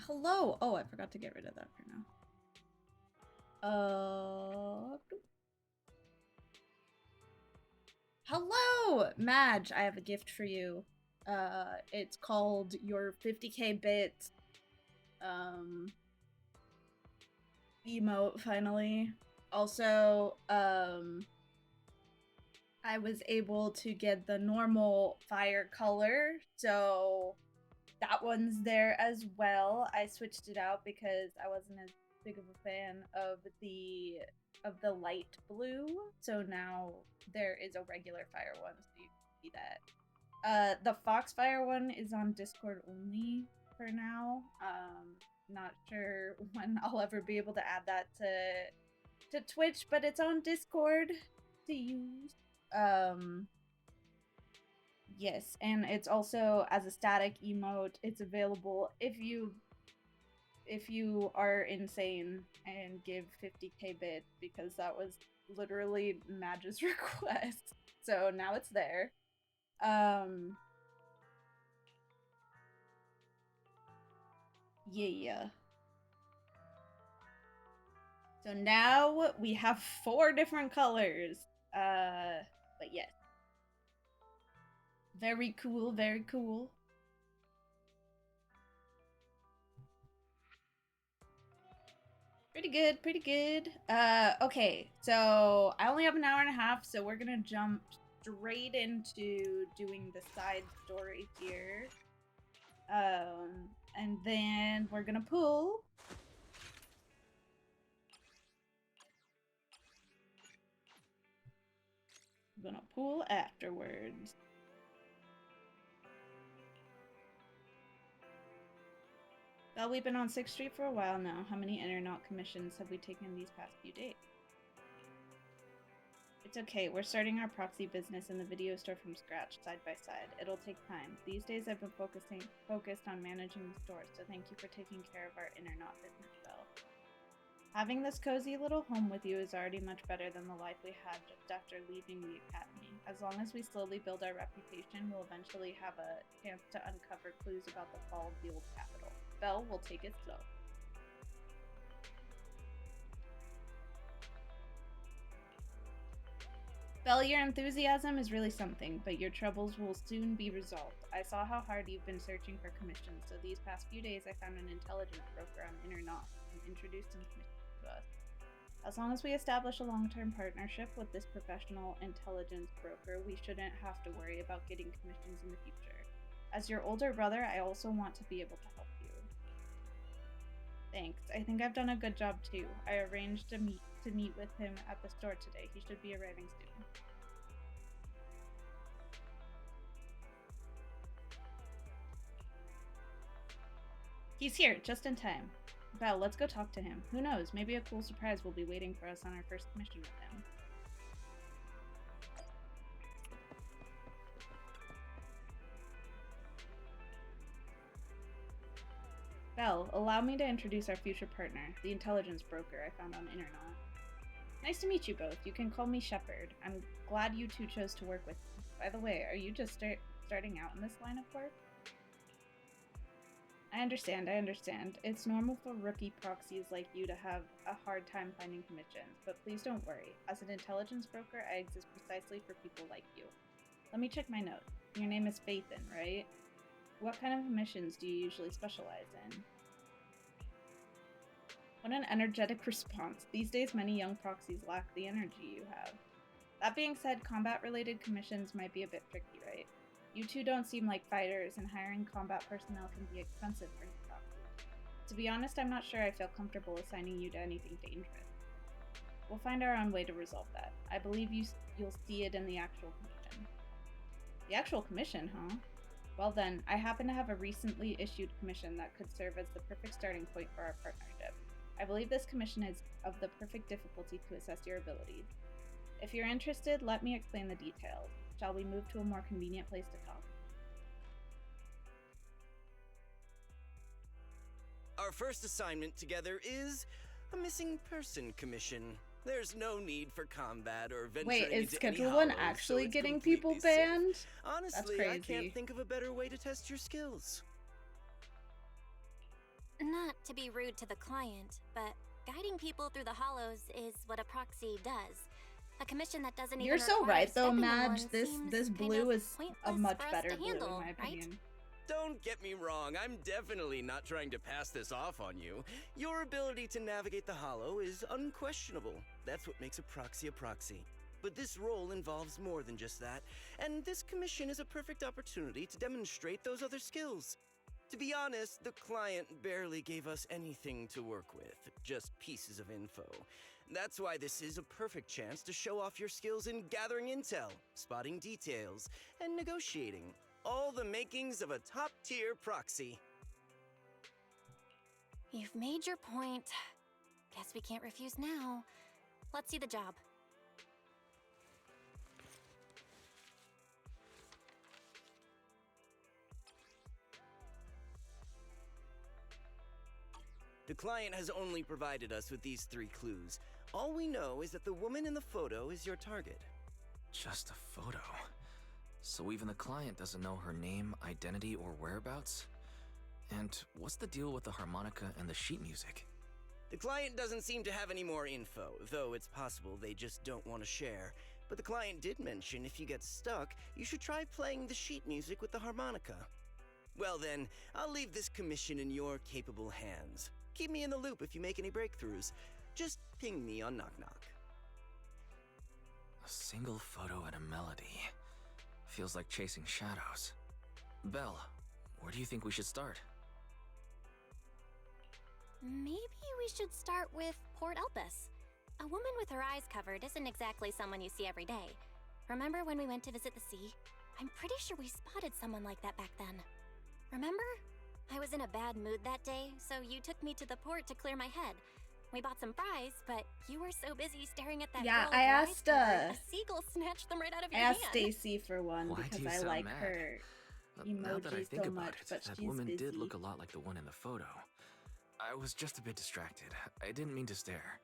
hello. Oh, I forgot to get rid of that for now. Hello, Madge. I have a gift for you. It's called your 50k bit emote finally. Also, I was able to get the normal fire color, so that one's there as well. I switched it out because I wasn't as big of a fan of the light blue, so now there is a regular fire one, so you can see that. The Foxfire one is on Discord only for now. Not sure when I'll ever be able to add that to Twitch, but it's on Discord to use. Yes, and it's also as a static emote. It's available if you are insane and give 50k bits, because that was literally Madge's request. So now it's there. Yeah. So now we have 4 different colors. But yes. Very cool, very cool. Pretty good, pretty good. Okay, so I only have an hour and a half, so we're gonna jump straight into doing the side story here. And then we're gonna pull. I'm gonna pull afterwards. Well, we've been on 6th Street for a while now. How many Internaut commissions have we taken these past few days? It's okay, we're starting our proxy business in the video store from scratch, side by side. It'll take time. These days I've been focused on managing the store, so thank you for taking care of our Internaut business well. Having this cozy little home with you is already much better than the life we had just after leaving the academy. As long as we slowly build our reputation, we'll eventually have a chance to uncover clues about the fall of the old capital. Belle will take it slow. Belle, your enthusiasm is really something, but your troubles will soon be resolved. I saw how hard you've been searching for commissions, so these past few days I found an intelligence broker on Internaut and introduced some commissions to us. As long as we establish a long-term partnership with this professional intelligence broker, we shouldn't have to worry about getting commissions in the future. As your older brother, I also want to be able to help you. Thanks. I think I've done a good job too. I arranged to meet with him at the store today. He should be arriving soon. He's here, just in time. Belle, let's go talk to him. Who knows, maybe a cool surprise will be waiting for us on our first mission with him. Belle, allow me to introduce our future partner, the intelligence broker I found on Internaut. Nice to meet you both. You can call me Shepard. I'm glad you two chose to work with me. By the way, are you just starting out in this line of work? I understand. It's normal for rookie proxies like you to have a hard time finding commissions, but please don't worry. As an intelligence broker, I exist precisely for people like you. Let me check my notes. Your name is Phaethon, right? What kind of missions do you usually specialize in? What an energetic response. These days, many young proxies lack the energy you have. That being said, combat-related commissions might be a bit tricky, right? You two don't seem like fighters, and hiring combat personnel can be expensive for new proxies. To be honest, I'm not sure I feel comfortable assigning you to anything dangerous. We'll find our own way to resolve that. I believe you'll see it in the actual commission. The actual commission, huh? Well then, I happen to have a recently issued commission that could serve as the perfect starting point for our partnership. I believe this commission is of the perfect difficulty to assess your abilities. If you're interested, let me explain the details. Shall we move to a more convenient place to talk? Our first assignment together is a missing person commission. There's no need for combat or venturing Wait, is into any Schedule 1 hollows, actually so it's getting completely people safe. banned? Honestly, That's I crazy. can't think of a better way to test your skills. Not to be rude to the client, but guiding people through the hollows is what a proxy does. A commission that doesn't You're even so require right though, stepping in Madge. one This seems this kind blue of is a pointless much for us better to blue handle, in my right? opinion. Don't get me wrong, I'm definitely not trying to pass this off on you. Your ability to navigate the hollow is unquestionable. That's what makes a proxy. But this role involves more than just that, and this commission is a perfect opportunity to demonstrate those other skills. To be honest, the client barely gave us anything to work with, just pieces of info. That's why this is a perfect chance to show off your skills in gathering intel, spotting details, and negotiating. All the makings of a top-tier proxy. You've made your point. Guess we can't refuse now. Let's see the job. The client has only provided us with these 3 clues. All we know is that the woman in the photo is your target. Just a photo. So even the client doesn't know her name, identity, or whereabouts? And what's the deal with the harmonica and the sheet music? The client doesn't seem to have any more info, though it's possible they just don't want to share. But the client did mention if you get stuck, you should try playing the sheet music with the harmonica. Well then, I'll leave this commission in your capable hands. Keep me in the loop if you make any breakthroughs. Just ping me on Knock Knock. A single photo and a melody. Feels like chasing shadows. Belle, where do you think we should start? Maybe we should start with Port Elpis. A woman with her eyes covered isn't exactly someone you see every day. Remember when we went to visit the sea? I'm pretty sure we spotted someone like that back then. Remember? I was in a bad mood that day, so you took me to the port to clear my head. We bought some fries, but you were so busy staring at that Yeah, girl I with her eyes asked, covered, a seagull snatched them right out of your I hand. asked Stacy for one Why do because you I sound like mad? her Now that I emoji think so about much, it, but that she's woman busy. did look a lot like the one in the photo. I was just a bit distracted. I didn't mean to stare.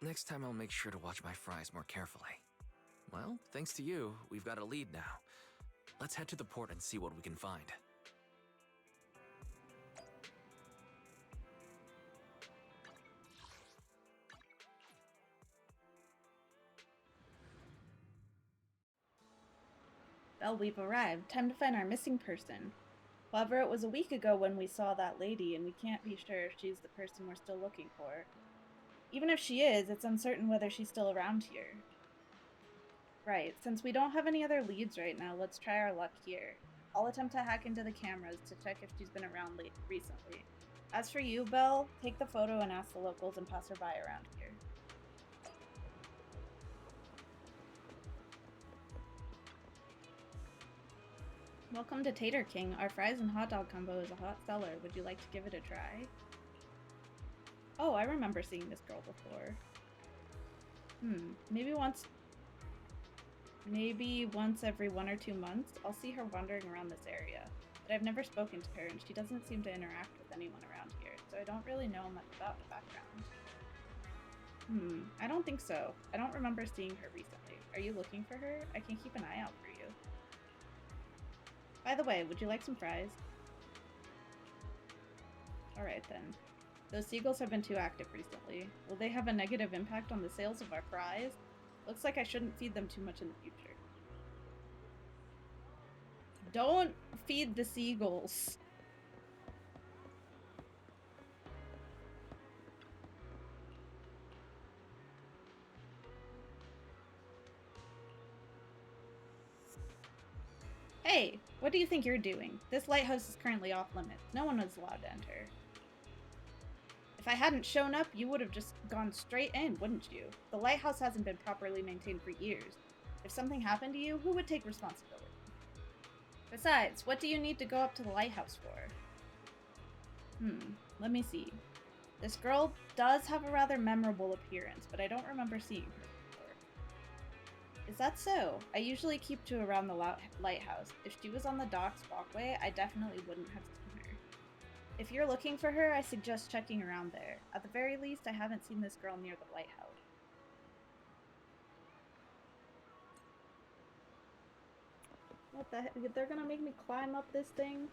Next time I'll make sure to watch my fries more carefully. Well, thanks to you, we've got a lead now. Let's head to the port and see what we can find. Well, we've arrived. Time to find our missing person. However, it was a week ago when we saw that lady, and we can't be sure if she's the person we're still looking for. Even if she is, it's uncertain whether she's still around here. Right, since we don't have any other leads right now, let's try our luck here. I'll attempt to hack into the cameras to check if she's been around recently. As for you, Belle, take the photo and ask the locals and passerby around here. Welcome to Tater King. Our fries and hot dog combo is a hot seller. Would you like to give it a try? Oh, I remember seeing this girl before. Maybe once every 1 or 2 months, I'll see her wandering around this area. But I've never spoken to her, and she doesn't seem to interact with anyone around here, so I don't really know much about the background. I don't think so. I don't remember seeing her recently. Are you looking for her? I can keep an eye out for you. By the way, would you like some fries? Alright then. Those seagulls have been too active recently. Will they have a negative impact on the sales of our fries? Looks like I shouldn't feed them too much in the future. Don't feed the seagulls. Hey, what do you think you're doing? This lighthouse is currently off limits. No one is allowed to enter. If I hadn't shown up, you would have just gone straight in, wouldn't you? The lighthouse hasn't been properly maintained for years. If something happened to you, who would take responsibility? Besides, what do you need to go up to the lighthouse for? Let me see. This girl does have a rather memorable appearance, but I don't remember seeing her before. Is that so? I usually keep to around the lighthouse. If she was on the dock's walkway, I definitely wouldn't have seen her. If you're looking for her, I suggest checking around there. At the very least, I haven't seen this girl near the lighthouse. What the heck? They're gonna make me climb up this thing?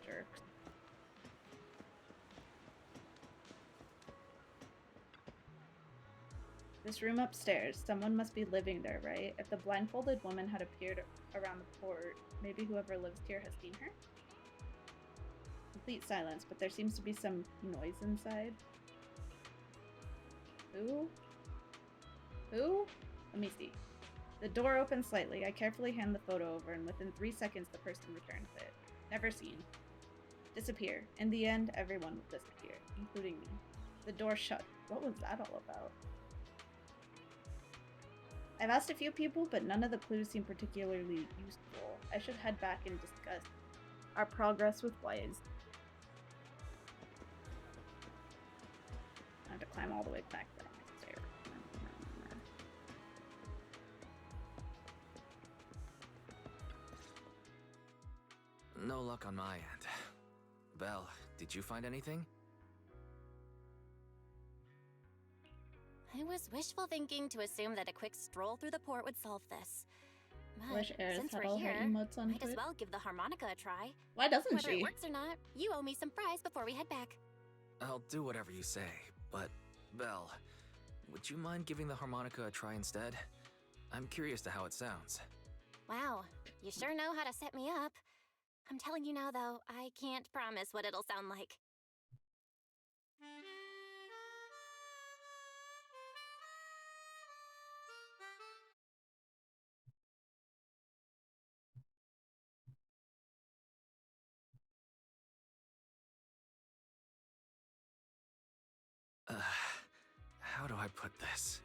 Jerks. This room upstairs. Someone must be living there, right? If the blindfolded woman had appeared around the port, maybe whoever lives here has seen her? Complete silence, but there seems to be some noise inside. Who? Who? Let me see. The door opens slightly. I carefully hand the photo over, and within 3 seconds, the person returns it. Never seen. Disappear. In the end, everyone will disappear, including me. The door shut. What was that all about? I've asked a few people, but none of the clues seem particularly useful. I should head back and discuss our progress with Wise. I have to climb all the way back down the stairs. No luck on my end. Belle, did you find anything? I was wishful thinking to assume that a quick stroll through the port would solve this. But Wish Eris since had we're all her here, emotes on might as foot. well give the harmonica a try. Why doesn't Whether she? it works or not, you owe me some fries before we head back. I'll do whatever you say, but Belle, would you mind giving the harmonica a try instead? I'm curious to how it sounds. Wow, you sure know how to set me up. I'm telling you now, though, I can't promise what it'll sound like. How do I put this?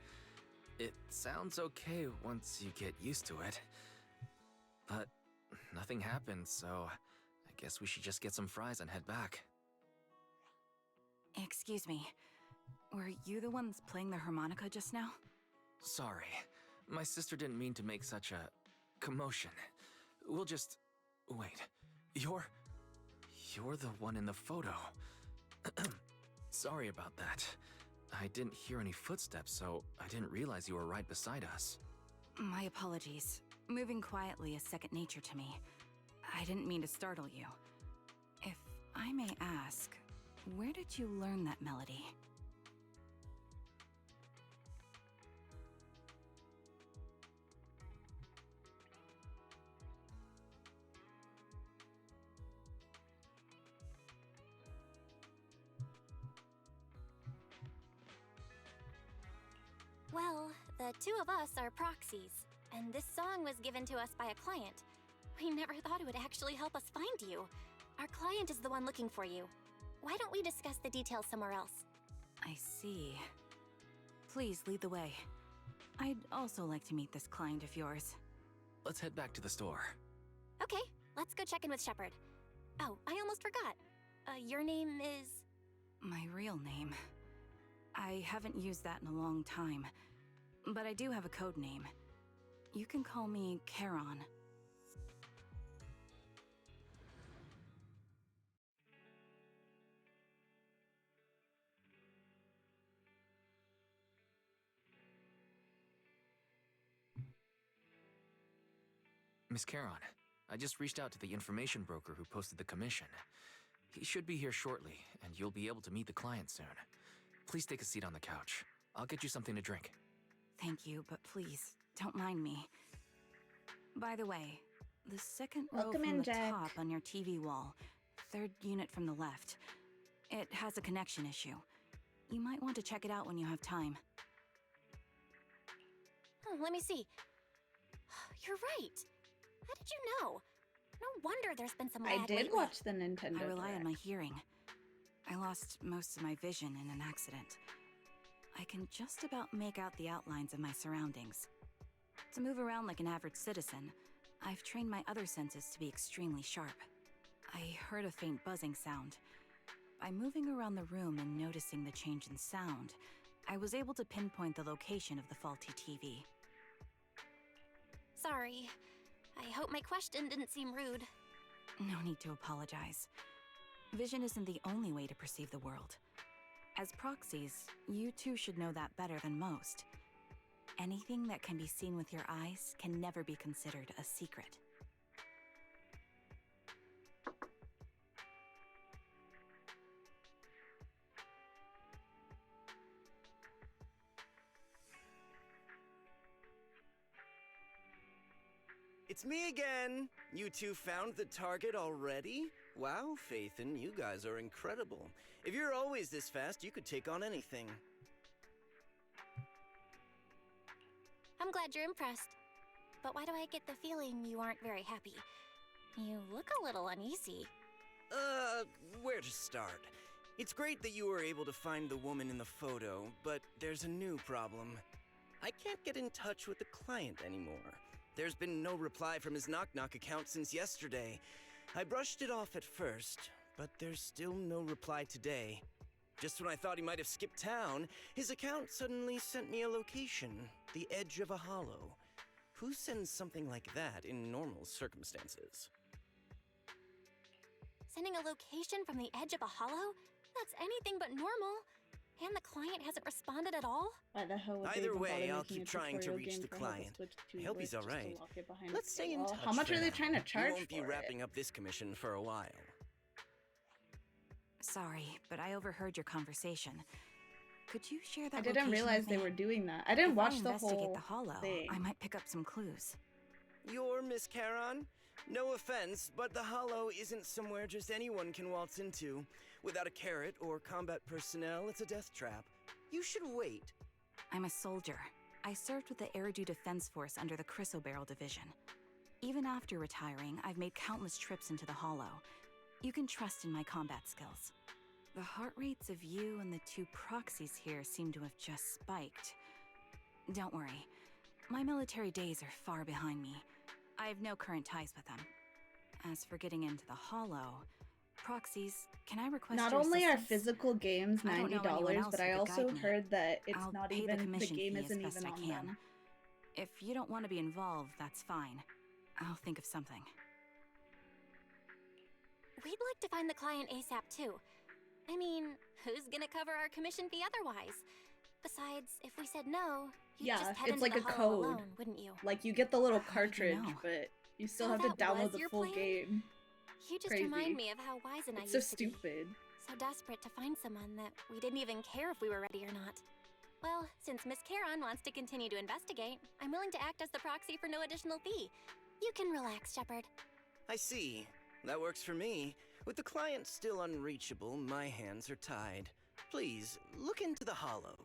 It sounds okay once you get used to it. But nothing happened, so I guess we should just get some fries and head back. Excuse me. Were you the ones playing the harmonica just now? Sorry. My sister didn't mean to make such a commotion. We'll just... Wait. You're the one in the photo. Sorry about that. I didn't hear any footsteps, so I didn't realize you were right beside us. My apologies. Moving quietly is second nature to me. I didn't mean to startle you. If I may ask, where did you learn that melody? Well, the two of us are proxies, and this song was given to us by a client. We never thought it would actually help us find you. Our client is the one looking for you. Why don't we discuss the details somewhere else? I see. Please lead the way. I'd also like to meet this client of yours. Let's head back to the store. Okay, let's go check in with Shepard. Oh, I almost forgot. Your name is... My real name. I haven't used that in a long time, but I do have a code name. You can call me Charon. Miss Charon, I just reached out to the information broker who posted the commission. He should be here shortly, and you'll be able to meet the client soon. Please take a seat on the couch. I'll get you something to drink. Thank you, but please, don't mind me. By the way, the second row Welcome from in, the Jack. top on your TV wall, third unit from the left. It has a connection issue. You might want to check it out when you have time. Let me see. You're right. How did you know? No wonder there's been some lag I did lately. watch the Nintendo I rely on Direct. my hearing. I lost most of my vision in an accident. I can just about make out the outlines of my surroundings. To move around like an average citizen, I've trained my other senses to be extremely sharp. I heard a faint buzzing sound. By moving around the room and noticing the change in sound, I was able to pinpoint the location of the faulty TV. Sorry. I hope my question didn't seem rude. No need to apologize. Vision isn't the only way to perceive the world. As proxies, you two should know that better than most. Anything that can be seen with your eyes can never be considered a secret. It's me again! You two found the target already? Wow, Phaethon, you guys are incredible. If you're always this fast, you could take on anything. I'm glad you're impressed. But why do I get the feeling you aren't very happy? You look a little uneasy. Where to start? It's great that you were able to find the woman in the photo, but there's a new problem. I can't get in touch with the client anymore. There's been no reply from his Knock Knock account since yesterday. I brushed it off at first, but there's still no reply today. Just when I thought he might have skipped town, his account suddenly sent me a location, the edge of a hollow. Who sends something like that in normal circumstances? Sending a location from the edge of a hollow? That's anything but normal. And the client hasn't responded at all? Why the hell would they Either even way, bother I'll making keep a trying to tutorial reach game the for how to client. switch to I hope he's English just to alright. lock it behind Let's a stay in paywall? touch. How much for are they now. trying to charge You won't be for wrapping it? up this commission for a while. Sorry, but I overheard your conversation. Could you share that I didn't location realize with they me? were doing that. I didn't If watch I the investigate whole the hollow, thing. I might pick up some clues. You're Miss Charon? No offense, but the Hollow isn't somewhere just anyone can waltz into. Without a carrot or combat personnel, it's a death trap. You should wait. I'm a soldier. I served with the Air Due Defense Force under the Chrysoberyl Division. Even after retiring, I've made countless trips into the hollow. You can trust in my combat skills. The heart rates of you and the two proxies here seem to have just spiked. Don't worry. My military days are far behind me. I have no current ties with them. As for getting into the hollow, proxies, can I request Not your only are assistance? physical games I don't know $90, anyone else but who I could also guide me. heard that it's I'll not pay the even the commission game fee as isn't best even I on can. them. If you don't want to be involved, that's fine. I'll think of something. We'd like to find the client ASAP too. I mean, who's gonna cover our commission fee otherwise? Besides, if we said no, you'd Yeah, just head it's into like the a hollow code. alone, wouldn't you? Like, you get the little How did you cartridge, know? but you still So have to that download was the your full plan? game. You just Crazy. remind me of how wise and I It's so used to be. stupid. So desperate to find someone that we didn't even care if we were ready or not. Well, since Miss Charon wants to continue to investigate, I'm willing to act as the proxy for no additional fee. You can relax, Shepard. I see. That works for me. With the client still unreachable, my hands are tied. Please, look into the hollow,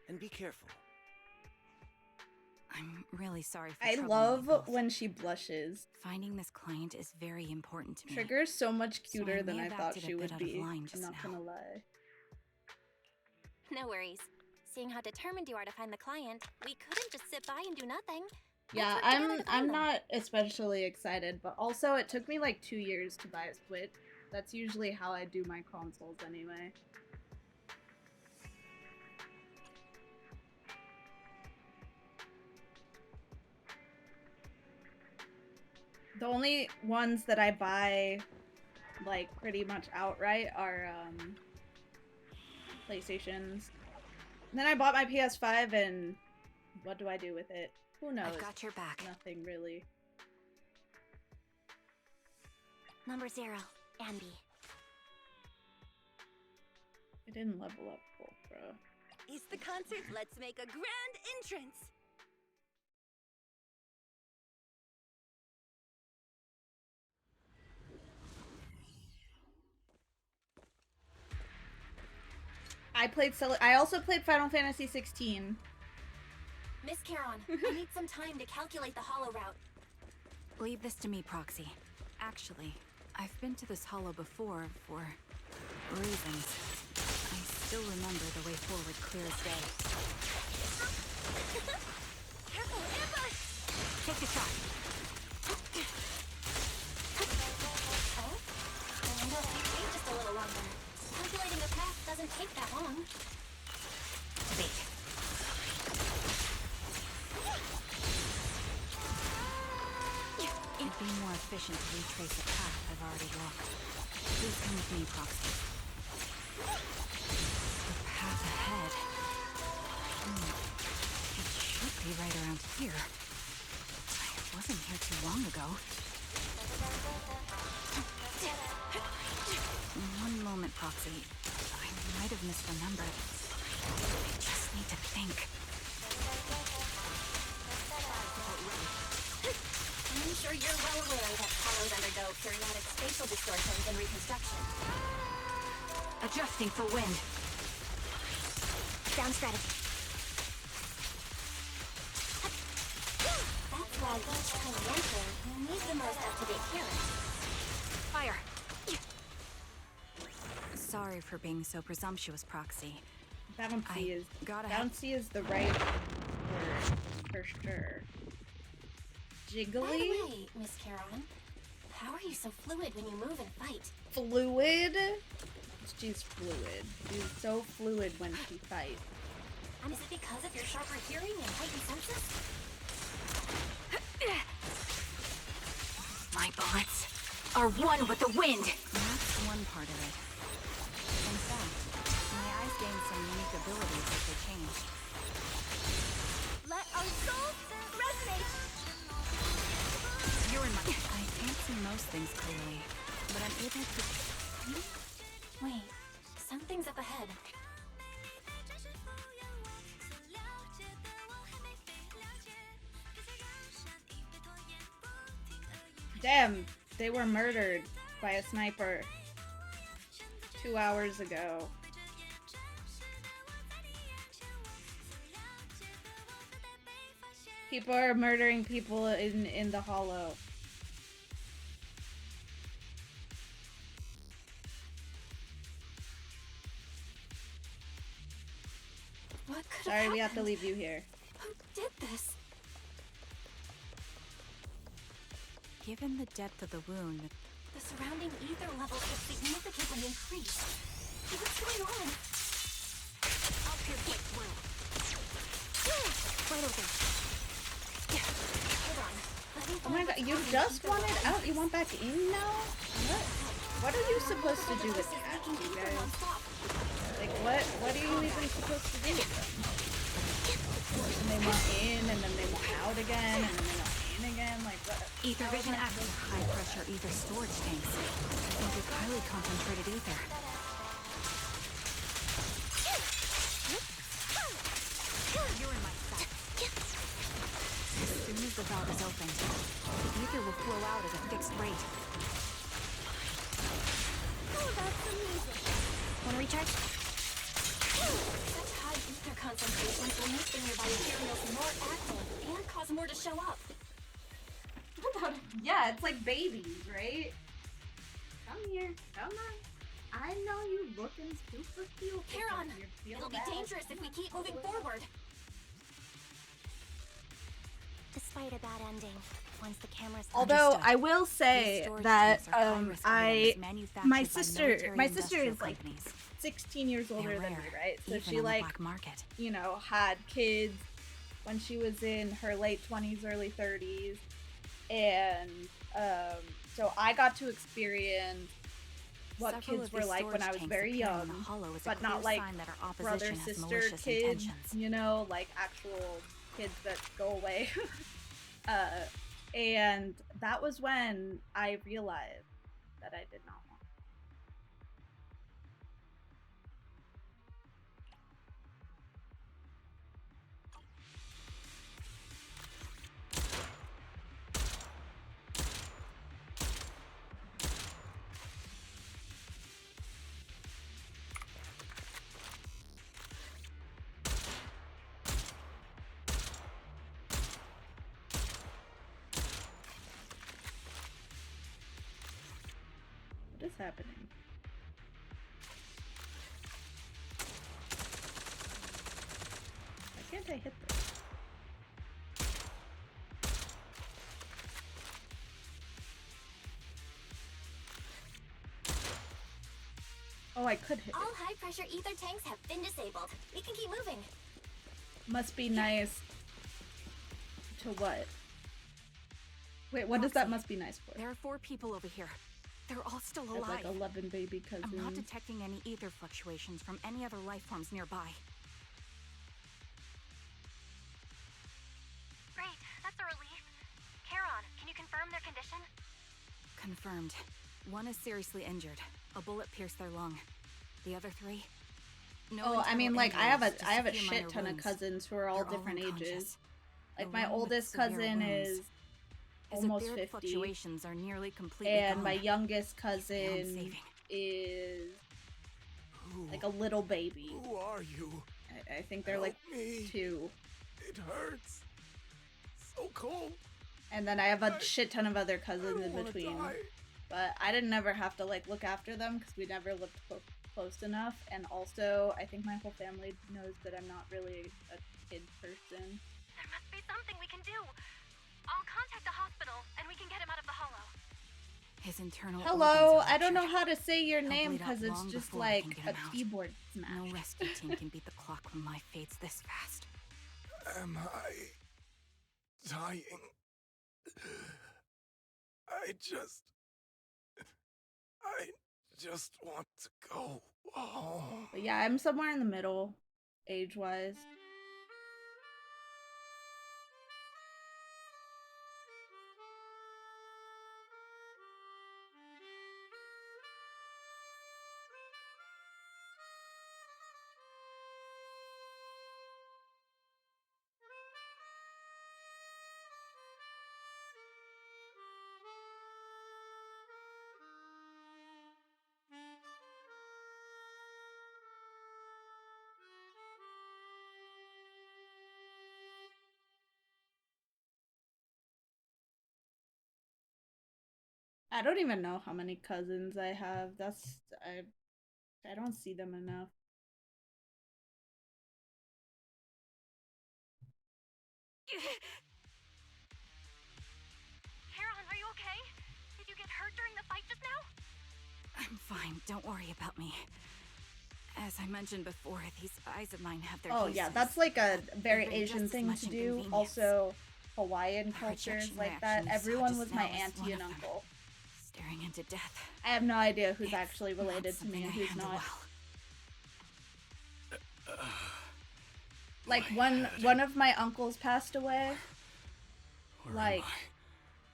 and be careful. I'm really sorry for I troubling love you both. when she blushes. Finding this client is very important to me. Trigger's so much So I cuter than may I have thought acted a she bit would out of be. line I'm just not now. gonna lie. No worries. Seeing how determined you are to find the client, we couldn't just sit by and do nothing. Yeah, Let's work together to find I'm them. not especially excited, but also it took me like 2 years to buy a Switch. That's usually how I do my consoles anyway. The only ones that I buy like pretty much outright are PlayStations. And then I bought my PS5 and what do I do with it? Who knows? I've got your back. Nothing really. Number 0, Andy. I didn't level up full pro. It's the concert. Let's make a grand entrance. I also played Final Fantasy 16. Miss Charon, I need some time to calculate the hollow route. Leave this to me, Proxy. Actually, I've been to this hollow before for reasons. I still remember the way forward clear as day. Careful, ambush! Take the shot. Oh? I know that take just a little longer. Calculating the path doesn't take that long. Wait. It'd be more efficient to retrace a path I've already walked. Please come with me, Proxy. The path ahead. It should be right around here. I wasn't here too long ago. One moment, Proxy. I might have misremembered. I just need to think. I'm sure you're well aware that hollows undergo periodic spatial distortions and reconstruction. Adjusting for wind. Sound strategy. That's why each time you enter, you need the most up-to-date clearance. Fire! Sorry for being so presumptuous, Proxy. Bouncy gotta have- bouncy is the right word for sure. By the Jiggly? way, Miss Caron, how are you so fluid when you move and fight? Fluid? She's fluid. She's so fluid when she fights. Is it because of your sharper hearing and heightened senses? My bullets are one with the wind! That's one part of it. In fact, my eyes gained some unique abilities as they changed. Let our souls resonate. You're in my... I can't see most things clearly, but I'm able to... Wait, something's up ahead. Damn, they were murdered by a sniper 2 hours ago. People are murdering people in the hollow. What could Sorry, have we have to happened? leave you here. Who did this? Given the depth of the wound, The surrounding ether levels have significantly increased. What's going on? I'll pierce right through. Right over there. Hold on. Let me Oh my find god, what's you causing just ether wanted levels out? You increase. want back in now? What are you supposed to do with This is cats, making you ether guys? non-stop. Like, what are you even supposed to do with them? And they want in, and then they want out again, and then they want in again? Like, what? ether vision active. High pressure ether storage tanks. I think it's highly concentrated ether. You're in my sight. As soon as the valve is open, the ether will flow out at a fixed rate. Oh, that's amazing. Want to recharge? Such high ether concentrations will make the nearby materials more active and cause more to show up. Yeah, it's like babies, right? Come here, come on. I know you looking super cute. Caron, You feel it'll be bad. dangerous if we keep moving forward. Despite a bad ending, once the cameras Although Understood. I will say These storage that tanks are high-risk items manufactured my by sister military-industrial is like companies. 16 years older They're than me, rare, right? So even she on the like, black market. you know, had kids when she was in her late 20s, early 30s, and so I got to experience what Several kids of were these like when storage I was tanks very appearing in young, the hollow is a but not clear like sign that our brother opposition has sister malicious kids, intentions. you know, like actual kids that go away. And that was when I realized that I did not want. What is happening? Why can't I hit this? Oh, I could hit All it. high-pressure ether tanks have been disabled. We can keep moving. Must be nice. To what? Wait, what does that must be nice for? There are 4 people over here. They're all still There's alive. like 11 baby cousins. I'm not detecting any ether fluctuations from any other life forms nearby. Great, that's a relief. Caron, can you confirm their condition? Confirmed. One is seriously injured. A bullet pierced their lung. The other 3? No Oh, I internal mean, like I have injuries, just a few shit minor ton of wounds. cousins who are all They're different unconscious. ages. The Like my one with oldest severe cousin wounds. is His almost etheric 50. fluctuations are nearly completely And gone. my youngest He's beyond cousin saving. is like a little baby. Who are you? I think they're Help like me. 2. It hurts. So cold. And then I have a shit ton of other I cousins don't in wanna between. die. But I didn't ever have to like look after them because we never lived close enough. And also, I think my whole family knows that I'm not really a kid person. There must be something we can do. I'll contact the hospital, and we can get him out of the hollow. His internal Hello, organs are I don't know ruptured. how to say your He'll name bleed out because it's long just before we like can get a him out. keyboard smash. No rescue team can beat the clock when life fades this fast. Am I dying? I just want to go home. But yeah, I'm somewhere in the middle, age-wise. I don't even know how many cousins I have. I don't see them enough. Karen, are you okay? Did you get hurt during the fight just now? I'm fine, don't worry about me. As I mentioned before, these eyes of mine have their Oh uses. yeah, that's like a very They bring Asian just as thing much to do. inconvenience. Also, Hawaiian The cultures rejection like that. reaction you saw Everyone just was my now is auntie one and of them. uncle. Staring into death. I have no idea who's It's actually not related to me something and I who's handle not. well. Like My one of my uncles passed away Where like am I?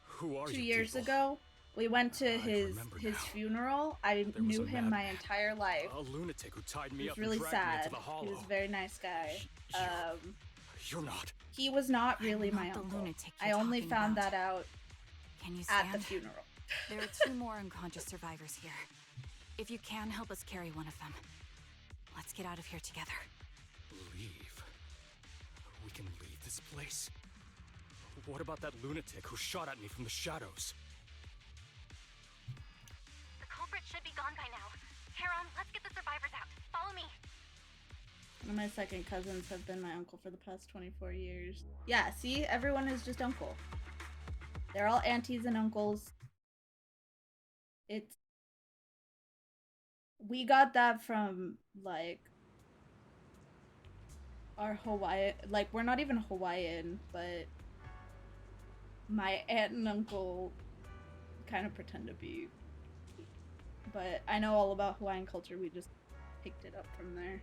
Who are 2 you years people? ago. We went to his remember now. funeral. I There was knew a him my madman, entire life. A lunatic who tied He me was up really and dragged me sad. into the hollow. He was a very nice guy. You're not. He was not really I'm my not the uncle. lunatic I you're only talking found about. that out Can you at stand? the funeral. There are 2 more unconscious survivors here. If you can, help us carry one of them. Let's get out of here together. Leave. We can leave this place. What about that lunatic who shot at me from the shadows? The culprit should be gone by now. Karen, let's get the survivors out. Follow me. One of my second cousins have been my uncle for the past 24 years. Yeah, see? Everyone is just uncle. They're all aunties and uncles. We got that from, like, our Hawaii, like, we're not even Hawaiian, but my aunt and uncle kind of pretend to be. But I know all about Hawaiian culture, we just picked it up from there.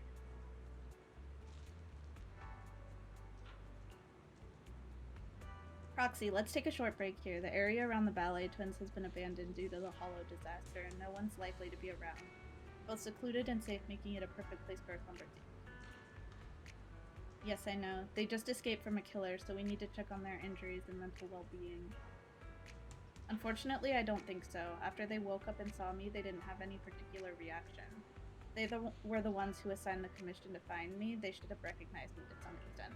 Proxy, let's take a short break here. The area around the Ballet Twins has been abandoned due to the Hollow disaster, and no one's likely to be around. Both secluded and safe, making it a perfect place for a conversation. Yes, I know. They just escaped from a killer, so we need to check on their injuries and mental well-being. Unfortunately, I don't think so. After they woke up and saw me, they didn't have any particular reaction. They were the ones who assigned the commission to find me. They should have recognized me to some extent.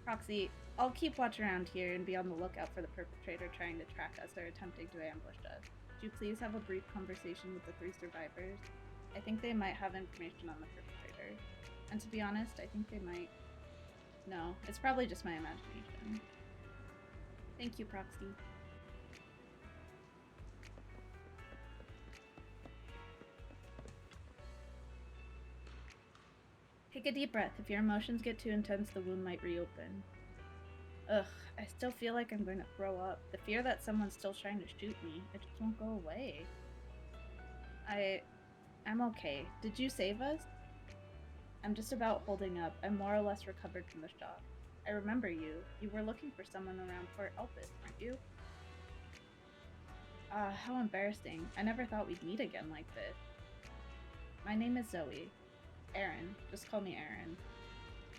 Proxy, I'll keep watch around here and be on the lookout for the perpetrator trying to track us or attempting to ambush us. Would you please have a brief conversation with the 3 survivors? I think they might have information on the perpetrator. And to be honest, I think they might. No, it's probably just my imagination. Thank you, Proxy. Take a deep breath. If your emotions get too intense, the wound might reopen. Ugh, I still feel like I'm going to throw up. The fear that someone's still trying to shoot me, it just won't go away. I'm okay. Did you save us? I'm just about holding up. I'm more or less recovered from the shock. I remember you. You were looking for someone around Port Elpis, weren't you? How embarrassing. I never thought we'd meet again like this. My name is Zoe. Aaron. Just call me Aaron.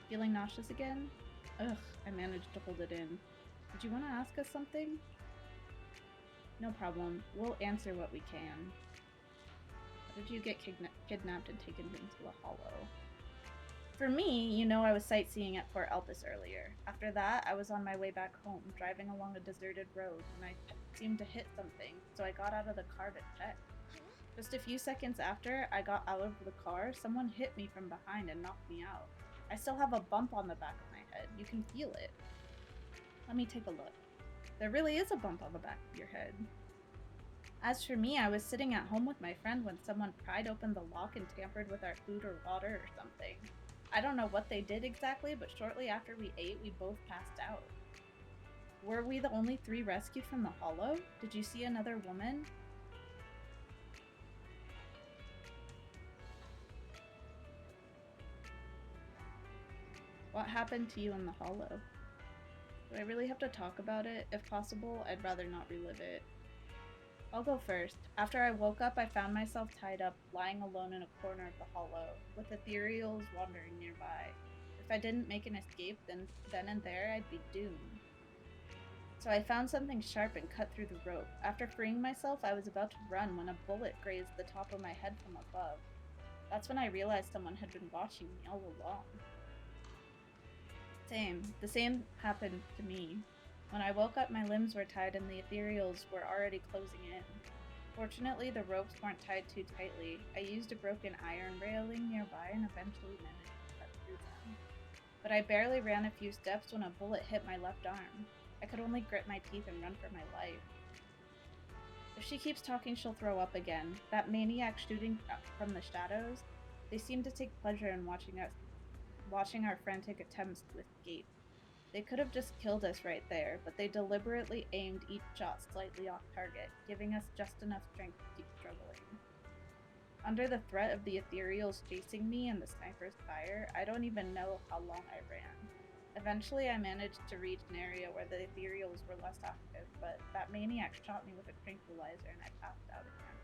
Feeling nauseous again? Ugh, I managed to hold it in. Did you want to ask us something? No problem. We'll answer what we can. How did you get kidnapped and taken into the Hollow? For me, you know I was sightseeing at Port Elpis earlier. After that, I was on my way back home, driving along a deserted road, and I seemed to hit something, so I got out of the car to check. Just a few seconds after I got out of the car, someone hit me from behind and knocked me out. I still have a bump on the back of my head. You can feel it. Let me take a look. There really is a bump on the back of your head. As for me, I was sitting at home with my friend when someone pried open the lock and tampered with our food or water or something. I don't know what they did exactly, but shortly after we ate, we both passed out. Were we the only 3 rescued from the Hollow? Did you see another woman? What happened to you in the Hollow? Do I really have to talk about it? If possible, I'd rather not relive it. I'll go first. After I woke up, I found myself tied up, lying alone in a corner of the Hollow, with ethereals wandering nearby. If I didn't make an escape, then and there, I'd be doomed. So I found something sharp and cut through the rope. After freeing myself, I was about to run when a bullet grazed the top of my head from above. That's when I realized someone had been watching me all along. The same happened to me. When I woke up, my limbs were tied and the ethereals were already closing in. Fortunately, the ropes weren't tied too tightly. I used a broken iron railing nearby and eventually managed to cut through them. But I barely ran a few steps when a bullet hit my left arm. I could only grit my teeth and run for my life. If she keeps talking, she'll throw up again. That maniac shooting from the shadows, they seem to take pleasure in watching our frantic attempts to escape. They could have just killed us right there, but they deliberately aimed each shot slightly off target, giving us just enough strength to keep struggling. Under the threat of the ethereals chasing me and the sniper's fire, I don't even know how long I ran. Eventually, I managed to reach an area where the ethereals were less active, but that maniac shot me with a tranquilizer and I passed out again.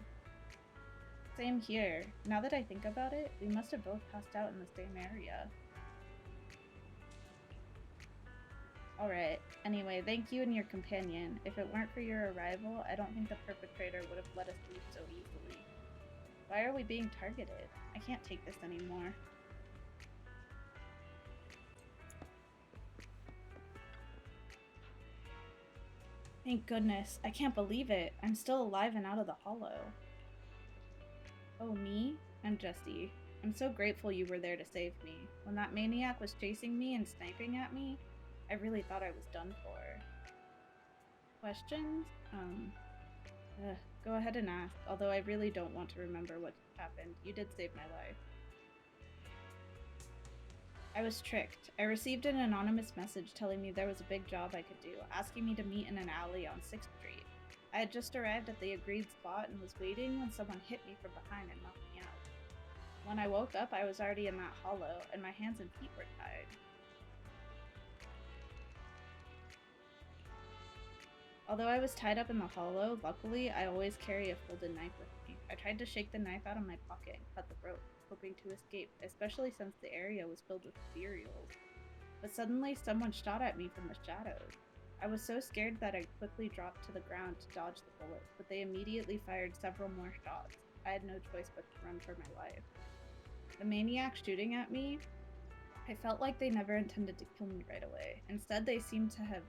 Same here. Now that I think about it, we must have both passed out in the same area. Alright, anyway, thank you and your companion. If it weren't for your arrival, I don't think the perpetrator would have let us leave so easily. Why are we being targeted? I can't take this anymore. Thank goodness. I can't believe it. I'm still alive and out of the Hollow. Oh, me? I'm Jessie. I'm so grateful you were there to save me. When that maniac was chasing me and sniping at me, I really thought I was done for. Questions? Go ahead and ask, although I really don't want to remember what happened. You did save my life. I was tricked. I received an anonymous message telling me there was a big job I could do, asking me to meet in an alley on 6th Street. I had just arrived at the agreed spot and was waiting when someone hit me from behind and knocked me out. When I woke up, I was already in that hollow, and my hands and feet were tied. Although I was tied up in the hollow, luckily, I always carry a folded knife with me. I tried to shake the knife out of my pocket and cut the rope, hoping to escape, especially since the area was filled with ethereals. But suddenly, someone shot at me from the shadows. I was so scared that I quickly dropped to the ground to dodge the bullets, but they immediately fired several more shots. I had no choice but to run for my life. The maniac shooting at me, I felt like they never intended to kill me right away. Instead, they seemed to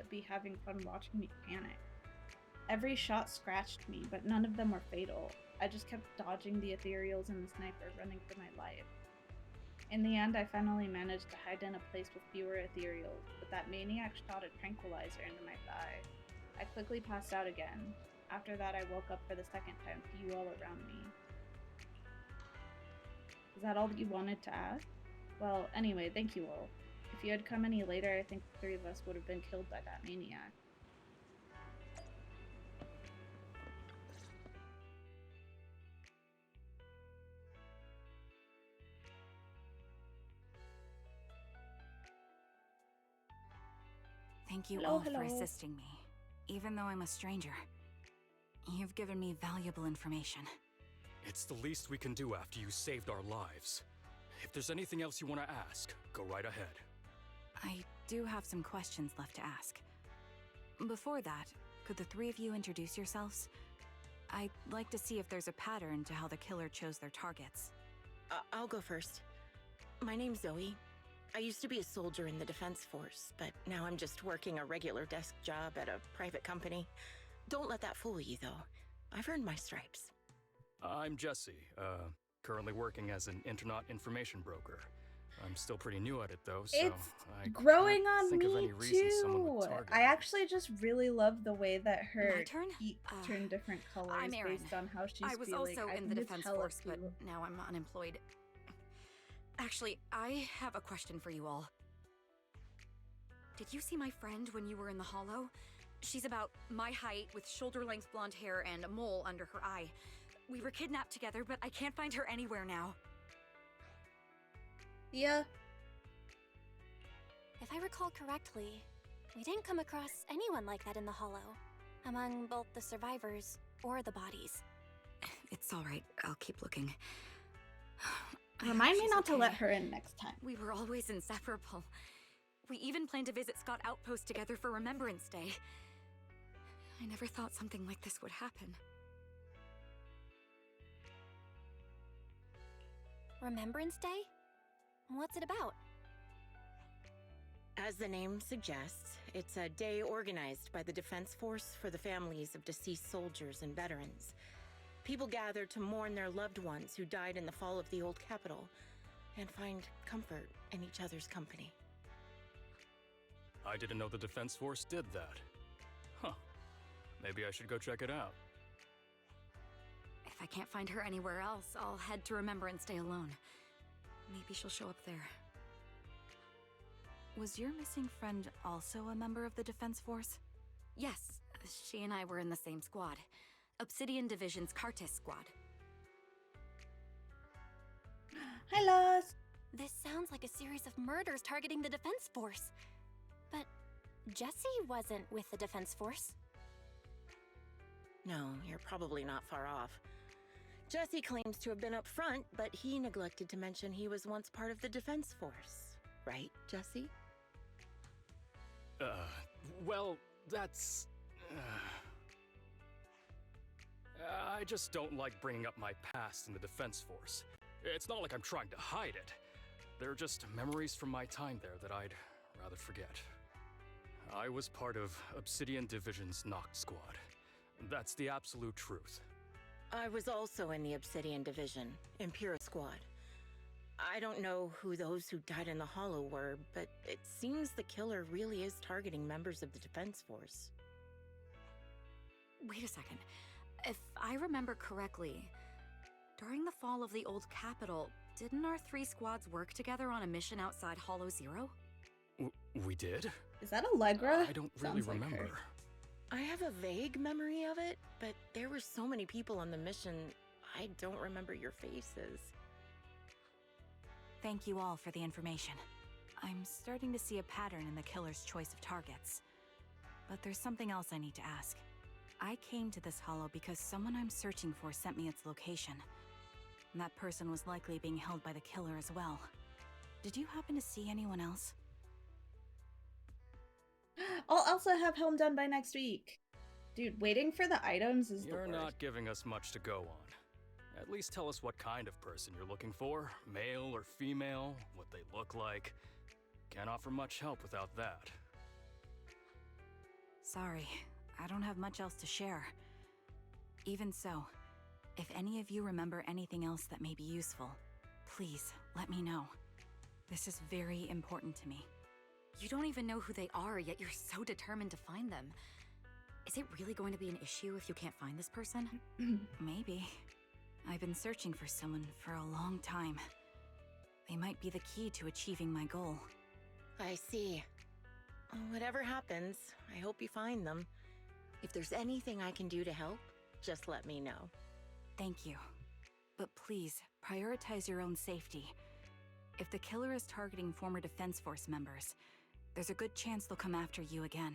be having fun watching me panic. Every shot scratched me, but none of them were fatal. I just kept dodging the ethereals and the sniper, running for my life. In the end, I finally managed to hide in a place with fewer ethereals, but that maniac shot a tranquilizer into my thigh. I quickly passed out again. After that, I woke up for the second time to you all around me. Is that all that you wanted to ask? Well, anyway, thank you all. If you had come any later, I think the 3 of us would have been killed by that maniac. Thank you Hello, all hello. for assisting me, even though I'm a stranger. You've given me valuable information. It's the least we can do after you saved our lives. If there's anything else you want to ask, go right ahead. I do have some questions left to ask. Before that, could the three of you introduce yourselves? I'd like to see if there's a pattern to how the killer chose their targets. I'll go first. My name's Zoe. I used to be a soldier in the Defense Force, but now I'm just working a regular desk job at a private company. Don't let that fool you, though. I've earned my stripes. I'm Jesse, currently working as an internaut information broker. I'm still pretty new at it, though, so It's I growing can't on think of me any reason someone would too. target I me. actually just really love the way that her My turn? feet turn different colors I'm Erin. based on how she's I was feeling. also I in think the it's Defense hella Force, but cute. now I'm unemployed. Actually, I have a question for you all. Did you see my friend when you were in the Hollow? She's about my height, with shoulder-length blonde hair and a mole under her eye. We were kidnapped together, but I can't find her anywhere now. Yeah. If I recall correctly, we didn't come across anyone like that in the Hollow, among both the survivors or the bodies. It's all right. I'll keep looking. I Remind hope me she's not to okay. let her in next time. We were always inseparable. We even planned to visit Scott Outpost together for Remembrance Day. I never thought something like this would happen. Remembrance Day? What's it about? As the name suggests, it's a day organized by the Defense Force for the families of deceased soldiers and veterans. People gather to mourn their loved ones who died in the fall of the old capital and find comfort in each other's company. I didn't know the Defense Force did that. Huh. Maybe I should go check it out. If I can't find her anywhere else, I'll head to Remembrance Day alone. Maybe she'll show up there. Was your missing friend also a member of the Defense Force? Yes, she and I were in the same squad. Obsidian Division's Cartis squad. Hi, Loz. This sounds like a series of murders targeting the Defense Force. But Jesse wasn't with the Defense Force. No, you're probably not far off. Jesse claims to have been up front, but he neglected to mention he was once part of the Defense Force. Right, Jesse? Well, that's... I just don't like bringing up my past in the Defense Force. It's not like I'm trying to hide it. They're just memories from my time there that I'd rather forget. I was part of Obsidian Division's Noct Squad. That's the absolute truth. I was also in the Obsidian Division, Impura Squad. I don't know who those who died in the Hollow were, but it seems the killer really is targeting members of the Defense Force. Wait a second. If I remember correctly, during the fall of the old capital, didn't our three squads work together on a mission outside Hollow Zero? We did? Is that Allegra? I don't really Sounds like remember. her. I have a vague memory of it, but there were so many people on the mission, I don't remember your faces. Thank you all for the information. I'm starting to see a pattern in the killer's choice of targets. But there's something else I need to ask. I came to this hollow because someone I'm searching for sent me its location. And that person was likely being held by the killer as well. Did you happen to see anyone else? I'll also have Helm done by next week. Dude, waiting for the items is the You're worst. not giving us much to go on. At least tell us what kind of person you're looking for. Male or female, what they look like. Can't offer much help without that. Sorry, I don't have much else to share. Even so, if any of you remember anything else that may be useful, please let me know. This is very important to me. You don't even know who they are, yet you're so determined to find them. Is it really going to be an issue if you can't find this person? Maybe. I've been searching for someone for a long time. They might be the key to achieving my goal. I see. Whatever happens, I hope you find them. If there's anything I can do to help, just let me know. Thank you. But please, prioritize your own safety. If the killer is targeting former Defense Force members, there's a good chance they'll come after you again.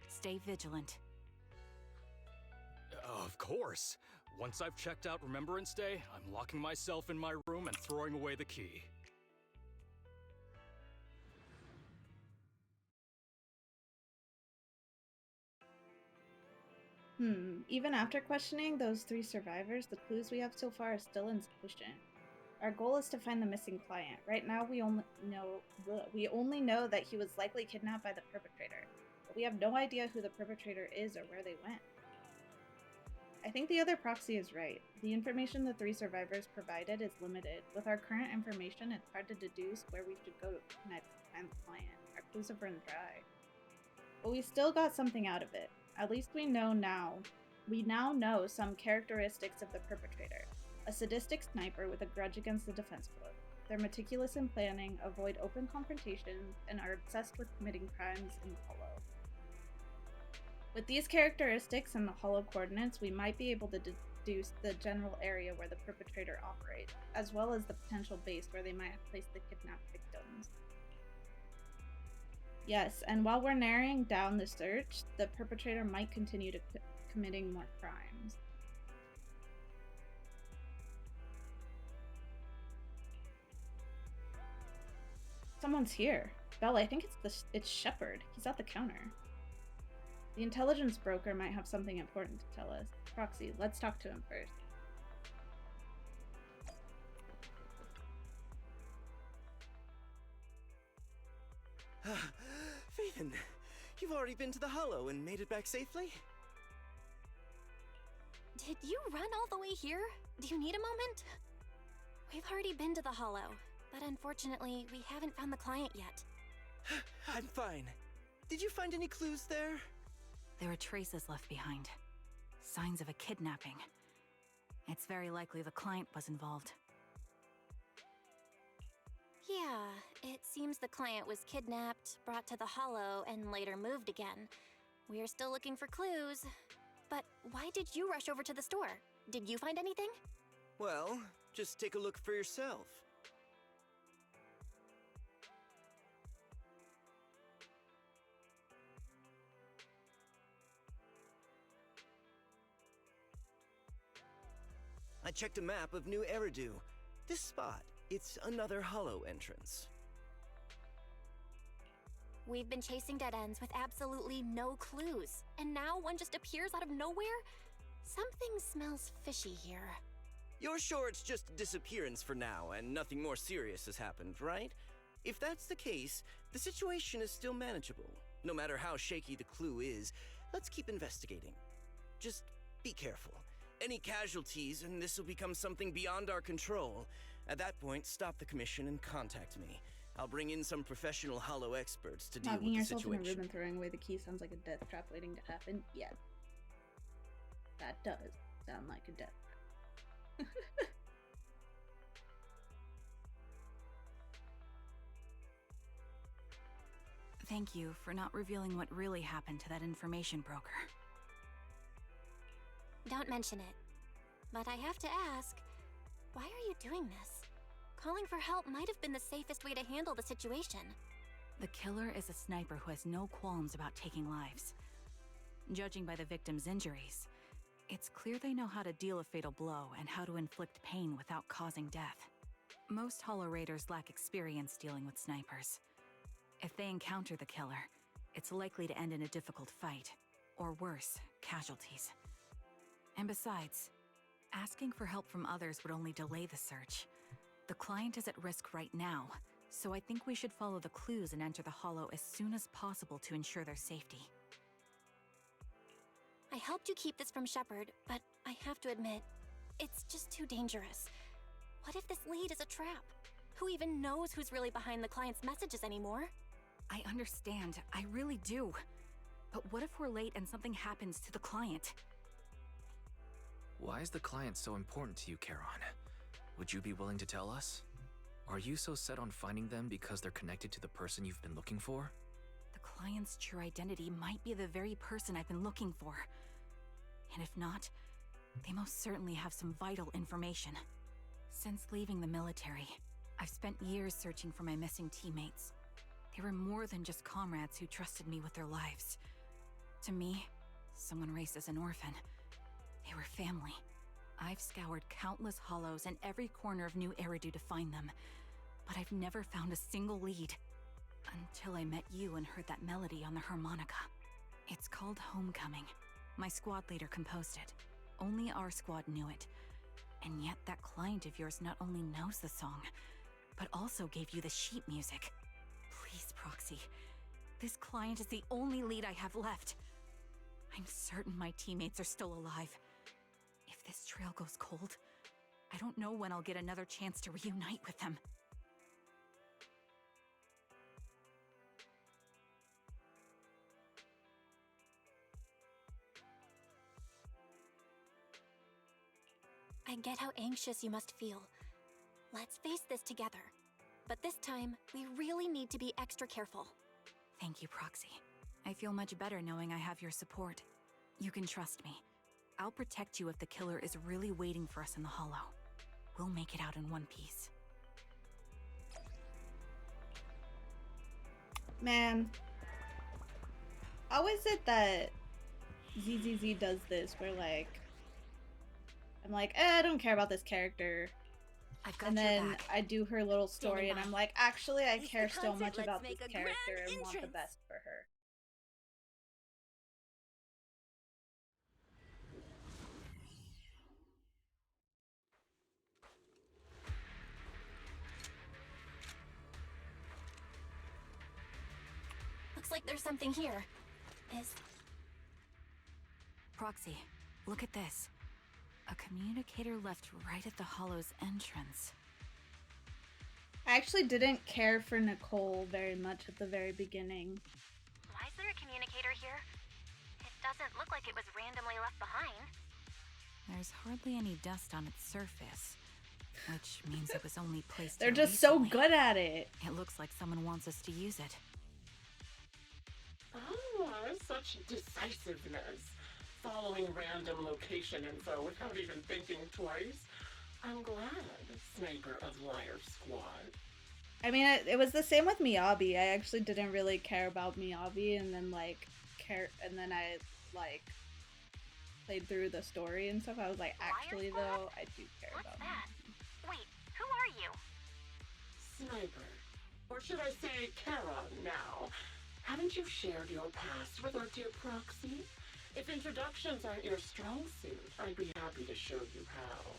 Stay vigilant. Of course. Once I've checked out Remembrance Day, I'm locking myself in my room and throwing away the key. Even after questioning those 3 survivors, the clues we have so far are still insufficient. Our goal is to find the missing client. Right now, we only know that he was likely kidnapped by the perpetrator, but we have no idea who the perpetrator is or where they went. I think the other proxy is right. The information the 3 survivors provided is limited. With our current information, it's hard to deduce where we should go next to find the client. Our clues have run dry. But we still got something out of it. At least we now know some characteristics of the perpetrator. A sadistic sniper with a grudge against the defense force. They're meticulous in planning, avoid open confrontations, and are obsessed with committing crimes in the Hollow. With these characteristics and the Hollow coordinates, we might be able to deduce the general area where the perpetrator operates, as well as the potential base where they might have placed the kidnapped victims. Yes, and while we're narrowing down the search, the perpetrator might continue to committing more crimes. Someone's here. Bella, I think it's Shepard. He's at the counter. The intelligence broker might have something important to tell us. Proxy, let's talk to him first. Phaethon, you've already been to the Hollow and made it back safely? Did you run all the way here? Do you need a moment? We've already been to the Hollow, but unfortunately, we haven't found the client yet. I'm fine. Did you find any clues there? There are traces left behind. Signs of a kidnapping. It's very likely the client was involved. Yeah, it seems the client was kidnapped, brought to the Hollow, and later moved again. We're still looking for clues. But why did you rush over to the store? Did you find anything? Well, just take a look for yourself. I checked a map of New Eridu. This spot, it's another Hollow entrance. We've been chasing dead ends with absolutely no clues, and now one just appears out of nowhere? Something smells fishy here. You're sure it's just a disappearance for now and nothing more serious has happened, right? If that's the case, the situation is still manageable. No matter how shaky the clue is, let's keep investigating. Just be careful. Any casualties, and this will become something beyond our control. At that point, stop the commission and contact me. I'll bring in some professional Hollow experts to deal with the yourself situation. in a room and throwing away the key sounds like a death trap waiting to happen. Yeah. That does sound like a death trap. Thank you for not revealing what really happened to that information broker. Don't mention it. But I have to ask, why are you doing this? Calling for help might have been the safest way to handle the situation. The killer is a sniper who has no qualms about taking lives. Judging by the victim's injuries, it's clear they know how to deal a fatal blow and how to inflict pain without causing death. Most Hollow Raiders lack experience dealing with snipers. If they encounter the killer, it's likely to end in a difficult fight, or worse, casualties. And besides, asking for help from others would only delay the search. The client is at risk right now, so I think we should follow the clues and enter the Hollow as soon as possible to ensure their safety. I helped you keep this from Shepard, but I have to admit, it's just too dangerous. What if this lead is a trap? Who even knows who's really behind the client's messages anymore? I understand, I really do. But what if we're late and something happens to the client? Why is the client so important to you, Charon? Would you be willing to tell us? Are you so set on finding them because they're connected to the person you've been looking for? The client's true identity might be the very person I've been looking for. And if not, they most certainly have some vital information. Since leaving the military, I've spent years searching for my missing teammates. They were more than just comrades who trusted me with their lives. To me, someone raised as an orphan, they were family. I've scoured countless hollows and every corner of New Eridu to find them, but I've never found a single lead. Until I met you and heard that melody on the harmonica. It's called Homecoming. My squad leader composed it. Only our squad knew it. And yet that client of yours not only knows the song, but also gave you the sheet music. Please, Proxy. This client is the only lead I have left. I'm certain my teammates are still alive. If this trail goes cold, I don't know when I'll get another chance to reunite with them. I get how anxious you must feel. Let's face this together. But this time, we really need to be extra careful. Thank you, Proxy. I feel much better knowing I have your support. You can trust me. I'll protect you if the killer is really waiting for us in the Hollow. We'll make it out in one piece. Man. How is it that ZZZ does this where, like, I'm like, I don't care about this character. And then I do her little story and I'm like, actually, I care so much about this character and want the best for her. Looks like there's something here. Proxy, look at this. A communicator left right at the Hollow's entrance. I actually didn't care for Nicole very much at the very beginning. Why is there a communicator here? It doesn't look like it was randomly left behind. There's hardly any dust on its surface, which means it was only placed They're here just so recently. good at it. It looks like someone wants us to use it. Oh, such decisiveness. Following random location info without even thinking twice. I'm glad, Sniper of Liar Squad. I mean, it was the same with Miyabi. I actually didn't really care about Miyabi, and then I played through the story and stuff. I was like, actually though, I do care about Miyabi. Wait, who are you? Sniper. Or should I say Charon now? Haven't you shared your past with our dear Proxy? If introductions aren't your strong suit, I'd be happy to show you how.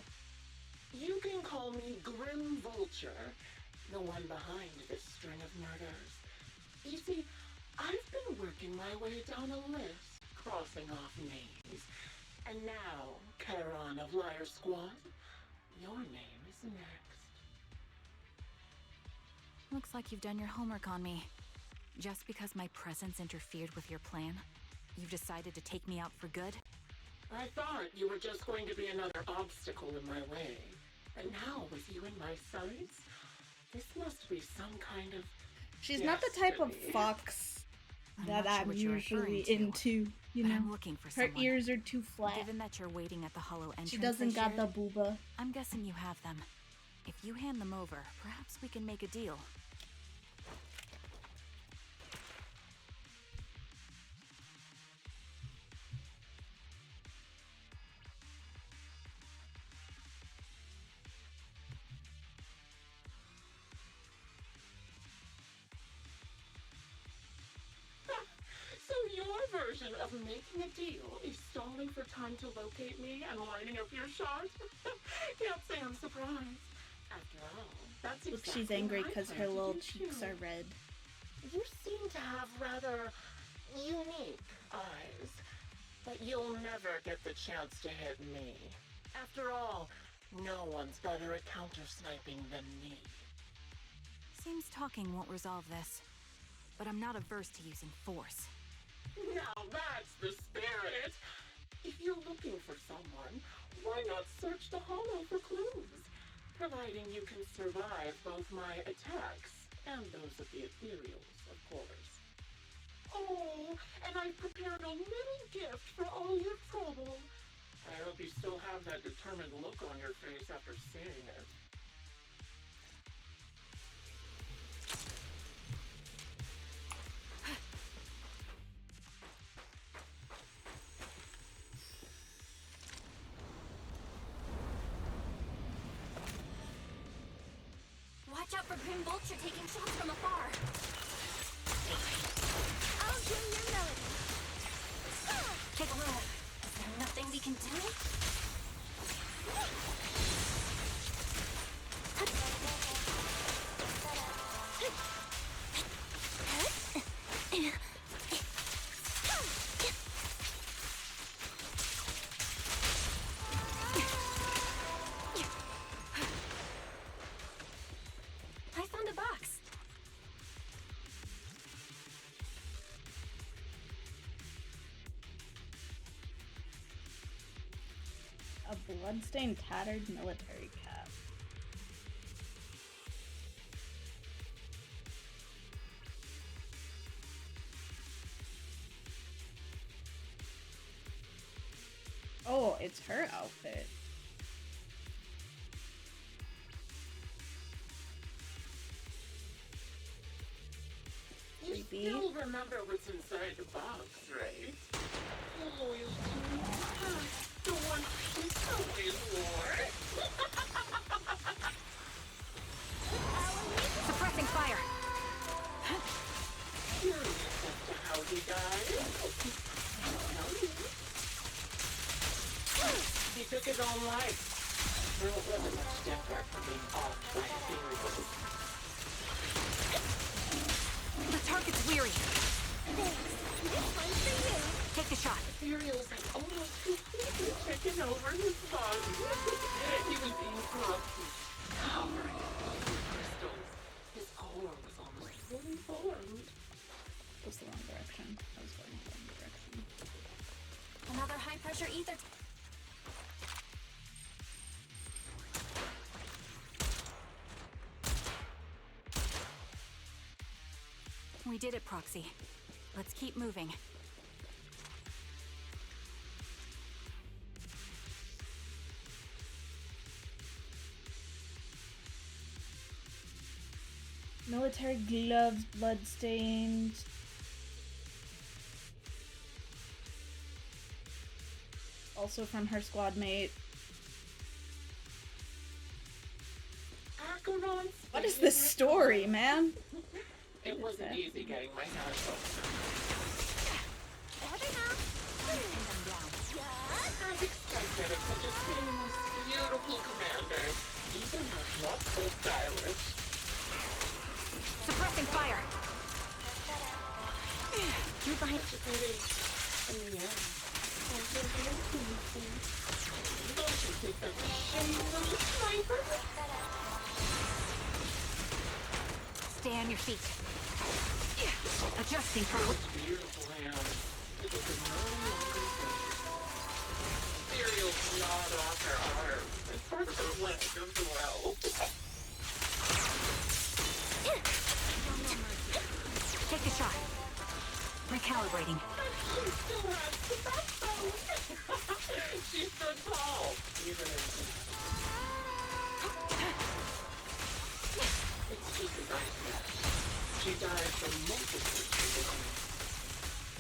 You can call me Grim Vulture, the one behind this string of murders. You see, I've been working my way down a list, crossing off names. And now, Charon of Liar Squad, your name is next. Looks like you've done your homework on me. Just because my presence interfered with your plan, you've decided to take me out for good? I thought you were just going to be another obstacle in my way. And now, with you in my sights, this must be some kind of She's not the type of fox that I'm usually into, you know? I'm looking for her someone. ears are too flat. Given that you're waiting at the Hollow entrance, She doesn't got the booba. I'm guessing you have them. If you hand them over, perhaps we can make a deal. So your version of making a deal is stalling for time to locate me and lining up your shot? Can't say I'm surprised. After all, that's exactly Look, she's angry what I because her plan to little do cheeks too. are red. You seem to have rather unique eyes, but you'll never get the chance to hit me. After all, no one's better at counter-sniping than me. Seems talking won't resolve this, but I'm not averse to using force. Now that's the spirit! If you're looking for someone, why not search the Hollow for clues? Providing you can survive both my attacks and those of the ethereals, of course. Oh, and I've prepared a little gift for all your trouble. I hope you still have that determined look on your face after seeing it. Watch out for Grim Vulture taking shots from afar. I'll do your melody. Take a room. Bloodstained tattered military cap. Oh, it's her outfit. You still remember what's inside the box, right? Loyalty, the one piece always wore. Suppressing fire! Curious as to how he died. He took his own life. Well, it wasn't much different from being offed by Ethereals. The target's weary. Thanks. This one's for you. Take the shot. Ethereals had almost completely taken over his body. He was being corrupted, covered in crystals. His core was almost fully formed. That was the wrong direction. I was going the wrong direction. Another high-pressure ether. We did it, Proxy. Let's keep moving. Military gloves, bloodstained. Also from her squad mate. What is this story, man? It wasn't easy getting my hands on her. As expected of such a famous, beautiful commander, even her not so stylish. Suppressing fire! You behind you, pretty. In the end, I feel very pleasing. Don't you think that's a shame, little sniper? Stay on your feet. Adjusting for... Beautiful hands. It was no longer Ethereals gnawed off her arms and part of her leg as well. Take the shot. Recalibrating. She still has the backbone. She stood tall, even in... It's just a nightmare. She died from multiple reasons.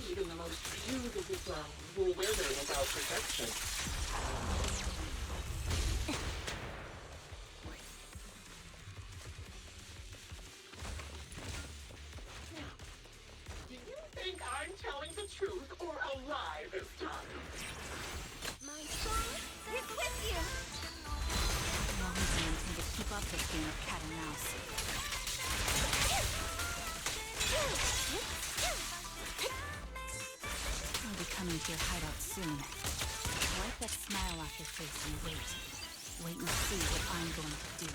Even the most beautiful flowers will wither without protection. Now, do you think I'm telling the truth or a lie this time? My song is with you. No reason to keep up this game of cat and mouse. I'll be coming to your hideout soon. Wipe that smile off your face and wait. Wait and see what I'm going to do.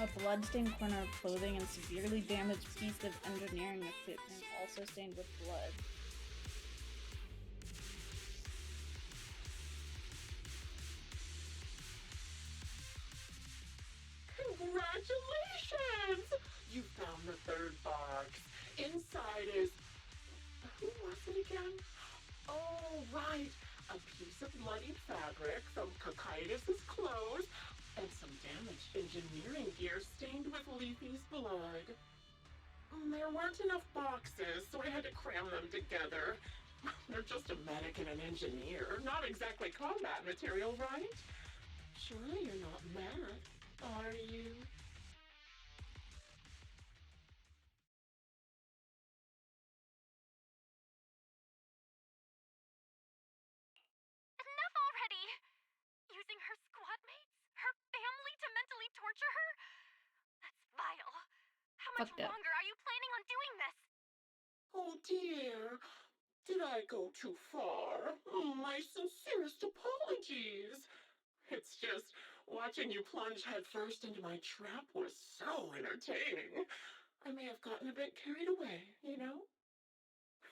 A blood-stained corner of clothing and severely damaged piece of engineering equipment, also stained with blood. Congratulations! You found the third box. Inside is... Who was it again? Oh, right. A piece of bloodied fabric from Cocytus's clothes and some damaged engineering gear stained with Leafy's blood. There weren't enough boxes, so I had to cram them together. They're just a medic and an engineer, not exactly combat material, right? Surely you're not mad, are you? Enough already! Using her squad mates? Her family to mentally torture her? That's vile. How much Fucked up. longer are you planning on doing this? Oh dear, did I go too far? My sincerest apologies. It's just, watching you plunge headfirst into my trap was so entertaining. I may have gotten a bit carried away, you know?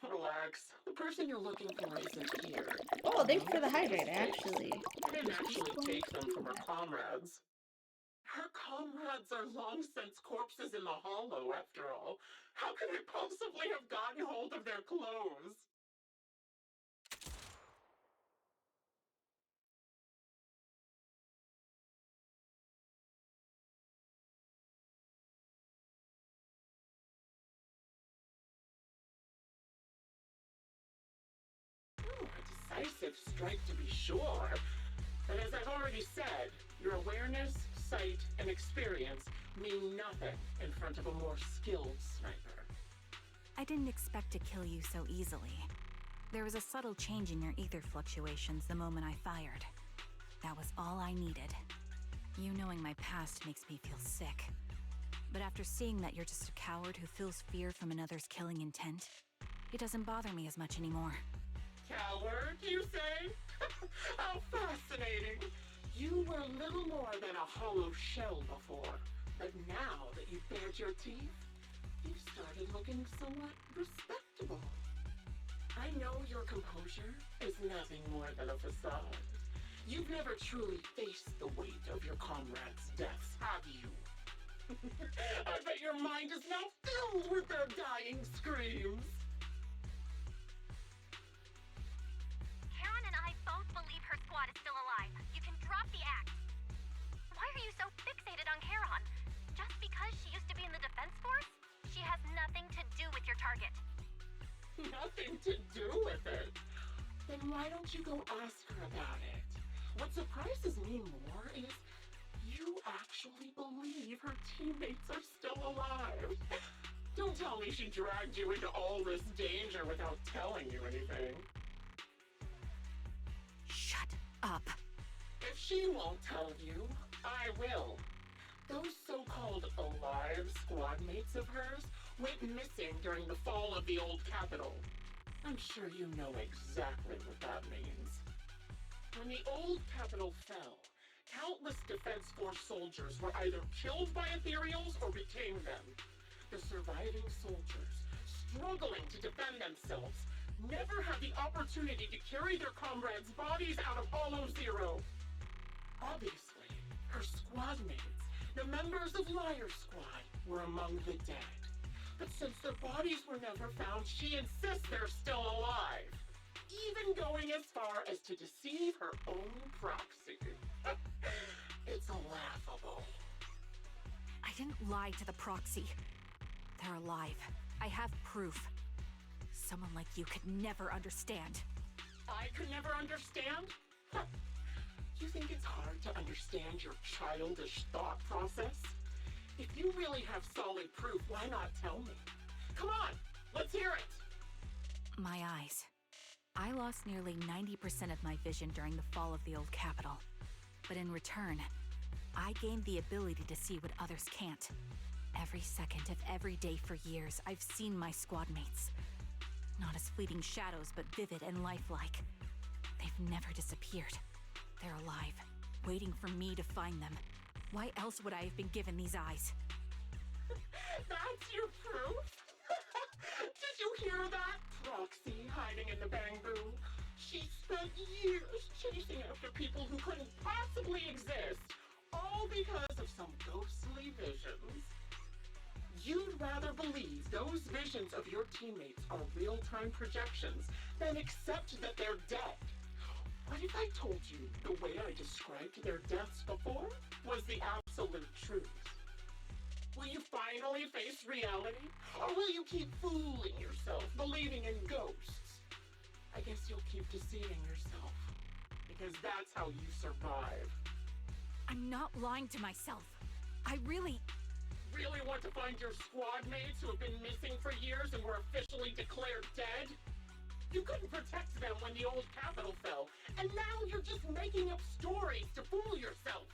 Relax. The person you're looking for isn't here. Oh, thanks for the hydrate, actually. I didn't actually take them from her comrades. Her comrades are long since corpses in the hollow, after all. How could I possibly have gotten hold of their clothes? A decisive strike to be sure. But as I've already said, your awareness, sight, and experience mean nothing in front of a more skilled sniper. I didn't expect to kill you so easily. There was a subtle change in your ether fluctuations the moment I fired. That was all I needed. You knowing my past makes me feel sick. But after seeing that you're just a coward who feels fear from another's killing intent, it doesn't bother me as much anymore. Coward, you say? How fascinating! You were little more than a hollow shell before, but now that you've bared your teeth, you've started looking somewhat respectable. I know your composure is nothing more than a facade. You've never truly faced the weight of your comrades' deaths, have you? I bet your mind is now filled with their dying screams. Karen and I both believe her squad is still alive. You can drop the act. Why are you so fixated on Karen? Just because she used to be in the defense force? She has nothing to do with your target. Nothing to do with it? Then why don't you go ask her about it? What surprises me more is you actually believe her teammates are still alive. Don't tell me she dragged you into all this danger without telling you anything. Shut up. If she won't tell you, I will. Those so-called alive squad mates of hers went missing during the fall of the old capital. I'm sure you know exactly what that means. When the old capital fell, countless Defense Force soldiers were either killed by ethereals or became them. The surviving soldiers, struggling to defend themselves, never had the opportunity to carry their comrades' bodies out of Hollow Zero. Obviously, her squad mates, the members of Liar Squad, were among the dead. But since their bodies were never found, she insists they're still alive. Even going as far as to deceive her own proxy. It's laughable. I didn't lie to the proxy. They're alive. I have proof. Someone like you could never understand. I could never understand? Huh. You think it's hard to understand your childish thought process? If you really have solid proof, why not tell me? Come on, let's hear it! My eyes. I lost nearly 90% of my vision during the fall of the old capital. But in return, I gained the ability to see what others can't. Every second of every day for years, I've seen my squad mates. Not as fleeting shadows, but vivid and lifelike. They've never disappeared. They're alive, waiting for me to find them. Why else would I have been given these eyes? That's your proof? Did you hear that? Proxy hiding in the bamboo. She spent years chasing after people who couldn't possibly exist, all because of some ghostly visions. You'd rather believe those visions of your teammates are real-time projections than accept that they're dead. What if I told you the way I described their deaths before was the absolute truth? Will you finally face reality? Or will you keep fooling yourself, believing in ghosts? I guess you'll keep deceiving yourself, because that's how you survive. I'm not lying to myself. I really want to find your squad mates who have been missing for years and were officially declared dead? You couldn't protect them when the old capital fell, and now you're just making up stories to fool yourself.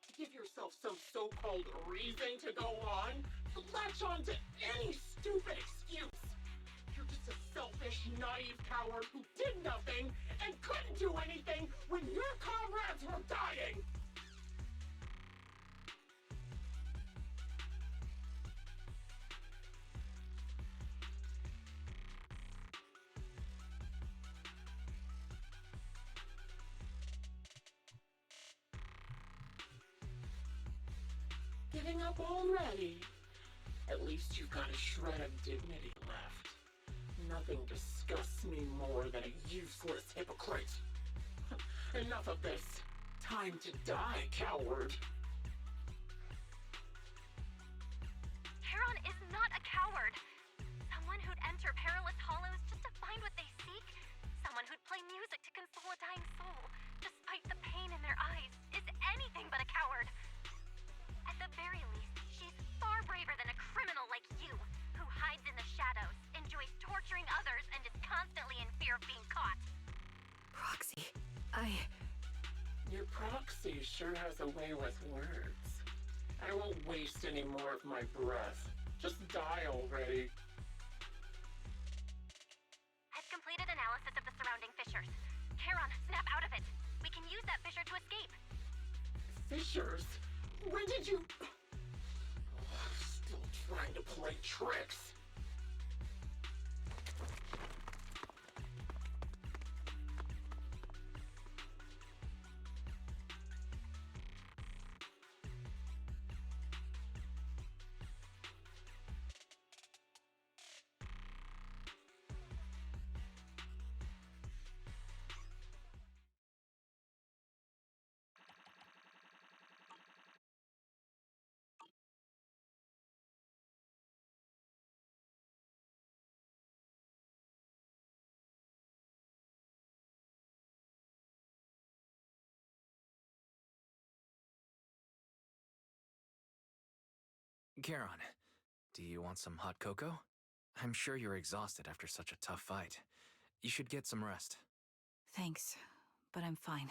To give yourself some so-called reason to go on, to latch on to any stupid excuse. You're just a selfish, naive coward who did nothing and couldn't do anything when your comrades were dying. giving up already? At least you've got a shred of dignity left. Nothing disgusts me more than a useless hypocrite. Enough of this. Time to die, coward. Charon is not a coward. Someone who'd enter perilous hollows just to find what they seek. Someone who'd play music to console a dying soul, despite the pain in their eyes, is anything but a coward. At the very least, she's far braver than a criminal like you, who hides in the shadows, enjoys torturing others, and is constantly in fear of being caught. Proxy, Your proxy sure has a way with words. I won't waste any more of my breath. Just die already. I've completed analysis of the surrounding fissures. Charon, snap out of it. We can use that fissure to escape. Fissures? When did you... Still trying to play tricks. Charon, do you want some hot cocoa? I'm sure you're exhausted after such a tough fight. You should get some rest. thanks, but I'm fine.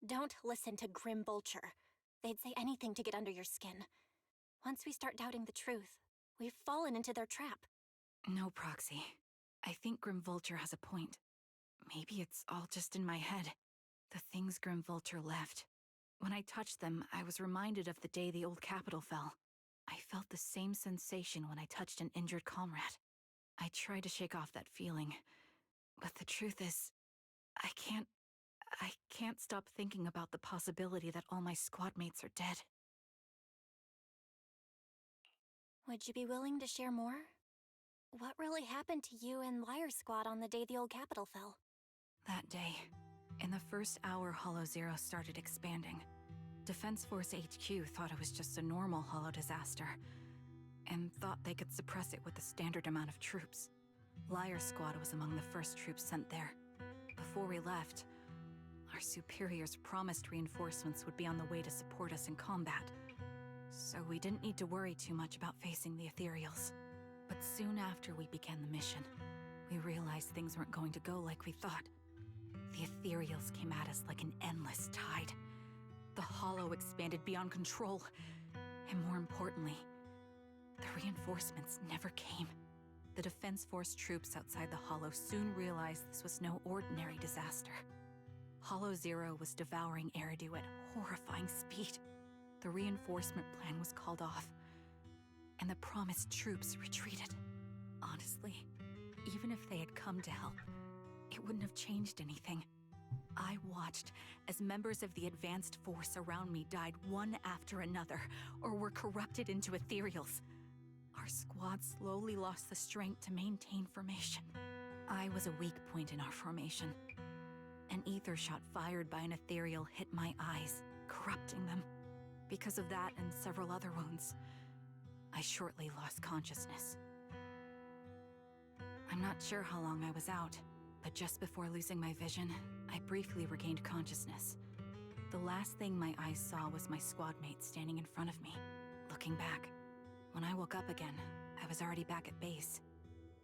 Don't listen to Grim Vulture. They'd say anything to get under your skin. Once we start doubting the truth, we've fallen into their trap. No, Proxy. I think Grim Vulture has a point. Maybe it's all just in my head. The things Grim Vulture left. When I touched them, I was reminded of the day the old capital fell. I felt the same sensation when I touched an injured comrade. I tried to shake off that feeling, but the truth is, I can't stop thinking about the possibility that all my squad mates are dead. Would you be willing to share more? What really happened to you and Liar Squad on the day the old capital fell? That day, in the first hour Hollow Zero started expanding, Defense Force HQ thought it was just a normal Hollow disaster, and thought they could suppress it with a standard amount of troops. Liar Squad was among the first troops sent there. Before we left, our superiors promised reinforcements would be on the way to support us in combat, so we didn't need to worry too much about facing the Ethereals. But soon after we began the mission, we realized things weren't going to go like we thought. The Ethereals came at us like an endless tide. The Hollow expanded beyond control, and more importantly, the reinforcements never came. The Defense Force troops outside the Hollow soon realized this was no ordinary disaster. Hollow Zero was devouring Eridu at horrifying speed. The reinforcement plan was called off, and the promised troops retreated. Honestly, even if they had come to help, it wouldn't have changed anything. I watched as members of the advanced force around me died one after another, or were corrupted into ethereals. Our squad slowly lost the strength to maintain formation. I was a weak point in our formation. An ether shot fired by an ethereal hit my eyes, corrupting them. Because of that and several other wounds, I shortly lost consciousness. I'm not sure how long I was out, but just before losing my vision, I briefly regained consciousness. The last thing my eyes saw was my squad mate standing in front of me, looking back. When I woke up again, I was already back at base.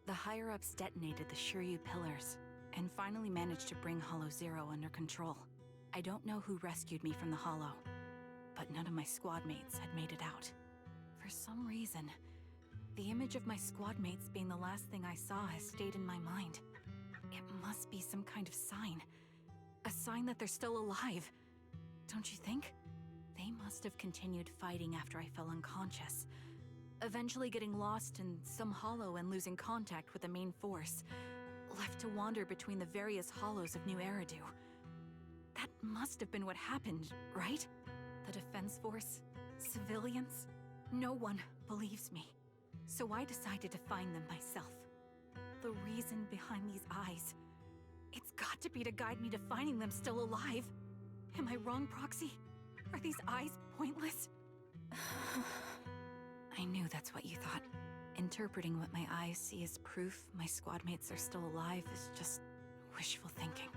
The higher-ups detonated the Shiryu pillars, and finally managed to bring Hollow Zero under control. I don't know who rescued me from the Hollow, but none of my squad mates had made it out. For some reason, the image of my squad mates being the last thing I saw has stayed in my mind. It must be some kind of sign. A sign that they're still alive. Don't you think? They must have continued fighting after I fell unconscious, eventually getting lost in some hollow and losing contact with the main force, left to wander between the various hollows of New Eridu. That must have been what happened, right? The Defense Force? Civilians? No one believes me. So I decided to find them myself. The reason behind these eyes. It's got to be to guide me to finding them still alive. Am I wrong, Proxy? Are these eyes pointless? I knew that's what you thought. Interpreting what my eyes see as proof my squad mates are still alive is just wishful thinking.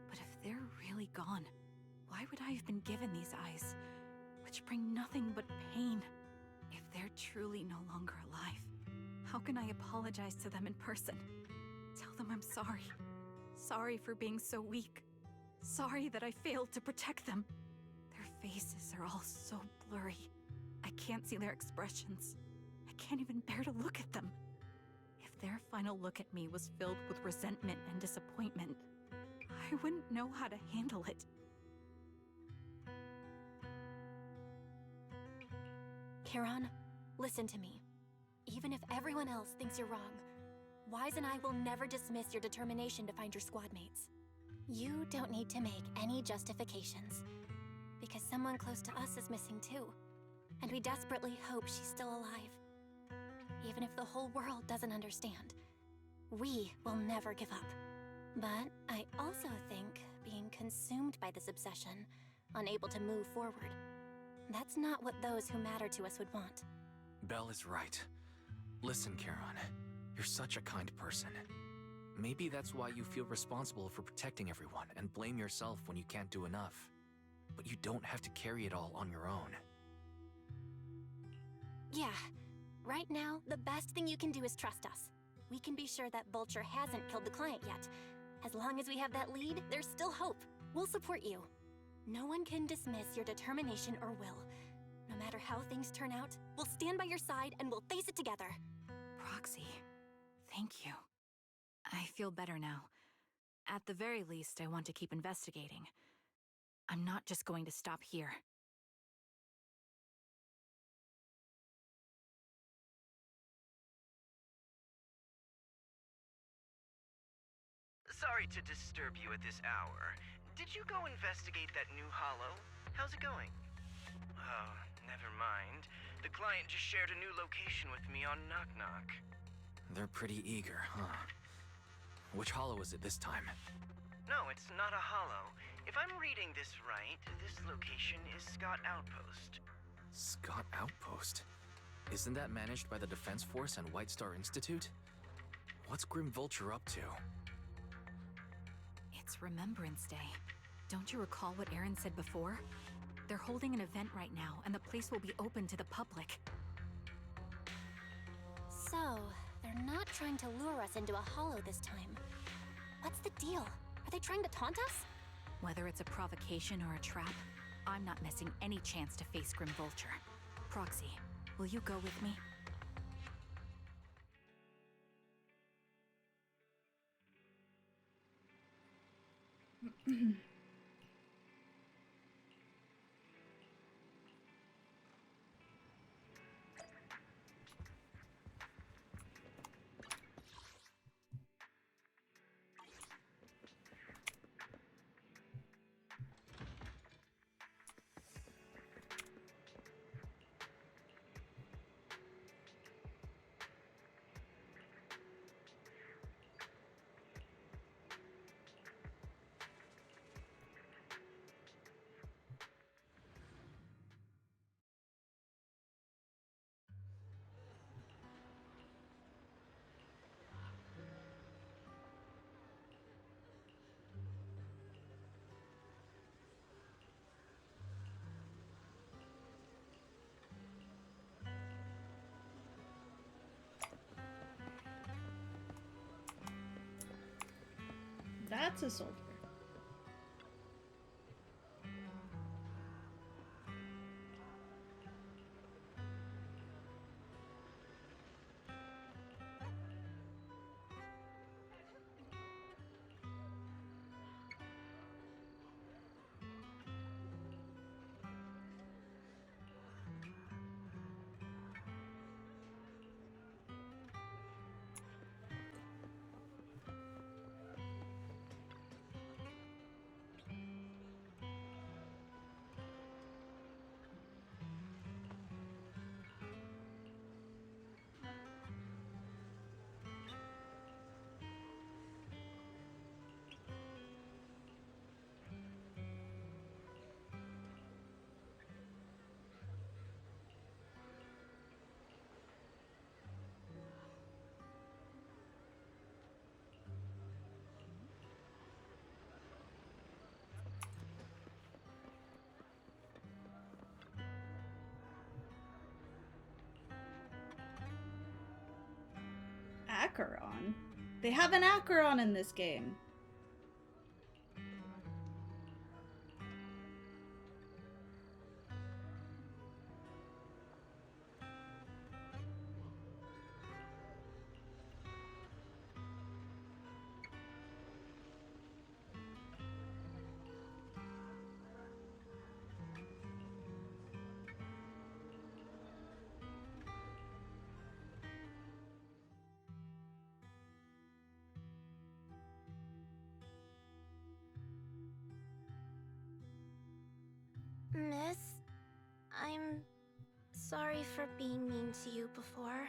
But if they're really gone, why would I have been given these eyes, which bring nothing but pain? If they're truly no longer alive, how can I apologize to them in person? Tell them I'm sorry. Sorry for being so weak. Sorry that I failed to protect them. Their faces are all so blurry. I can't see their expressions. I can't even bear to look at them. If their final look at me was filled with resentment and disappointment, I wouldn't know how to handle it. Charon, listen to me. Even if everyone else thinks you're wrong, Wise and I will never dismiss your determination to find your squad mates. You don't need to make any justifications, because someone close to us is missing too, and we desperately hope she's still alive. Even if the whole world doesn't understand, we will never give up. But I also think being consumed by this obsession, unable to move forward, that's not what those who matter to us would want. Belle is right. Listen, Charon, you're such a kind person. Maybe that's why you feel responsible for protecting everyone and blame yourself when you can't do enough. But you don't have to carry it all on your own. Yeah. Right now, the best thing you can do is trust us. We can be sure that Vulture hasn't killed the client yet. As long as we have that lead, there's still hope. We'll support you. No one can dismiss your determination or will. No matter how things turn out, we'll stand by your side and we'll face it together. Proxy, thank you. I feel better now. At the very least, I want to keep investigating. I'm not just going to stop here. Sorry to disturb you at this hour. Did you go investigate that new holo? How's it going? Oh, never mind. The client just shared a new location with me on Knock Knock. They're pretty eager, huh? Which holo is it this time? No, it's not a holo. If I'm reading this right, this location is Scott Outpost. Scott Outpost? Isn't that managed by the Defense Force and White Star Institute? What's Grim Vulture up to? It's Remembrance Day. Don't you recall what Aaron said before? They're holding an event right now, and the place will be open to the public. So, they're not trying to lure us into a holo this time. What's the deal? Are they trying to taunt us? Whether it's a provocation or a trap, I'm not missing any chance to face Grim Vulture. Proxy, will you go with me? That's a soldier. Acheron. They have an Acheron in this game. Miss, I'm sorry for being mean to you before.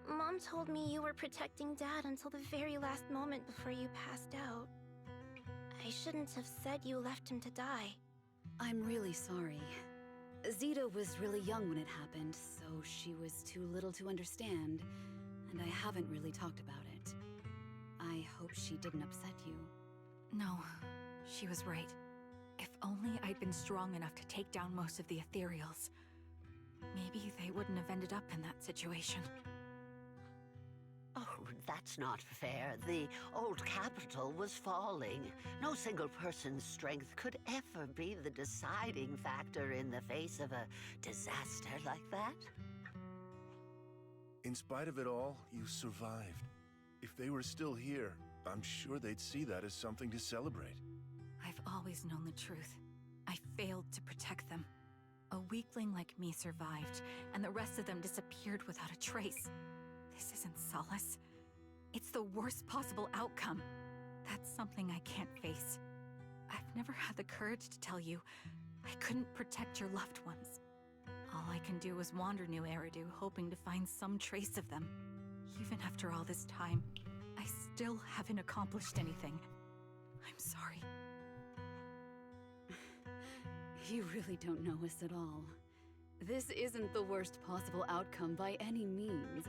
Mom told me you were protecting Dad until the very last moment before you passed out. I shouldn't have said you left him to die. I'm really sorry. Zeta was really young when it happened, so she was too little to understand, and I haven't really talked about it. I hope she didn't upset you. No, she was right. If only I'd been strong enough to take down most of the ethereals. Maybe they wouldn't have ended up in that situation. Oh, that's not fair. The old capital was falling. No single person's strength could ever be the deciding factor in the face of a disaster like that. In spite of it all, you survived. If they were still here, I'm sure they'd see that as something to celebrate. I've always known the truth. I failed to protect them. A weakling like me survived, and the rest of them disappeared without a trace. This isn't solace. It's the worst possible outcome. That's something I can't face. I've never had the courage to tell you I couldn't protect your loved ones. All I can do is wander New Eridu, hoping to find some trace of them. Even after all this time, I still haven't accomplished anything. I'm sorry. You really don't know us at all. This isn't the worst possible outcome by any means.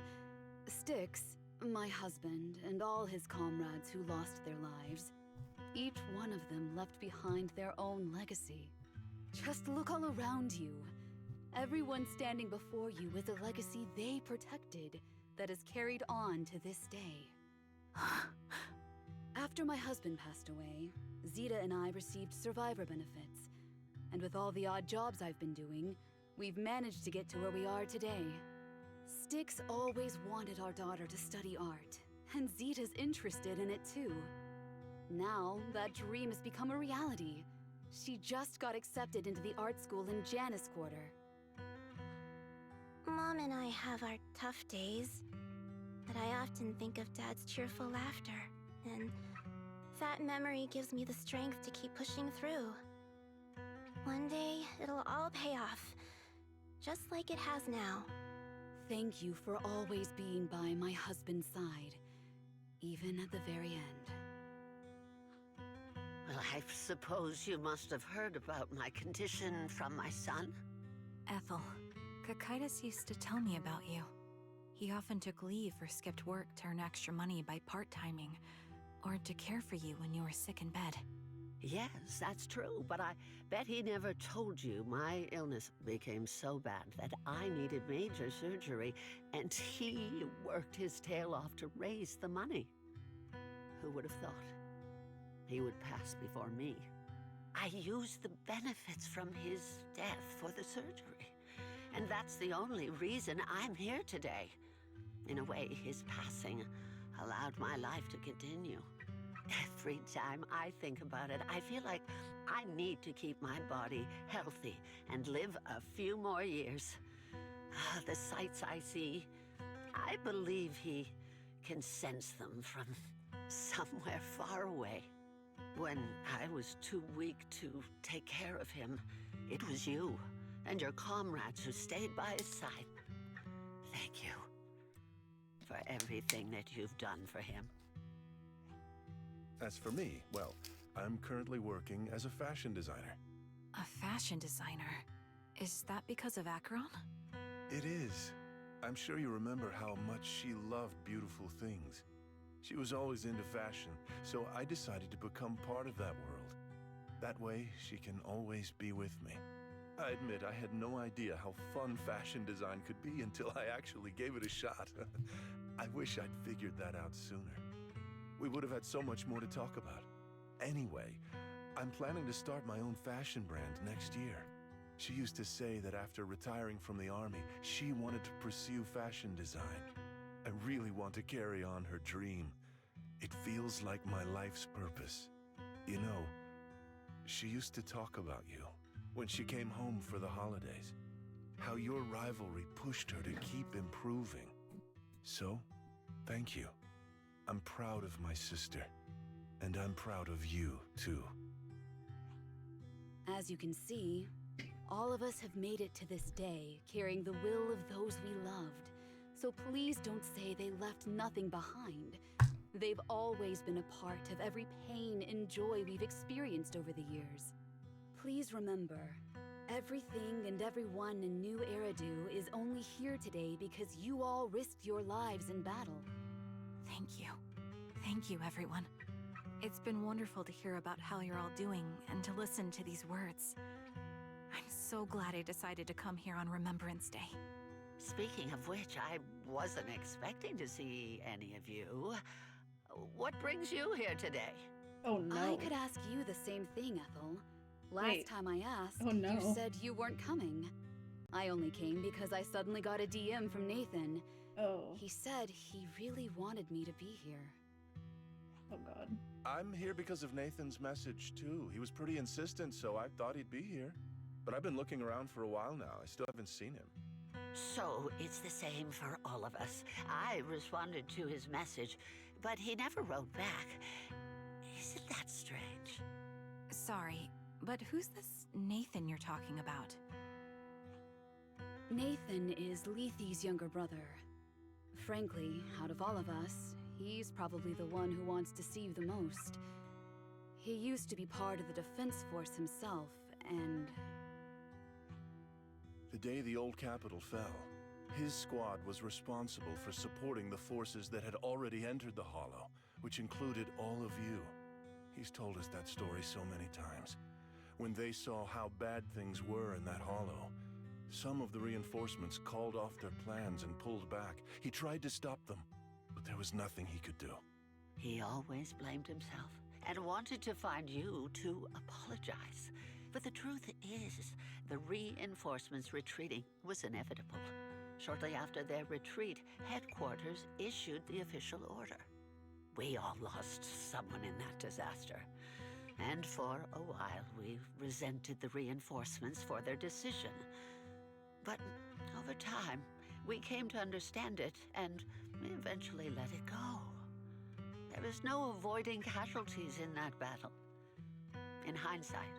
Styx, my husband, and all his comrades who lost their lives, each one of them left behind their own legacy. Just look all around you. Everyone standing before you with a legacy they protected that is carried on to this day. After my husband passed away, Zeta and I received survivor benefits. And with all the odd jobs I've been doing, we've managed to get to where we are today. Styx always wanted our daughter to study art, and Zeta's interested in it too. Now, that dream has become a reality. She just got accepted into the art school in Janus Quarter. Mom and I have our tough days, but I often think of Dad's cheerful laughter, and that memory gives me the strength to keep pushing through. One day, it'll all pay off, just like it has now. Thank you for always being by my husband's side, even at the very end. Well, I suppose you must have heard about my condition from my son? Ethel, Kakaitis used to tell me about you. He often took leave or skipped work to earn extra money by part-timing, or to care for you when you were sick in bed. Yes, that's true, but I bet he never told you my illness became so bad that I needed major surgery, and he worked his tail off to raise the money. Who would have thought he would pass before me? I used the benefits from his death for the surgery, and that's the only reason I'm here today. In a way, his passing allowed my life to continue. Every time I think about it, I feel like I need to keep my body healthy and live a few more years. The sights I see, I believe he can sense them from somewhere far away. When I was too weak to take care of him, it was you and your comrades who stayed by his side. Thank you for everything that you've done for him. As for me, well, I'm currently working as a fashion designer. A fashion designer? Is that because of Acheron? It is. I'm sure you remember how much she loved beautiful things. She was always into fashion, so I decided to become part of that world. That way, she can always be with me. I admit I had no idea how fun fashion design could be until I actually gave it a shot. I wish I'd figured that out sooner. We would have had so much more to talk about. Anyway, I'm planning to start my own fashion brand next year. She used to say that after retiring from the army, she wanted to pursue fashion design. I really want to carry on her dream. It feels like my life's purpose. You know, she used to talk about you when she came home for the holidays. How your rivalry pushed her to keep improving. So, thank you. I'm proud of my sister. And I'm proud of you, too. As you can see, all of us have made it to this day, carrying the will of those we loved. So please don't say they left nothing behind. They've always been a part of every pain and joy we've experienced over the years. Please remember, everything and everyone in New Eridu is only here today because you all risked your lives in battle. Thank you. Thank you, everyone. It's been wonderful to hear about how you're all doing and to listen to these words. I'm so glad I decided to come here on Remembrance Day. Speaking of which, I wasn't expecting to see any of you. What brings you here today? Oh no. I could ask you the same thing, Ethel. Last time I asked, Oh, no. you said you weren't coming. I only came because I suddenly got a DM from Nathan. Oh. He said he really wanted me to be here. Oh god. I'm here because of Nathan's message, too. He was pretty insistent, so I thought he'd be here. But I've been looking around for a while now. I still haven't seen him. So, it's the same for all of us. I responded to his message, but he never wrote back. Isn't that strange? Sorry, but who's this Nathan you're talking about? Nathan is Lethe's younger brother. Frankly, out of all of us, he's probably the one who wants to see you the most. He used to be part of the defense force himself, and... The day the old capital fell, his squad was responsible for supporting the forces that had already entered the Hollow, which included all of you. He's told us that story so many times. When they saw how bad things were in that Hollow, some of the reinforcements called off their plans and pulled back. He tried to stop them, but there was nothing he could do. He always blamed himself and wanted to find you to apologize. But the truth is, the reinforcements retreating was inevitable. Shortly after their retreat, headquarters issued the official order. We all lost someone in that disaster. And for a while, we resented the reinforcements for their decision. But over time, we came to understand it and eventually let it go. There was no avoiding casualties in that battle. In hindsight,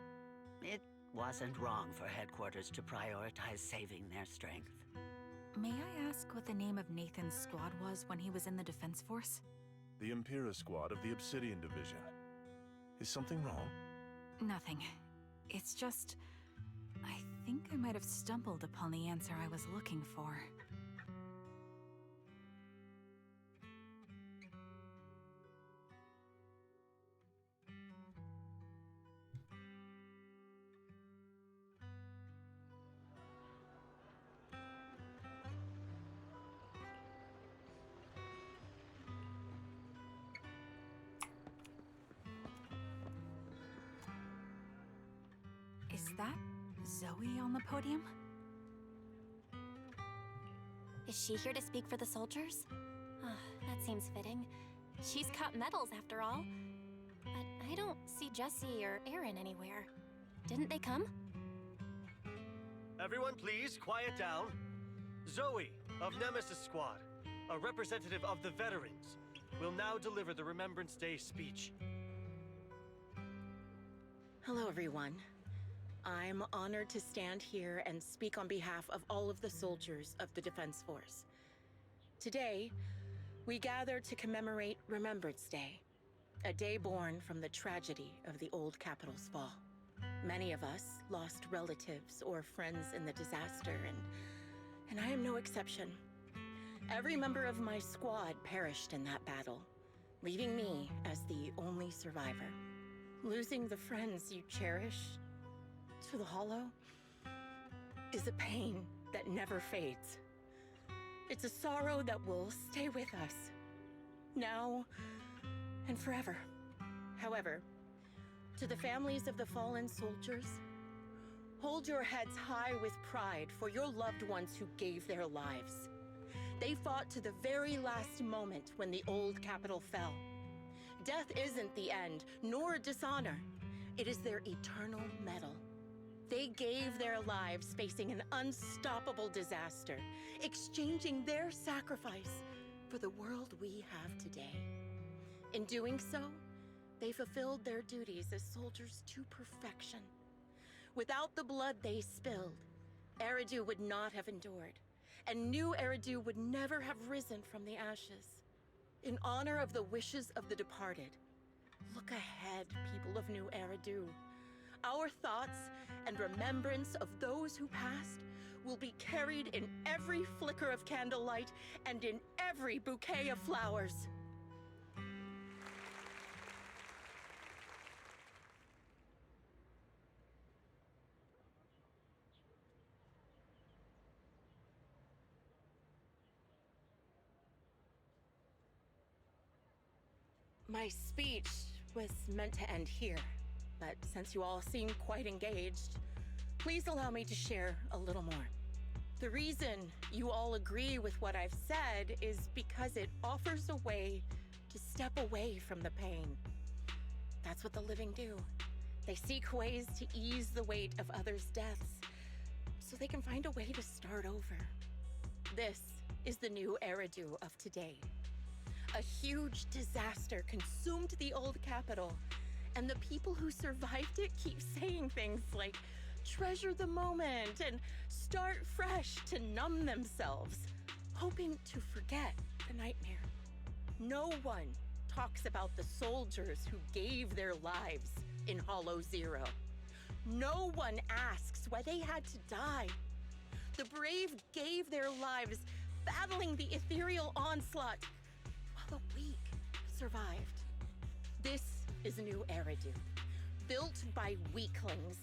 it wasn't wrong for headquarters to prioritize saving their strength. May I ask what the name of Nathan's squad was when he was in the defense force? The Impera squad of the Obsidian Division. Is something wrong? Nothing. It's just... I think I might have stumbled upon the answer I was looking for. Is that Zoe on the podium? Is she here to speak for the soldiers? That seems fitting. She's got medals after all. But I don't see Jesse or Aaron anywhere. Didn't they come? Everyone please, quiet down. Zoe, of Nemesis Squad, a representative of the veterans, will now deliver the Remembrance Day speech. Hello, everyone. I'm honored to stand here and speak on behalf of all of the soldiers of the Defense Force. Today, we gather to commemorate Remembrance Day, a day born from the tragedy of the old capital's fall. Many of us lost relatives or friends in the disaster, and I am no exception. Every member of my squad perished in that battle, leaving me as the only survivor. Losing the friends you cherish to the Hollow is a pain that never fades. It's a sorrow that will stay with us, now and forever. However, to the families of the fallen soldiers, hold your heads high with pride for your loved ones who gave their lives. They fought to the very last moment when the old capital fell. Death isn't the end, nor dishonor. It is their eternal medal. They gave their lives facing an unstoppable disaster, exchanging their sacrifice for the world we have today. In doing so, they fulfilled their duties as soldiers to perfection. Without the blood they spilled, Eridu would not have endured, and new Eridu would never have risen from the ashes. In honor of the wishes of the departed, look ahead, people of New Eridu. Our thoughts and remembrance of those who passed will be carried in every flicker of candlelight and in every bouquet of flowers. My speech was meant to end here, but since you all seem quite engaged, please allow me to share a little more. The reason you all agree with what I've said is because it offers a way to step away from the pain. That's what the living do. They seek ways to ease the weight of others' deaths, so they can find a way to start over. This is the new Eridu of today. A huge disaster consumed the old capital, and the people who survived it keep saying things like, treasure the moment and start fresh to numb themselves, hoping to forget the nightmare. No one talks about the soldiers who gave their lives in Hollow Zero. No one asks why they had to die. The brave gave their lives battling the ethereal onslaught, while the weak survived. This is a new Eridu, built by weaklings.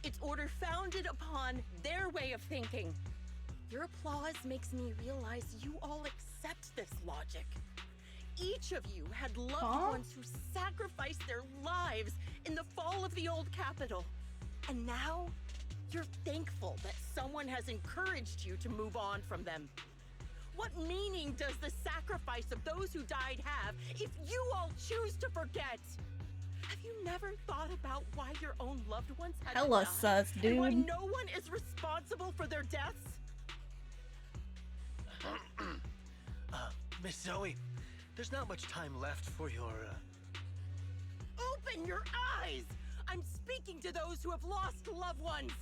Its order founded upon their way of thinking. Your applause makes me realize you all accept this logic. Each of you had loved ones who sacrificed their lives in the fall of the old capital. And now, you're thankful that someone has encouraged you to move on from them. What meaning does the sacrifice of those who died have if you all choose to forget? Have you never thought about why your own loved ones had to Hella die? sus, dude. And why no one is responsible for their deaths? Miss Zoe, there's not much time left for your, Open your eyes! I'm speaking to those who have lost loved ones!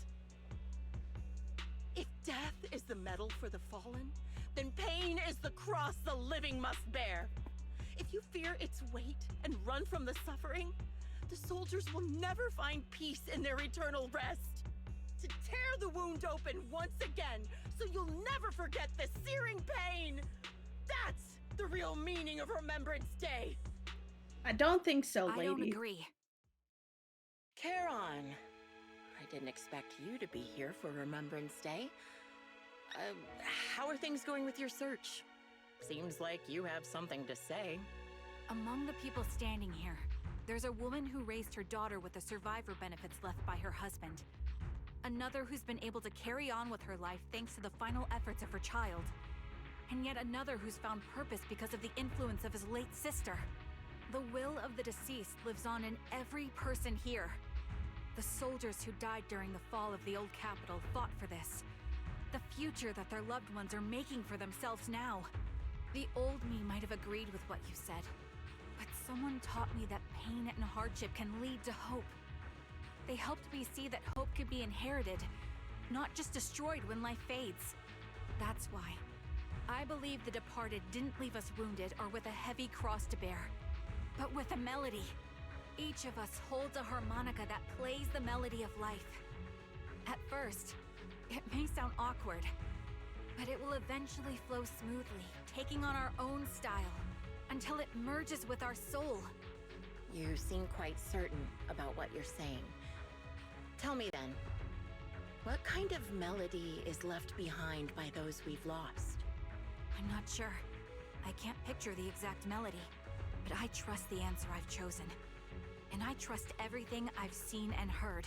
If death is the medal for the fallen, then pain is the cross the living must bear. If you fear its weight and run from the suffering, the soldiers will never find peace in their eternal rest. To tear the wound open once again, so you'll never forget the searing pain. That's the real meaning of Remembrance Day. I don't think so, lady. I don't agree. Charon, I didn't expect you to be here for Remembrance Day. How are things going with your search? Seems like you have something to say. Among the people standing here, there's a woman who raised her daughter with the survivor benefits left by her husband. Another who's been able to carry on with her life thanks to the final efforts of her child. And yet another who's found purpose because of the influence of his late sister. The will of the deceased lives on in every person here. The soldiers who died during the fall of the old capital fought for this. The future that their loved ones are making for themselves now. The old me might have agreed with what you said, but someone taught me that pain and hardship can lead to hope. They helped me see that hope could be inherited, not just destroyed when life fades. That's why I believe the departed didn't leave us wounded or with a heavy cross to bear, but with a melody. Each of us holds a harmonica that plays the melody of life. At first, it may sound awkward, but it will eventually flow smoothly, taking on our own style, until it merges with our soul. You seem quite certain about what you're saying. Tell me then, what kind of melody is left behind by those we've lost? I'm not sure. I can't picture the exact melody, but I trust the answer I've chosen. And I trust everything I've seen and heard.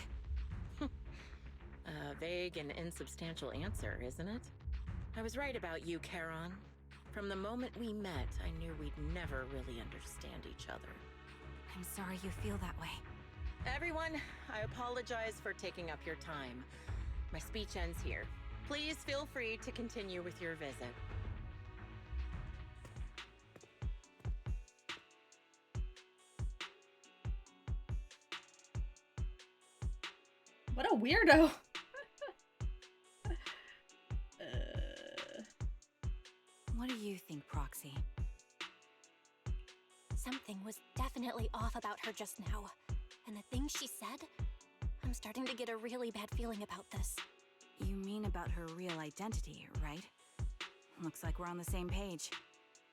A vague and insubstantial answer, isn't it? I was right about you, Charon. From the moment we met, I knew we'd never really understand each other. I'm sorry you feel that way. Everyone, I apologize for taking up your time. My speech ends here. Please feel free to continue with your visit. What a weirdo. What do you think, Proxy? Something was definitely off about her just now. And the things she said, I'm starting to get a really bad feeling about this. You mean about her real identity, right? Looks like we're on the same page.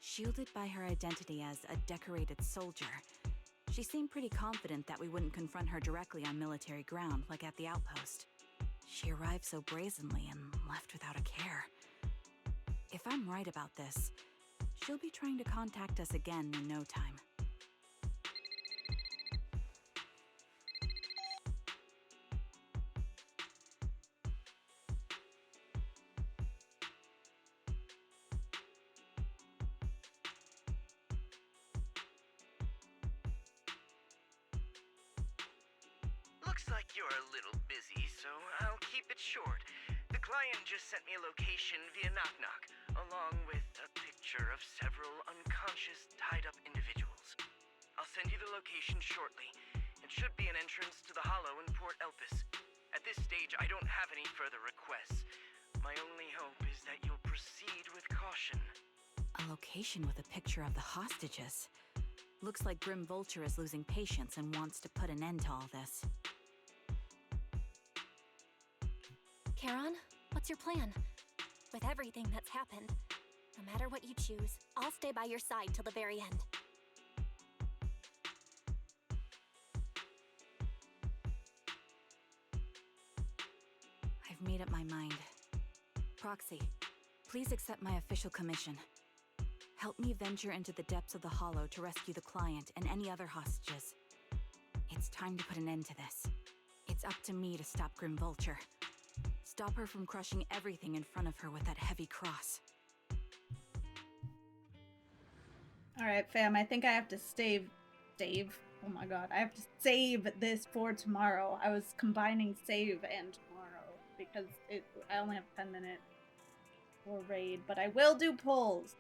Shielded by her identity as a decorated soldier, she seemed pretty confident that we wouldn't confront her directly on military ground like at the outpost. She arrived so brazenly and left without a care. If I'm right about this, she'll be trying to contact us again in no time. Looks like you're a little busy, so I'll keep it short. The client just sent me a location via Knock Knock, along with a picture of several unconscious, tied-up individuals. I'll send you the location shortly. It should be an entrance to the Hollow in Port Elpis. At this stage, I don't have any further requests. My only hope is that you'll proceed with caution. A location with a picture of the hostages. Looks like Grim Vulture is losing patience and wants to put an end to all this. Charon, what's your plan? With everything that's happened, no matter what you choose, I'll stay by your side till the very end. I've made up my mind. Proxy, please accept my official commission. Help me venture into the depths of the Hollow to rescue the client and any other hostages. It's time to put an end to this. It's up to me to stop Grim Vulture. Stop her from crushing everything in front of her with that heavy cross. Alright, fam, I think I have to save. Oh my god, I have to save this for tomorrow. I was combining save and tomorrow because I only have 10 minutes for raid, but I will do polls.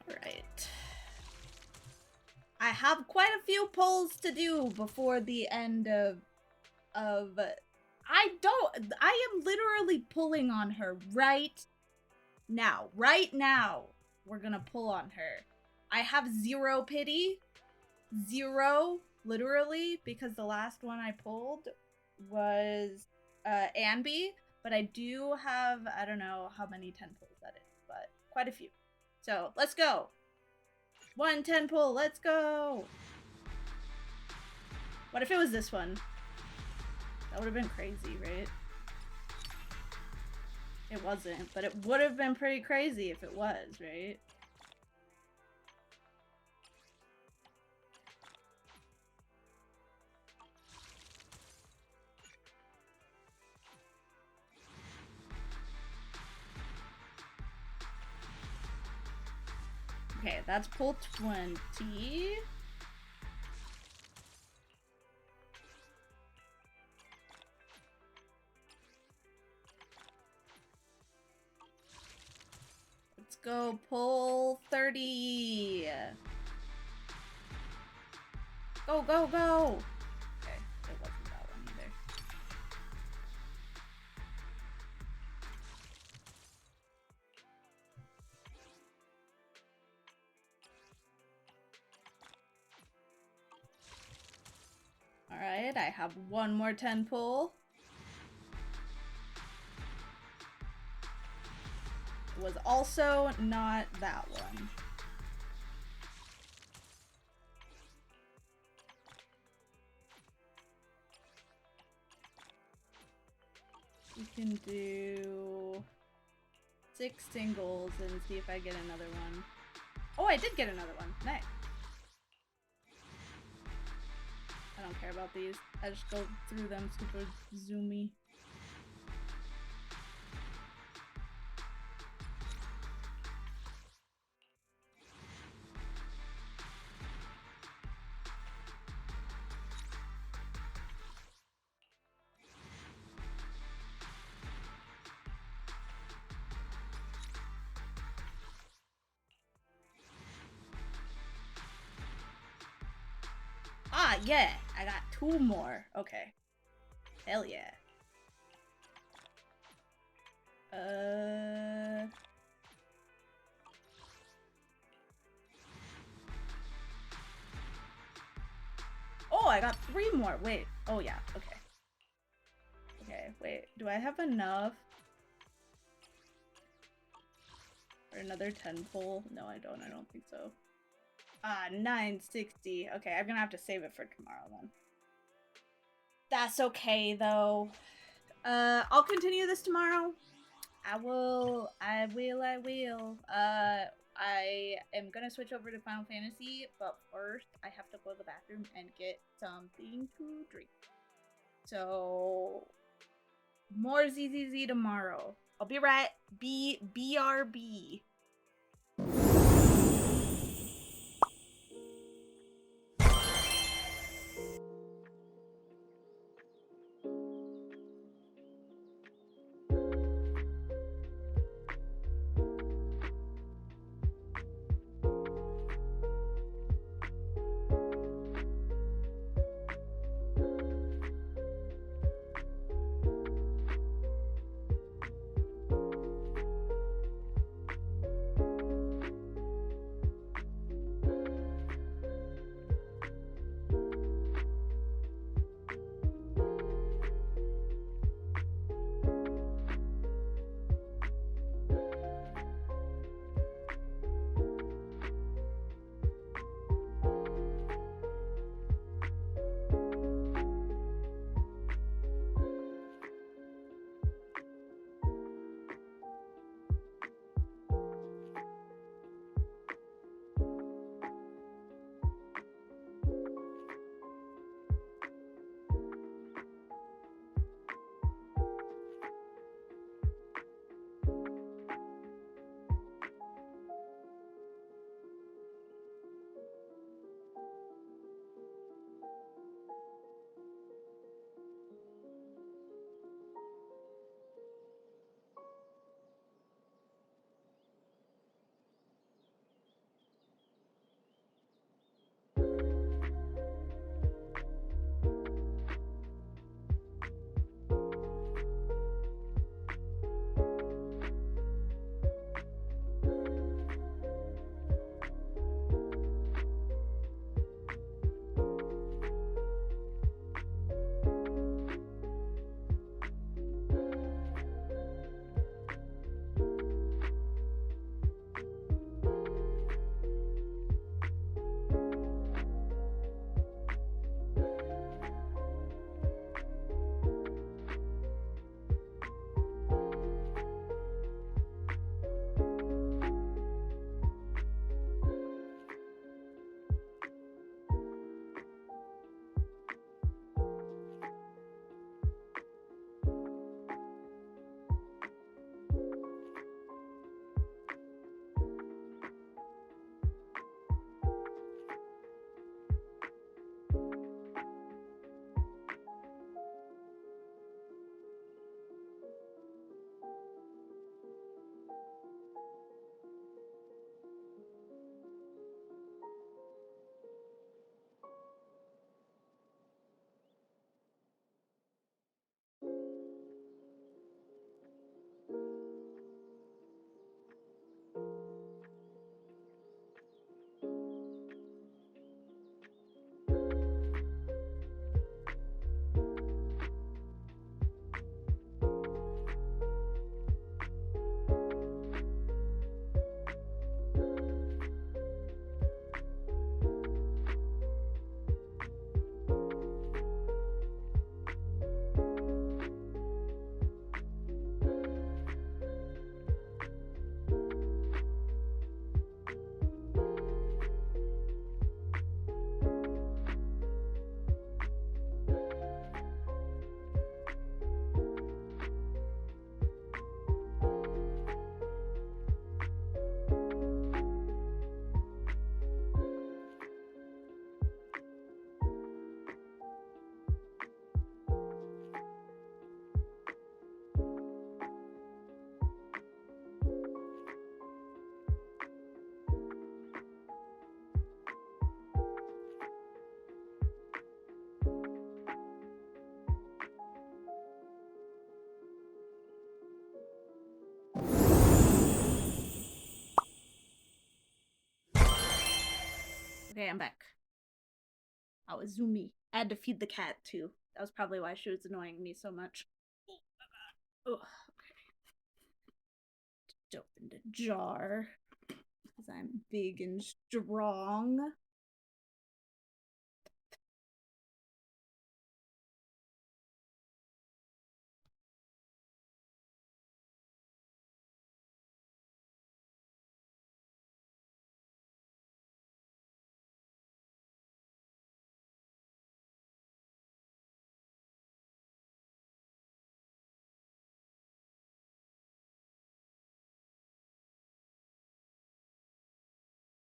Alright. I have quite a few polls to do before the end of I am literally pulling on her right now. Right now, we're gonna pull on her. I have 0 pity. 0, literally, because the last one I pulled was Anby, but I do have, I don't know how many 10 pulls that is, but quite a few. So, let's go. 1 10 pull, let's go. What if it was this one? That would have been crazy, right? It wasn't, but it would have been pretty crazy if it was, right? Okay, that's pull 20. Let's go pull 30. Go, go, go. Okay, it wasn't that one either. Alright, I have one more 10 pull. was also not that one. We can do 6 singles and see if I get another one. Oh, I did get another one. Nice. I don't care about these. I just go through them super zoomy. Ah, yeah, I got 2 more. Okay. Hell yeah. Oh, I got 3 more. Wait. Oh, yeah. Okay. Okay, wait. Do I have enough for another 10 pull? No, I don't. I don't think so. 960. Okay, I'm gonna have to save it for tomorrow then. That's okay though. I'll continue this tomorrow. I will. I am gonna switch over to Final Fantasy, but first I have to go to the bathroom and get something to drink. So more ZZZ tomorrow. I'll be right. BRB. Okay, I'm back. Oh, Izumi. I had to feed the cat too. That was probably why she was annoying me so much. Oh, okay. Just opened a jar. Because I'm big and strong.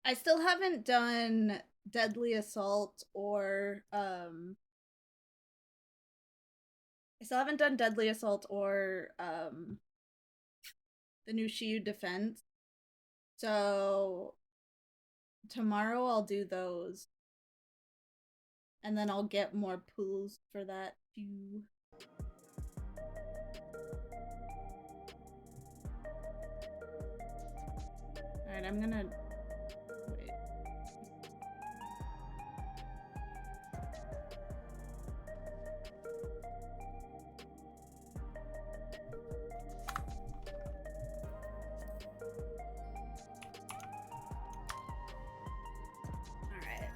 I still haven't done Deadly Assault or the new Shiyu Defense. So tomorrow I'll do those. And then I'll get more pools for that too. Alright, I'm gonna wait. Alright.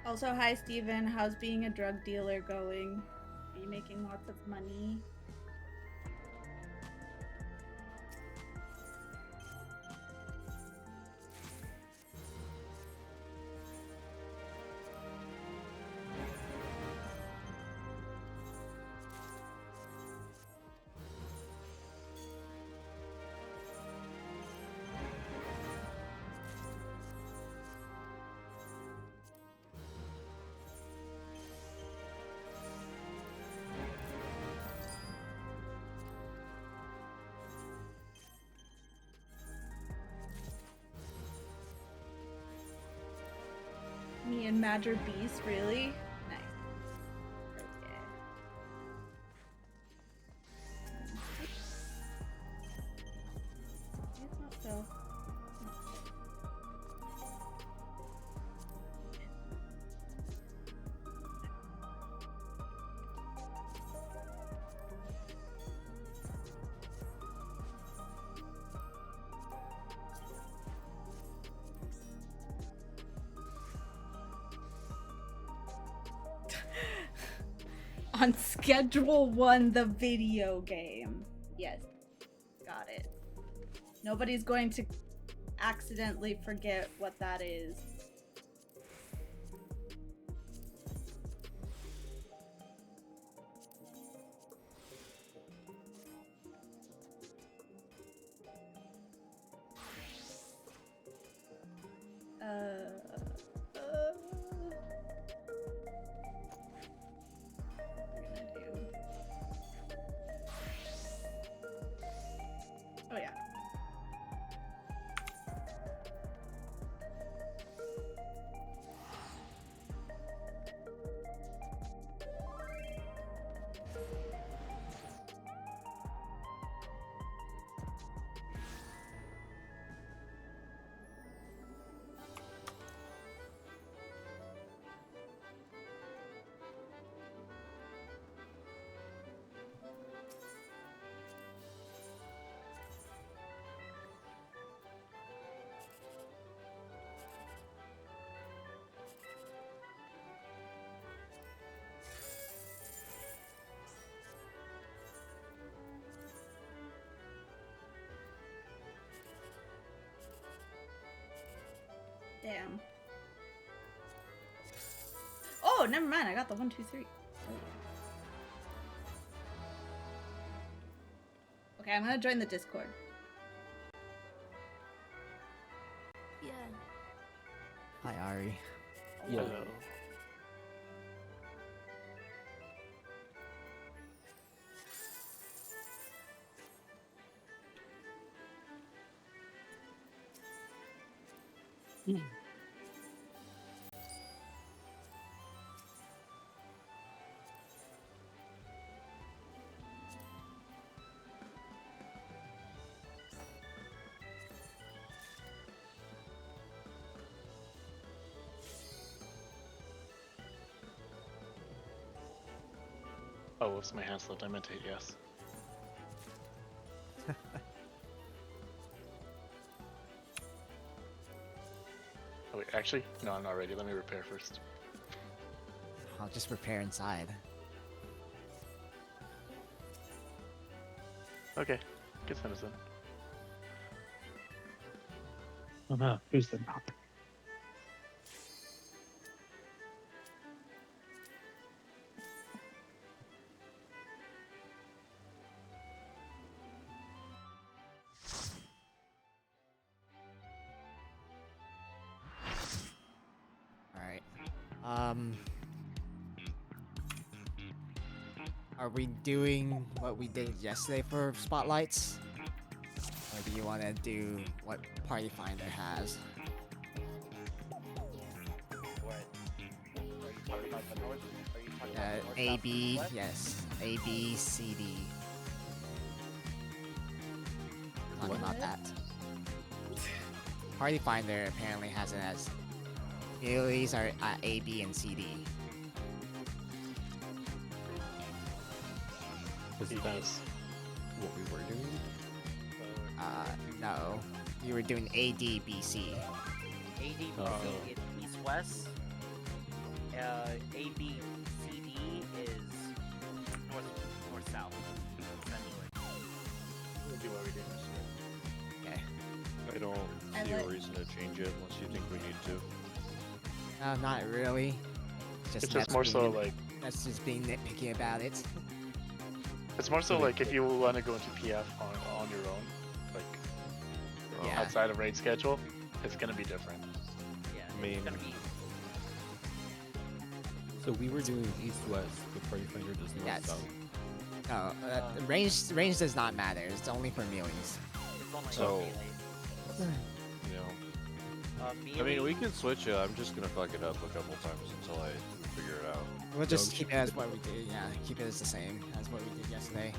Also, hi Steven, how's being a drug dealer going? Are you making lots of money? Me and Madger Beast, really? Nice. Okay. It's not so. On Schedule 1, the video game. Yes. Got it. Nobody's going to accidentally forget what that is. Oh yeah. Damn. Oh, never mind. I got the 1, 2, 3. Okay, I'm gonna join the Discord. Yeah. Hi, Ari. Hello. Oh, whoops, my hand slipped. I meant to hit yes. Oh, wait, actually, no, I'm not ready. Let me repair first. I'll just repair inside. Okay, good citizen. Oh no, who's the knock? Alright. Are we doing what we did yesterday for spotlights? Or do you want to do what Party Finder has? A, B, yes. A, B, C, D. Talking about that. Party Finder apparently has it as abilities are A, B, and C, D. Isn't that what we were doing? No. You were doing A, D, B, C. A, D, B, C is east-west. A, B, C, D is north-south, essentially. We'll do what we did yesterday. Okay. I don't see a reason to change it unless you think we need to. Not really. It's just more so like... That's just being nitpicky about it. It's more so like if you want to go into PF on your own, like outside of raid schedule, it's gonna be different. Yeah, I mean, it's gonna be... So we were doing east-west, but Party Finder does north-south. No, range does not matter. It's only for mealings. So, you know, I mean, we can switch it. I'm just gonna fuck it up a couple times until I figure it out. We'll just keep it as what we did. Yeah, keep it as the same as what we did yesterday.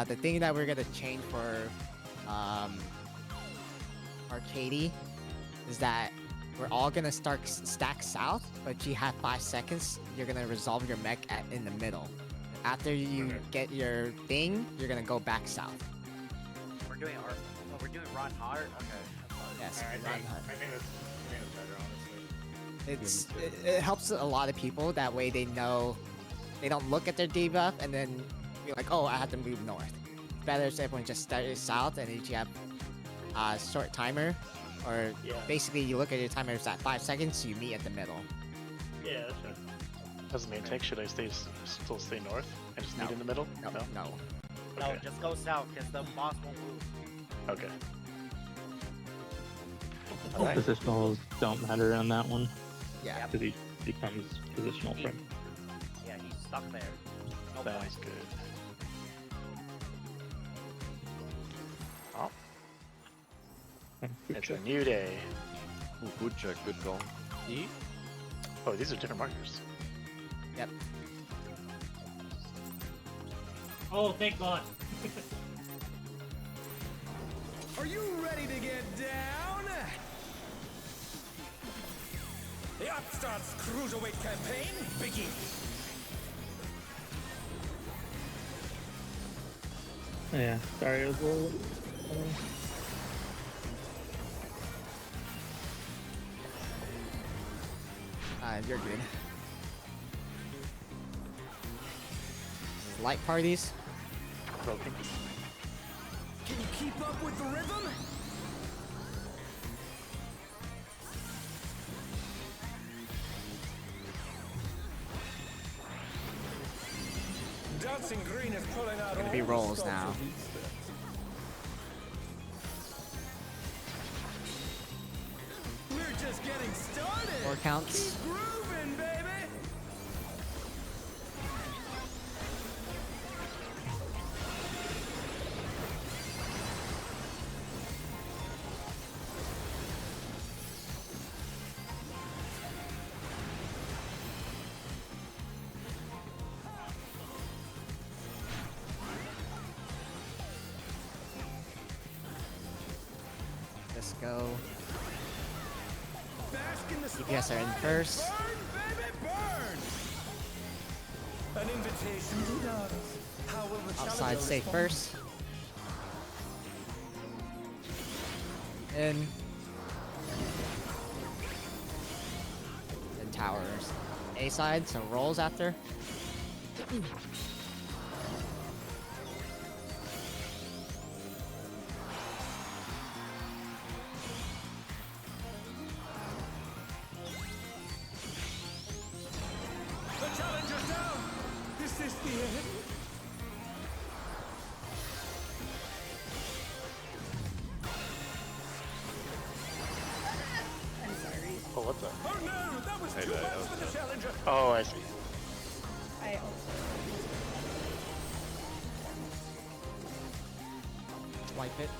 The thing that we're gonna change for Arcady is that we're all gonna start stack south, but you have 5 seconds. You're gonna resolve your mech in the middle. After you get your thing, you're gonna go back south. We're doing Ron Hart? Okay. Yes, I Ron think Hart. that's better, honestly. It helps a lot of people. That way they know they don't look at their debuff and then be like, oh, I have to move north. It's better if everyone just starts south and if you have a short timer, or basically you look at your timer, it's at 5 seconds, you meet at the middle. Yeah, that's right. As a main tech, should I still stay north and just meet in the middle? No. No, Okay. just go south, because the boss won't move. Okay. Positionals don't matter on that one. Yeah. Because he becomes positional friend. Yeah, he's stuck there. No Sounds point. good. Oh. It's a new day. Ooh, good check, good call. Oh, these are different markers. Yep. Oh, thank God. Are you ready to get down? The Upstarts Cruiserweight campaign begins. Yeah, sorry, it was a little... You're good. Light parties. Broken. Can you keep up with the rhythm? Dancing Green is pulling out Gonna be all rolls the now. stops of each step. We're just getting started. 4 counts. Keep grooving, baby. Let's go. Bask in the DPS are in first. Burn, baby, burn. An invitation to dance. How will the Outside challenger safe respond? first. In. And towers. A side, so rolls after. The challenger's down! Is this the end? I'm sorry. Oh, what's that? Oh no! That was Hey, too that much was for the tough. challenger! Oh, I see. I also. Wipe it.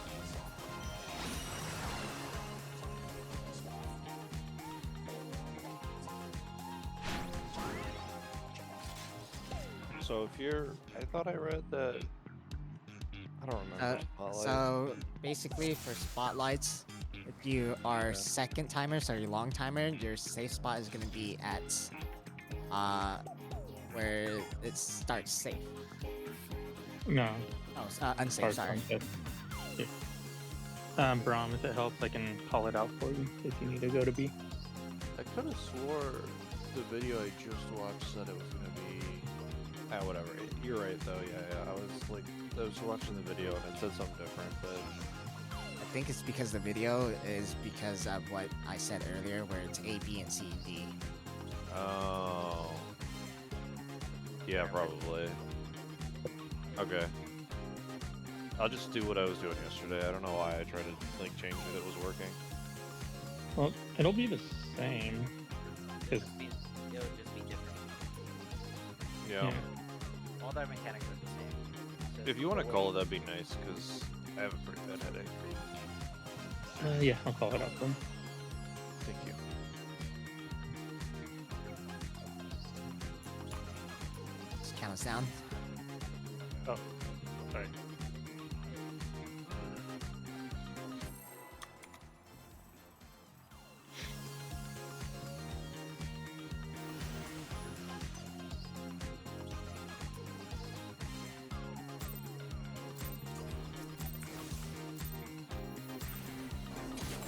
So if you're, I thought I read that. I don't remember. Spotlight. So basically for spotlights, if you are second timer, so you're long timer, your safe spot is gonna be at where it starts safe. No. Oh, unsafe, sorry. Braum, if it helps, I can call it out for you if you need to go to B. I could have swore the video I just watched said it was gonna be. Whatever. You're right though. Yeah. I was watching the video and it said something different, but I think it's because the video is because of what I said earlier, where it's A, B, and C, D. oh, yeah, probably. Okay. I'll just do what I was doing yesterday. I don't know why I tried to like change it. It was working. Well, it'll be the same. Cause It would just be different. Yeah. All their mechanics are the same. So If you want to call it, that'd be nice because I have a pretty bad headache. yeah, I'll call it out for him. Thank you. Just count us down. Oh, sorry.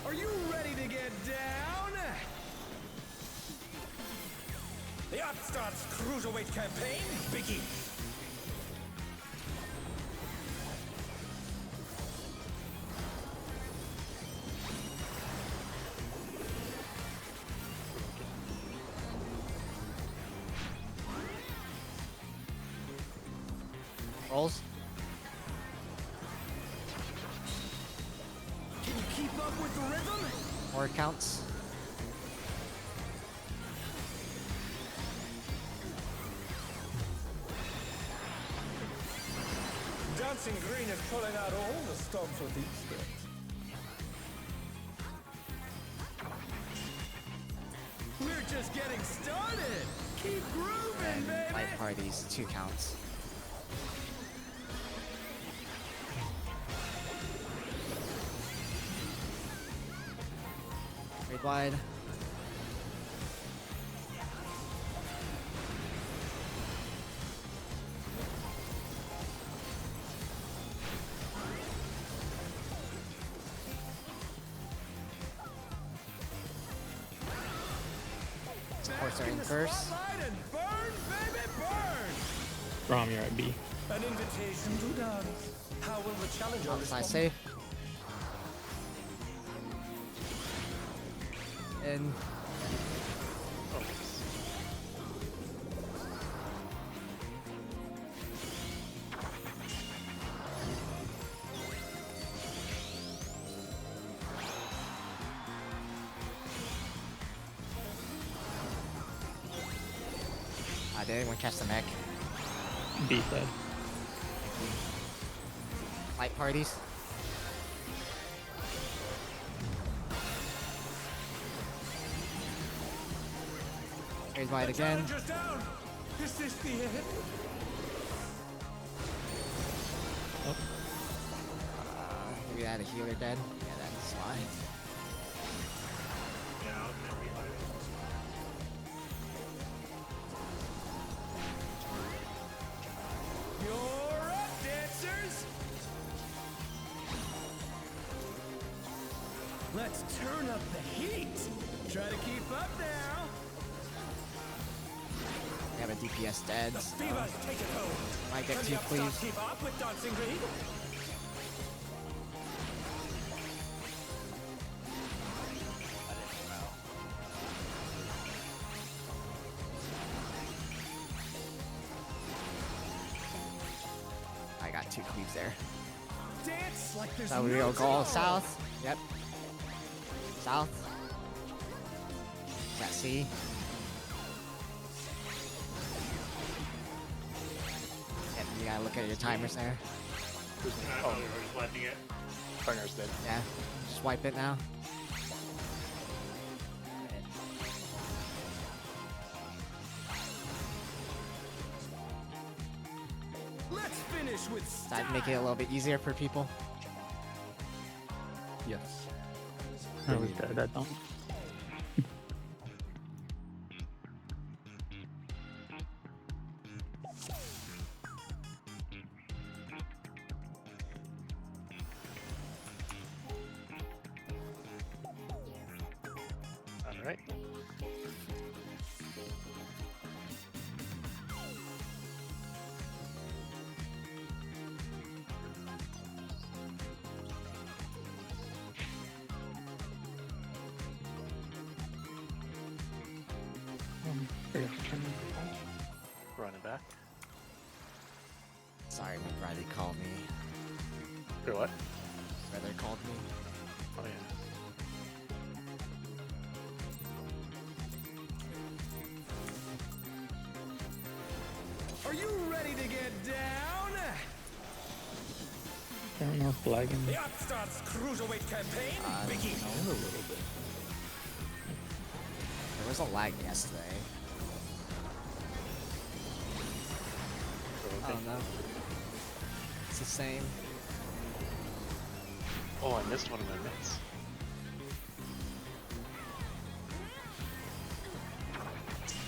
Are you ready to get down? The Upstart's Cruiserweight campaign begins. Rolls. Can you keep up with the rhythm? Or counts. Dancing Green is pulling out all the stops with these steps. We're just getting started. Keep grooving, baby. Light parties, 2 counts. Straight wide. Supports are in first. Braum, you're at B. An invitation to dance. How will the challenger Outside respond? safe. In. Did anyone catch the mech? B side. Light parties. Straight wide again. Challenger's down. Is this the end? Maybe I had a healer dead. Yeah, that's fine. Let's turn up the heat. Try to keep up now. We have a DPS dead. The fevers take it home. Might get Can two the upstart cleaves. keep up with Dancing Green? I got two cleaves there. Dance like there's So no we'll go tomorrow. south. Yep. South. Is that C? Yep, you gotta look at your timers there. Oh, we're just wiping it. Finger's dead. Yeah. Just wipe it now. Let's finish with Does style. that make it a little bit easier for people? Yes. I was dead at dawn. All right. Running back. Sorry, my brother called me. Your what? Brother called me. Oh yeah. Are you ready to get down? I don't know if lagging. The Upstarts Cruiserweight campaign begins. A little bit. There was a lag yesterday. I don't know. It's the same. Oh, I missed one of my mitts.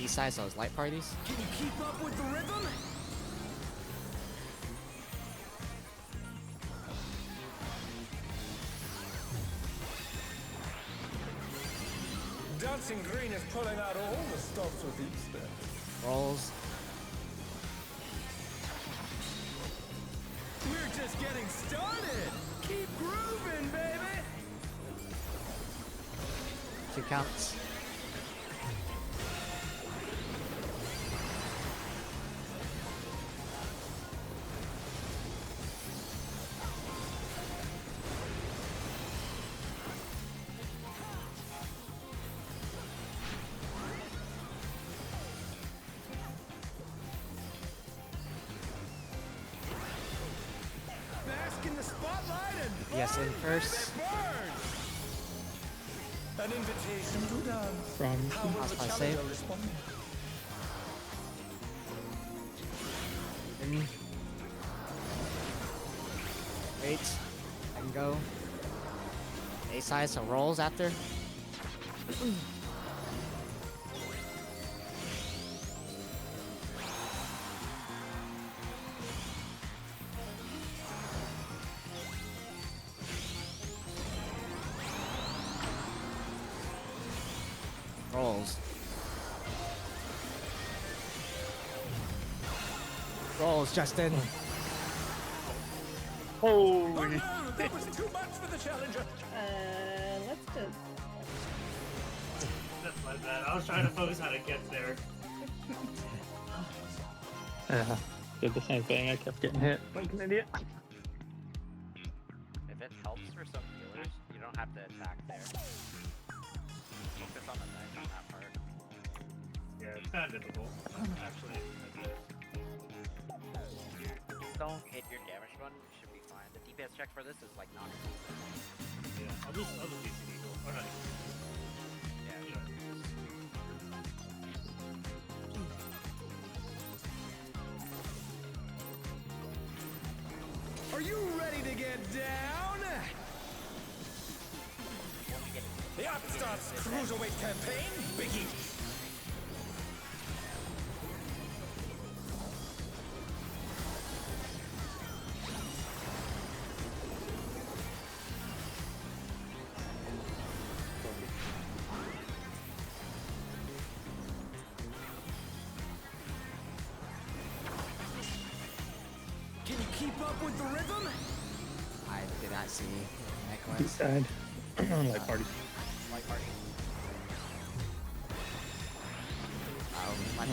East side, so those light parties. Can you keep up with the rhythm? Dancing Green is pulling out all the stops with Easter. Rolls. We're just getting started. Keep grooving, baby. 2 counts. Bask in the spotlight and Yes, in burn, first. baby, burn. An invitation to dance. From How will How's the my challenger save? respond? Hit me. Wait. I can go. A side, so rolls after. Rolls. Rolls, Justin. Oh no, that was too much for the challenger. Let's just. That's my bad. I was trying to focus how to get there. Yeah, did the same thing. I kept getting hit like an idiot. If it helps for some healers, you don't have to attack there. Focus on the knife on that part. Yeah, it's kind of difficult, actually. Just don't hit your damage button, you should be fine. The DPS check for this is like not. Yeah, I'll just DCD go. Or not. Yeah, you know, Are you ready to get down? The Upstarts Cruiserweight campaign begins. with the rhythm? I did not see East necklace. side. Light party. Light party.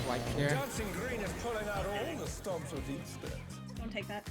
Light here. Dancing Green is pulling out all the stops with these steps. Don't take that.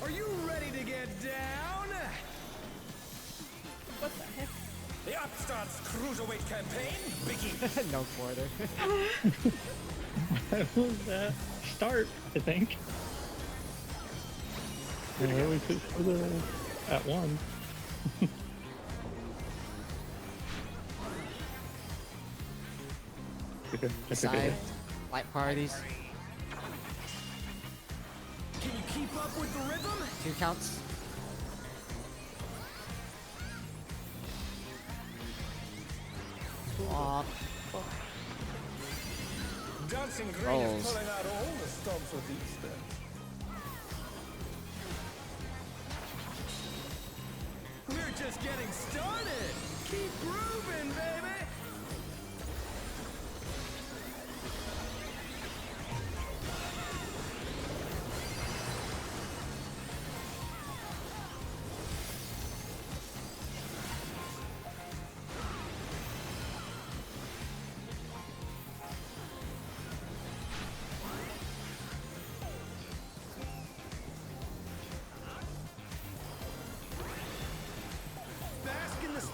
Are you ready to get down? What the heck? The Upstart's Cruiserweight campaign, Biggie. No quarter. What was that? Start, I think. Yeah, we could for the at one. Side. Light parties. Can you keep up with the rhythm? 2 counts. Swap. Dancing Green Rolls. is pulling out all the stops with these steps. We're just getting started. Keep grooving, baby.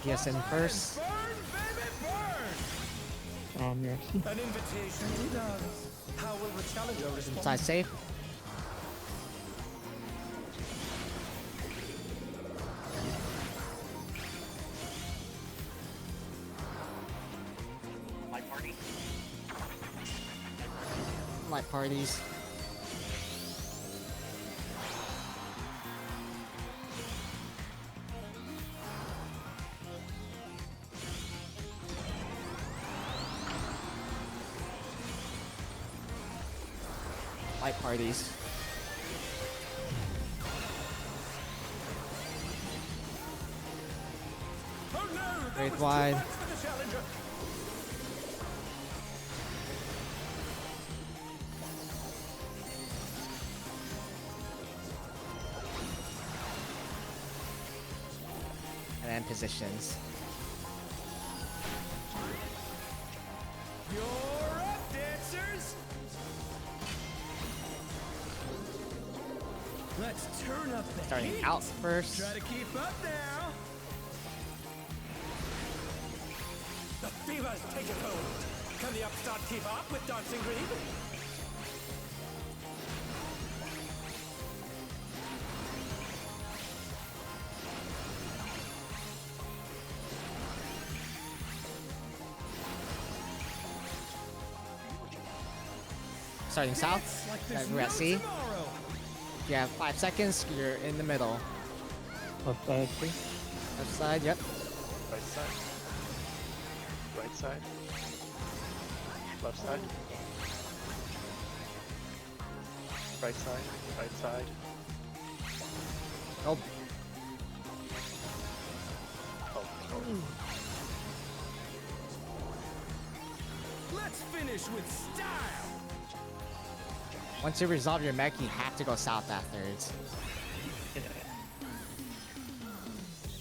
PSN first. Merci. An invitation to dance. How will the challenger respond? Side safe. Light party. Light parties. Light parties. Oh no, that Straight was too wide. much for the challenger. And then positions. You're up, dancers. Let's turn up the Starting heat. out first. Try to keep up now. The fever's taken hold. Can the Upstart keep up with Dancing Green? Starting south. We're at C. You have 5 seconds. You're in the middle. Left side, please. Left side. Yep. Right side. Right side. Left side. Right side. Right side. Oh. Let's finish with style. Once you resolve your mech, you have to go south afterwards.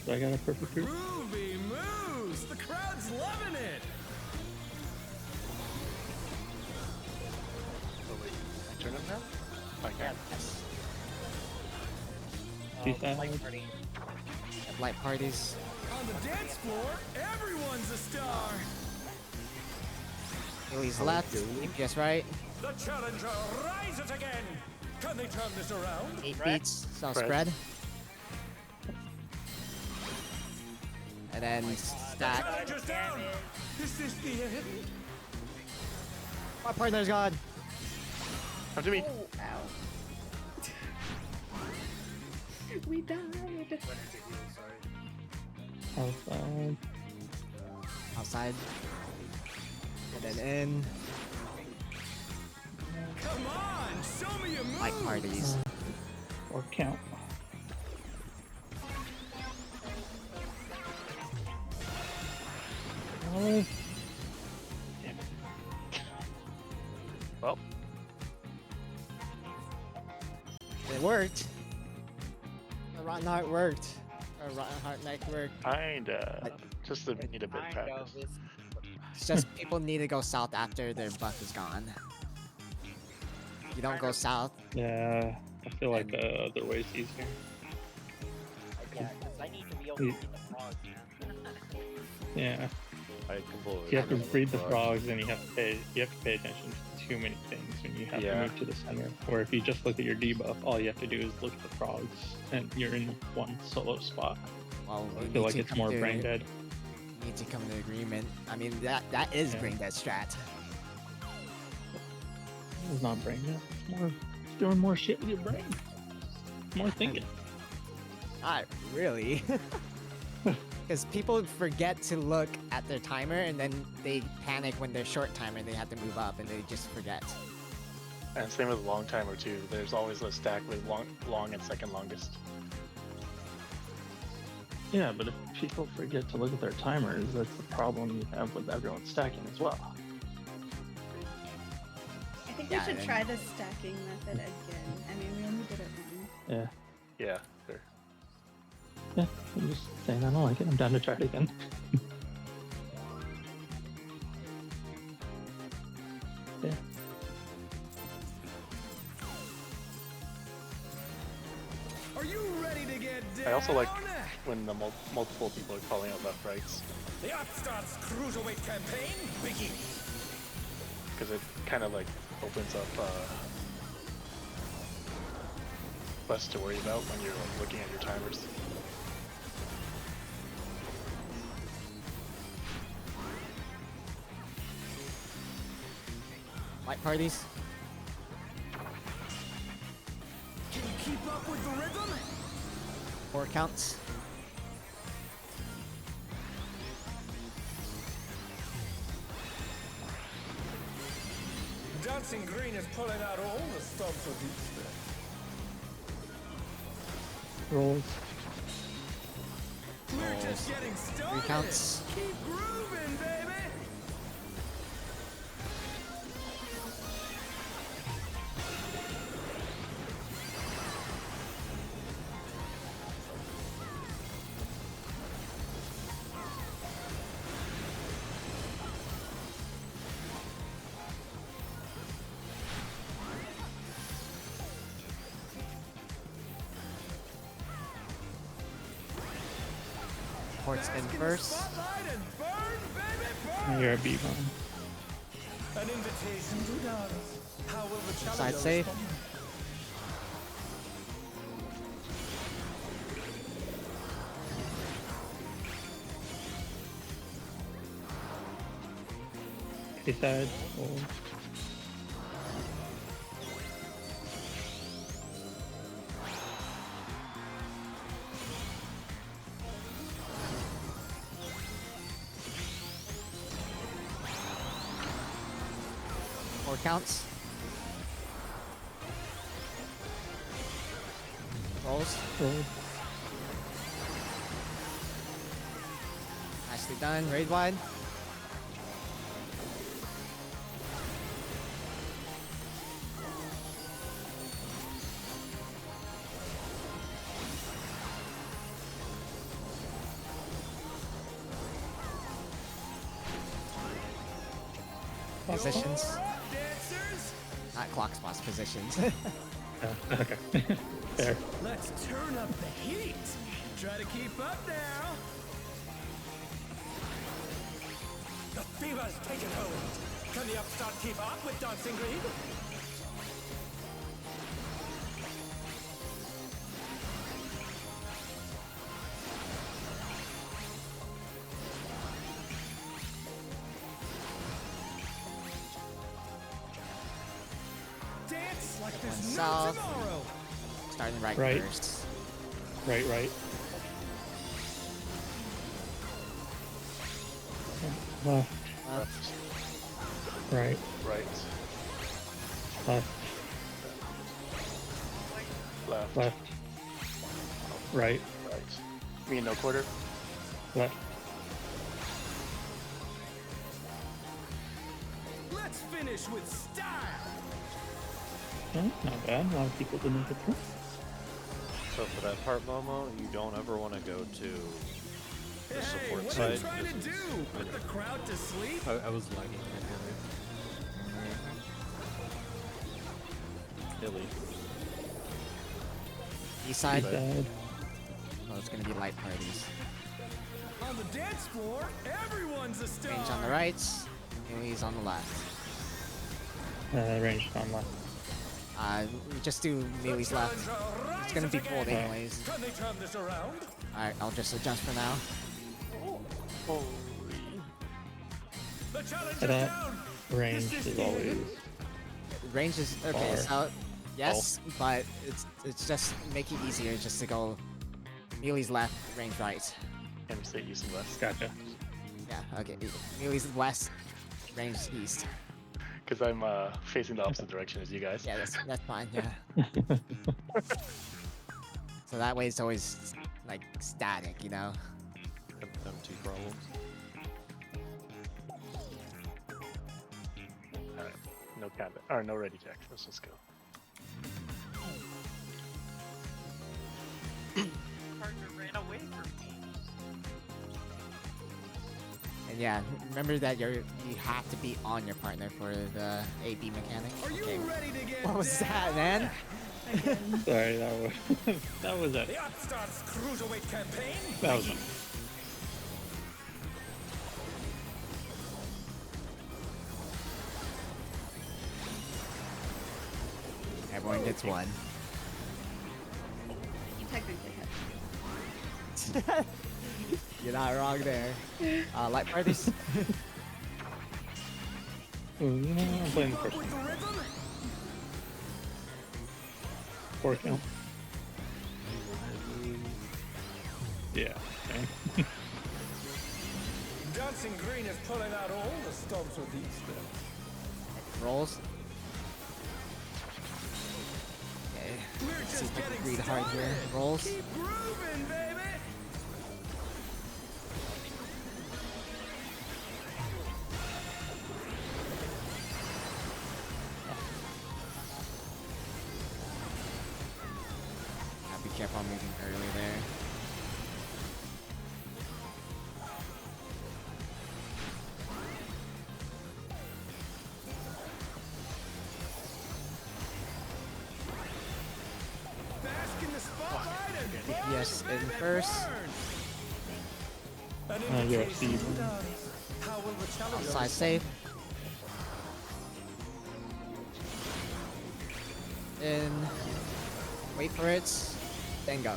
So I got a perfect group. Groovy moves. The crowd's loving it. Oh wait, I turn him now? Okay. East Light side. party. Light parties. On the dance floor, everyone's a star. Lily's left. EPS right. The challenger rises again. Can they turn this around? 8 beats. So spread. And then The stack. challenger's down. Is this the end? My partner's gone. Come to me. Oh, ow. We died. Outside. Outside. And then in. Come on, show me your moves. Like parties. Or count. Oh. Well, it worked. The Rotten Heart worked. Or Rotten Heart Neck worked. Kinda. Just a, need a bit of practice. It's just people need to go south after their buff is gone. You don't go south. Yeah, I feel like other ways easier. Yeah, because I need to be able to beat the frogs, man. Yeah. I completely. You have to breed the frogs, and you have to pay attention to too many things when you have to move to the center. Or if you just look at your debuff, all you have to do is look at the frogs, and you're in one solo spot. Well, I feel like it's more brain dead. Need to come to agreement. I mean, that is brain dead strat. It's not brain dead. It's more doing more shit with your brain. More thinking. Not really. Because people forget to look at their timer and then they panic when they're short timer and they have to move up and they just forget. And same with long timer too. There's always a stack with long and second longest. Yeah, but if people forget to look at their timers, that's the problem you have with everyone stacking as well. I think we should try the stacking method again. I mean, we only did it once. Yeah. Yeah, sure. Yeah, I'm just saying I don't like it. I'm down to try it again. Yeah. Are you ready to get down? I also like when the multiple people are calling out left rights. The Upstart's Cruiserweight campaign begins. Because it kind of like opens up less to worry about when you're like, looking at your timers. Light parties. Can you keep up with the rhythm? 4 counts. Dancing Green is pulling out all the stops of these steps. Rolls. We're just getting started. 3 counts. Keep grooving, baby. Ports in first. You're a B-bomb. An invitation to dance. How will the Side challenger safe. respond? Side. Hold. Counts. Rolls. Nicely done. Raid wide. Positions. Not clock spots, positions. Okay. Fair. Let's turn up the heat. Try to keep up now. The fever's taken hold. Can the Upstart keep up with Dancing Green? south. Starting right first. Right. Left. Right. Right. Left. Left. Right. Right. Me and no quarter. Left. Let's finish with style. Not bad. A lot of people didn't get through. So for that part, Momo, you don't ever want to go to the support what side. are you trying to do? Put the crowd to sleep? I was lagging. Hilly. East side. Side. Oh, it's gonna be light parties. On the dance floor, everyone's a star. Range on the right, Millie's on the left. Range on left. Just do Millie's left. It's gonna be pulled anyways. Can they turn this around? Alright, I'll just adjust for now. The challenge is That down. range is always Range is okay. far. So yes, but it's just make it easier just to go Millie's left, range right. Can we say east and west? Gotcha. Yeah, okay. Millie's west, range east. Because I'm facing the opposite direction as you guys. Yeah, that's fine. Yeah. So that way it's always like static, you know. Empty problems. Alright. No cabin. Or no ready check. Let's just go. Partner ran away from me. And yeah, remember that you have to be on your partner for the AB mechanic. Are you ready to get What was down? that, man? Sorry, that was that was it. The Upstarts Cruiserweight campaign. That was it. Everyone gets one. You technically have. You're not wrong there. Light parties. Ooh, you know, I'm playing the first one. Four count. Yeah. Okay. Dancing Green is pulling out all the stops with these things. Rolls. Okay. Let's see if I can read hard here. Rolls. Keep grooving, baby. Be careful, I'm moving early there. Bask in the spotlight and DPS in first. UFC. how will the challenge Outside safe. In. Wait for it. Then go.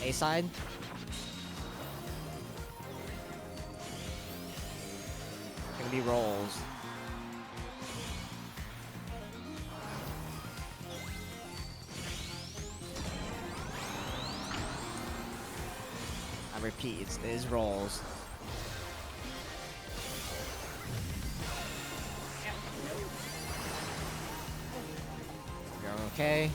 A side. Gonna be rolls. I repeat, it is rolls. You're okay.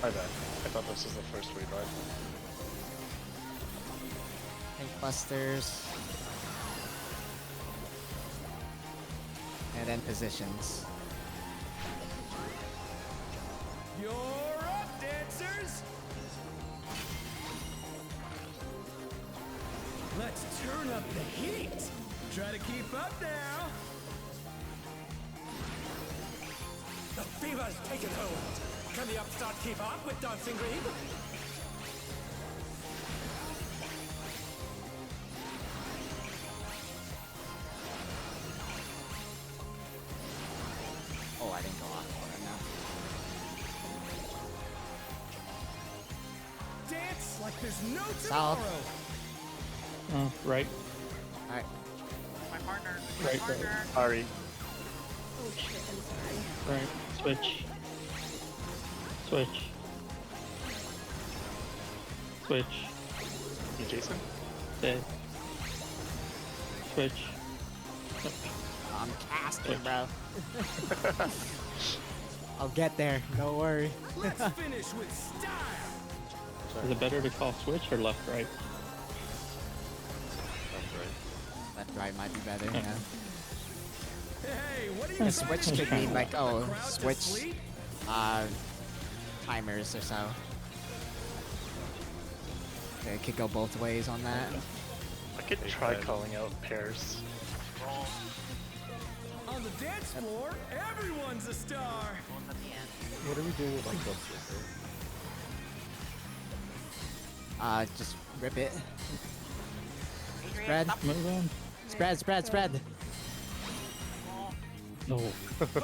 My bad. I thought this was the first read, right? Tank busters. And then positions. You're up, dancers! Let's turn up the heat! Try to keep up now! The fever's taken hold! Can the upstart keep up with Dancing Green? Oh, I didn't go off for it now. Dance like there's no South. tomorrow! Right. Alright. My partner. Right, Partner. Ari. Oh shit, I'm sorry. Right. Switch. Switch. Switch. You Jason? Stay. Switch. I'm casting, bro. I'll get there. Don't worry. Let's finish with style. Is it better to call switch or left right? Left right might be better. Okay. Yeah. Hey, what are you The switch trying to could do? mean like, oh, The crowd to switch sleep? timers or so. Okay, it could go both ways on that. I could try calling out pairs. On the dance floor, everyone's a star. What are we doing with like Just rip it. Adrian, Spread. stop. Move on. Spread. No. Oh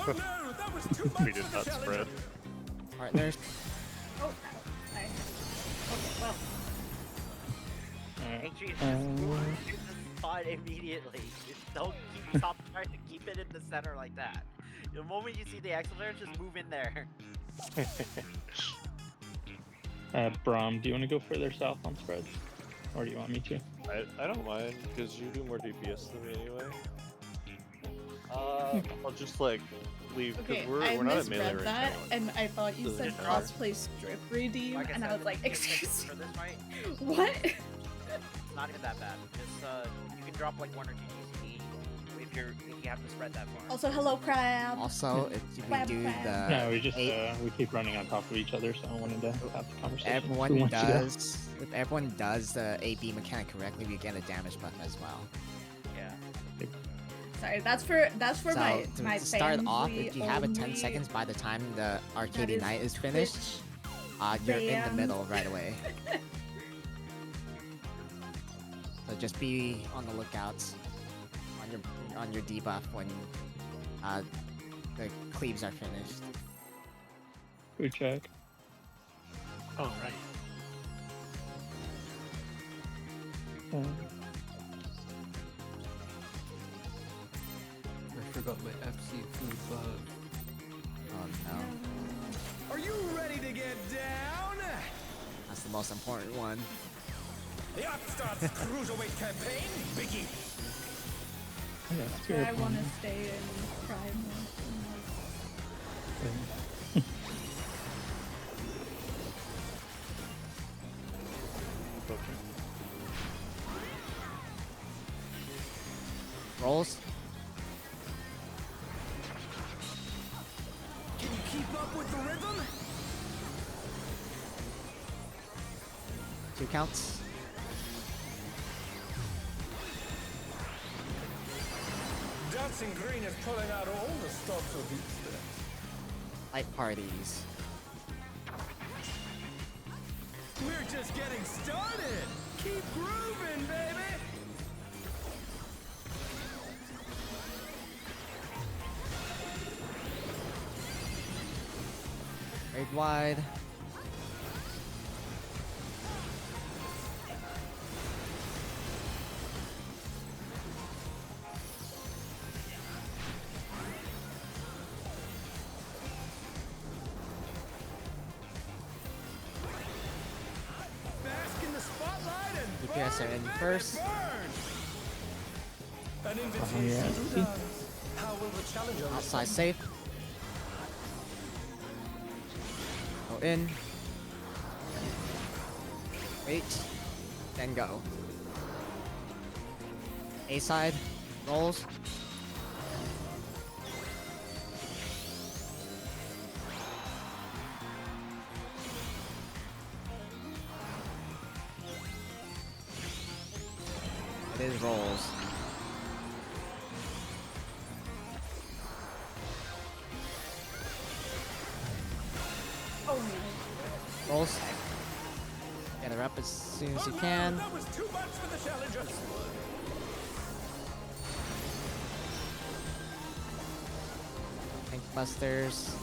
no, that was too much We did for the not challenger. spread. Partners. Oh, nice. Okay, well. Adrian, just do the spot immediately. Just don't stop trying to keep it in the center like that. The moment you see the accelerator, just move in there. Braum, do you want to go further south on spreads? Or do you want me to? I don't mind, because you do more DPS than me anyway. I'll just like leave, because Okay, we're I not at melee misread range that, anyway. and I thought you Doesn't said matter. cosplay strip redeem, Like I and I said, was like, the DPS excuse for me. this fight, What? it's not even that bad. Just you can drop like 1 or 2 GCD if you have to spread that far. Also, hello, crab. Also, if we Crab, do crab. the No, we just eight- we keep running on top of each other, so I wanted to have the conversation. Who everyone wants to go? does. If everyone does the AB mechanic correctly, we get a damage buff as well. Yeah. Sorry, that's for So my to my start off, family if you have a 10 only- seconds by the time the arcade is night is finished, you're in the fans. middle right away. So just be on the lookout on your debuff when the cleaves are finished. Good check. Oh, right. I forgot my FC food bug. Oh no. Are you ready to get down? That's the most important one. The Upstarts Cruiserweight campaign, Biggie. I want to stay in Prime. Rolls. Can you keep up with the rhythm? 2 counts. Dancing Green is pulling out all the stops of these steps. Light parties. We're just getting started. Keep grooving, baby. Raid wide. Bask in the spotlight and DPS are in first. an yeah, invitation to see? dance. How will the challenger Outside safe. Go in. Wait. Then go. A side. Rolls. It is rolls. Oh no. Rolls. Get her up as soon as you can. That was too much for the challengers. Tank busters.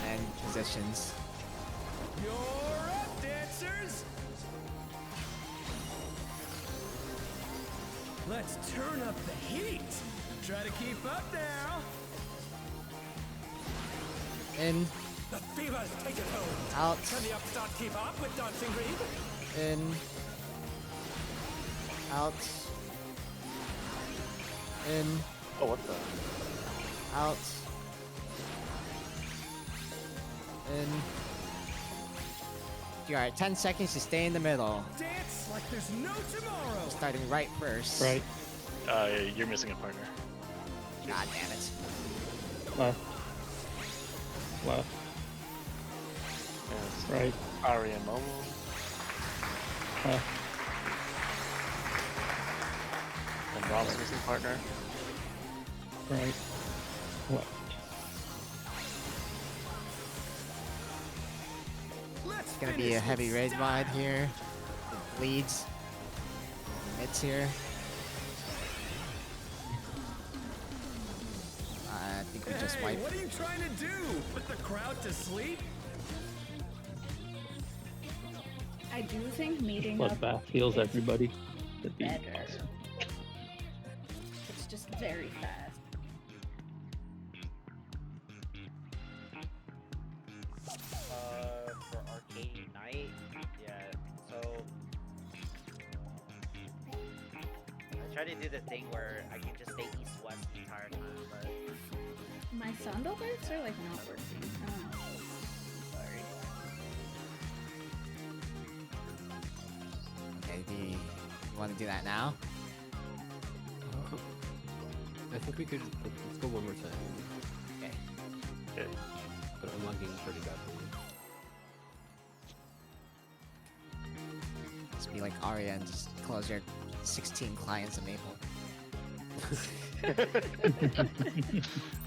And positions. You're up Let's turn up the heat. Try to keep up now. In. The fever's taken hold. Out. Can the upstart keep up with Dancing Green? In. Out. In. Oh, what the? Out. In. You are at 10 seconds to stay in the middle. Dance like there's no tomorrow. Starting right first. Right. You're missing a partner. God damn it. Left. Left. Yes. Right. Ari and Momo. Left. And Rob's missing partner. Right. Left. It's gonna be a heavy raid wide here. Leads. Mids here. I think we just wiped. What are you trying to do? Put the crowd to sleep? I do think meeting up Bloodbath heals everybody. That'd be better. awesome. It's just very fast. For arcade night, yeah. So I try to do the thing where I can just stay east-west the entire time, but My sound alerts are like not working. I don't know. Sorry. Okay, you want to do that now? I think we could. Let's go one more time. Okay. Okay. But I'm lagging pretty badly. Just be like Arya and just close your 16 clients of Maple.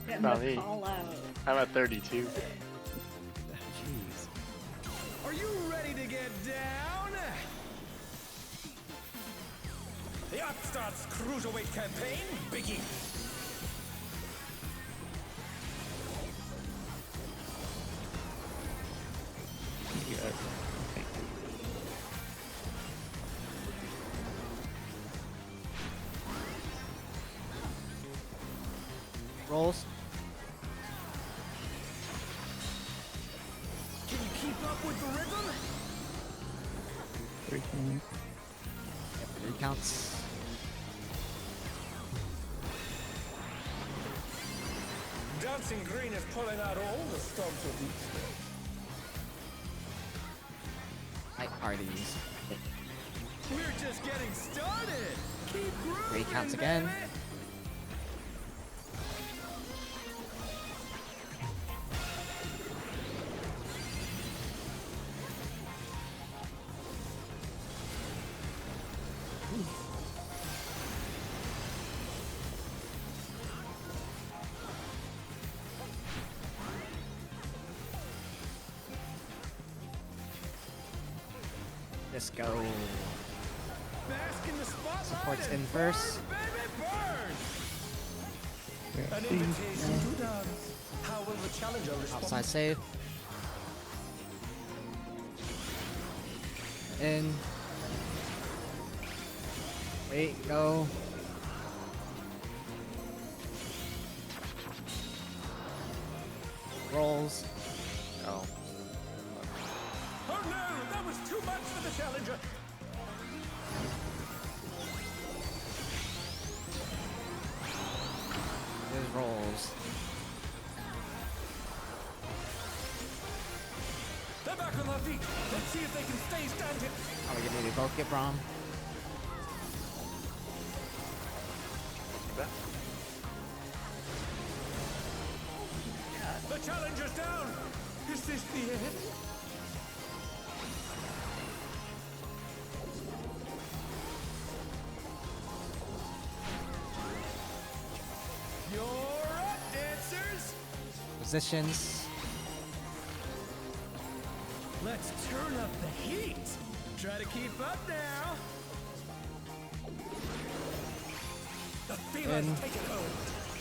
Get Not the me. call out. I'm at 32. Jeez. Are you ready to get down? The Upstarts Cruiserweight campaign begins. Yeah. Rolls. Can you keep up with the rhythm? 3 counts. Yep, 3 counts. Dancing Green is pulling out all the stops of these days. Like parties. We're just getting started. Keep 3 counts again. Let's go. Bask in the spotlight Support's and in first. burn, baby, burn. Yeah, An see, invitation to dance. How will the challenger respond? Outside save. In. Wait, go. Rolls. Oh. Oh no, that was too much for the challenger. There's rolls. They're back on their feet. Let's see if they can stay standing. Are we gonna both get Braum? The challenger's down. Is this the end? You're up, dancers. Positions. Let's turn up the heat. Try to keep up now. The fever's In. taken hold.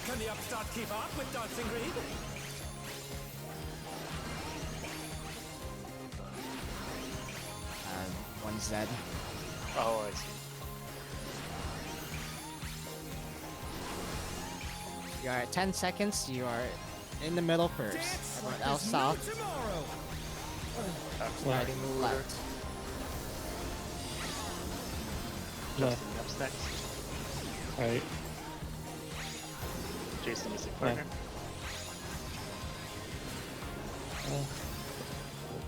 Can the upstart keep up with Dancing Green? One Z. Oh, I see. You are at 10 seconds. You are in the middle first. Everyone else south. Sliding left. Justin, Nep's next. Alright. Jason, missing partner.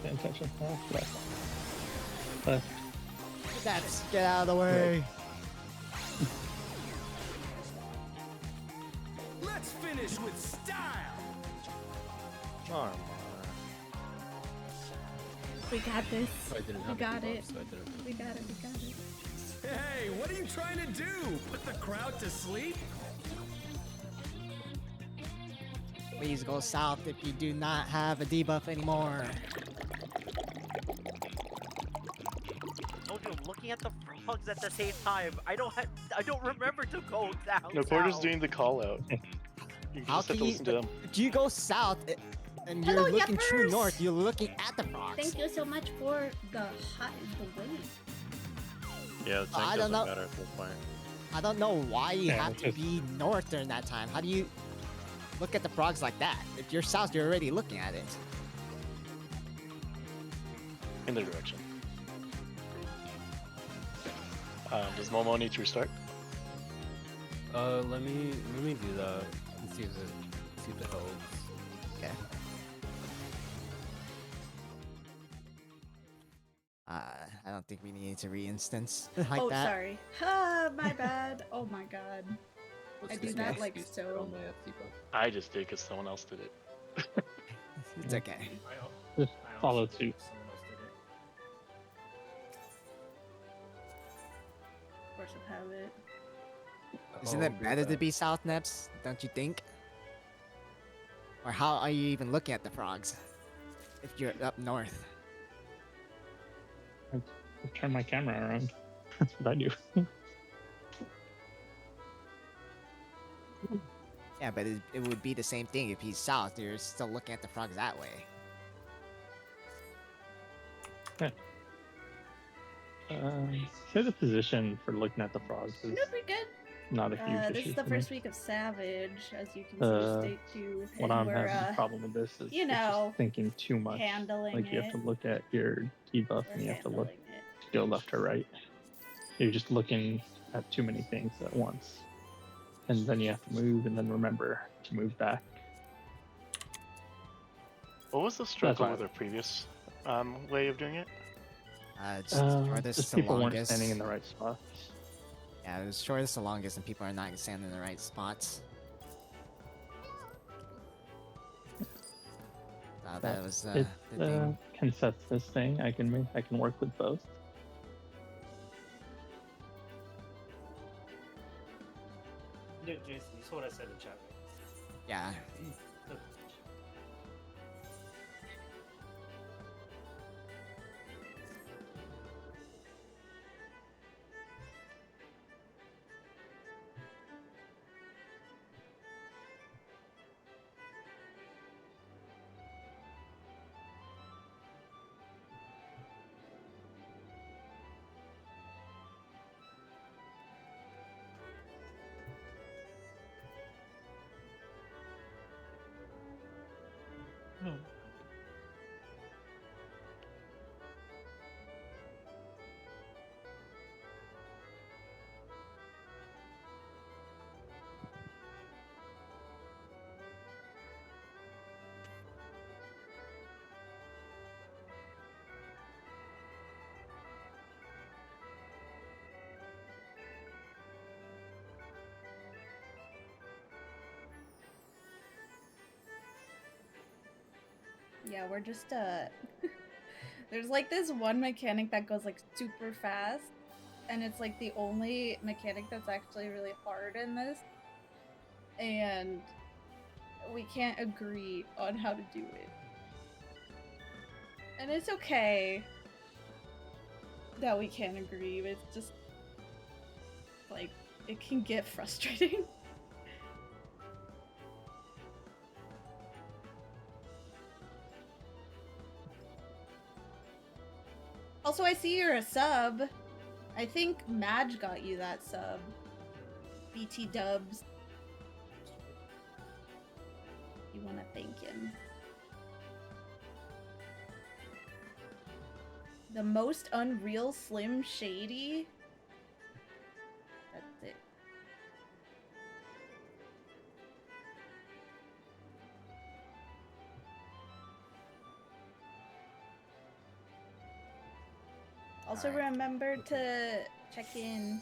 Pay attention. Left. Left. That's get out of the way. Let's finish with style. Armor. We got this. I didn't We have got a debuff, it. so I didn't. We got it. We got it. Hey, what are you trying to do? Put the crowd to sleep? Please go south if you do not have a debuff anymore. told you I'm looking at the frogs at the same time. I don't remember to go down. No, Porter's doing the call out. You How just have can to listen to him. If you go south and you're Hello, looking true yuppers. north, you're looking at the frogs. Thank you so much for the wait. Yeah, the tank I doesn't don't know. matter at this point. I don't know why you Yeah, have to be north during that time. How do you look at the frogs like that? If you're south, you're already looking at it. In the direction. Does Momo need to restart? Let me do that and see if it helps. Okay. I don't think we need to re-instance like oh, that. sorry. My bad. Oh my god. I do that like so. I just did because someone else did it. It's okay. Just follow suit. Force of habit. Isn't it better to be south, Neps? Don't you think? Or how are you even looking at the frogs if you're up north? I turn my camera around. That's what I do. Yeah, but it would be the same thing if he's south. You're still looking at the frogs that way. Say the position for looking at the frogs is No, we're good. not a huge issue. This is the for me. first week of Savage, as you can see, state 2. What and I'm we're, having a problem with this is you it's just know, thinking too much. handling Like you have it. to look at your debuff We're and you have to look handling it. to go left or right. You're just looking at too many things at once. And then you have to move and then remember to move back. What was the struggle why- with our previous way of doing it? Just shortest Just to people weren't longest. standing in the right spots. Yeah, it was shortest to longest, and people are not standing in the right spots. That was the thing. Consensus thing. I can work with both. Jason, you saw what I said in chat. Yeah. Yeah, we're just, there's like this one mechanic that goes like super fast, and it's like the only mechanic that's actually really hard in this, and we can't agree on how to do it. And it's okay that we can't agree, but it's just, like, it can get frustrating. Also, I see you're a sub. I think Madge got you that sub. BT dubs. want to thank him. The most unreal Slim Shady? That's it. Also remember to check in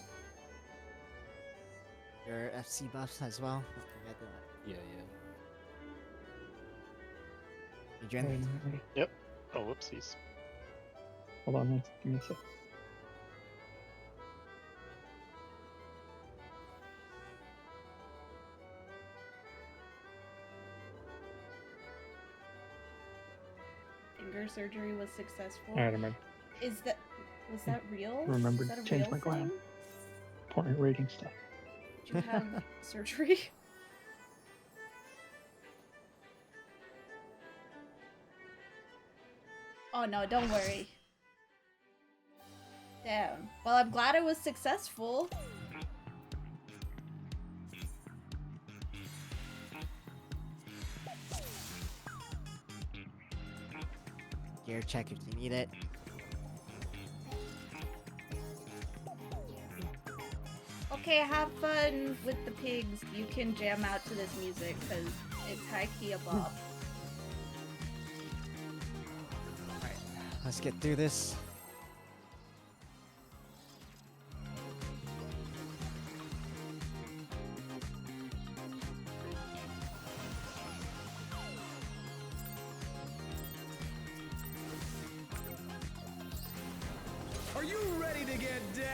your FC buffs as well. Don't forget that. Yeah. Adrian? Yep. Oh, whoopsies. Hold on, give me a sec. finger surgery was successful. Alright, I'm ready. Was that real? Remember Is that to a change real my graph. thing? Important rating stuff. Did you have surgery? Oh no, don't worry. Damn. Well, I'm glad it was successful. Gear check if you need it. Okay, have fun with the pigs. You can jam out to this music because it's high-key a bop. Alright, let's get through this. Are you ready to get down?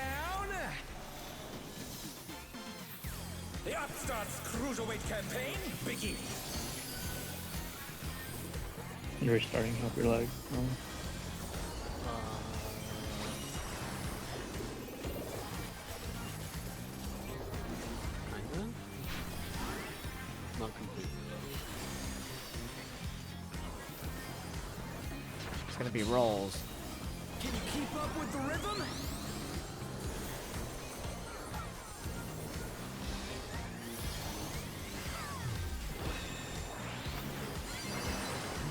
The Upstart's Cruiserweight campaign begins. You're restarting up your leg. Kinda? Not completely though. It's gonna be rolls. Can you keep up with the rhythm?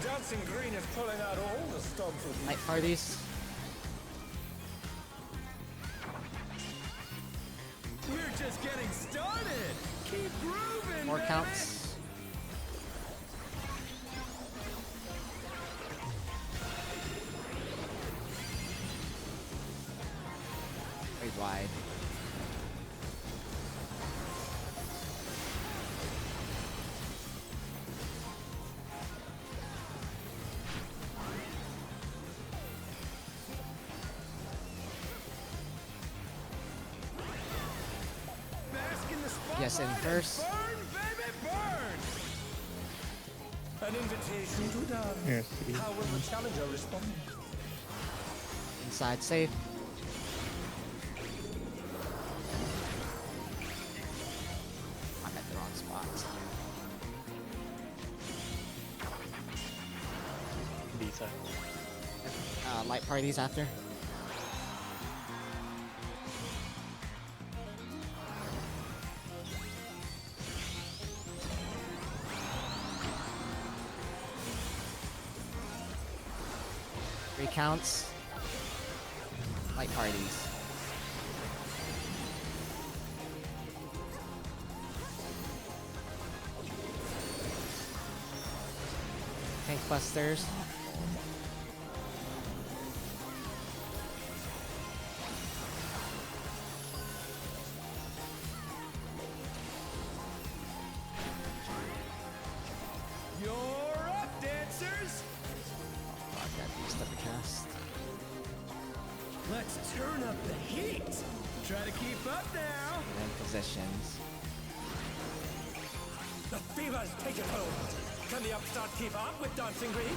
Dancing Green is pulling out all the stops with Night parties. We're just getting started. Keep grooving. More baby. counts. Very wide. Bask in the spotlight Yes, in and first. Burn, baby, burn. An invitation to dance. Yes, How will the challenger respond? Inside safe. I'm at the wrong spot. Visa. Light parties after. Recounts. Light parties. Tank busters. You're up, dancers. I got these stuff to cast. Let's turn up the heat. Try to keep up now. And then positions. The fever's taken hold. Can the Upstart keep up with Dancing Green?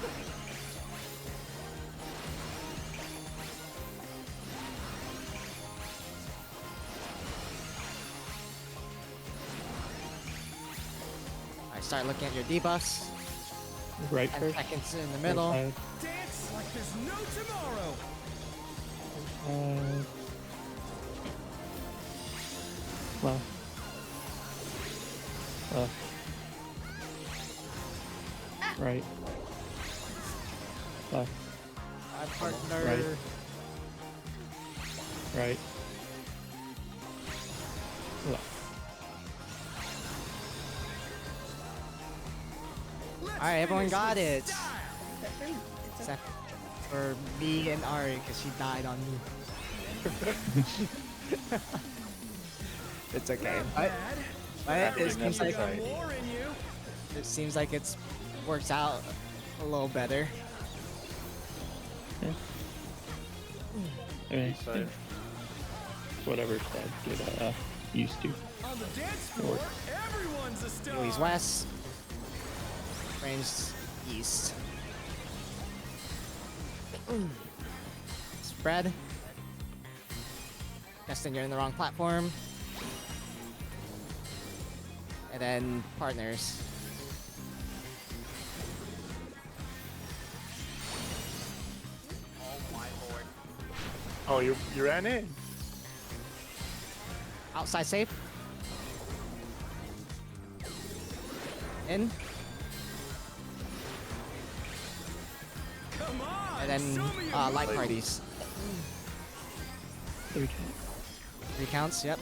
Alright, start looking at your debuffs. Right 10 first. seconds in the middle. Right Dance like there's no tomorrow. side. Well. Right. Left. My partner. Right. Right. Left. Alright, everyone got it. It's Except for me and Ari, because she died on me. It's okay. But it seems like it's works out a little better. Yeah. I mean, whatever side get used to. On the dance floor, everyone's a star. He's west. Range east. Spread. Guessing you're in the wrong platform. And then partners. Oh my lord. Oh, you ran in. Outside safe. In. Come on, And then light parties. 3 counts, yep.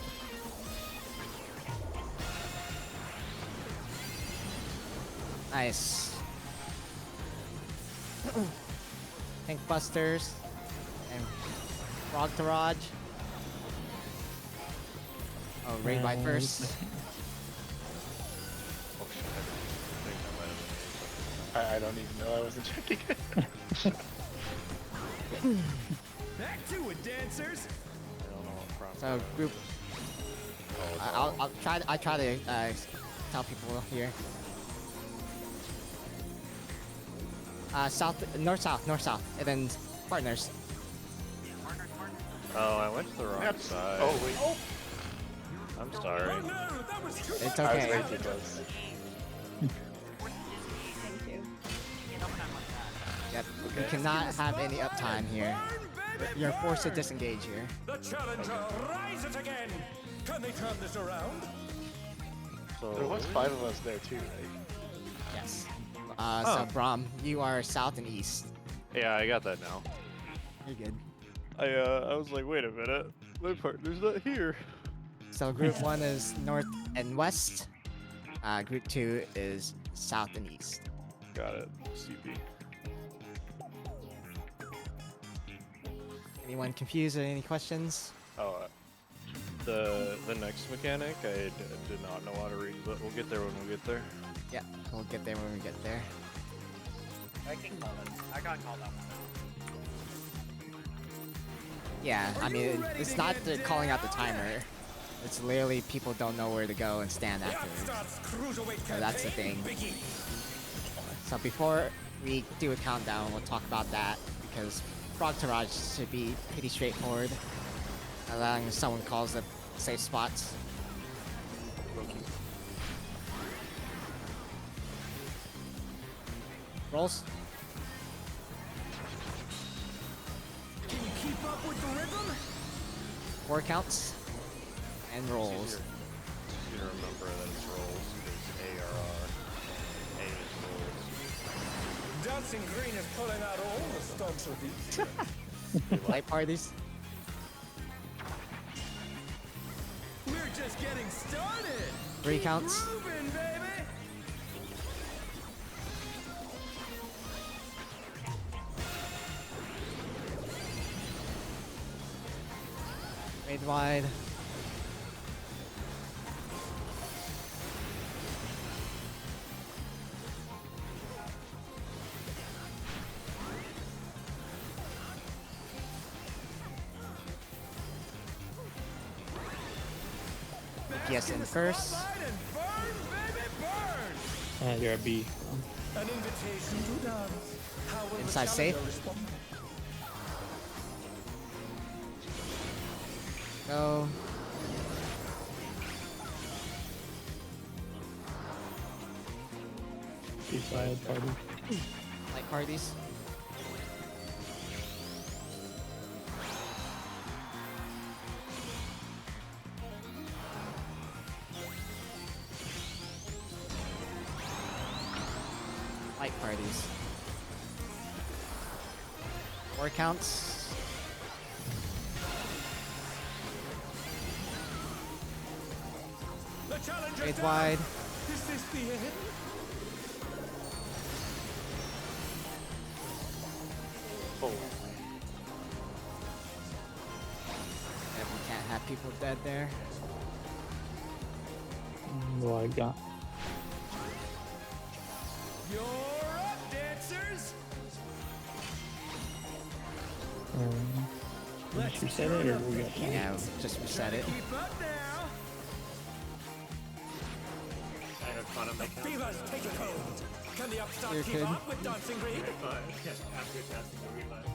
Nice. Pink Busters and Frog Taraj. Oh, raid by first. Oh shit, I I don't even know I wasn't checking it. Back to it, dancers. I don't know what front. So group. I'll try. I try to tell people here. South, north, south, and then partners. Oh, I went to the wrong side. Oh wait. Oh. I'm sorry. Oh, no, that was too It's I was okay. way too close. Thank you. Yep. You cannot have any uptime here. You're forced to disengage here. The challenger rises again. Can they turn this around? So There was 5 of us there too, right? Yes. So Brahm, you are south and east. yeah, I got that now. You're good. I was like, wait a minute, my partner's not here. So group 1 is north and west. Group 2 is south and east. Got it. CP. Anyone confused or any questions? Oh, the next mechanic, I did not know how to read, but we'll get there when we get there. Yeah, we'll get there when we get there. I can call it. I can't call that one out. Yeah, I mean, it's not the calling out the timer. It's literally people don't know where to go and stand afterwards. So that's the thing. So before we do a countdown, we'll talk about that because Frog Taraj should be pretty straightforward. As long as someone calls the safe spots. Rolls. Can you keep up with the rhythm? 4 counts. And rolls. It's easier to remember that it's rolls because ARR. A is rolls. Dancing Green is pulling out all the stops with these. Light parties. We're just getting started. 3 counts. Moving, baby. Raid wide. Yes, in first. You're a B. An invitation to dance. How will Inside the safe. challenger respond? Go. B-side party. Light parties. fight parties. 4 counts. The challenger's Trade down. wide. Is this the end? Oh. Yeah, we can't have people dead there. What I got? You're up, dancers. Let's reset it, or we got? Yeah, just reset it. Keep up now. I have fun on my count. Fevers, take it home. Can the upstart You're keep good. up with dancing green? Okay, fine. After casting the revive.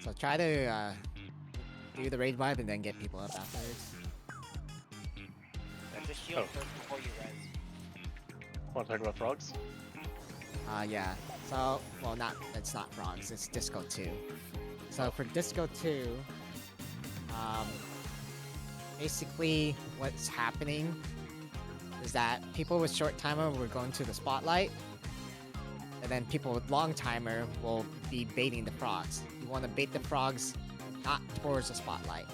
So try to do the raid vibe and then get people up afterwards. That's a shield first before you res. Want to talk about frogs? Yeah. So, well, it's not frogs. It's Disco 2. So for Disco 2, basically what's happening is that people with short timer will go into the spotlight, and then people with long timer will be baiting the frogs. You want to bait the frogs not towards the spotlight.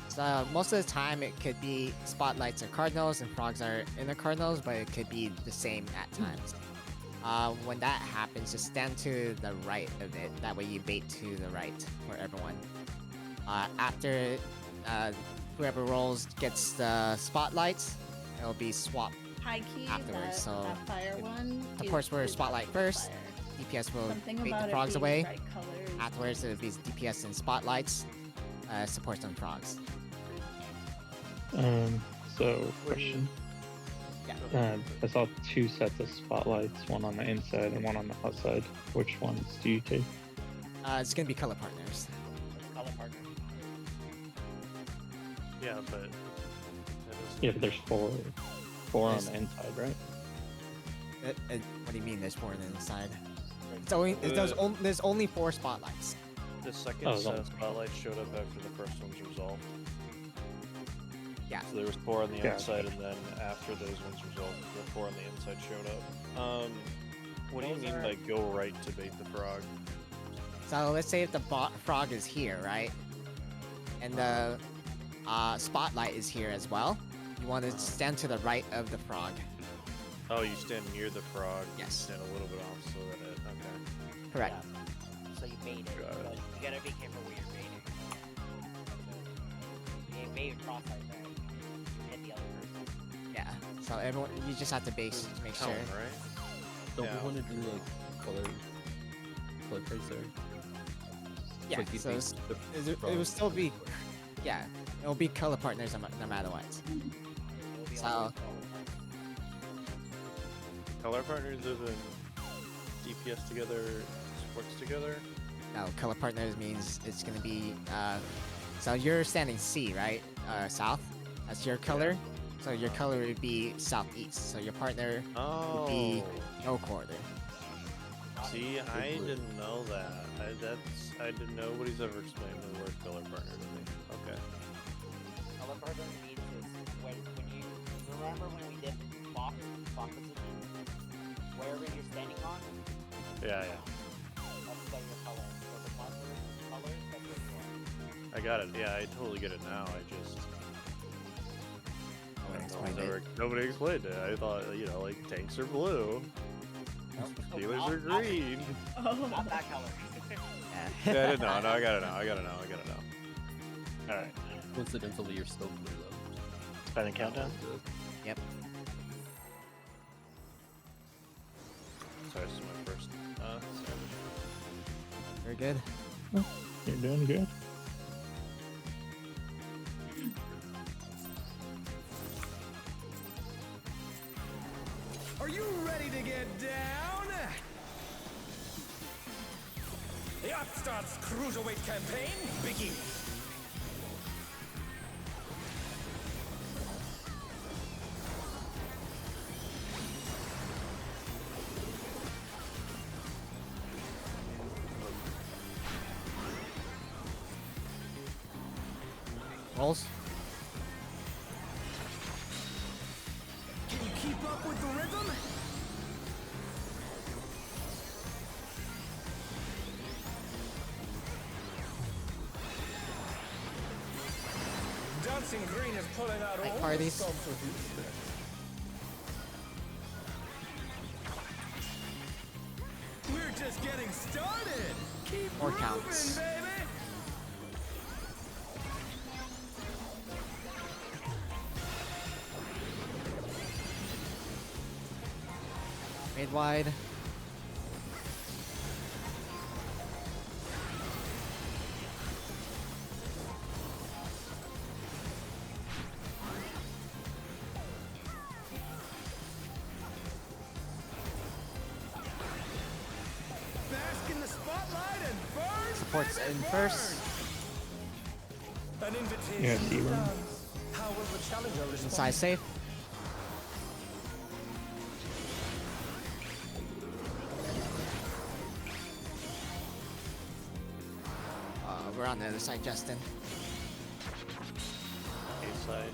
So most of the time it could be spotlights are cardinals and frogs are in the cardinals, but it could be the same at times. When that happens, just stand to the right of it. That way you bait to the right for everyone. After whoever rolls gets the spotlights, it'll be swapped High key, afterwards. So that fire one. of course we're is spotlight first. fire. DPS will Something bait about the it frogs being away. bright colors. Afterwards it'll be DPS and spotlights. Supports on frogs. So question. Yeah. I saw 2 sets of spotlights, one on the inside and one on the outside. Which ones do you take? It's gonna be color partners. Color partner. Yeah, but Yeah, but there's 4 on the inside, right? What do you mean? There's 4 on the inside. It's only there's only 4 spotlights. The second Oh, set no. of spotlights showed up after the first one's resolved. Yeah. So there was 4 on the Yeah. outside, and then after those ones resolved, the 4 on the inside showed up. What do you mean by go right to bait the frog? So let's say if the frog is here, right? And the spotlight is here as well. You want to stand to the right of the frog. Oh, you stand near the frog. Yes. Stand a little bit off so that it. Okay. Correct. So you bait it. Got it. But you gotta be careful where you're baiting. You bait across like that. You hit the other person. Yeah. So everyone, you just have to base to make sure. Count, right? Don't Yeah. we want to do like color trace there? Yeah. Like, you So think the it will still be. Yeah. It'll be color partners no matter what. So Color partners live in DPS together, sports together. no, color partners means it's gonna be. So you're standing C, right? South. That's your color. So your color would be southeast. So your partner would be no quarter. See, I didn't know that. Nobody's ever explained the word color partner to me. Okay. Color partner means is when you remember when we did box position, wherever you're standing on, Yeah. that's like your color. So the marker colors, that's what you are. I got it. Yeah, I totally get it now. I just. Nobody explained it. I thought, like tanks are blue, Steelers are green. Not that color. Yeah, I didn't know. No, I gotta know. All right. Coincidentally, you're still blue though. Spending countdown. Yep. Sorry, this is my first. Very good. You're doing good. Are you ready to get down? The Upstart's Cruiserweight campaign begins. Rolls. Can you keep up with the rhythm? Dancing Green is pulling out all the stops with you. We're just getting started. Keep More moving, counts. baby. Mid wide. Bask in the spotlight and burn. Supports in first. An invitation Yeah, see to one. dance. How will the challenger respond? Inside safe. We're on the other side, Justin. A side.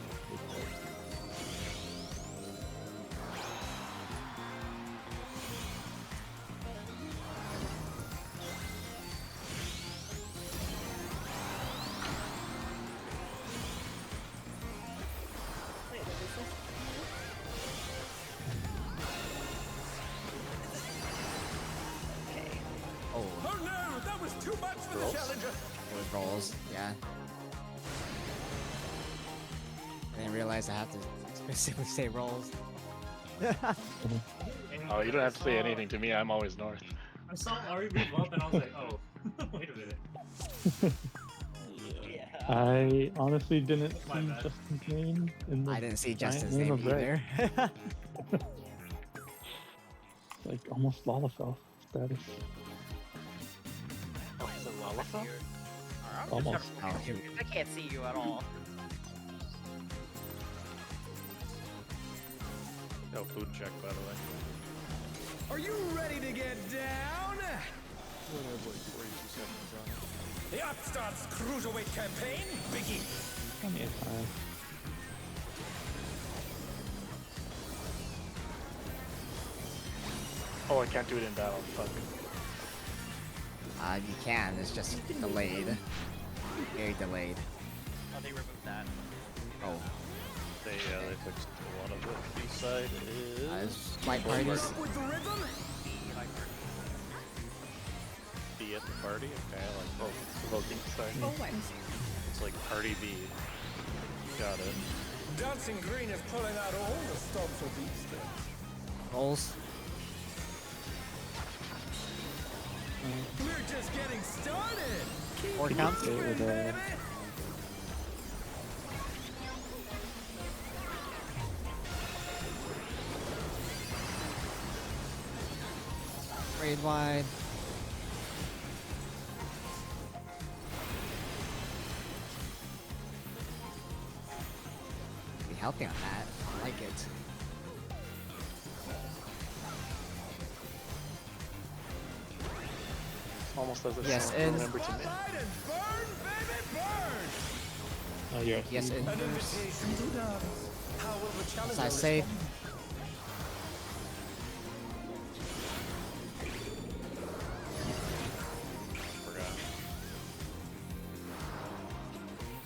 Oh, Oh no, that was too much for Rolls? the challenger. it was rolls. Yeah. I didn't realize I have to specifically say rolls. Oh, you don't have to say anything to me. I'm always north. I saw Ari move up and I was like, oh, wait a minute. I honestly didn't My see bad. Justin's name in the I didn't see giant Justin's name of red. either. Like almost Lalafell status. Oh, he's a Lalafell? Almost. Oh, I can't see you at all. No food check, by the way. Are you ready to get down? The Upstarts Cruiserweight campaign begins. Plenty of time. Oh, I can't do it in battle. Fuck. you can. It's just delayed. Very delayed. Oh, they removed that. Oh. They fixed a lot of it. B side is Flight parties. With the rhythm? B at the party. Okay, I like both. Voting, sorry. Oh, I'm It's like party B. Got it. Dancing Green is pulling out all the stops with these things. Rolls. We're just getting started. Keep 4 counts. moving, with baby. Raid wide. Be healthy on that. I like it. Almost as a Yes, song. and- Remember to me. Spotlight and burn, baby, burn. Oh, yeah. Yes, in An first. invitation to dance. How will the challenger Side safe. respond? Forgot.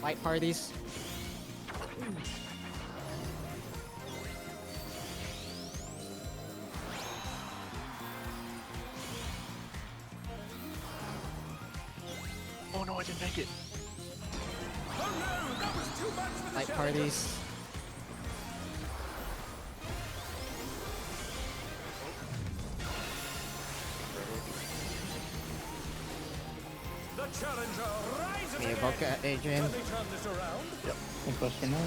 Fight parties. Oh no, I didn't make it. Oh no, that was too much for the Fight challenger. parties. The challenger rises Me again. evoke Adrian. Can they turn this around? Yep. One question now.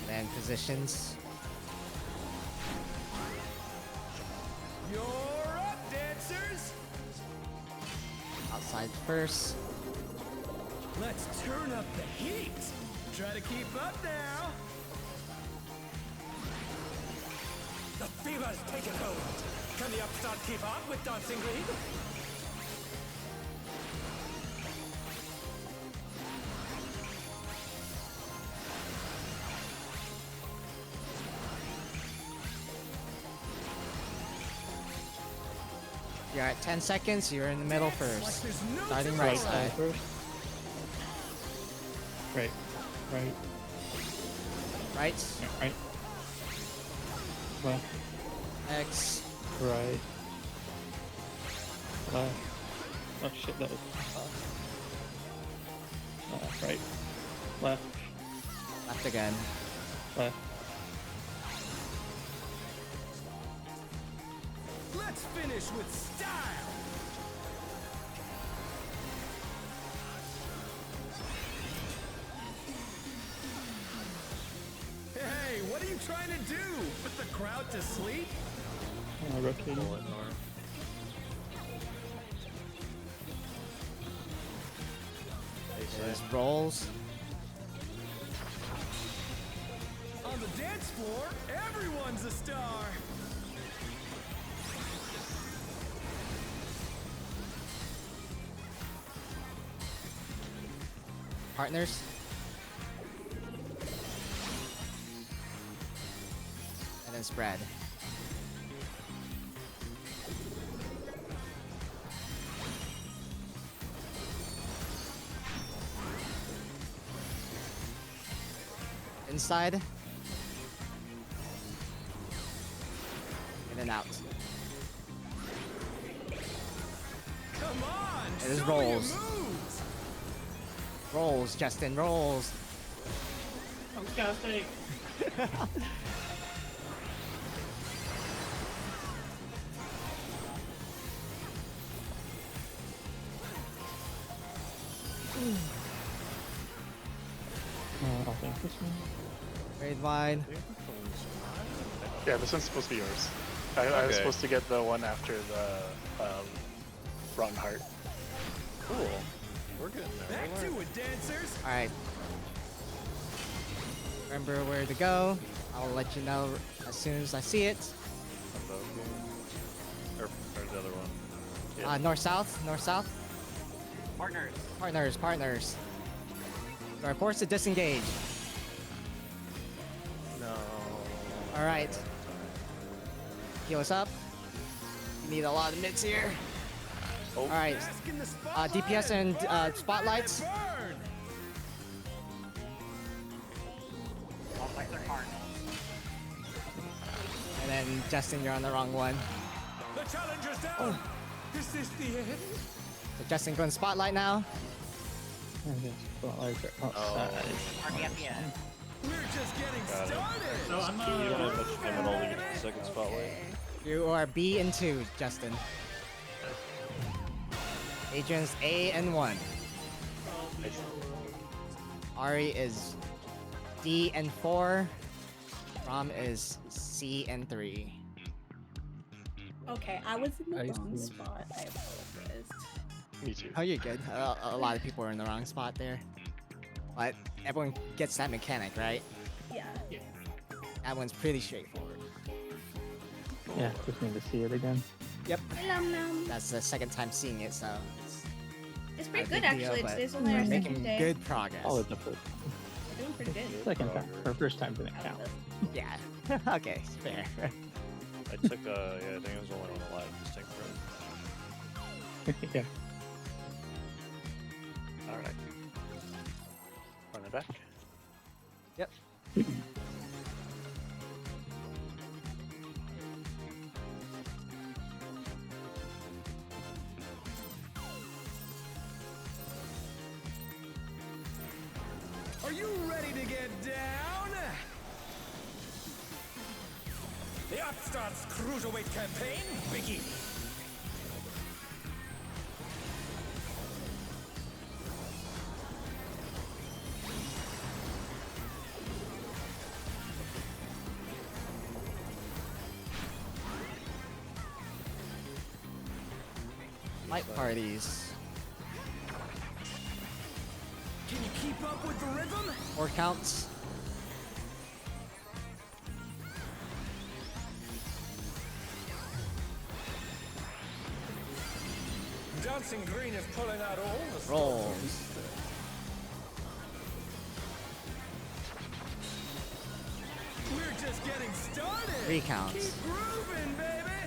Land positions. You're up, dancers. Outside first. Let's turn up the heat. Try to keep up now. The fever's taken hold. Can the upstart keep up with Dancing Green? You're at 10 seconds. You're in the middle first. Starting right side. Right. Right. Right. Yeah, right. Left. X. Right. Left. Oh shit, that was right. Left. Left again. Left. Let's finish with style. Hey, what are you trying to do? Put the crowd to sleep? Rotating. There's rolls. On the dance floor, everyone's a star. Partners. And then spread. Inside. In and out. Come on, It is show rolls. your moves. Rolls, Justin, rolls. I'm casting. I'll think this one. Grade wide. Yeah, this one's supposed to be yours. I was Okay. supposed to get the one after the Rotten Heart. Cool. We're getting there. Back to it, dancers. Alright. Remember where to go. I'll let you know as soon as I see it. Or the other one. North-south, north-south. Partners. Partners, partners. You are forced to disengage. No. Alright. Heal us up. You need a lot of mitts here. Alright. DPS and spotlights. And then Justin, you're on the wrong one. The challenger's down. Is this the end? So Justin, go in spotlight now. Spotlights are outside. We're just getting Got it. started. So I'm You don't have much time at all to get to the second spotlight. You are B and 2, Justin. Adrian's A and 1. Ari is D and 4. Rom is C and 3. Okay, I was in the I wrong see. spot. I apologize. Me too. Oh, you're good. A lot of people are in the wrong spot there. But everyone gets that mechanic, right? Yeah. That one's pretty straightforward. Yeah, just need to see it again. Yep. Nom nom. That's the second time seeing it, so It's not pretty a good big deal, actually. but Today's only our we're second making day. good progress. Oh, it's a first. We're doing pretty good. Second time. Or first time didn't count. Yeah. Okay, fair. I took, yeah, I think it was only on the live distinct room. Yeah. Alright. Run it back. Yep. Are you ready to get down? The Upstart's Cruiserweight campaign begins. Light parties. Can you keep up with the rhythm? 4 counts. Dancing Green is pulling out all the Rolls. We're just getting started. 3 counts. Keep grooving, baby.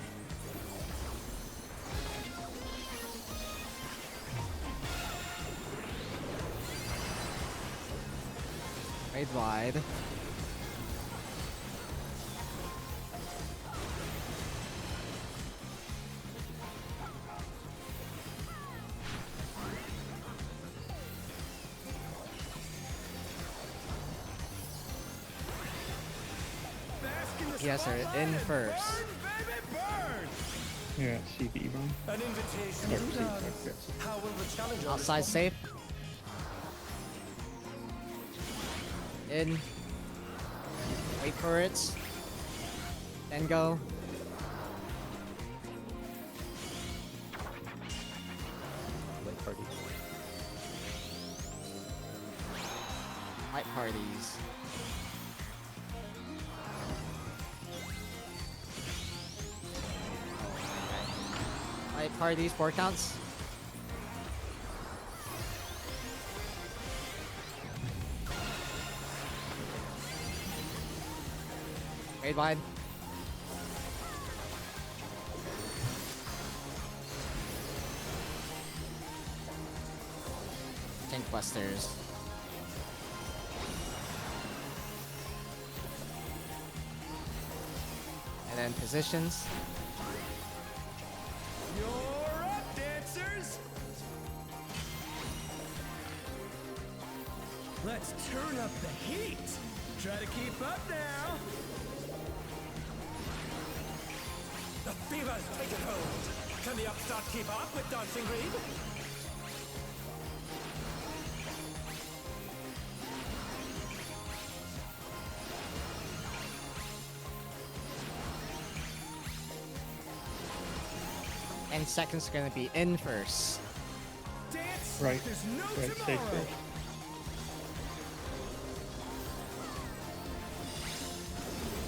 Fade wide. Yes, sir. In first. Yeah, CV run. An invitation Or to CV, dance. yes. How will the challenger Outside respond? safe. In. Wait for it. Then go. Late party. White parties. White parties, 4 counts. Fade wide. Tank busters. And then positions. You're up, dancers! Let's turn up the heat! Try to keep up now! The fever's taken hold! Can the upstart keep up with Dancing Greed? And second's gonna be in first. Dance! Right. There's no Right, stay tomorrow! first.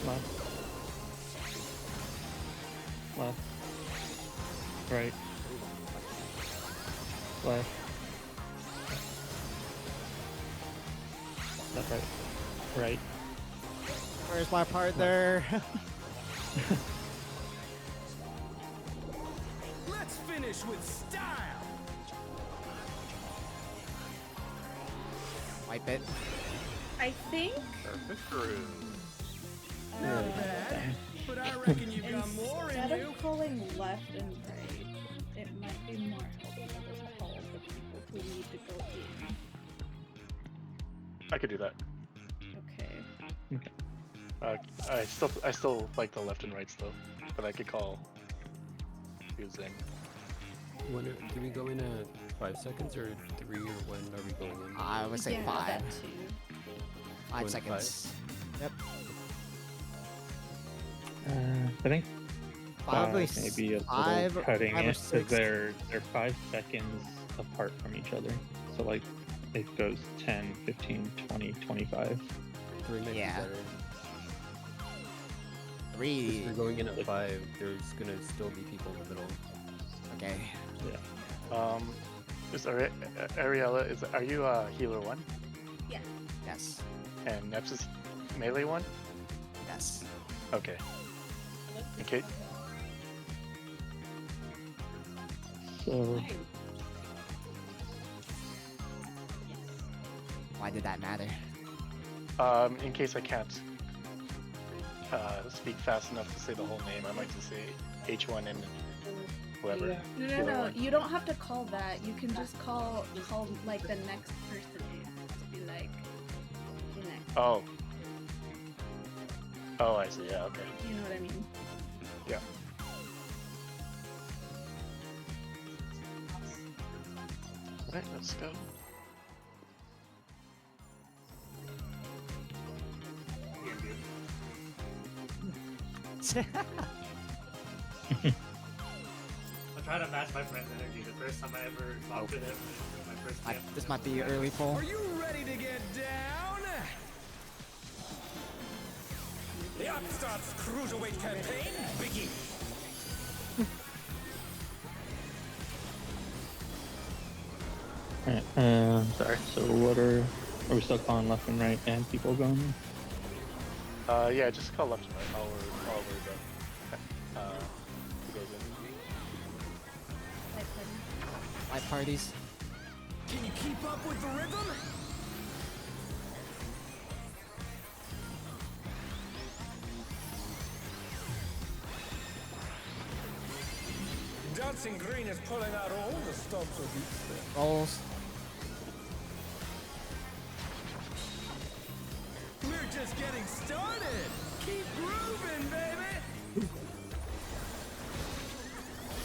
Left. Left. Right. Left. Left, right. Right. Where's my partner? Let's finish with style! Wipe it. I think Perfect groove. Not bad, but I reckon you've got more in instead you. of calling left and right, it might be more helpful to call the people who need to go in. I could do that. Okay. I still like the left and right still, but I could call using. When do we go in at 5 seconds or 3, or when are we going in? I would say Yeah, 5. that too. 5 Going seconds. Yep. I think Probably maybe a five- little cutting 5 or it because 6. they're 5 seconds apart from each other. So like it goes 10, 15, 20, 25. 3 might Yeah. be better. 3. If we're going in at 5, there's gonna still be people in the middle. Okay. Yeah. Is Ariella, are you healer 1? Yeah. Yes. And Neps is melee 1? Yes. Okay. Okay. So Why did that matter? In case I can't speak fast enough to say the whole name, I might just say H1 and whoever. No. You don't have to call that. You can just call like the next person name. Just be like the next. Oh. Oh, I see. Yeah. Okay. You know what I mean? Yeah. Alright, let's go. I'll try to match my friend's energy. The first time I ever talked to them, my first camp. This might be early pull. Are you ready to get down? The Upstart's Cruiserweight campaign begins! sorry. So what are we still calling left and right and people going in? Yeah, just call left and right. I'll worry about who goes in. White parties. Can you keep up with the rhythm? Dancing Green is pulling out all the stops of each step. Rolls. We're just getting started. Keep grooving, baby.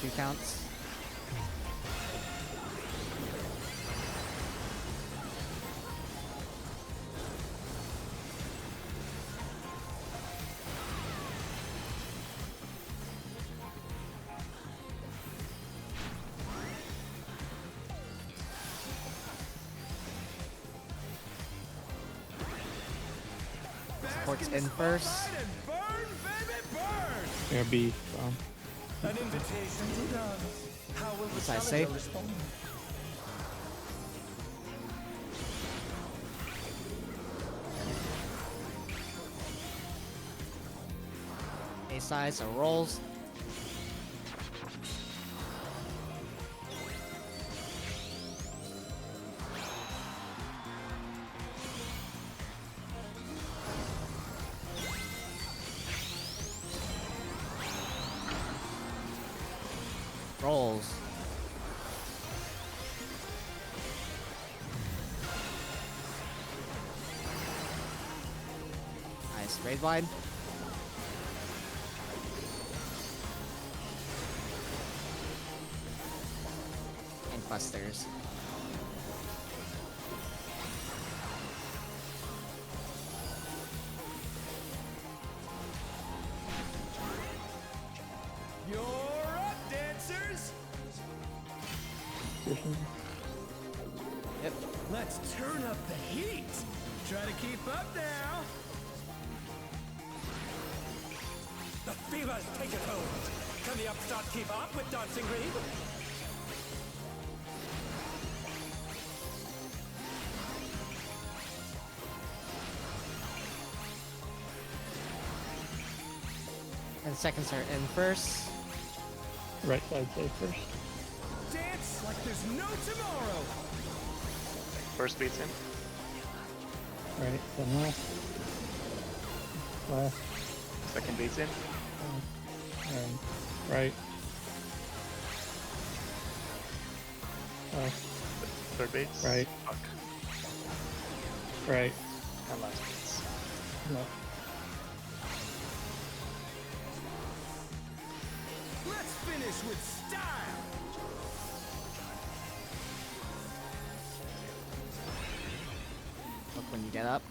2 counts. Support's in first. Gonna be An invitation to dance. How will the Side challenger safe. respond? A side, so rolls. Rolls. Nice, raid wide. And busters. You're up, dancers. Yep. Let's turn up the heat. Try to keep up now. The fever's taken hold. Can the upstart keep up with Dancing Green? And seconds are in first. right side safe first. Dance like there's no tomorrow. First beats in. Right, then left. Left. Second beats in. And right. Left. Third beats. Right. Fuck. Right. And last beats. Left. Let's finish with style. Look when you get up.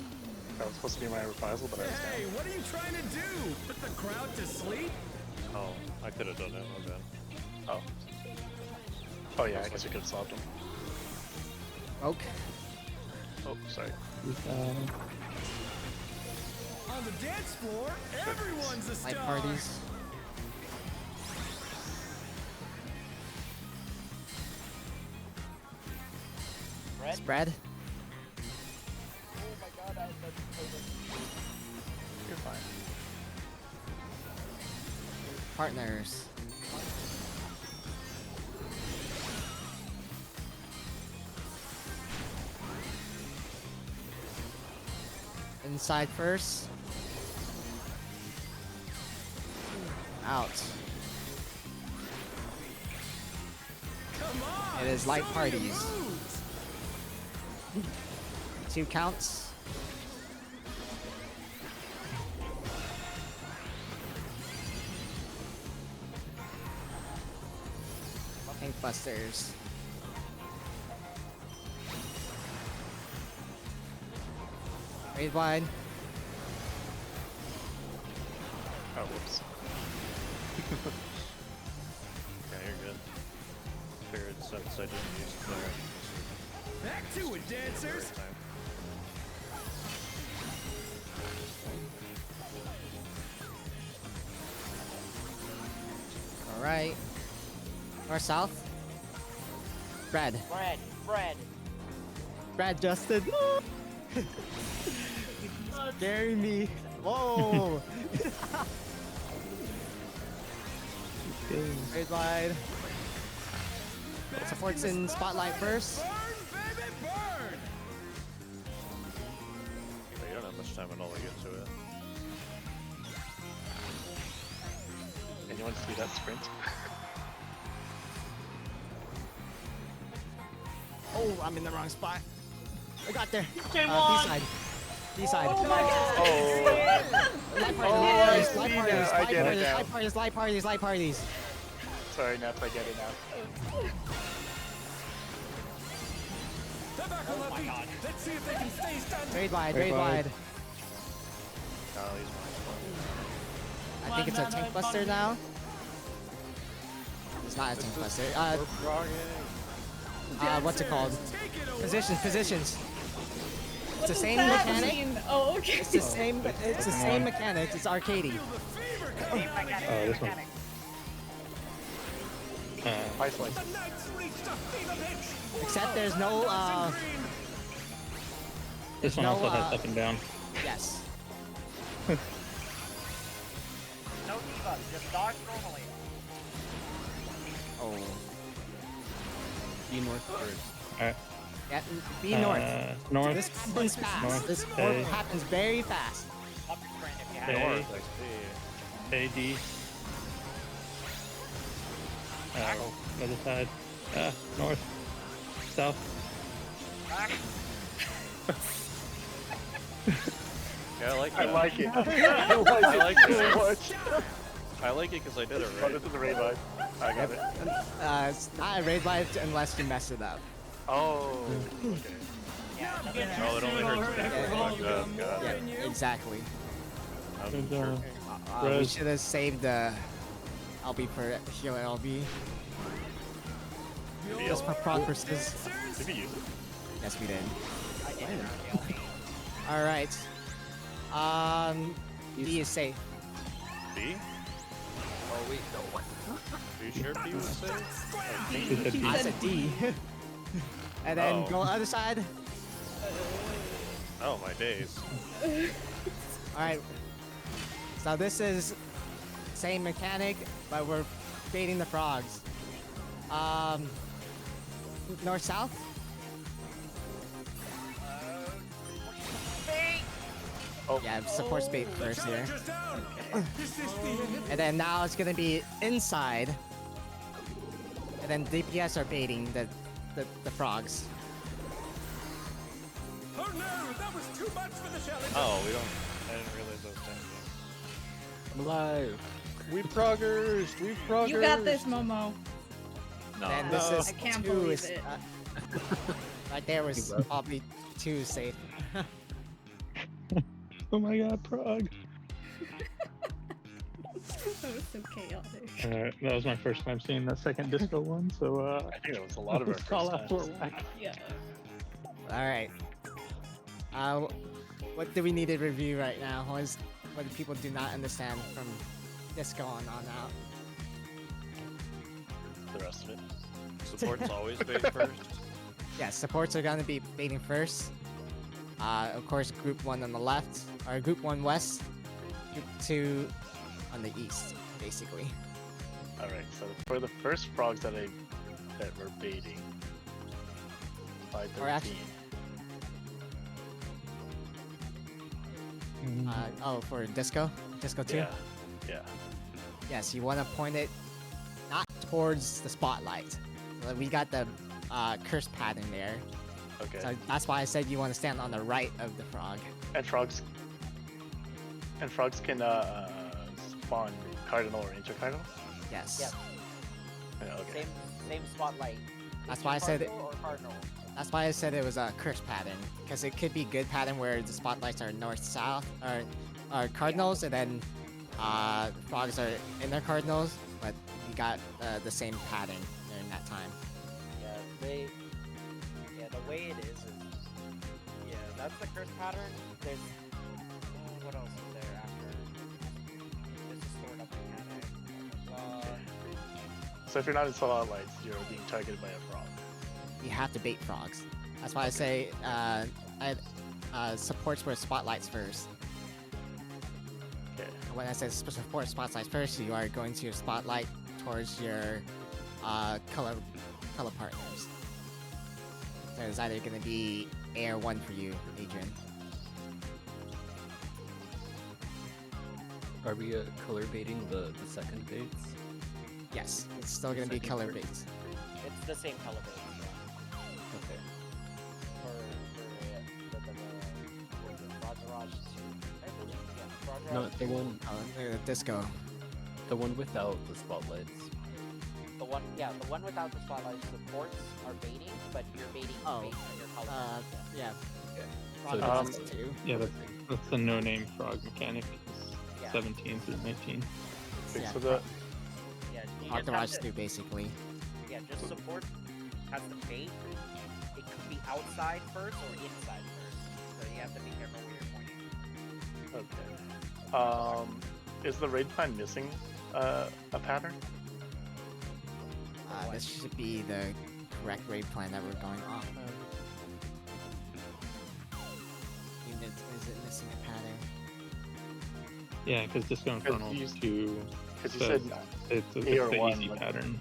That was supposed to be my reprisal, but I was Hey, down. what are you trying to do? Put the crowd to sleep? Oh, I could have done it. My bad. Oh. Oh yeah, I guess we could have solved him. Okay. Oh, sorry. On the dance floor, everyone's a star. Light parties. Spread. Oh my god, You're fine. Partners. Inside first. Out. Come on, It is light show me the parties. moves. 2 counts. Tank busters. Raid wide. Oh, whoops. Yeah, you're good. Figured since I didn't use cleric. Back to it, dancers. All right. North south. Brad. Bread. Brad Justin. Bury me. Whoa. Raid wide. Supports in spotlight first. But you don't have much time at all to get to it. Anyone see that sprint? Oh, I'm in the wrong spot. I got there. J1. B-side. Oh my God. Light parties. Sorry, Naps, I get it now. Oh my God. Let's see if they can stay standing. Raid wide. Oh, he's I think it's a tank buster now. It's not a tank buster. What's it called? Positions. It's the same mechanic. Oh, okay. It's the same mechanic. It's arcadey. Oh, this one. Ice Slice. Except there's no This one also has up and down. Yes. No debuff, just dodge normally. Oh. Be north first. Alright. Yeah, be north. North. This happens fast. North. This Okay. happens very fast. Up your screen if you have A, it. A, D. Other side. North. South. Back. Yeah, I like it. I like it. I like it so much. I like it because I did it right. This is the raid vibe. I got it. It's not a raid vibe unless you mess it up. Oh. Okay. Oh, it only hurts me. Yeah, exactly. We Rose. should have saved the LB for heal LB. Just for prog purposes. Did we use it? Yes, we did. I did it. All right. D is safe. B? Oh wait, no. What? Are you sure B was safe? I said D. And then go other side. Oh my days. All right. So this is same mechanic, but we're baiting the frogs. North south. Oh. Yeah, support bait first here. And then now it's gonna be inside. And then DPS are baiting the frogs. Oh no, that was too much for the challenge. Oh, we don't. I didn't realize that was done. I'm alive. We proggers. You got this, Momo. No. And this is I can't two believe is, it. right there was probably two safe. Oh my God, Prague. That was so chaotic. Alright, that was my first time seeing that second disco one, so I think that was a lot of our these call-outs first were times. whack. Yeah. All right. What do we need to review right now? What do people do not understand from disco on out? The rest of it. Support's always bait first. Yeah, supports are gonna be baiting first. Of course, group 1 on the left, or group 1 west, group 2 on the east, basically. Alright, so for the first frogs that we're baiting, 513. Or actually, for disco 2. Yeah. Yes, you want to point it not towards the spotlight. So we got the curse pattern there. Okay. So that's why I said you want to stand on the right of the frog. And frogs can spawn cardinal or inter-cardinal? Yes. Yep. Yeah, okay. Same spotlight. That's why I said it. Cardinal or cardinal? That's why I said it was a curse pattern, because it could be good pattern where the spotlights are north-south or cardinals, and then frogs are inner cardinals, but you got the same pattern during that time. Yeah, the way it is that's the curse pattern. There's what else is there after? There's a stored up mechanic. So if you're not in spotlights, you're being targeted by a frog. You have to bait frogs. That's why I say supports were spotlights first. Okay. When I say support spotlights first, you are going to spotlight towards your color partners. So it's either going to be Air 1 for you, Adrian. Are we color baiting the second baits? Yes, it's still going to be color baits. It's the same color base. Okay. For Raj 2, I believe. Yeah, No, the one. Disco. The one without the spotlights. The one without the spotlight supports are baiting, but you're baiting based on your color. Yeah. Yeah, that's the no-name frog mechanic. It's 17 through 19. Okay, Yeah, so the Entourage 2, basically. Yeah, just support has the bait. It could be outside first or inside first, so you have to be careful where you're pointing. Okay. Is the raid plan missing a pattern? This should be the correct raid plan that we're going off of. Is it missing a pattern? Yeah, because Disco Infernal 2 Because you said it's A the or one, easy like, pattern.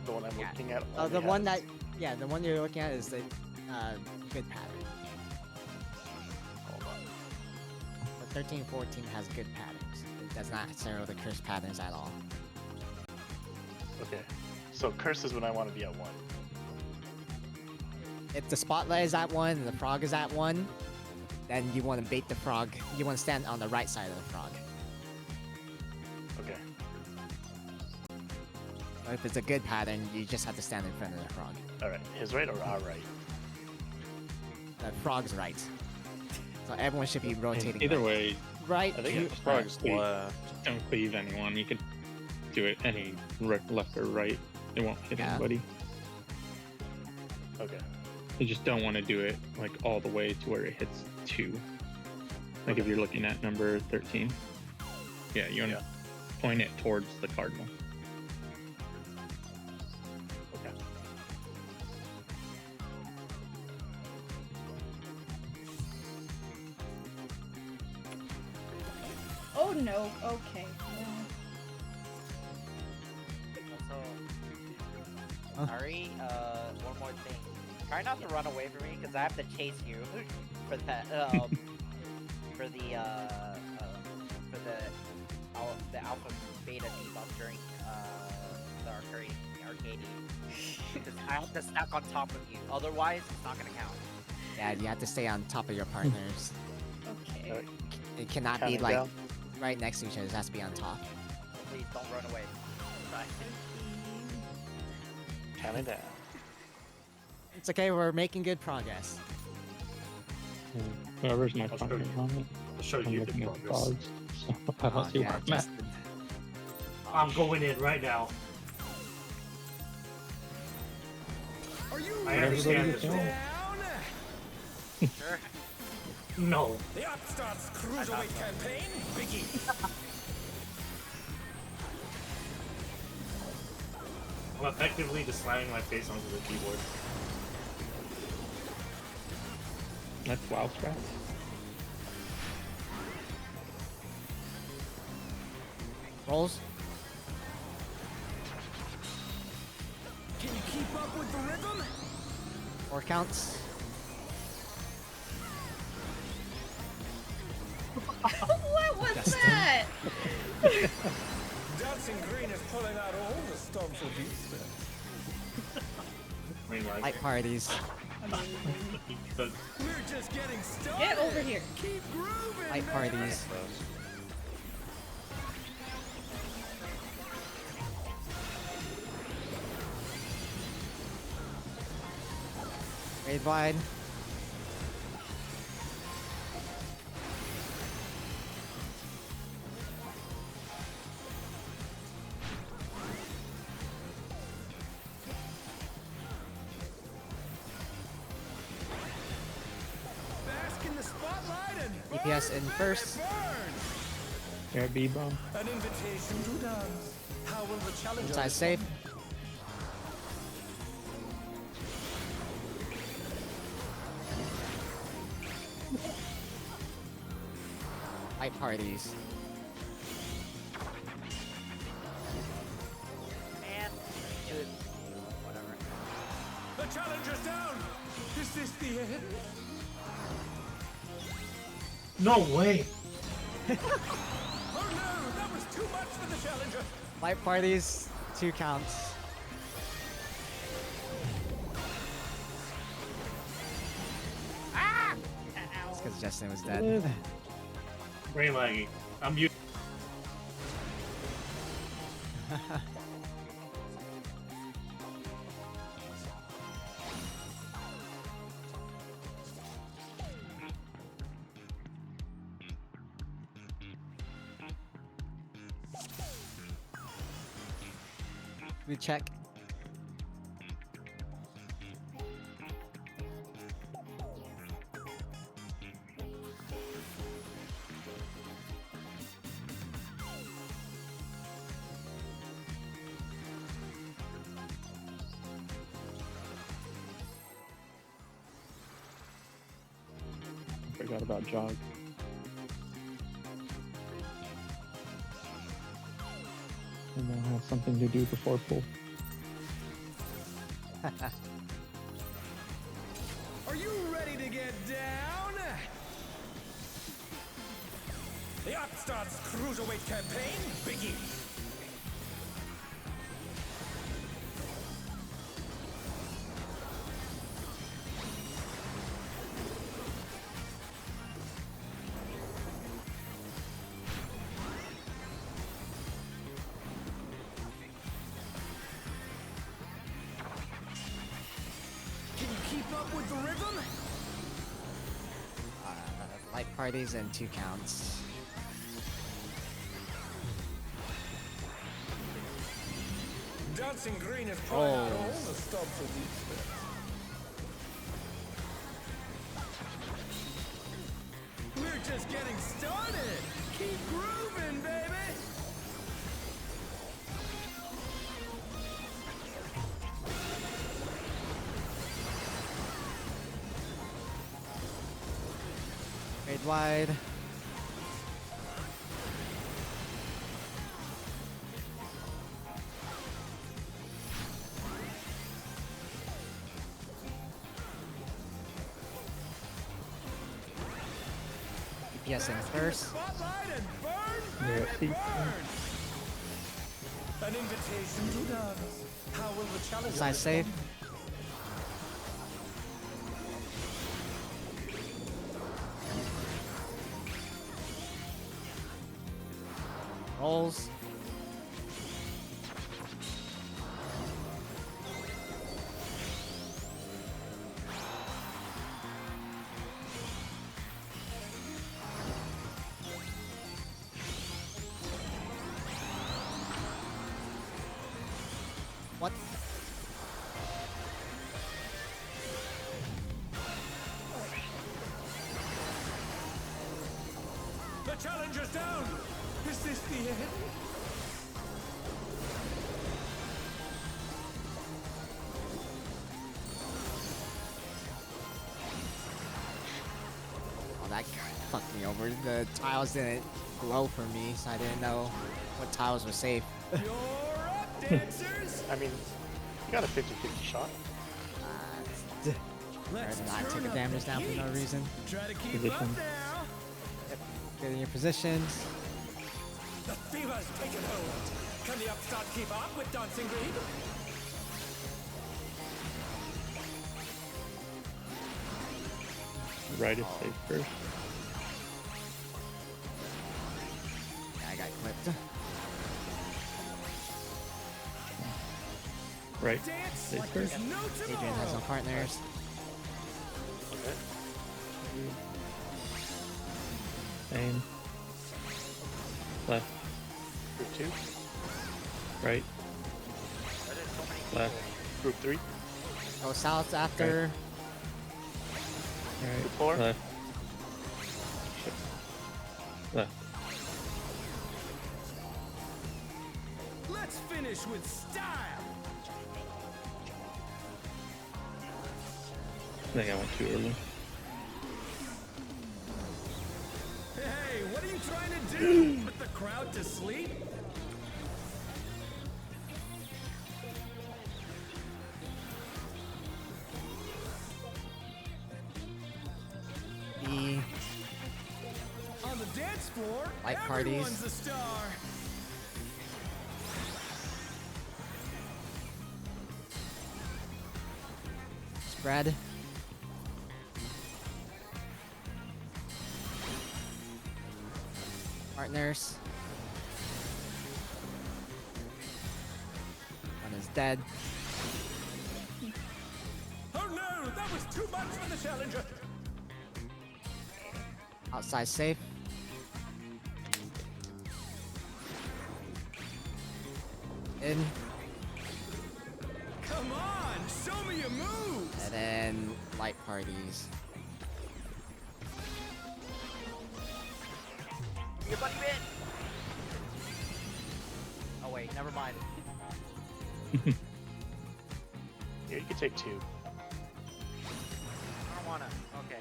The one I'm looking at. The only one has- that, the one you're looking at is the good pattern. Hold on. The 13-14 has good patterns. It does not zero the curse patterns at all. Okay. So curse is when I want to be at 1. If the spotlight is at 1 and the frog is at 1, then you want to bait the frog. You want to stand on the right side of the frog. Okay. But if it's a good pattern, you just have to stand in front of the frog. Alright. His right or our right? The frog's right. So everyone should be rotating. Either right. way, Right. I think it's frog's left. Just don't cleave anyone. You could do it any left or right. It won't hit anybody. Okay. You just don't want to do it like all the way to where it hits 2. Like if you're looking at number 13. Yeah, you want to point it towards the cardinal. Okay. Oh no. Okay. No. Also, Ari, one more thing. Try not to run away from me, because I have to chase you for that. For the alpha beta debuff during the arcade. Because I have to stack on top of you. Otherwise, it's not gonna count. Yeah, you have to stay on top of your partners. Okay. It cannot Counting be like down. right next to each other. It has to be on top. Please don't run away. Counting down. It's okay. We're making good progress. Whoever's my I'll show partner you. on it. I'll show I'm you the looking at progress. frogs, so I don't see where I'm at. I'm going in right now. Are you I ready understand to this go role. down? Sure. No. The Upstarts Cruiserweight campaign, Biggie. I'm effectively just slamming my face onto the keyboard. That's wild strap. Rolls. Can you keep up with the rhythm? 4 counts. What was Justin. that? Dancing Green is pulling out all the stops of these. Light parties. We're just getting started. Get over here. Keep grooving. Light parties. Raid wide. Bask in the spotlight and DPS in first. Yeah, B-bomb. an invitation to dance. How will the challenger Inside safe. Light parties. Man, dude. Whatever. The challenger's down. Is this the end? No way. Oh no, that was too much for the challenger. Light parties. 2 counts. Because Justin was dead. Brain laggy. I'm mute. We check. Forgot about jog. And I'll have something to do before pool. Are you ready to get down? The Upstart's Cruiserweight campaign begins. Light parties and 2 counts. Dancing Green is trying out all the stops of these steps. We're just getting started. Keep grooving, baby. Fade wide. DPS in first. Yeah, see. An invitation to dance. How will the challenge Side save. Rolls. What? The challenger's down. Is this the end? Oh, that fucked me over. The tiles didn't glow for me, so I didn't know what tiles were safe. You're up, dancers. I mean, you got a 50-50 shot. Let's not take a damage down for no reason. Try to keep up now. Yep. Get in your positions. The fever's taken hold. Can the Upstart keep up with Dancing Green? Right is safe first. Yeah, I got clipped. Right. Safe first. Adrian has no partners. Okay. Same. Left. Group 2. Right. Left. Group 3. Go south after. Right. Group 4. Left. Left. Let's finish with style. I think I went too early. Hey, what are you trying to do? Put the crowd to sleep? The On the dance floor, Light everyone's parties. a star. spread. Partners. One is dead. Oh no, that was too much for the challenger. Outside safe. In. Come on, show me your moves. And then light parties. Your buddy bit. Oh wait, never mind. Yeah, you can take 2. I don't wanna. Okay.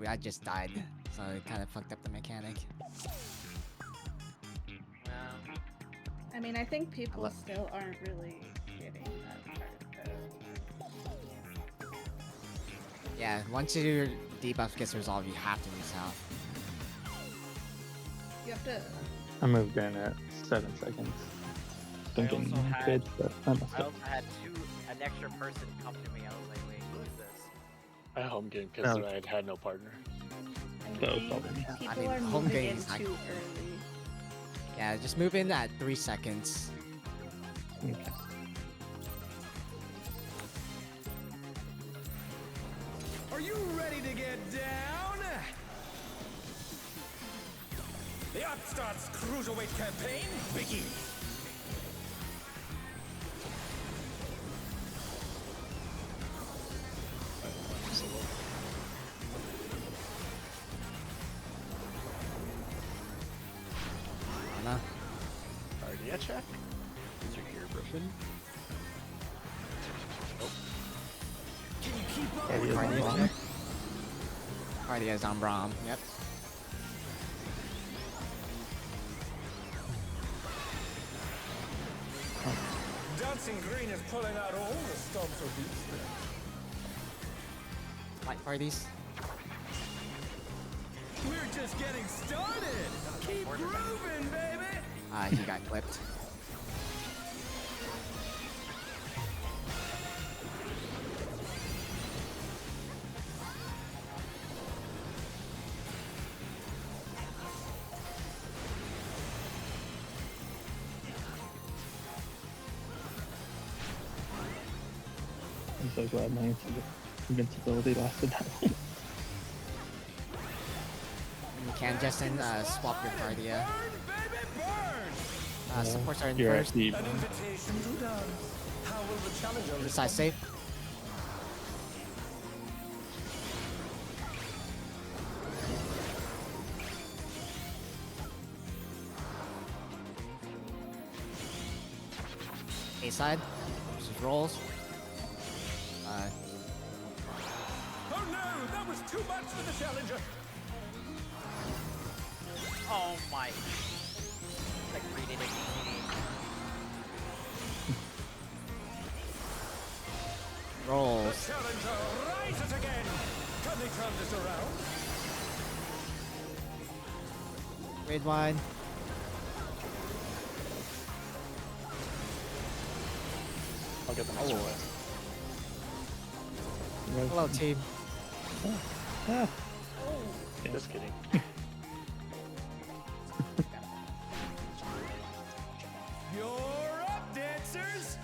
I just died, so it kind of fucked up the mechanic. I mean, I think people still aren't really getting that part though. Yeah, once your debuff gets resolved, you have to use health. You have to. I moved in at 7 seconds. Thinking kids, but I must I have. also had an extra person come to me. I was like, wait, who is this? I home game because No. I had no partner. That was probably me. People are home moving in games, too early. Yeah, just move in at 3 seconds. Okay. Are you ready to get down? The Upstart's Cruiserweight campaign begins. Anna. Cardia check? Is your gear broken? Can you keep up Cardia's with on me? Braum. Cardia's on Braum, yep. Dancing Green is pulling out all the stops of these. Light parties. We're just getting started. Keep grooving, baby. He got clipped. I'm so glad my invincibility lasted that long. You can just swap your Cardia. Supports are in You're first. at the An invitation to dance. How will the challenger Decide safe. A side versus rolls. Oh no, that was too much for the challenger. Oh my. Like read it Rolls. The challenger rises again. Can they turn this around? Raid wide. I'll get the master class. Hello, team. Just kidding. You're up, dancers.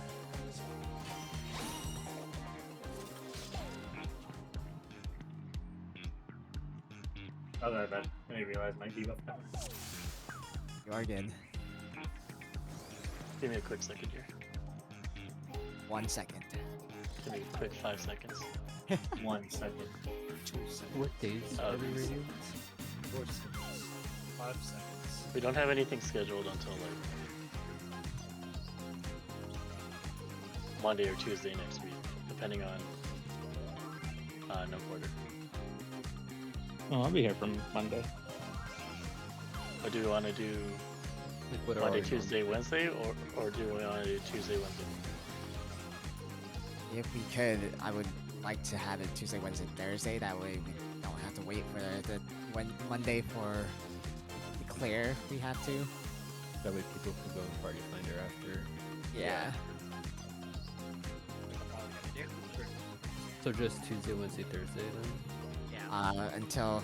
Oh, that bad. I didn't realize my debuff power. You are good. Give me a quick second here. 1 second. Give me a quick 5 seconds. 1 second. 2 seconds. What days are we reading? 4 seconds. 5 seconds. We don't have anything scheduled until like Monday or Tuesday next week, depending on no quarter. Oh, I'll be here from Monday. Or do you want to do What are Monday, our Tuesday, Wednesday, or do we want to do Tuesday, Wednesday? If we could, I would like to have it Tuesday, Wednesday, Thursday. That way we don't have to wait for the Monday for the clear. We have to. That way people can go and party finder after. Yeah. So just Tuesday, Wednesday, Thursday then? Until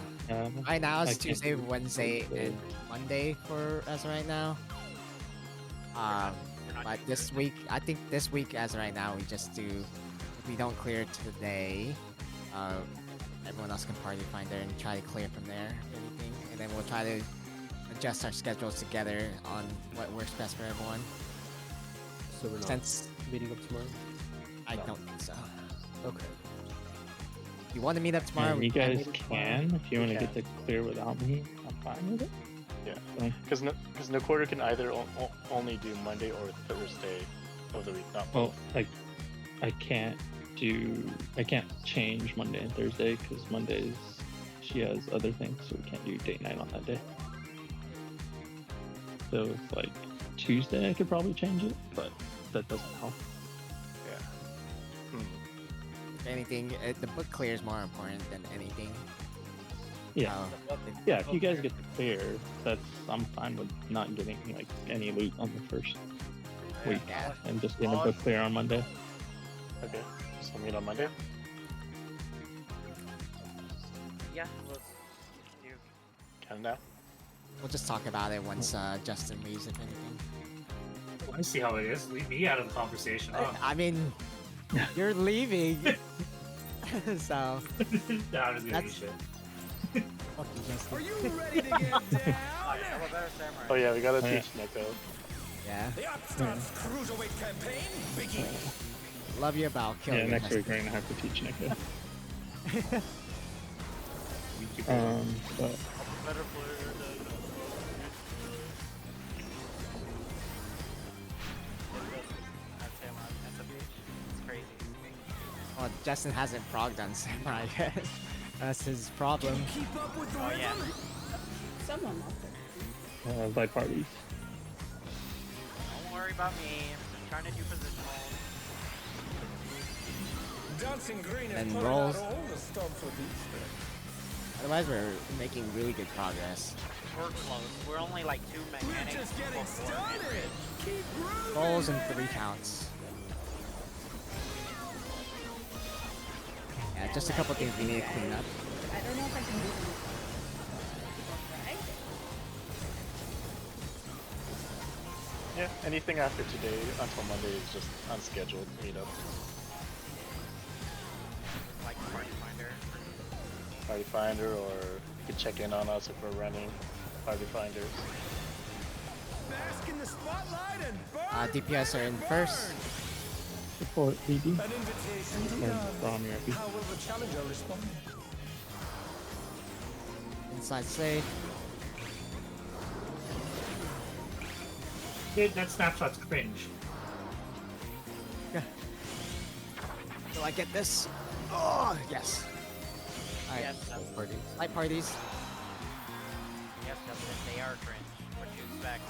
right now I it's can't Tuesday, do Wednesday, Thursday. and Monday for as of right now. But this week, I think this week as of right now, we just do. If we don't clear today, everyone else can party finder and try to clear from there, if anything, and then we'll try to adjust our schedules together on what works best for everyone. So we're not Since meeting up tomorrow? I don't think so. Okay. If you want to meet up tomorrow, And we you can guys meet up tomorrow. can, if you want to can. get the clear without me, I'm fine with it. Yeah, because no quarter can either only do Monday or Thursday of the week, not Well, both. I can't change Monday and Thursday because Mondays she has other things, so we can't do date night on that day. So it's like Tuesday I could probably change it, but that doesn't help. Yeah. If anything, the book clear is more important than anything. Yeah. So, Yeah, if you guys get the clear, I'm fine with not getting like any loot on the first week and just getting a book clear on Monday. Okay, so meet on Monday. Yeah, let's do. Count down. We'll just talk about it once Justin leaves, if anything. Let me see how it is. Leave me out of the conversation. Huh? I mean, you're leaving, so. No, I'm just gonna eat shit. Fuck you, Justin. Are you ready to get down? I'm a better samurai. Oh yeah, we gotta Oh, yeah. teach Neko. Yeah. The Upstart's Cruiserweight campaign begins. Love you about killing. Yeah, you, next Justin. week we're gonna have to teach Nico. But Better player than. It's crazy. Well, Justin hasn't progged on Samurai yet. That's his problem. Keep up with the Oh yeah. Someone must have. by parties. Don't worry about me. I'm just trying to do positional. Dancing Green is And pulling rolls. out all the stops with each step. Otherwise, we're making really good progress. We're close. We're only like 2 mechanics. We're just getting before started. mid-range. Keep grooving. Goals and 3 counts. Yeah, just a couple things we need to clean up. I don't know if I can do them. Right? Yeah, anything after today until Monday is just unscheduled meetup. Like party finder. Party finder, or you could check in on us if we're running party finders. Bask in the spotlight and burn. DPS are in first. Support BD. An invitation to Or none. Ron, you're happy. How will the challenger respond? Inside safe. Dude, that snapshot's cringe. Do I get this? Oh, yes. Alright. Yes, Justin. Parties. Light parties. Yes, Justin. They are cringe. What do you expect?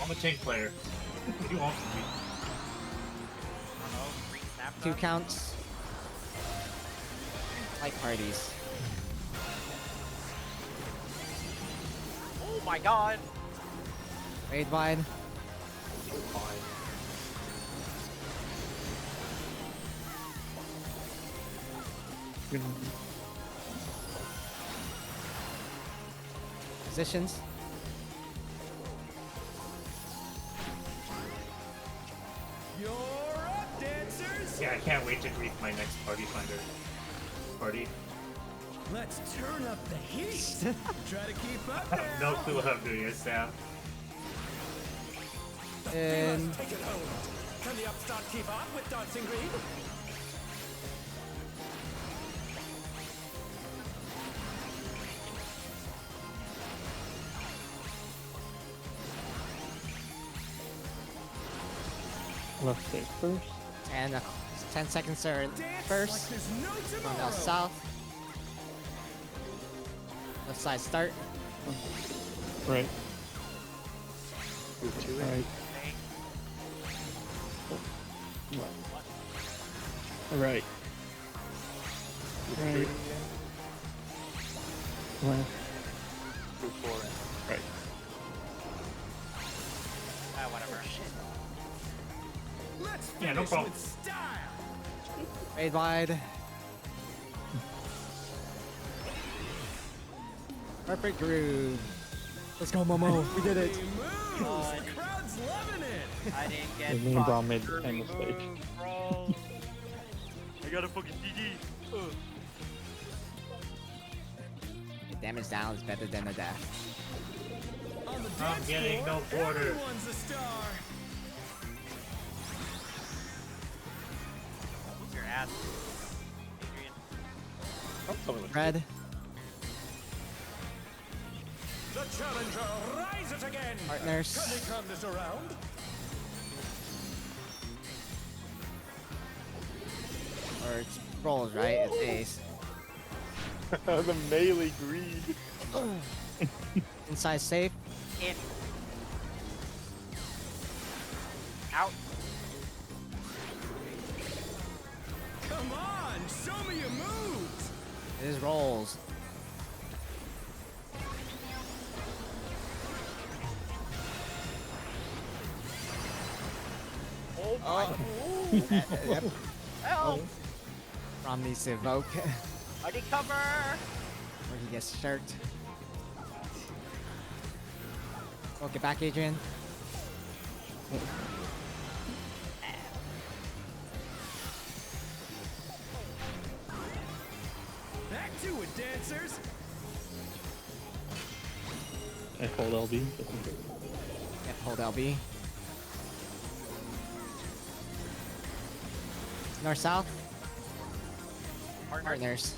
I'm a tank player. What do you want from me? I don't know. Free snapshot? 2 counts. Light parties. Oh my god! Raid wide. Positions. You're up, dancers. Yeah, I can't wait to greet my next party finder. Party. Let's turn up the heat. Try to keep up I now. have no clue what I'm doing, Sam. And Take it home. Can the upstart keep up with Dancing Green? Left safe first. and 10 seconds are in Dance first. like there's no Going down tomorrow. south. Left side start. Right. Move to it. Right. Right. Right. Left. Move forward. Right. Whatever. Let's Yeah, no finish problem. with style. Fade wide. Perfect groove. Let's go, Momo. We did it. The crowd's loving it. I didn't get Me and Braun made the same mistake. bro. I got a fucking GG. Damage down is better than a death. On the I'm dance getting floor, no quarter. everyone's a star. Your ass, Adrian. Red. The challenger rises again. Partners. Can they turn this around? Or it's rolls, right? It's ace. The melee greed. Inside safe. In. Out. Come on, show me your moves. It is rolls. Oh my. Yep. Help. Rom needs to evoke. I need cover. Where he gets shirked. Oh, get back, Adrian. Back to it, dancers. I hold LB. Just in case. Yep, hold LB. North south. Partners.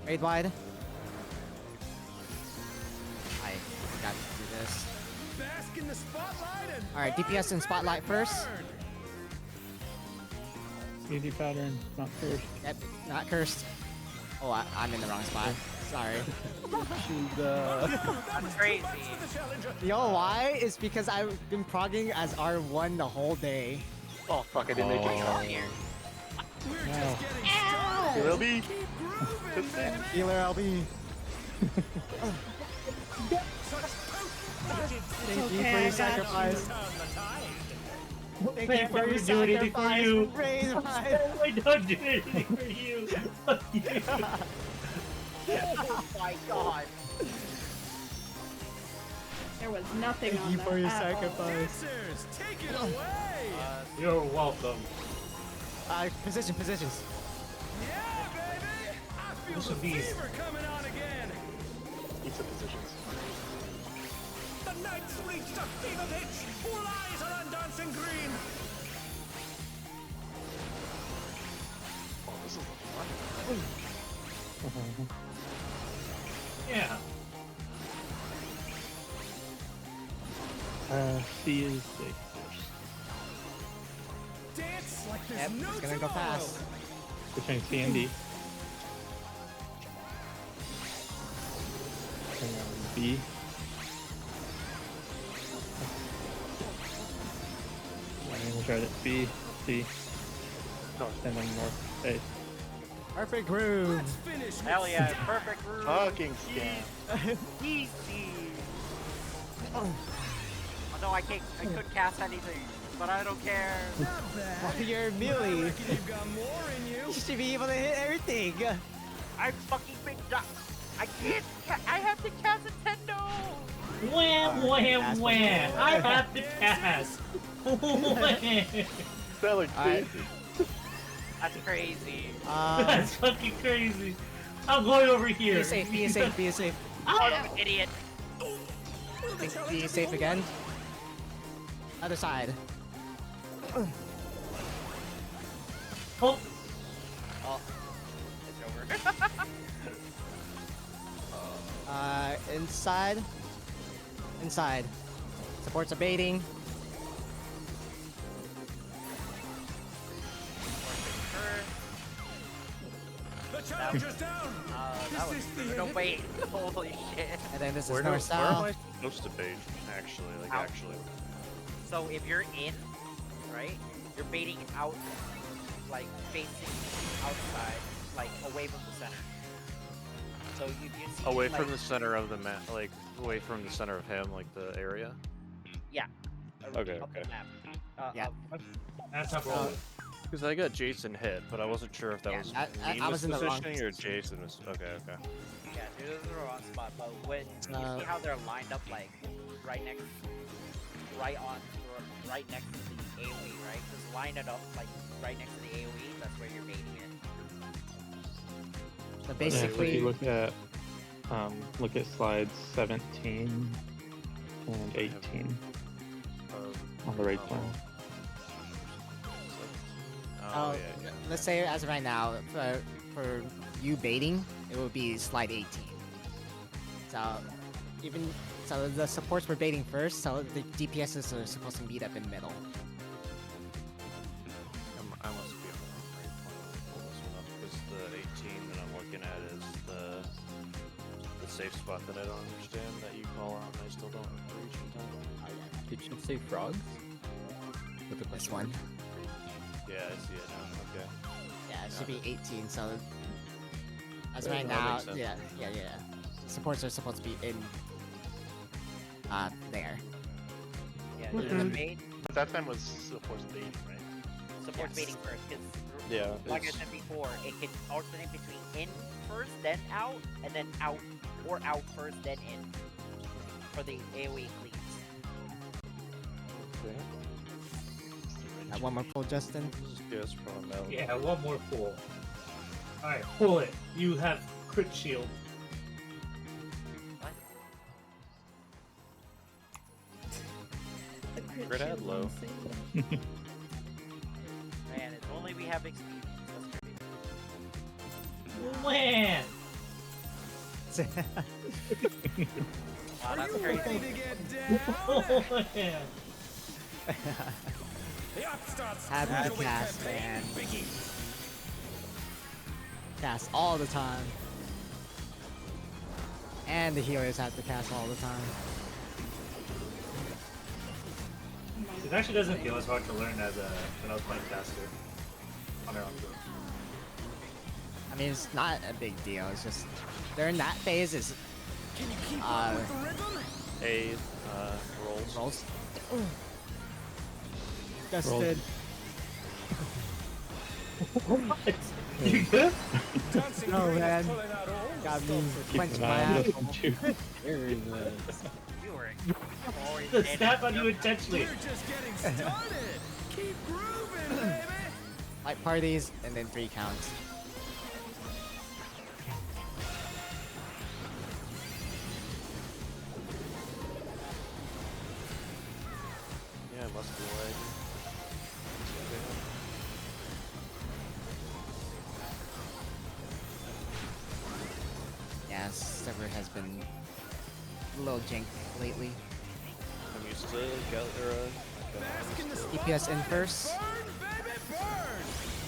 Raid wide. I forgot to do this. Bask in the spotlight and Alright, DPS and spotlight first. Easy pattern, not cursed. Yep, not cursed. Oh, I'm in the wrong spot. Sorry. That's crazy. You know why? It's because I've been progging as R1 the whole day. Oh fuck, I didn't make it. No. LB. Healer LB. Thank you for your sacrifice. Thank you for your do anything for sacrifice. you. Raise my... I don't do anything for you. Oh my god. There was nothing Thank on you that for your at all. sacrifice. dancers, take it away. You're welcome. Positions. Yeah, baby. I feel This the would be- fever coming on again. Pizza positions. The night's reached a fever pitch. All eyes are on dancing green. Oh, this is fun. Yeah. C is safe first. Dance like there's Yep, no it's gonna go tomorrow. fast. Between C and D. And then B. And then we'll try it. B, C. North, and then north, A. Perfect groove. Let's finish with Hell yeah, perfect groove. Fucking scam. Easy. Oh no, I couldn't cast anything, but I don't care. Not bad. You're I melee. reckon you've got more in you. You should be able to hit everything. I'm fucking big duck. I can't. I have to cast Nintendo. Wham, wham, wham. I have to cast. Wham. That looks Alright. crazy. That's crazy. That's fucking crazy. I'm going over here. Be safe, be safe, be safe. Oh, I'm an idiot. Be safe again. Other side. Oh, Oh, it's over. Inside. Inside. Supports are baiting. The challenger's down. That was no wait. Holy shit. And then this is Where north am south. I supposed to bait? Actually, like Out. actually. So if you're in, right, you're baiting out, like facing outside, like away from the center. So you see Away like, from the center of the map, like away from the center of him, like the area. Yeah. Okay. Up the Okay. map. Yeah. That's how Because I got Jason hit, but I wasn't sure if that was me I was in the wrong positioning or Jason was. Okay. Okay. Yeah, dude, this is the wrong spot. But when you see how they're lined up, like right next to the AoE, right? Just line it up like right next to the AoE. That's where you're baiting it. So If basically, you look at slides 17 and 18 on the right side. oh, let's say as of right now, for you baiting, it would be slide 18. So the supports were baiting first, so the DPSs are supposed to meet up in the middle. I must be on the right point when I pull this one up because the 18 that I'm looking at is the safe spot that I don't understand that you call out and I still don't reach in time. Did you say frogs? With the This one. Yeah, I see it now. Okay. Yeah, it should be 18. So as Yeah, right that now, makes sense. yeah. Supports are supposed to be in there. Yeah, Mhm. the bait. But that time was supports baiting, right? Supports baiting first, because Yeah, like I it's- said before, it can alternate between in first, then out, and then out, or out first, then in for the AoE cleans. Okay. Got one more pull, Justin. Yes, from Mel. Yeah, one more pull. Alright, pull it. You have crit shield. The Crit ad shield low. won't save. Man, it's only we have experience. That's Man! wow, that's crazy. Oh, man. Having to cast, man. Cast all the time. And the healers have to cast all the time. It actually doesn't feel as hard to learn as when I was playing caster. On our own. I mean, it's not a big deal. It's just during that phase is rolls. Dusted. What? You good? No, man. Got me clenched my ass. The snap on you intentionally. Light parties and then 3 counts. Yeah, it must be like. Yeah, server has been a little jank lately. I'm used to DPS in first.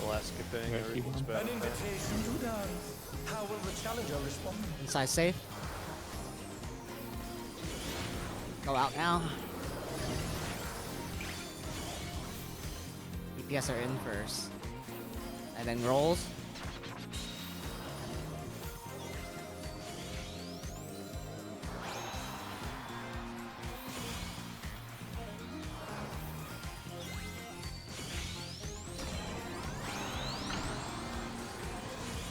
the last skipping, everything's bad. An invitation to dance. How will the challenger respond? Inside safe. Go out now. DPS are in first. And then rolls.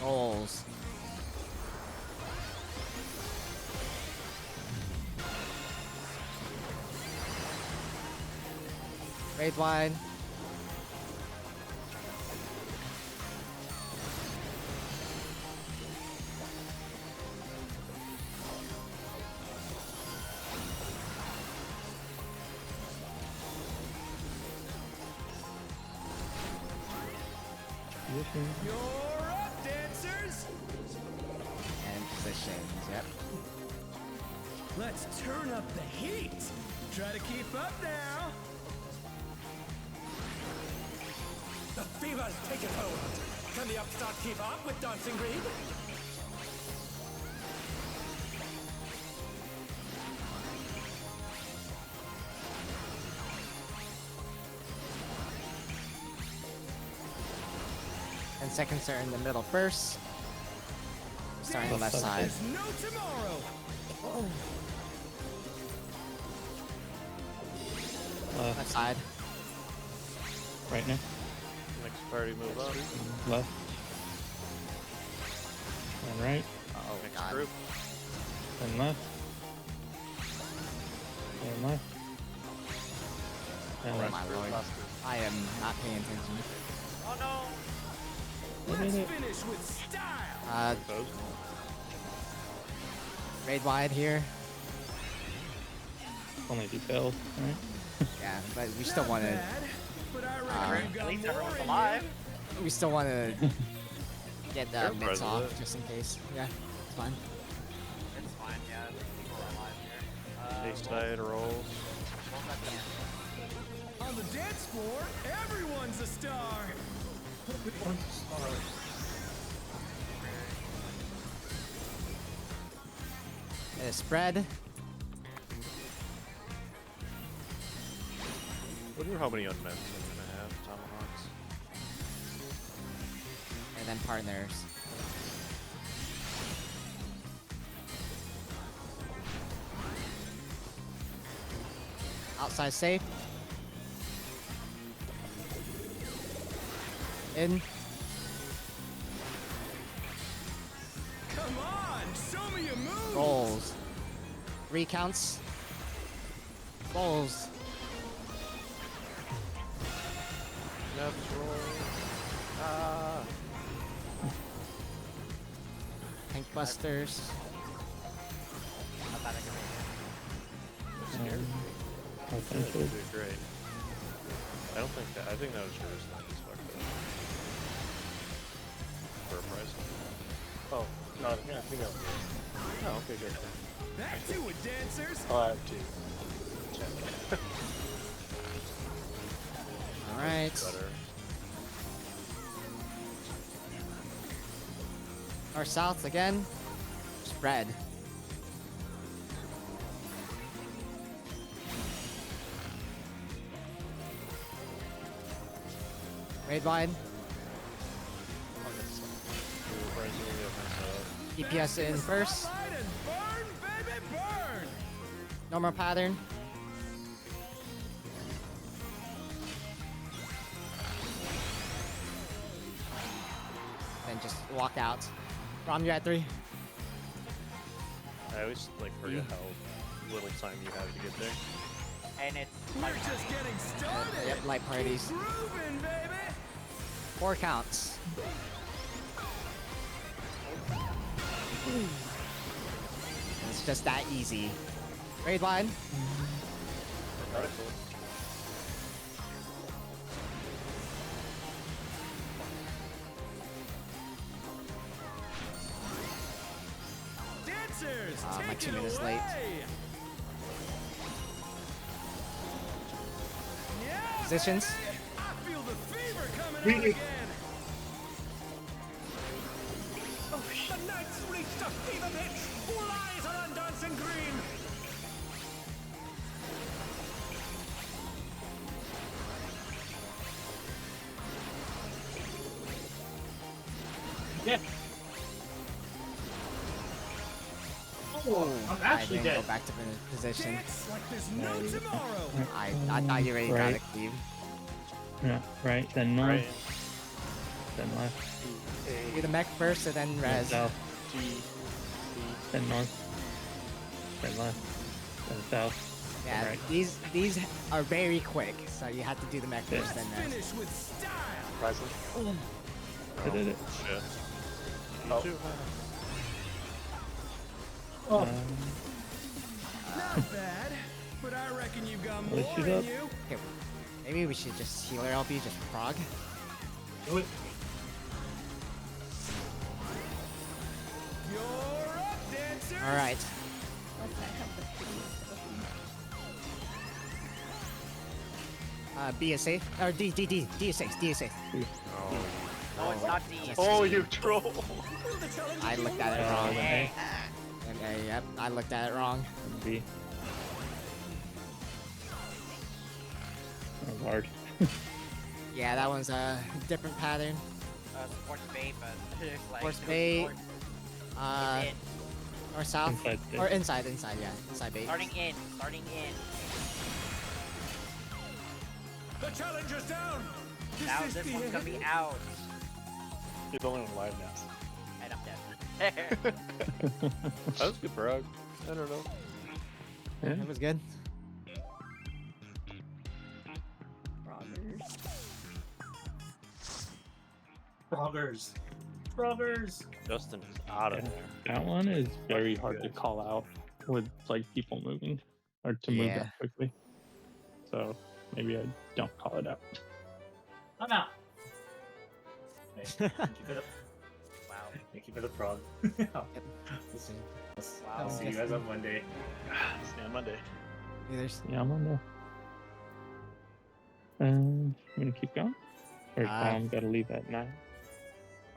Rolls. Raid wide. You're up, dancers! And positions, yep. Let's turn up the heat. Try to keep up now. The fever's taken hold. Can the upstart keep up with Dancing Green? And seconds are in the middle first. Starting the left side. There's no tomorrow. Left side. Right now. Next party move up. Left. And right. Oh Next god. group. And left. And left. And Oh right. my lord. I am not paying attention. Oh no! Let's finish with style. Raid wide here. Only detailed, right? Yeah, but we still want to. At least everyone's alive. We still want to get the You're mids off president. just in case. Yeah, it's fine. It's fine, yeah. People are alive here. Base side rolls. On the dance floor, everyone's a star. Everyone's a star. Spread. Wonder how many unments I'm gonna have. Tomahawks. And then partners. Outside safe. In. Come on, show me your moves. Rolls. 3 counts. Rolls. Left roll. Ah. Tank busters. Scared. I think so. Great. I don't think that. I think that was yours. Not just fucked up. For a price. Oh, no, yeah, I think that was Oh, okay, good. Back to it, dancers. I'll have to check. Alright. Better. North south again. Spread. Raid wide. DPS in first. Burn, baby, burn. No more pattern. Then just walk out. Rom, you're at 3. I always like forget how little time you have to get there. And it's We're just getting started. Yep, light parties. Keep grooving, baby. 4 counts. It's just that easy. Raid wide. Dancers, I'm like take 2 it minutes away. late. Yeah, Positions. baby. I feel the fever coming on again. Oh, the night's reached a fever pitch. All eyes are on Dancing Green. Yeah. Oh, I'm I actually didn't dead. go back to position. Dance like there's no tomorrow. I thought you already got Right. it, Cleve. Yeah, right, then north, Right. then left, Do the mech first and then then res. south, then north, then left, then south, Yeah, then right. these are very quick, so you have to do the mech first, then res. Finish with style. Risley? I did it. Shit. Oh. Um, Not bad, but I reckon you've got Well, more she's in up. you. Okay, maybe we should just heal our LB, just prog. Do it. You're up, dancers. Alright. B is safe. Or D is safe. D is safe. No, it's not D. Oh, you troll! I looked at it wrong. A, And A, yep, I looked at it wrong. and B. That was hard. Yeah, that one's a different pattern. Sports bait, but it's like. Sports it was bait. sports. In. Or south? Inside base. Or inside, yeah. Inside base. Starting in. The challenger's down! Now this one's gonna be out. You're the only one live now. And I'm dead. That was good frog. I don't know. Yeah. That was good. Froggers. Justin is out of there. That one is very hard to call out with like people moving or to move that quickly. So maybe I don't call it out. I'm out. Thank you for the... Wow. Thank you for the prog. I'll see you guys on Monday. See you on Monday. Yeah, I'm on there. I'm gonna keep going. Or Tom gotta leave at 9.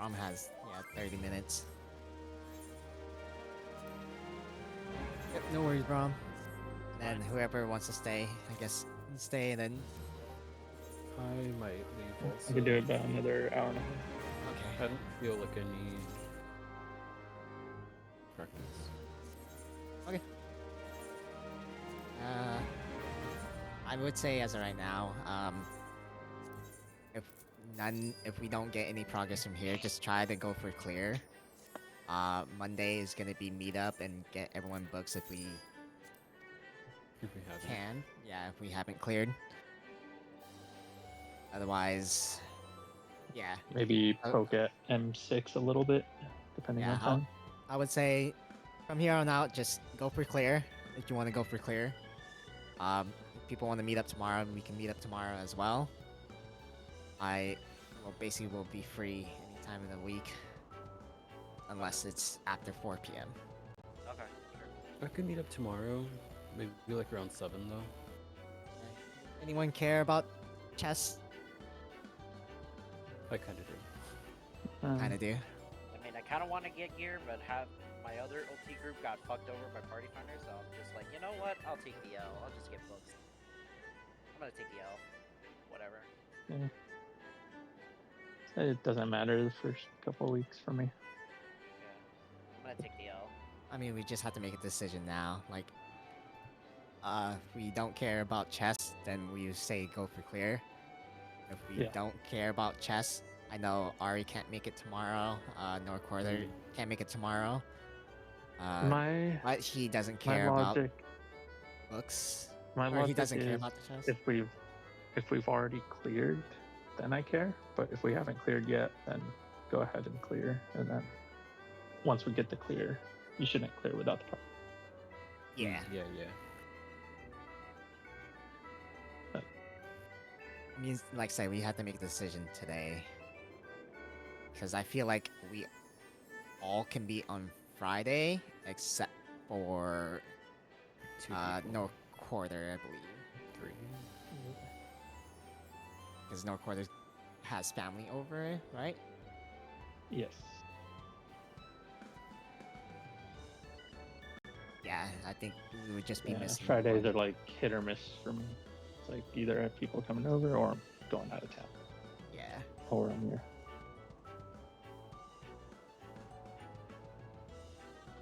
Rom has 30 minutes. Yep, no worries, Brom. And then whoever wants to stay, I guess stay, and then I might leave also. I could do it about another hour and a half. Okay. I don't feel like I need practice. Okay. I would say as of right now, if we don't get any progress from here, just try to go for clear. Monday is gonna be meet up and get everyone books if we can. Yeah, if we haven't cleared. Otherwise, yeah. Maybe poke at M6 a little bit, depending on time. I would say from here on out, just go for clear if you want to go for clear. If people want to meet up tomorrow, we can meet up tomorrow as well. Basically will be free anytime in the week, unless it's after 4 p.m. Okay, I could meet up tomorrow, maybe like around 7 though. Anyone care about chess? I kind of do. Kind of do. I mean, I kind of want to get gear, but my other OT group got fucked over by party finders, so I'm just like, you know what? I'll take the L. I'll just get books. I'm gonna take the L. Whatever. Yeah. It doesn't matter the first couple of weeks for me. Yeah. I'm gonna take the L. I mean, we just have to make a decision now. Like, if we don't care about chess, then we say go for clear. If we don't care about chess, I know Ari can't make it tomorrow. Nor Quarter can't make it tomorrow. But he doesn't care about books. He doesn't care about the chess. If we've already cleared, then I care. But if we haven't cleared yet, then go ahead and clear. And then once we get the clear, you shouldn't clear without the part. Yeah. Yeah. I mean, like I say, we have to make a decision today. Because I feel like we all can be on Friday, except for North Quarter, I believe. 3. Because North Quarter has family over, right? Yes. Yeah, I think we would just be missing. Fridays are like hit or miss for me. It's like either I have people coming over or I'm going out of town. Yeah. Or I'm here.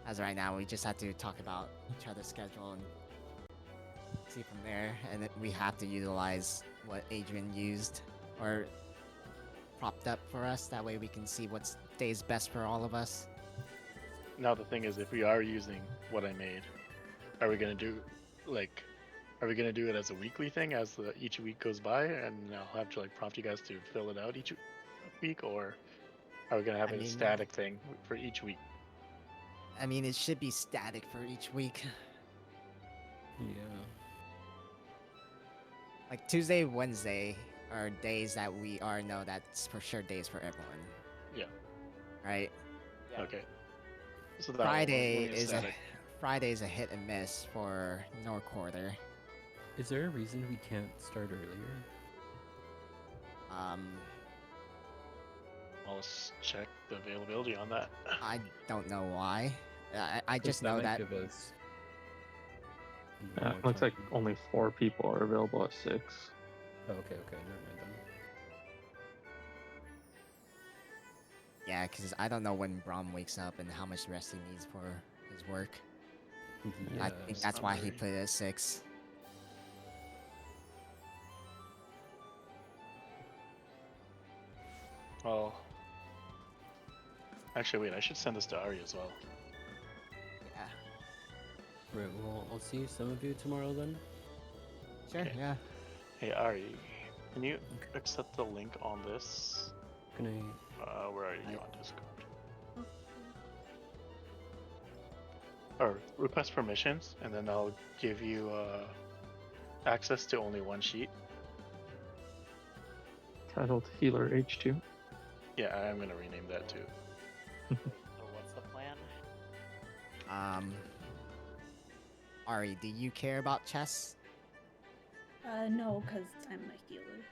As of right now, we just have to talk about each other's schedule and see from there. And then we have to utilize what Adrian used or propped up for us. That way we can see what stays best for all of us. Now the thing is, if we are using what I made, are we gonna do it as a weekly thing as each week goes by, and I'll have to like prompt you guys to fill it out each week, or are we gonna have a static thing for each week? I mean, it should be static for each week. Yeah. Like Tuesday, Wednesday are days that we know that's for sure days for everyone. Yeah. Right? Yeah. Okay. So that Friday is a hit and miss for North Quarter. Is there a reason we can't start earlier? I'll check the availability on that. I don't know why. I just know that. Looks like only 4 people are available at 6. Oh, okay, never mind then. Yeah, because I don't know when Braum wakes up and how much rest he needs for his work. I think that's why he put it at 6. Well, actually, wait. I should send this to Ari as well. Yeah. Right, well, I'll see some of you tomorrow then. Sure, yeah. Hey Ari, can you accept the link on this? Can I? Where are you on Discord? Or request permissions, and then I'll give you access to only one sheet. Titled Healer H2. Yeah, I'm gonna rename that too. So what's the plan? Ari, do you care about chess? No, because I'm a healer.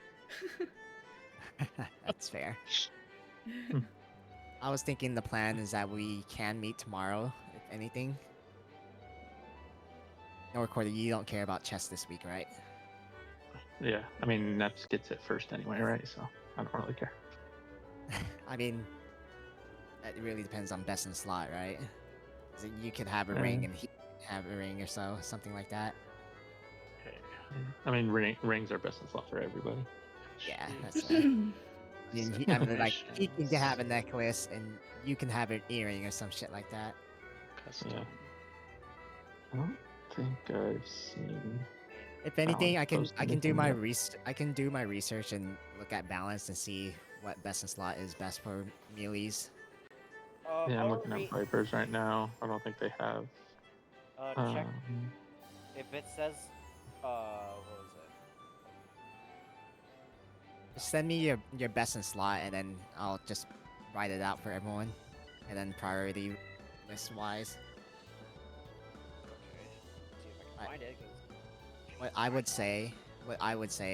That's fair. I was thinking the plan is that we can meet tomorrow, if anything. No, Recorder, you don't care about chess this week, right? Yeah, I mean, Neps gets it first anyway, right? So I don't really care. I mean, it really depends on best in slot, right? 'Cause you could have a ring and he could have a ring or so, something like that. I mean, rings are best in slot for everybody. Yeah, that's fair. I mean, like, he can have a necklace and you can have an earring or some shit like that. Yeah. I don't think I've seen. If anything, I can do anything my yet. I can do my research and look at balance and see what best in slot is best for melees. Yeah, I'm looking at Vipers right now. I don't think they have. Check if it says, what was it? Just send me your best in slot and then I'll just write it out for everyone, and then priority list wise. See if I can find it. What I would say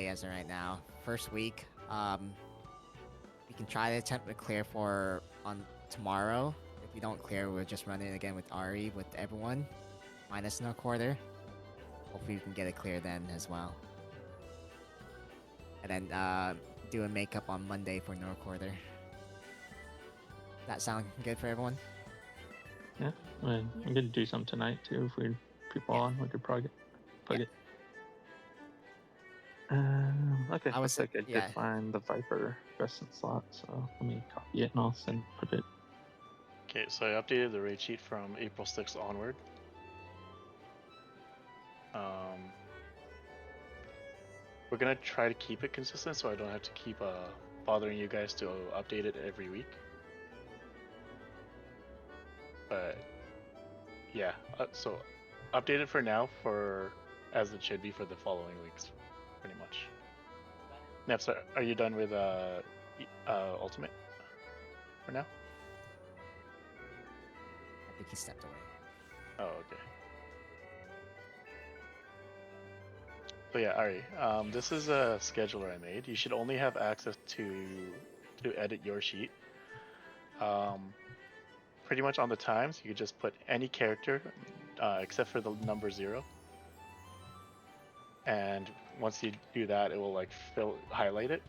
as of right now, first week, we can try to attempt to clear for on tomorrow. If we don't clear, we'll just run it again with Ari with everyone, minus no quarter. Hopefully we can get it clear then as well. And then do a makeup on Monday for no quarter. That sound good for everyone? Yeah, I mean, I'm gonna do some tonight too. If we people on, we could plug it. Okay, I was looks like I did find the Viper best in slot, so let me copy it and I'll put it. Okay, so I updated the raid sheet from April 6th onward. We're gonna try to keep it consistent, so I don't have to keep bothering you guys to update it every week. But yeah, so update it for now for as it should be for the following weeks, pretty much. Neps, are you done with Ultimate for now? I think he stepped away. Oh, okay. So yeah, Ari, this is a scheduler I made. You should only have access to edit your sheet. Pretty much on the times, you could just put any character except for the number 0. And once you do that, it will like highlight it.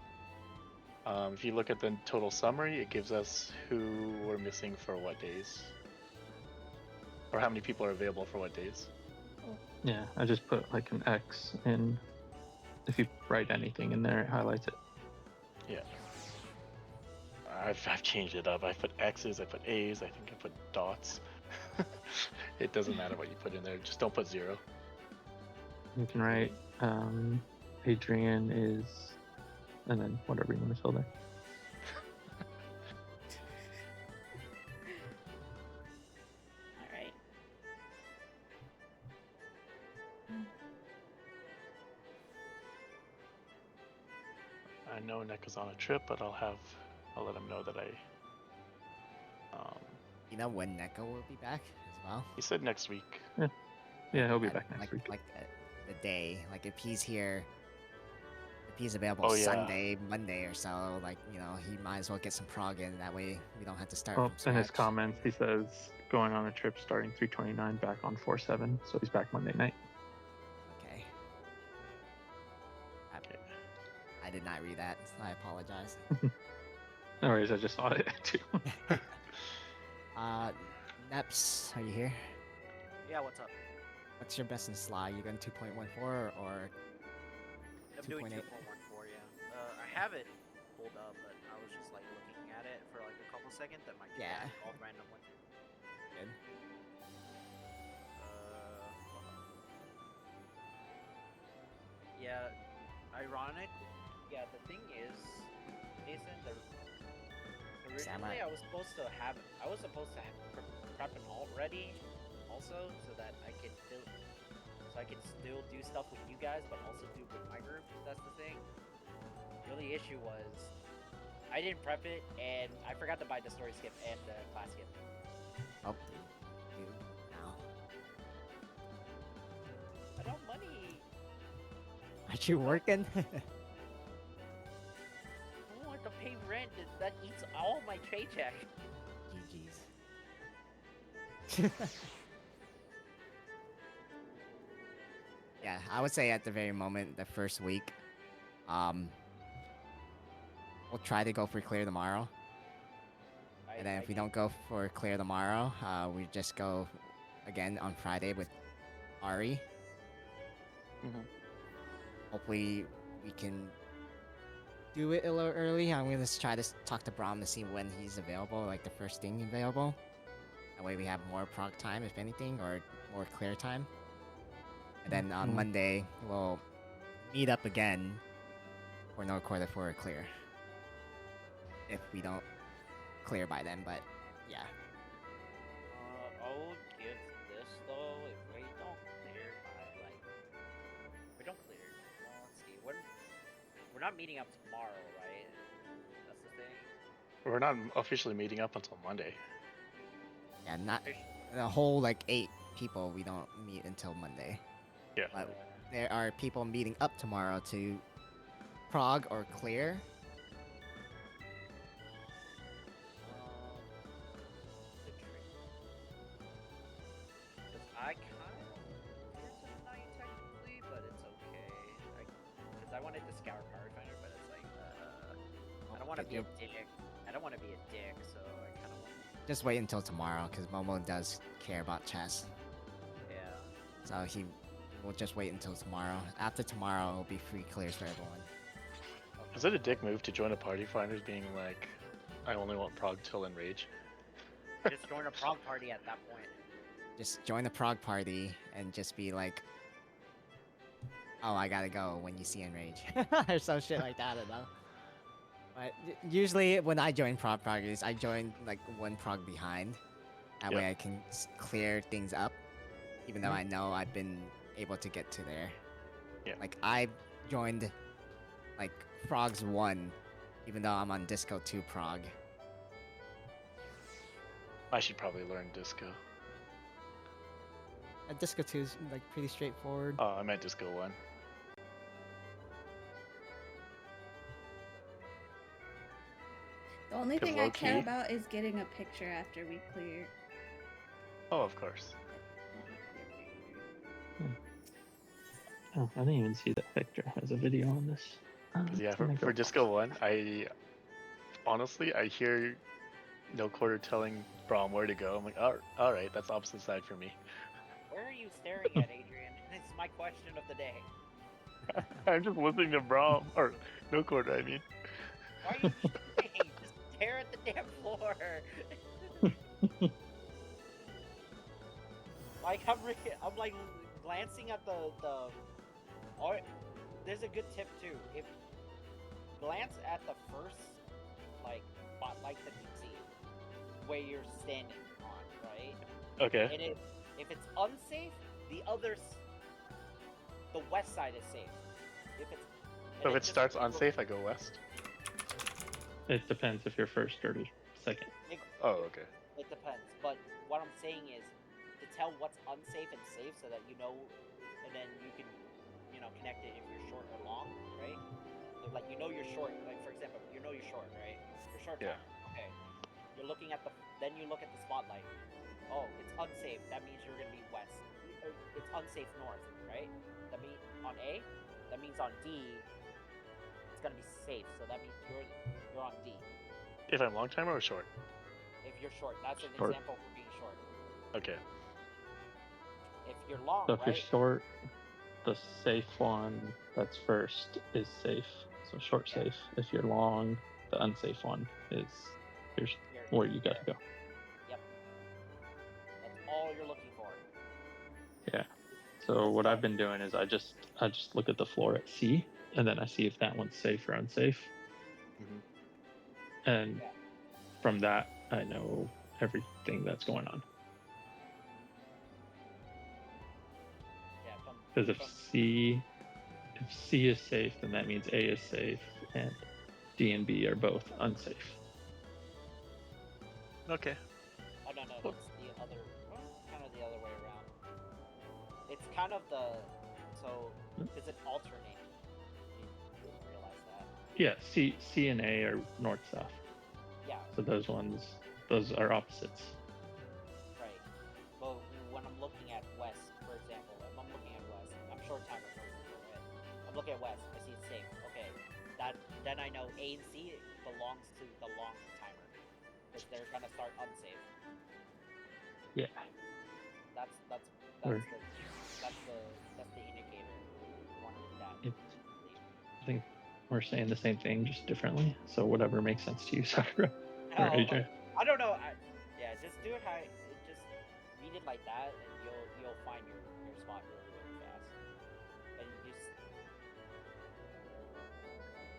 If you look at the total summary, it gives us who we're missing for what days, or how many people are available for what days. Yeah, I just put like an X in. If you write anything in there, it highlights it. Yeah. I've changed it up. I put X's, I put A's, I think I put dots. It doesn't matter what you put in there. Just don't put 0. You can write Adrian is, and then whatever you want to fill there. Alright. I know Nick is on a trip, but I'll let him know that I. You know when Neko will be back as well? He said next week. Yeah, he'll be back next week. Like the day, like if he's here, if he's available Sunday, Monday or so, like he might as well get some prog in. That way we don't have to start. Well, from in his scratch. comments, he says going on a trip starting 3/29, back on 4/7, so he's back Monday night. Okay. I did not read that. I apologize. No worries, I just saw it too. Neps, are you here? Yeah, what's up? What's your best in slot? You going 2.14 or I'm doing 2.8? 2.14, yeah. I have it pulled up, but I was just like looking at it for like a couple seconds. Then my cat called randomly. Good. Yeah, ironic. Yeah, the thing is, Jason, originally I was supposed to have prep an alt ready, also, so that I could still do stuff with you guys, but also do with my group. That's the thing. The only issue was I didn't prep it, and I forgot to buy the story skip and the class skip. Oh, dude, now. I don't money. Are you working? I don't want to pay rent. That eats all my paycheck. GG's. Yeah, I would say at the very moment, the first week, we'll try to go for clear tomorrow. And then if we don't go for clear tomorrow, we just go again on Friday with Ari. Hopefully we can do it a little early. I'm gonna try to talk to Braum to see when he's available, like the first thing available. That way we have more prog time, if anything, or more clear time. And then on Monday, we'll meet up again for no quarter for a clear. If we don't clear by then, but yeah. I would give this though if we don't clear by like we don't clear. Well, let's see. We're not meeting up tomorrow, right? That's the thing. We're not officially meeting up until Monday. Yeah, not the whole like 8 people. We don't meet until Monday. Yeah. But there are people meeting up tomorrow to prog or clear. I kind of cleared tonight technically, but it's okay. Because I wanted to scour Power Finder, but it's like I don't want to be a dick. I don't want to be a dick, so I kind of want. Just wait until tomorrow, because Momo does care about chess. Yeah. So he will just wait until tomorrow. After tomorrow, it'll be free clears for everyone. Is it a dick move to join a party finders being like, I only want prog till Enrage? Just join a prog party at that point. Just join the prog party and just be like, oh, I gotta go when you see Enrage. Or some shit like that, I don't know. But usually when I join prog parties, I join like one prog behind. That way I can clear things up, even though I know I've been able to get to there. Yeah. Like I joined like Frogs 1, even though I'm on Disco 2 prog. I should probably learn Disco. Disco 2 is like pretty straightforward. Oh, I meant Disco 1. The only thing I care about is getting a picture after we clear. Oh, of course. Oh, I didn't even see that picture. There's a video on this. Yeah, for Disco 1, I honestly, I hear No Quarter telling Braum where to go. I'm like, all right, that's opposite side for me. Where are you staring at, Adrian? This is my question of the day. I'm just listening to Braum, or No Quarter, I mean. Why are you staring? Just stare at the damn floor. Like I'm like glancing at the. Or there's a good tip too. If glance at the first like spotlight that you see where you're standing on, right? Okay. And if it's unsafe, the west side is safe. So if it starts unsafe, I go west. It depends if you're first or second. Oh, okay. It depends, but what I'm saying is to tell what's unsafe and safe so that you know, and then you can, connect it if you're short or long, right? Like you're short. Like for example, you're short, right? You're short. Yeah. Okay. You're looking at then you look at the spotlight. Oh, it's unsafe. That means you're gonna be west. It's unsafe north, right? That means on A. That means on D. It's gonna be safe. So that means you're on D. If I'm long timer or short? If you're short, that's an Short. example for being short. Okay. If you're long, So if you're right? short, the safe one that's first is safe. So short safe. If you're long, the unsafe one is here's where you gotta go. Yep. That's all you're looking for. Yeah. So what I've been doing is I just look at the floor at C, and then I see if that one's safe or unsafe. And from that, I know everything that's going on. Yeah, Because if C is safe, then that means A is safe, and D and B are both unsafe. Okay. Oh no, that's the other, kind of the other way around. It's kind of the, so is it alternating? You realize that? Yeah, C and A are north south. Yeah. So those are opposites. Right. But when I'm looking at west, for example, if I'm looking at west, I'm short timer first. Right? I'm looking at west. I see it's safe. Okay. Then I know A and C belongs to the long timer because they're gonna start unsafe. Yeah. That's the indicator. One of that. I think we're saying the same thing, just differently. So whatever makes sense to you, Sakura or No, AJ. I don't know. Yeah, just do it just read it like that, and you'll find your spot really fast. And you just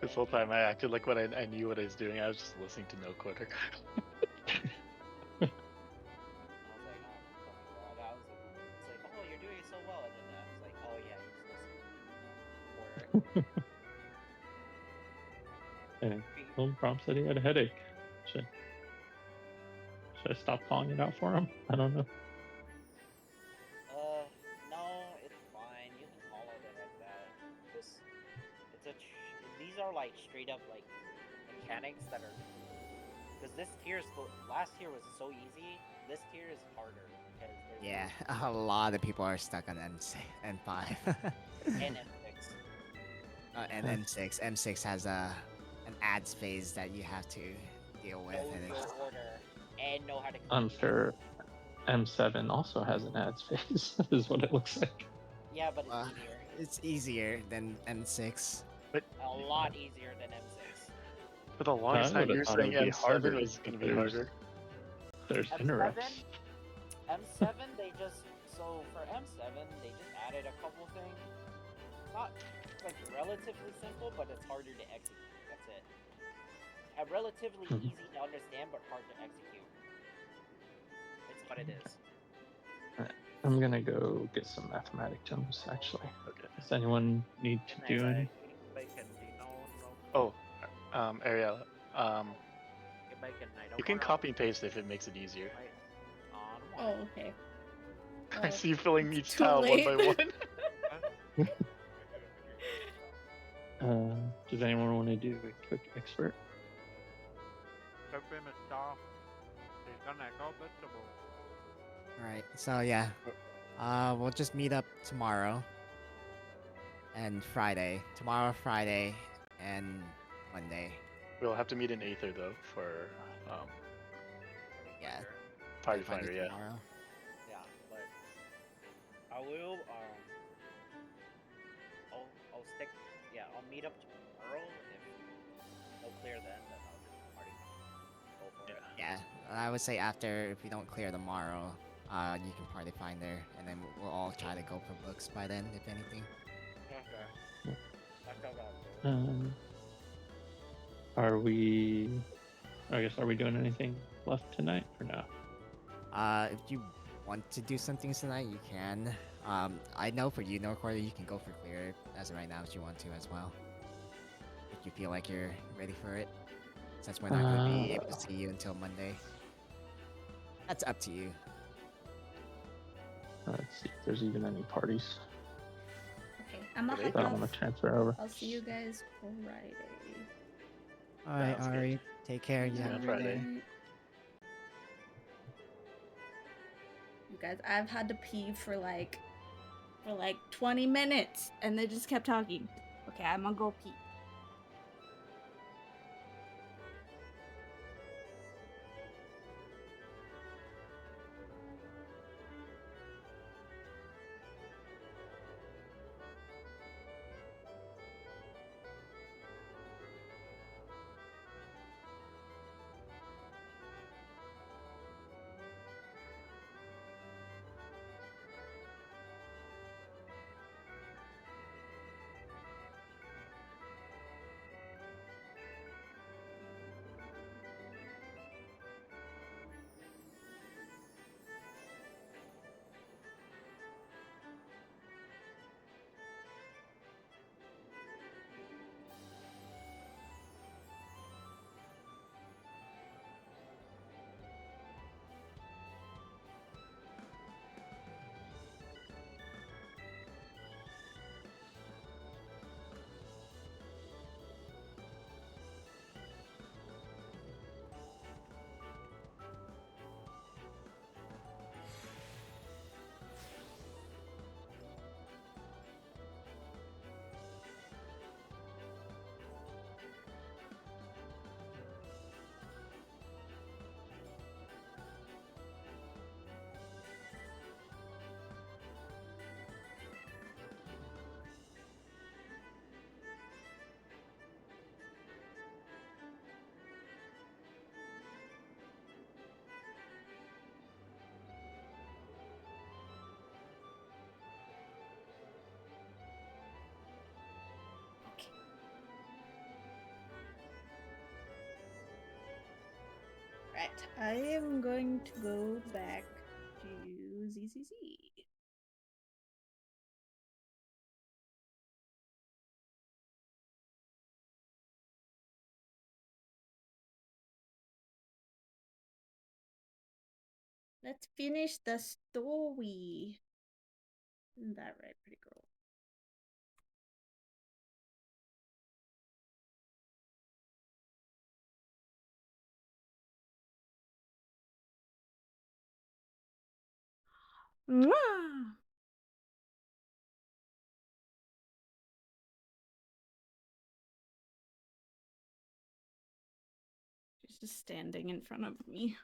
This whole time I acted like what I knew what I was doing. I was just listening to No Quitter. it's like, oh, you're doing it so well, and then I was like, oh yeah, you just listen. And Golden Prom said he had a headache. Should I stop calling it out for him? I don't know. No, it's fine. You can call it like that. These are like straight up like mechanics that are, because this last tier was so easy. This tier is harder because Yeah, a lot of people are stuck on N5. and M6. And M6. M6 has an ads phase that you have to deal with. Know your order and know how to. Unfair. M7 also has an ads phase, is what it looks like. Yeah, but it's easier. It's easier than M6. But a lot easier than M6. For the longest time, you were saying M7 was going to be harder. There's interrupts. M7, they just for M7 they just added a couple things. Not like relatively simple, but it's harder to execute. That's it. Relatively easy to understand, but hard to execute. It's what it is. I'm gonna go get some mathematic gems, actually. Okay. Does anyone need to do any? Oh, Ariella, you can copy and paste if it makes it easier. Oh, okay. I see you filling each tile one by one. Does anyone want to do a quick expert? Alright, so yeah. We'll just meet up tomorrow. And Friday. Tomorrow, Friday, and Monday. We'll have to meet in Aether though for yeah. Party Finder, yeah. Tomorrow. Yeah, but I will I'll stick. Yeah, I'll meet up tomorrow. If no clear then I'll just party. Go for it. Yeah, I would say after, if we don't clear tomorrow, you can Party Finder, and then we'll all try to go for books by then, if anything. Okay. Are we doing anything left tonight or no? If you want to do something tonight, you can. I know for you, Norcorder, you can go for clear as of right now if you want to as well. If you feel like you're ready for it. Since we're not going to be able to see you until Monday. That's up to you. Let's see if there's even any parties. Okay, I'm gonna I don't want to transfer over. I'll see you guys Friday. Alright, Ari. Take care. You have a great day. You guys, I've had to pee for like 20 minutes, and they just kept talking. Okay, I'm gonna go pee. Alright, I am going to go back to ZZZ. Let's finish the story. Isn't that right, pretty girl? Mwah! She's just standing in front of me.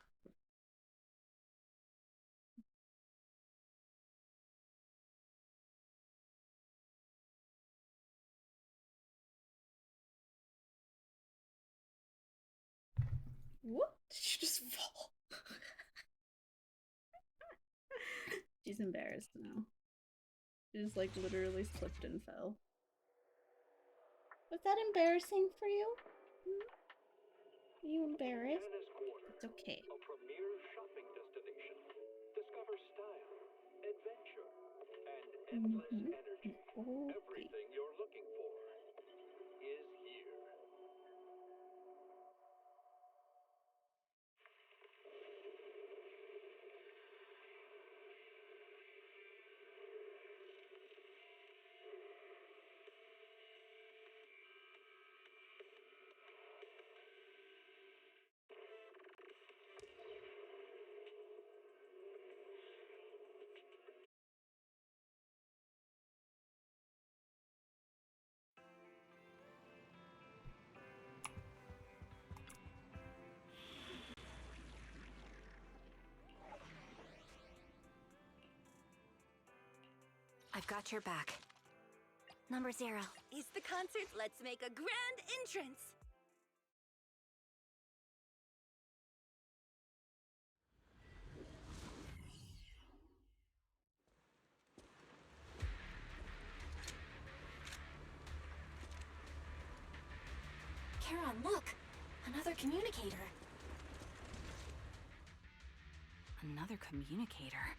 What? Did she just fall? She's embarrassed now. She just like literally slipped and fell. Was that embarrassing for you? Are you embarrassed? It's okay. A premier shopping destination. Discover style, adventure, and endless energy. Everything you're looking for is here. I've got your back. Number 0. It's the concert. Let's make a grand entrance. Charon, look! Another communicator. Another communicator.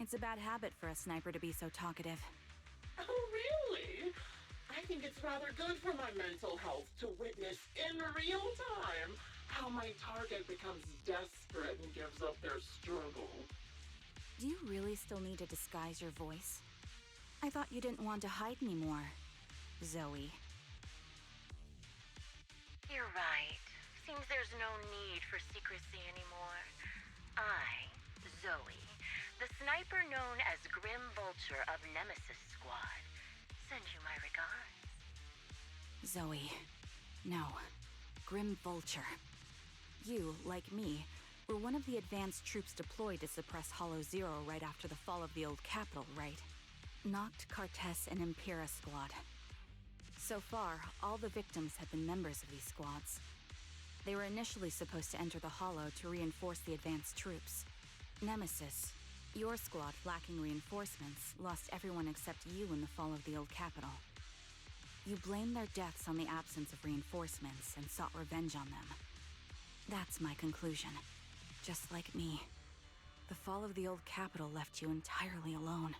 It's a bad habit for a sniper to be so talkative. Oh, really? I think it's rather good for my mental health to witness in real time how my target becomes desperate and gives up their struggle. Do you really still need to disguise your voice? I thought you didn't want to hide anymore, Zoe. You're right. Seems there's no need for secrecy anymore. I, Zoe, the sniper known as Grim Vulture of Nemesis Squad, send you my regards. Zoe. No. Grim Vulture. You, like me, were one of the advanced troops deployed to suppress Hollow Zero right after the fall of the old capital, right? Noct, Cartes, and Impera Squad. So far, all the victims have been members of these squads. They were initially supposed to enter the Hollow to reinforce the advanced troops. Nemesis, your squad lacking reinforcements, lost everyone except you in the fall of the old capital. You blamed their deaths on the absence of reinforcements and sought revenge on them. That's my conclusion. Just like me. The fall of the old capital left you entirely alone.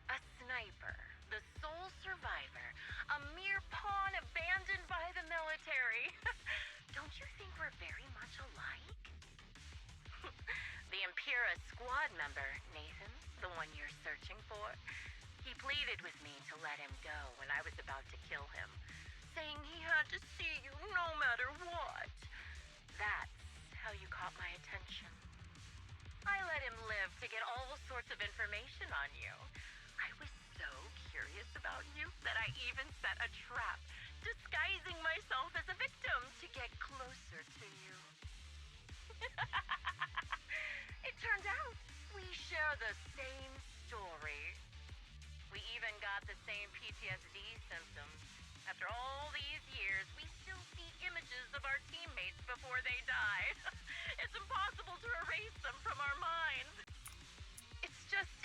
A sniper, the sole survivor, a mere pawn abandoned by the military. Don't you think we're very much alike? The Impera squad member, Nathan, the one you're searching for, he pleaded with me to let him go when I was about to kill him, saying he had to see you no matter what. That's how you caught my attention. I let him live to get all sorts of information on you. I was so curious about you that I even set a trap, disguising myself as a victim to get closer to you. It turned out we share the same story. We even got the same PTSD symptoms. After all these years, we still see images of our teammates before they die. It's impossible to erase them from our minds. It's just,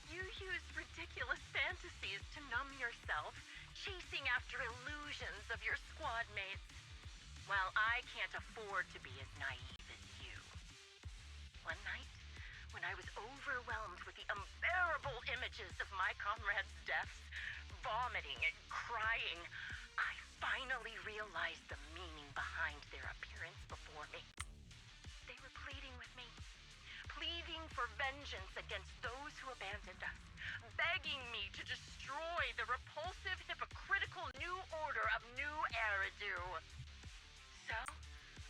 you use ridiculous fantasies to numb yourself, chasing after illusions of your squad mates. Well, I can't afford to be as naive as One night, when I was overwhelmed with the unbearable images of my comrades' deaths, vomiting and crying, I finally realized the meaning behind their appearance before me. They were pleading with me, pleading for vengeance against those who abandoned us, begging me to destroy the repulsive, hypocritical new order of New Eridu. So,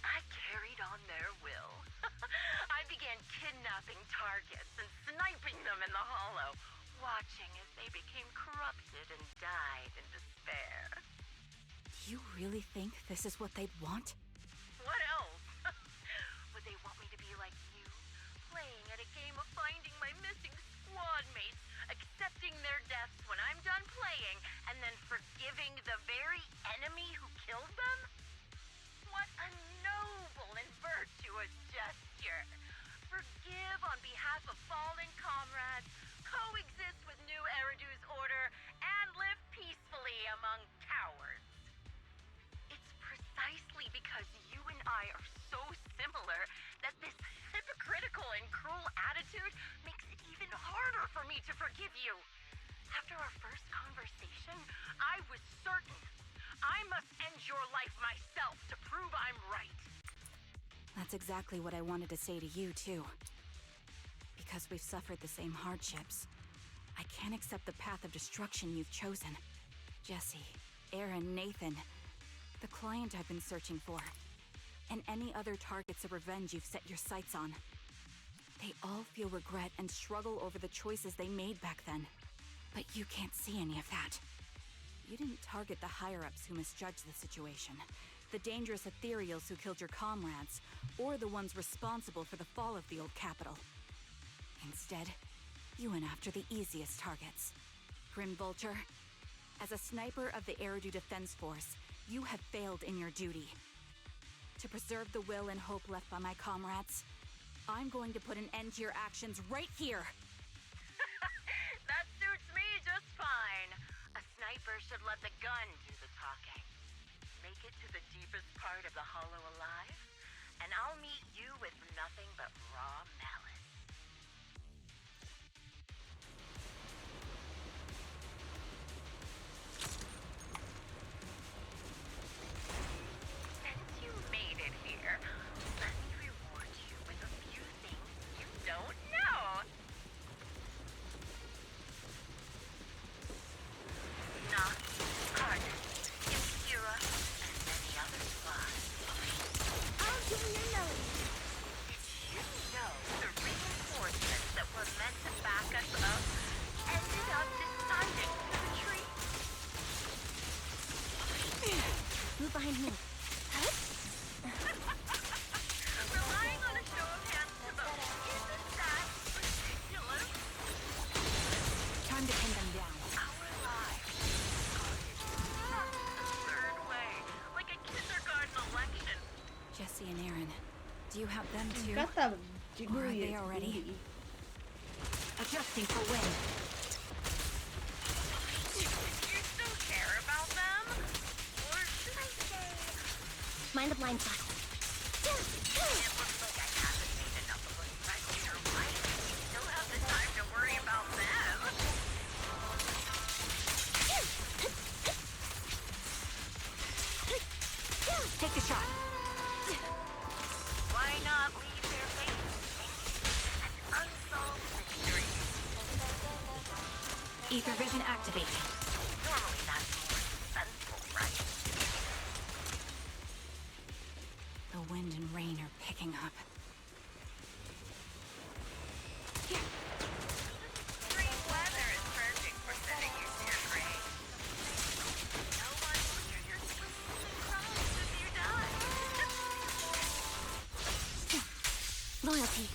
I carried on their will. I began kidnapping targets and sniping them in the hollow, watching as they became corrupted and died in despair. You really think this is what they'd want? What else? Would they want me to be like you, playing at a game of finding my missing squad mates, accepting their deaths when I'm done playing, and then forgiving the very enemy who killed them? What a noble and virtuous gesture! Forgive on behalf of fallen comrades, coexist with New Eridu's order, and live peacefully among cowards. It's precisely because you and I are so similar that this hypocritical and cruel attitude makes it even harder for me to forgive you. After our first conversation, I was certain I must end your life myself to prove I'm right. That's exactly what I wanted to say to you, too. Because we've suffered the same hardships, I can't accept the path of destruction you've chosen. Jesse, Aaron, Nathan, the client I've been searching for, and any other targets of revenge you've set your sights on. They all feel regret and struggle over the choices they made back then. But you can't see any of that. You didn't target the higher-ups who misjudged the situation, the dangerous ethereals who killed your comrades, or the ones responsible for the fall of the old capital. Instead, you went after the easiest targets. Grim Vulture, as a sniper of the Eridu Defense Force, you have failed in your duty. To preserve the will and hope left by my comrades, I'm going to put an end to your actions right here! That suits me just fine. A sniper should let the gun do the talking. Make it to the deepest part of the hollow alive, and I'll meet you with nothing but raw malice. Since you made it here, let me reward you with a few things you don't know. Not Arden, Impura, and many other squads. I'll give you melody. Did you know the reinforcements that were meant to back us up ended up deciding to retreat? Move behind me. Relying on a show of hands to vote isn't that ridiculous? Time to pin them down. Our lives guarded a third way, like a kindergarten election. Jesse and Aaron, do you have them too? You got that Or are they jiggly already? booty. Adjusting for wind. Do you still care about them? Or should I say, Mind the blind spot. it looks like I haven't made enough of a threat to your life. You still have the time to worry about them. Take the shot. Why not leave their faces an unsolved mystery? Ether vision activated. Normally that's more suspenseful, right? The wind and rain are picking up. Spring weather is perfect for setting you to your grave. No one will hear your screams and cries if you die. Loyalty.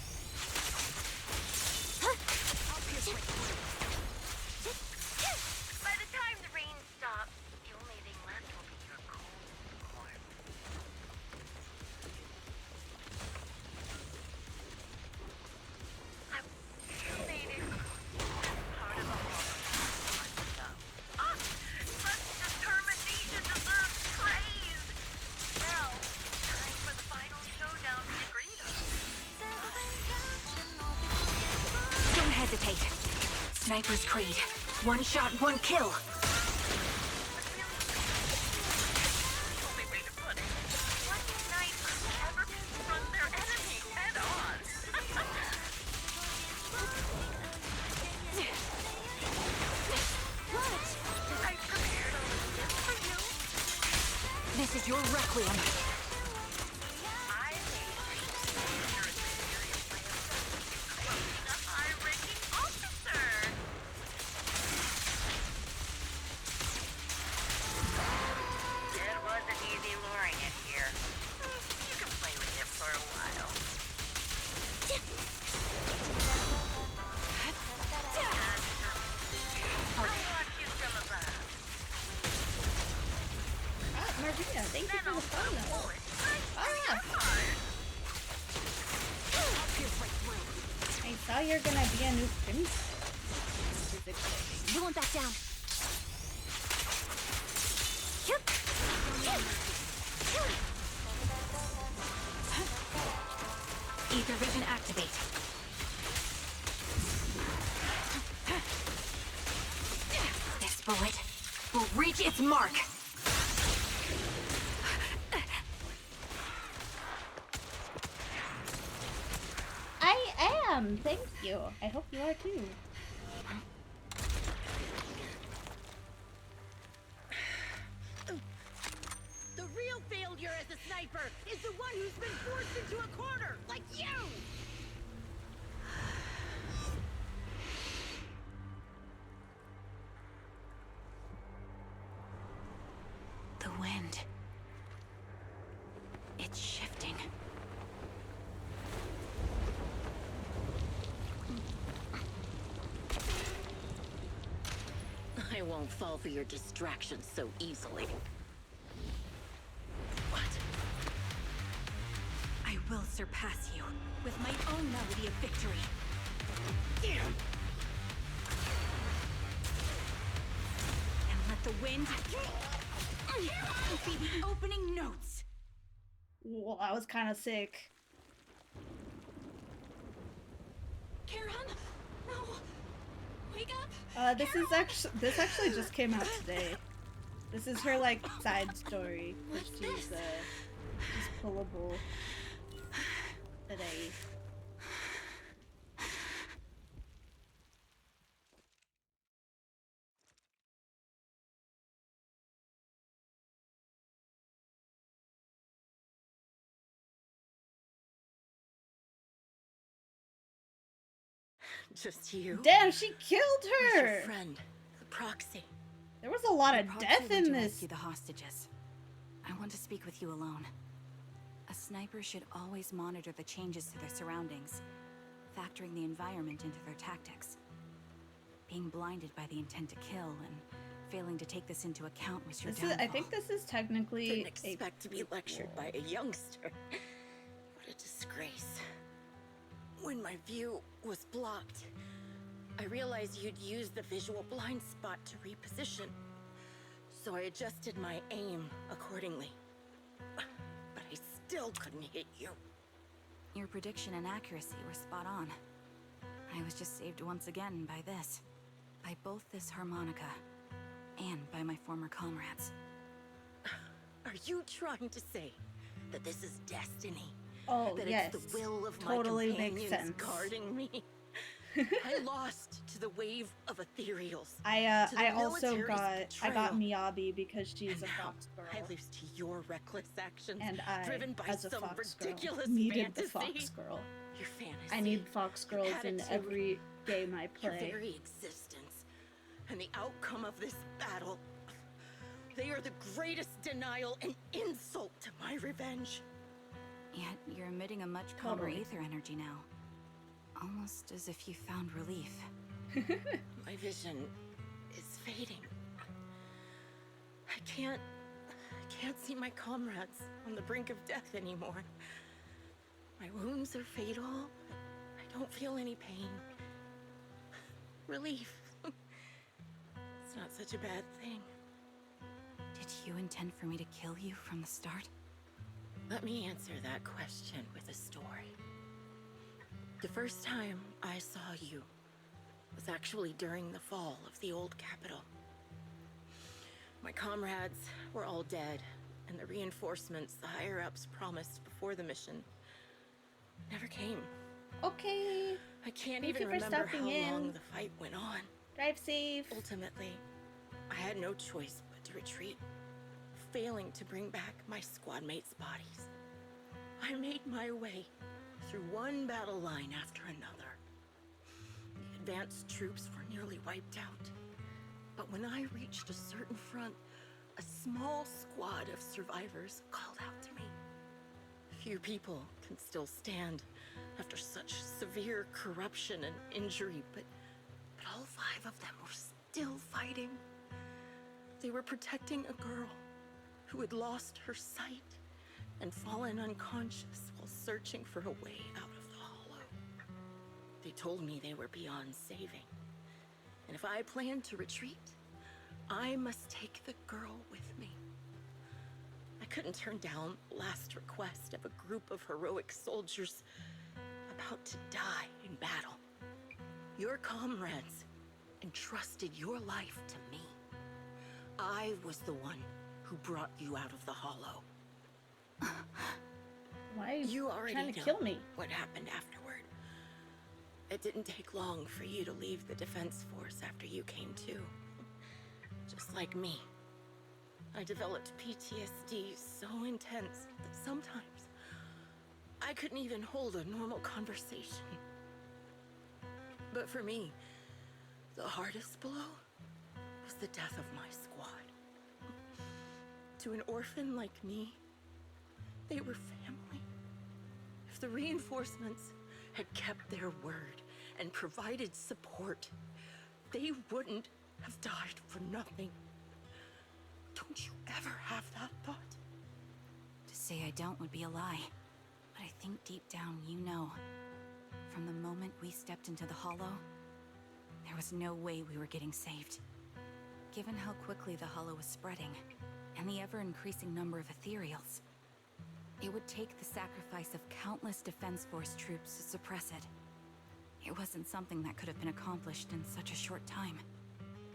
By the time the rain stops, the only thing left will be your cold corpse. I made it part of a Ah! Such determination deserves praise! Now, time for the final showdown, Negrita. hesitate. Sniper's Creed. One shot, one kill. This is your requiem. Marvina, thank you for the follow. I saw you're gonna be a new princess. Which is exciting. You won't back down. Ether vision activate. This bullet will reach its mark. I am, thank you. I hope you are too. The real failure as a sniper is the one who's been forced into a corner, like you! The wind. It's shifting. I won't fall for your distractions so easily. What? I will surpass you with my own melody of victory. And let the wind be the opening notes. Well, that was kind of sick. Karen, no, wake up! This actually just came out today. This is her like side story. She's pullable today. Just you. Damn, she killed Where's your her. friend, the proxy. There was a lot The of proxy death went in to this. rescue the hostages. I want to speak with you alone. A sniper should always monitor the changes to their surroundings, factoring the environment into their tactics. Being blinded by the intent to kill and failing to take this into account was your downfall. I think this is technically Didn't expect to be lectured by a youngster. What a disgrace. When my view was blocked, I realized you'd used the visual blind spot to reposition. So I adjusted my aim accordingly. But I still couldn't hit you. Your prediction and accuracy were spot on. I was just saved once again by this. By both this harmonica and by my former comrades. Are you trying to say that this is destiny? Oh, that yes. it's the will of Totally my makes companions sense. guarding me? I lost to the wave of ethereals. I to the also military's got betrayal. Miyabi because she's a fox girl. I lose to your reckless actions, And I, driven by as a some fox girl, ridiculous needed fantasy. the fox girl. Your fantasy. I need fox girls in attitude, every game I your play. very existence, and the outcome of this battle. They are the greatest denial and insult to my revenge. Yet you're emitting a much calmer Totally. ether energy now. Almost as if you found relief. My vision is fading. I can't see my comrades on the brink of death anymore. My wounds are fatal. I don't feel any pain. Relief. It's not such a bad thing. Did you intend for me to kill you from the start? Let me answer that question with a story. The first time I saw you, was actually during the fall of the old capital. My comrades were all dead, and the reinforcements the higher-ups promised before the mission never came. Okay. I can't Thank even you for remember how stopping in. long the fight went on. Drive safe. Ultimately, I had no choice but to retreat, failing to bring back my squad mates' bodies. I made my way through one battle line after another. The advanced troops were nearly wiped out. But when I reached a certain front, a small squad of survivors called out to me. Few people can still stand after such severe corruption and injury, but all 5 of them were still fighting. They were protecting a girl who had lost her sight and fallen unconscious while searching for a way out of the hollow. They told me they were beyond saving, and if I planned to retreat, I must take the girl with me. I couldn't turn down the last request of a group of heroic soldiers about to die in battle. Your comrades entrusted your life to me. I was the one who brought you out of the hollow. Why are you already trying to know kill me? what happened afterward. It didn't take long for you to leave the defense force after you came to. Just like me. I developed PTSD so intense that sometimes I couldn't even hold a normal conversation. But for me, the hardest blow was the death of my squad. To an orphan like me, they were family. If the reinforcements had kept their word and provided support, they wouldn't have died for nothing. Don't you ever have that thought? To say I don't would be a lie. But I think deep down you know. From the moment we stepped into the hollow, there was no way we were getting saved. Given how quickly the hollow was spreading, and the ever-increasing number of ethereals, it would take the sacrifice of countless Defense Force troops to suppress it. It wasn't something that could have been accomplished in such a short time.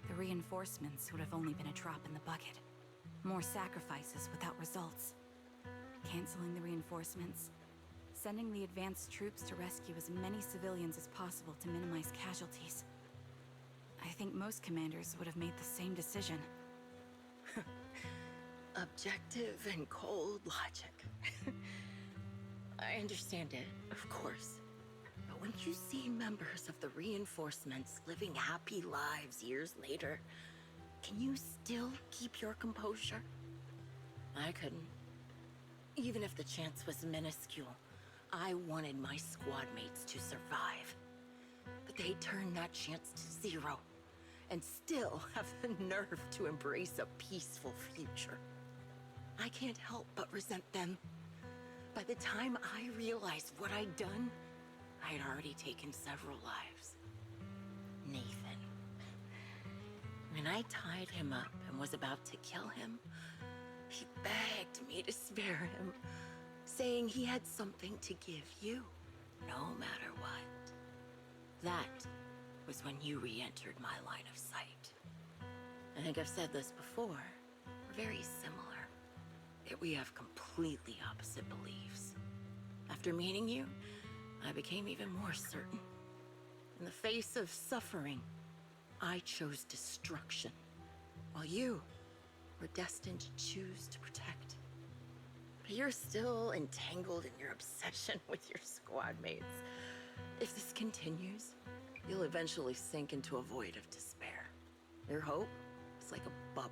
The reinforcements would have only been a drop in the bucket. More sacrifices without results. Canceling the reinforcements, sending the advanced troops to rescue as many civilians as possible to minimize casualties. I think most commanders would have made the same decision. Objective and cold logic. I understand it, of course. But when you see members of the reinforcements living happy lives years later, can you still keep your composure? I couldn't. Even if the chance was minuscule, I wanted my squad mates to survive. But they turned that chance to 0, and still have the nerve to embrace a peaceful future. I can't help but resent them. By the time I realized what I'd done, I had already taken several lives. Nathan. When I tied him up and was about to kill him, he begged me to spare him, saying he had something to give you, no matter what. That was when you re-entered my line of sight. I think I've said this before. We're very similar. Yet we have completely opposite beliefs. After meeting you, I became even more certain. In the face of suffering, I chose destruction, while you were destined to choose to protect. But you're still entangled in your obsession with your squad mates. If this continues, you'll eventually sink into a void of despair. Your hope is like a bubble,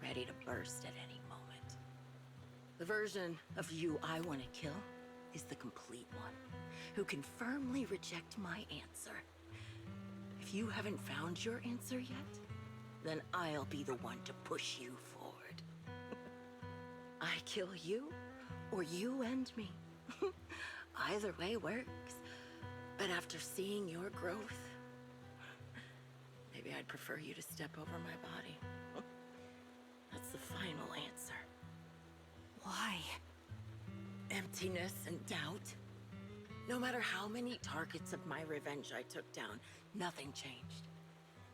ready to burst at any moment. The version of you I want to kill is the complete one, who can firmly reject my answer. If you haven't found your answer yet, then I'll be the one to push you forward. I kill you, or you end me. Either way works. But after seeing your growth, maybe I'd prefer you to step over my body. That's the final answer. Why? Emptiness and doubt. No matter how many targets of my revenge I took down, nothing changed.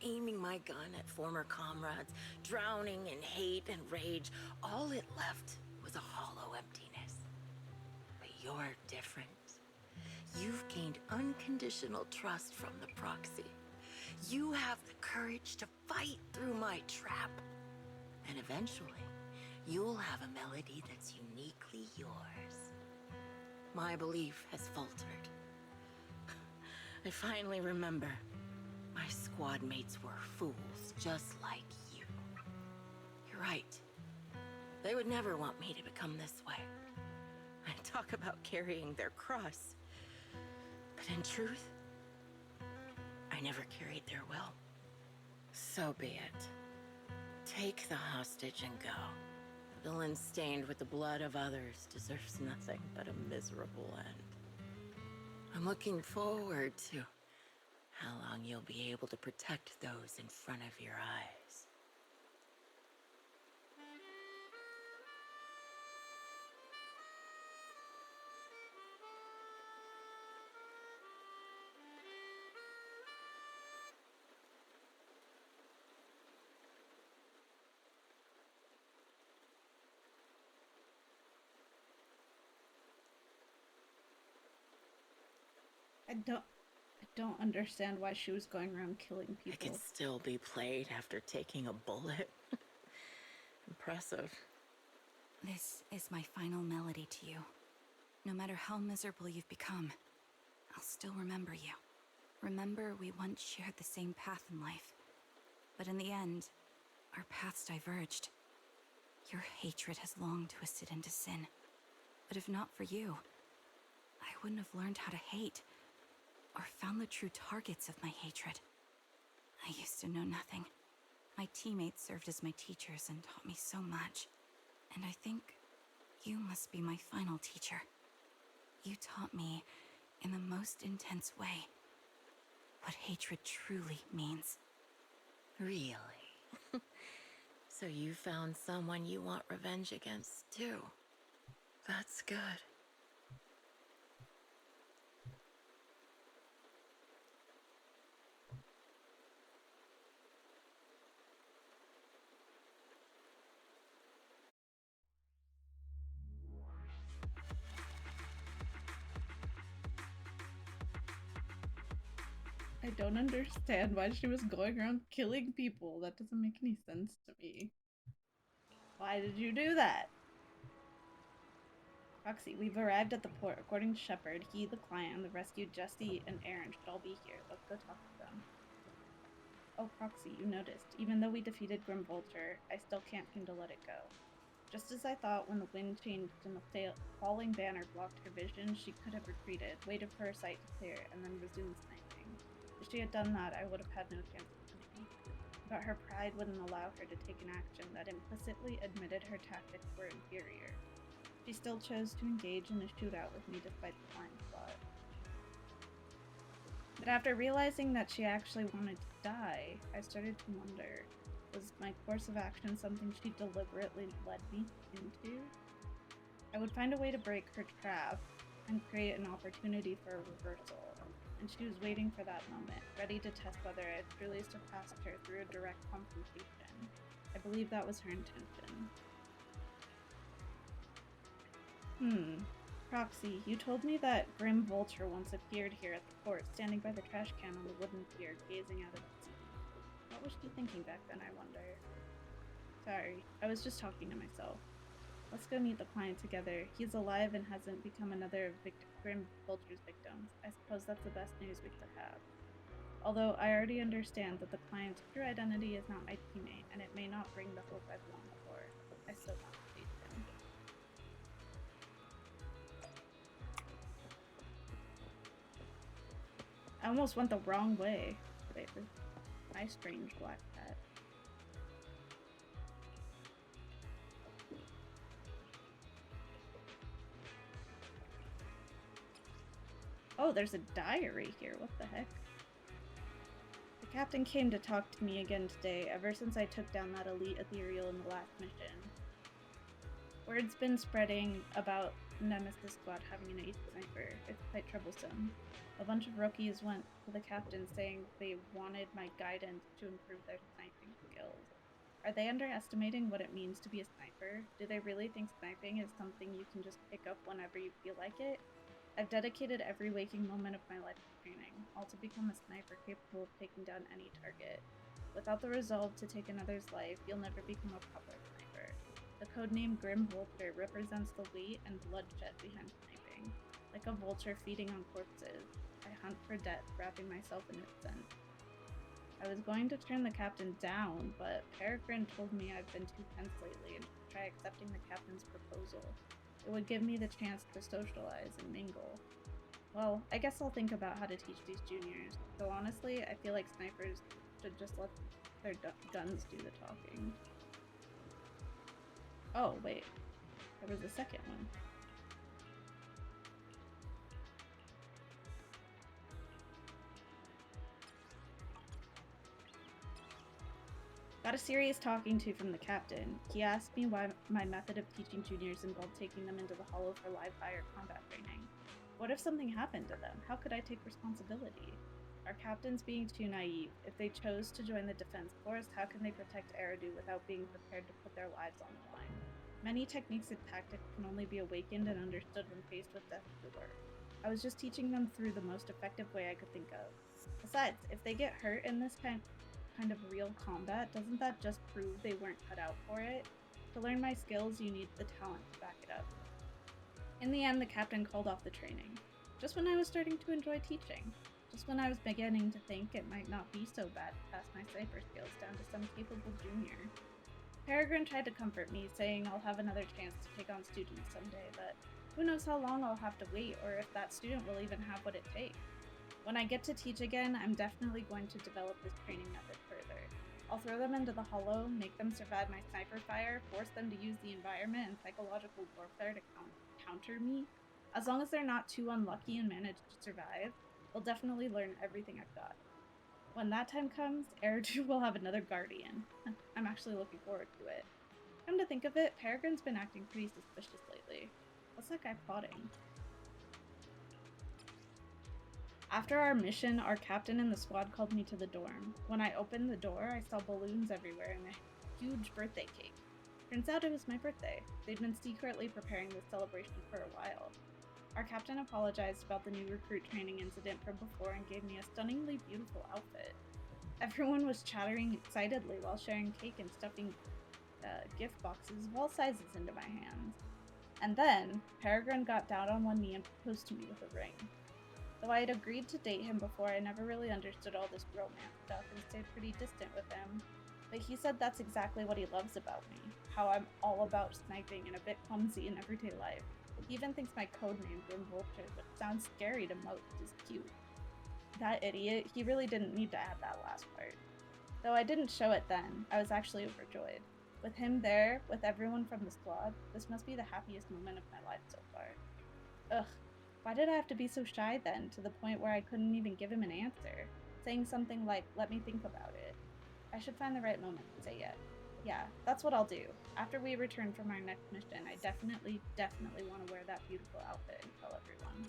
Aiming my gun at former comrades, drowning in hate and rage, all it left was a hollow emptiness. But you're different. You've gained unconditional trust from the proxy. You have the courage to fight through my trap. And eventually, you'll have a melody that's uniquely yours. My belief has faltered. I finally remember. My squad mates were fools, just like you. You're right. They would never want me to become this way. I talk about carrying their cross. But in truth, I never carried their will. So be it. Take the hostage and go. The villain stained with the blood of others deserves nothing but a miserable end. I'm looking forward to how long you'll be able to protect those in front of your eyes. I don't understand why she was going around killing people. I can still be played after taking a bullet. Impressive. This is my final melody to you. No matter how miserable you've become, I'll still remember you. Remember we once shared the same path in life. But in the end, our paths diverged. Your hatred has long twisted into sin. But if not for you, I wouldn't have learned how to hate, or found the true targets of my hatred. I used to know nothing. My teammates served as my teachers and taught me so much. And I think you must be my final teacher. You taught me, in the most intense way, what hatred truly means. Really? So you found someone you want revenge against, too. That's good. I don't understand why she was going around killing people. That doesn't make any sense to me. Why did you do that? Proxy, we've arrived at the port. According to Shepard, he, the client, and the rescued Jesse and Aaron should all be here. Let's go talk to them. Oh, Proxy, you noticed. Even though we defeated Grim Vulture, I still can't seem to let it go. Just as I thought when the wind changed and the falling banner blocked her vision, she could have retreated, waited for her sight to clear, and then resumed sniping. If she had done that, I would have had no chance of winning. But her pride wouldn't allow her to take an action that implicitly admitted her tactics were inferior. She still chose to engage in a shootout with me despite the blind spot. But after realizing that she actually wanted to die, I started to wonder, was my course of action something she deliberately led me into? I would find a way to break her trap and create an opportunity for a reversal, and she was waiting for that moment, ready to test whether I had truly surpassed her through a direct confrontation. I believe that was her intention. Proxy, you told me that Grim Vulture once appeared here at the port, standing by the trash can on the wooden pier, gazing out at the sea. What was she thinking back then, I wonder? Sorry, I was just talking to myself. Let's go meet the client together. He's alive and hasn't become another of Grim Vulture's victims. I suppose that's the best news we could have. Although I already understand that the client's true identity is not my teammate, and it may not bring the hope I've longed for. I still want to face him. I almost went the wrong way. Wait, my strange black cat. Oh, there's a diary here. What the heck? The captain came to talk to me again today, ever since I took down that elite ethereal in the last mission. Word's been spreading about Nemesis squad having an ace sniper. It's quite troublesome. A bunch of rookies went to the captain saying they wanted my guidance to improve their sniping skills. Are they underestimating what it means to be a sniper? Do they really think sniping is something you can just pick up whenever you feel like it? I've dedicated every waking moment of my life to training, all to become a sniper capable of taking down any target. Without the resolve to take another's life, you'll never become a proper sniper. The codename Grim Vulture represents the weight and bloodshed behind sniping. Like a vulture feeding on corpses, I hunt for death, wrapping myself in its scent. I was going to turn the captain down, but Peregrine told me I've been too tense lately and should try accepting the captain's proposal. It would give me the chance to socialize and mingle. Well, I guess I'll think about how to teach these juniors, though honestly, I feel like snipers should just let their guns do the talking. Oh, wait. There was a second one. Got a serious talking to from the captain. He asked me why my method of teaching juniors involved taking them into the hollow for live fire combat training. What if something happened to them? How could I take responsibility? Are captains being too naive? If they chose to join the defense force, how can they protect Eridu without being prepared to put their lives on the line? Many techniques and tactics can only be awakened and understood when faced with death to work. I was just teaching them through the most effective way I could think of. Besides, if they get hurt in this kind of real combat, doesn't that just prove they weren't cut out for it? To learn my skills, you need the talent to back it up. In the end, the captain called off the training. Just when I was starting to enjoy teaching. Just when I was beginning to think it might not be so bad to pass my sniper skills down to some capable junior. Peregrine tried to comfort me, saying I'll have another chance to take on students someday, but who knows how long I'll have to wait or if that student will even have what it takes. When I get to teach again, I'm definitely going to develop this training method further. I'll throw them into the hollow, make them survive my sniper fire, force them to use the environment and psychological warfare to counter me. As long as they're not too unlucky and manage to survive, they'll definitely learn everything I've got. When that time comes, Eridu will have another guardian. I'm actually looking forward to it. Come to think of it, Peregrine's been acting pretty suspicious lately. What's that guy plotting? After our mission, our captain and the squad called me to the dorm. When I opened the door, I saw balloons everywhere and a huge birthday cake. Turns out it was my birthday. They'd been secretly preparing this celebration for a while. Our captain apologized about the new recruit training incident from before and gave me a stunningly beautiful outfit. Everyone was chattering excitedly while sharing cake and stuffing gift boxes of all sizes into my hands. And then, Peregrine got down on one knee and proposed to me with a ring. Though I had agreed to date him before, I never really understood all this romance stuff and stayed pretty distant with him. But he said that's exactly what he loves about me, how I'm all about sniping and a bit clumsy in everyday life. He even thinks my codename, Grim Vulture, which sounds scary to most, is cute. That idiot, he really didn't need to add that last part. Though I didn't show it then, I was actually overjoyed. With him there, with everyone from the squad, this must be the happiest moment of my life so far. Ugh, why did I have to be so shy then, to the point where I couldn't even give him an answer, saying something like, let me think about it. I should find the right moment to say it. Yeah, that's what I'll do. After we return from our next mission, I definitely want to wear that beautiful outfit and tell everyone.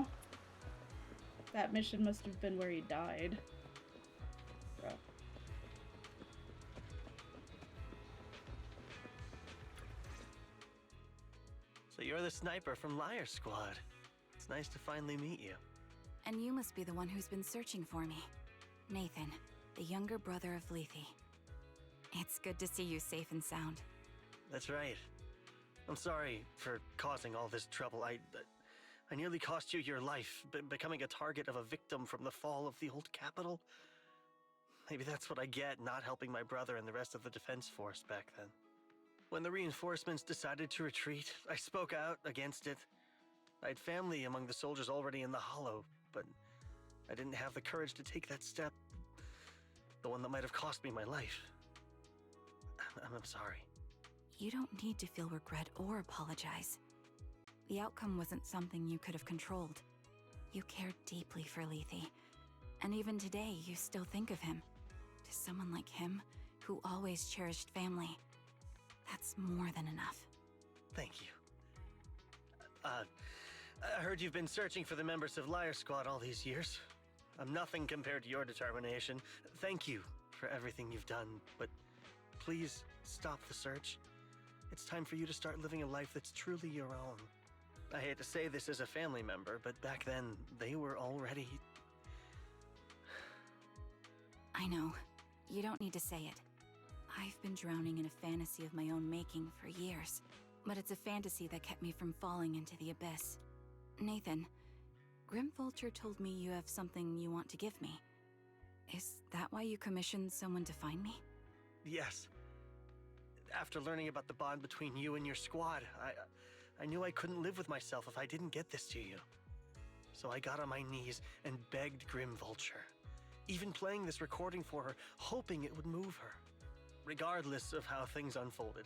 Aww. That mission must have been where he died. Rough. So you're the sniper from Liar Squad. It's nice to finally meet you. And you must be the one who's been searching for me. Nathan, the younger brother of Lethe. It's good to see you safe and sound. That's right. I'm sorry for causing all this trouble. I nearly cost you your life, becoming a target of a victim from the fall of the old capital. Maybe that's what I get not helping my brother and the rest of the defense force back then. When the reinforcements decided to retreat, I spoke out against it. I had family among the soldiers already in the hollow, but I didn't have the courage to take that step. The one that might have cost me my life. I'm sorry. You don't need to feel regret or apologize. The outcome wasn't something you could have controlled. You cared deeply for Lethe, and even today you still think of him. To someone like him, who always cherished family. That's more than enough. Thank you. I heard you've been searching for the members of Liar Squad all these years. I'm nothing compared to your determination. Thank you for everything you've done, but please stop the search. It's time for you to start living a life that's truly your own. I hate to say this as a family member, but back then, they were already... I know. You don't need to say it. I've been drowning in a fantasy of my own making for years, but it's a fantasy that kept me from falling into the abyss. Nathan, Grim Vulture told me you have something you want to give me. Is that why you commissioned someone to find me? Yes. After learning about the bond between you and your squad, I knew I couldn't live with myself if I didn't get this to you. So I got on my knees and begged Grim Vulture, even playing this recording for her, hoping it would move her. Regardless of how things unfolded,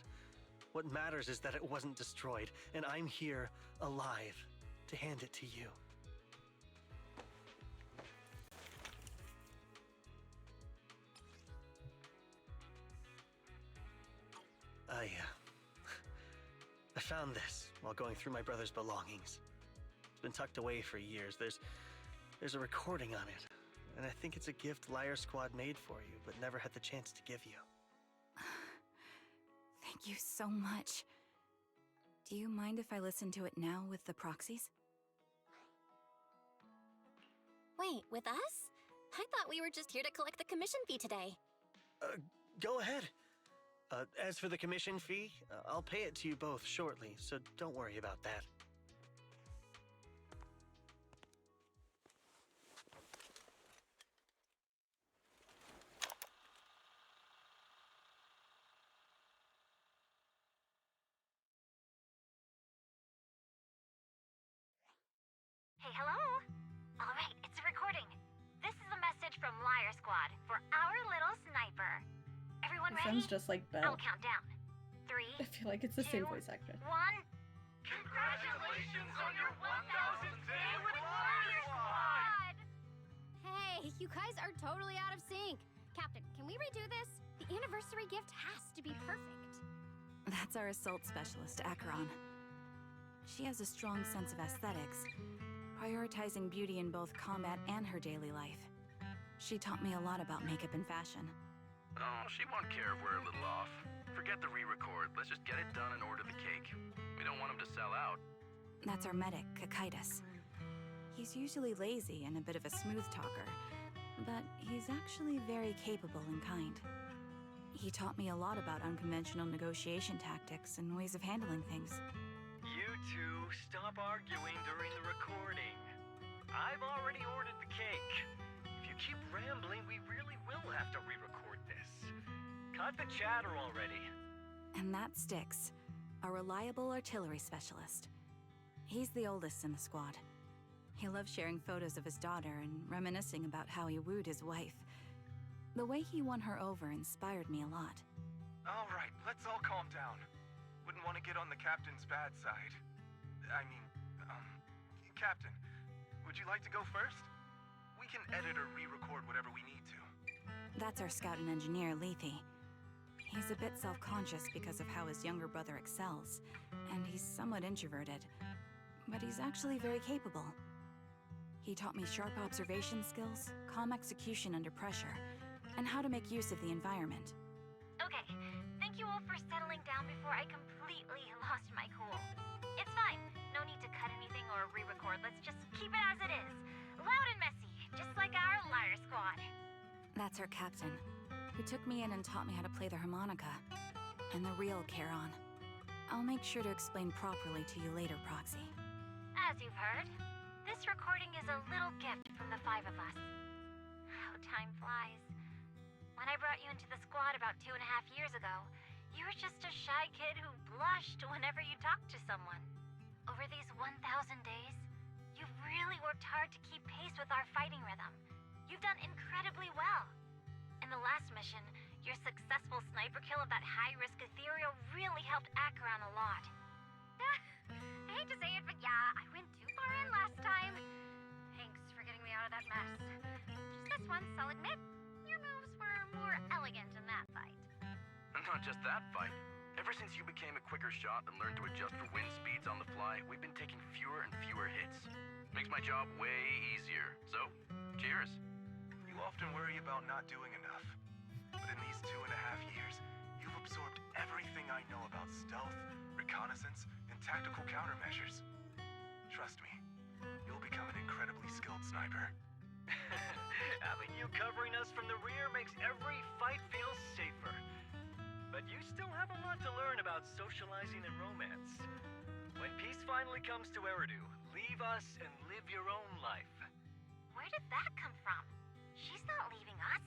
what matters is that it wasn't destroyed, and I'm here, alive, to hand it to you. I found this while going through my brother's belongings. It's been tucked away for years. There's a recording on it, and I think it's a gift Liar Squad made for you, but never had the chance to give you. Thank you so much. Do you mind if I listen to it now with the proxies? Wait, with us? I thought we were just here to collect the commission fee today. Go ahead. As for the commission fee, I'll pay it to you both shortly, so don't worry about that. Hey, hello? All right, it's a recording. This is a message from Liar Squad for our little sniper. Everyone It ready? sounds just like Belle. I'll count down. 3, I feel like it's the same voice actor. 1. Congratulations on your 1000th day with Liar Squad! Hey, you guys are totally out of sync. Captain, can we redo this? The anniversary gift has to be perfect. That's our assault specialist, Acheron. She has a strong sense of aesthetics, prioritizing beauty in both combat and her daily life. She taught me a lot about makeup and fashion. Oh, she won't care if we're a little off. Forget the re-record. Let's just get it done and order the cake. We don't want him to sell out. That's our medic, Kakaitis. He's usually lazy and a bit of a smooth talker, but he's actually very capable and kind. He taught me a lot about unconventional negotiation tactics and ways of handling things. You two, stop arguing during the recording. I've already ordered the cake. If you keep rambling, we really will have to re-record this. Cut the chatter already. And that Styx, a reliable artillery specialist. He's the oldest in the squad. He loves sharing photos of his daughter and reminiscing about how he wooed his wife. The way he won her over inspired me a lot. All right, let's all calm down. Wouldn't want to get on the captain's bad side. Captain, would you like to go first? We can edit or re-record whatever we need to. That's our scout and engineer, Lethe. He's a bit self-conscious because of how his younger brother excels, and he's somewhat introverted, but he's actually very capable. He taught me sharp observation skills, calm execution under pressure, and how to make use of the environment. Okay, thank you all for settling down before I completely lost my cool. It's fine. No need to cut anything or re-record. Let's just keep it as it is. Loud and messy, just like our Liar Squad. That's our captain, who took me in and taught me how to play the harmonica, and the real Charon. I'll make sure to explain properly to you later, Proxy. As you've heard, this recording is a little gift from the 5 of us. How time flies. When I brought you into the squad about 2.5 years ago, you were just a shy kid who blushed whenever you talked to someone. Over these 1,000 days, you've really worked hard to keep pace with our fighting rhythm. You've done incredibly well. In the last mission, your successful sniper kill of that high-risk ethereal really helped Acheron a lot. I hate to say it, but yeah, I went too far in last time. Thanks for getting me out of that mess. Just this once, I'll admit, your moves were more elegant in that fight. just that fight. Ever since you became a quicker shot and learned to adjust for wind speeds on the fly, we've been taking fewer and fewer hits. Makes my job way easier. So, cheers. You often worry about not doing enough. But in these 2.5 years, you've absorbed everything I know about stealth, reconnaissance, and tactical countermeasures. Trust me, you'll become an incredibly skilled sniper. Having you covering us from the rear makes every fight feel safer. But you still have a lot to learn about socializing and romance. When peace finally comes to Eridu, leave us and live your own life. Where did that come from? She's not leaving us.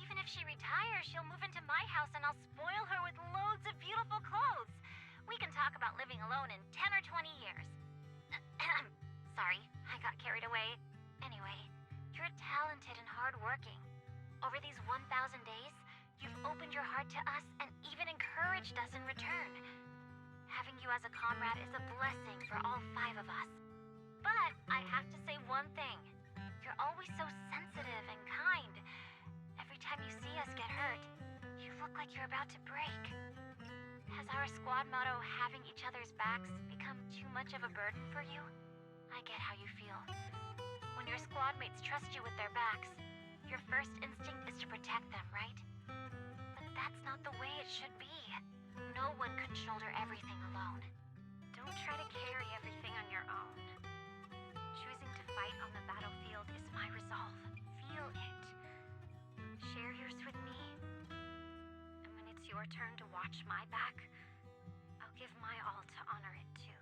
Even if she retires, she'll move into my house and I'll spoil her with loads of beautiful clothes. We can talk about living alone in 10 or 20 years. Sorry, I got carried away. Anyway, you're talented and hardworking. Over these 1,000 days, you've opened your heart to us and even encouraged us in return. Having you as a comrade is a blessing for all 5 of us. But I have to say one thing. You're always so sensitive and kind. Every time you see us get hurt, you look like you're about to break. Has our squad motto, having each other's backs, become too much of a burden for you? I get how you feel. When your squad mates trust you with their backs, your first instinct is to protect them, right? But that's not the way it should be. No one can shoulder everything alone. Don't try to carry everything on your own. Choosing to fight on the battlefield is my resolve. Feel it. Share yours with me. And when it's your turn to watch my back, I'll give my all to honor it too.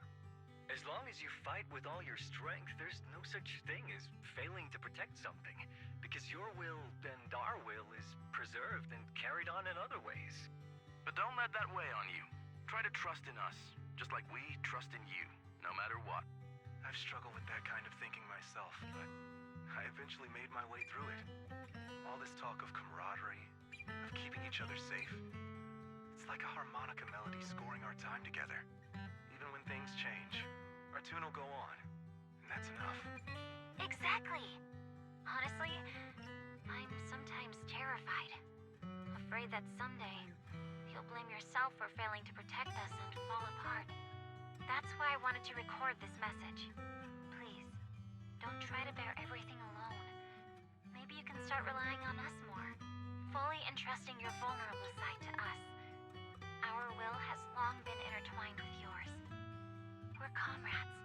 As long as you fight with all your strength, there's no such thing as failing to protect something. Because your will and our will is preserved and carried on in other ways. But don't let that weigh on you. Try to trust in us, just like we trust in you, no matter what. I've struggled with that kind of thinking myself, but I eventually made my way through it. All this talk of camaraderie, of keeping each other safe, it's like a harmonica melody scoring our time together. Even when things change, our tune will go on, and that's enough. Exactly. Honestly, I'm sometimes terrified. Afraid that someday, you'll blame yourself for failing to protect us and fall apart. That's why I wanted to record this message. Please, don't try to bear everything alone. Maybe you can start relying on us more, fully entrusting your vulnerable side to us. Our will has long been intertwined with yours. We're comrades.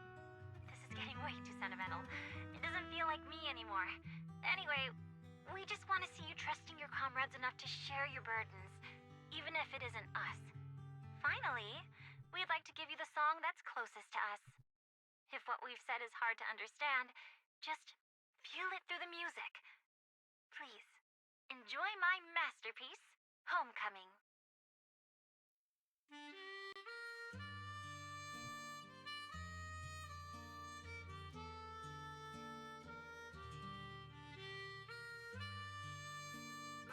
This is getting way too sentimental. It doesn't feel like me anymore. Anyway, we just want to see you trusting your comrades enough to share your burdens, even if it isn't us. Finally, we'd like to give you the song that's closest to us. If what we've said is hard to understand, just feel it through the music. Please, enjoy my masterpiece, Homecoming.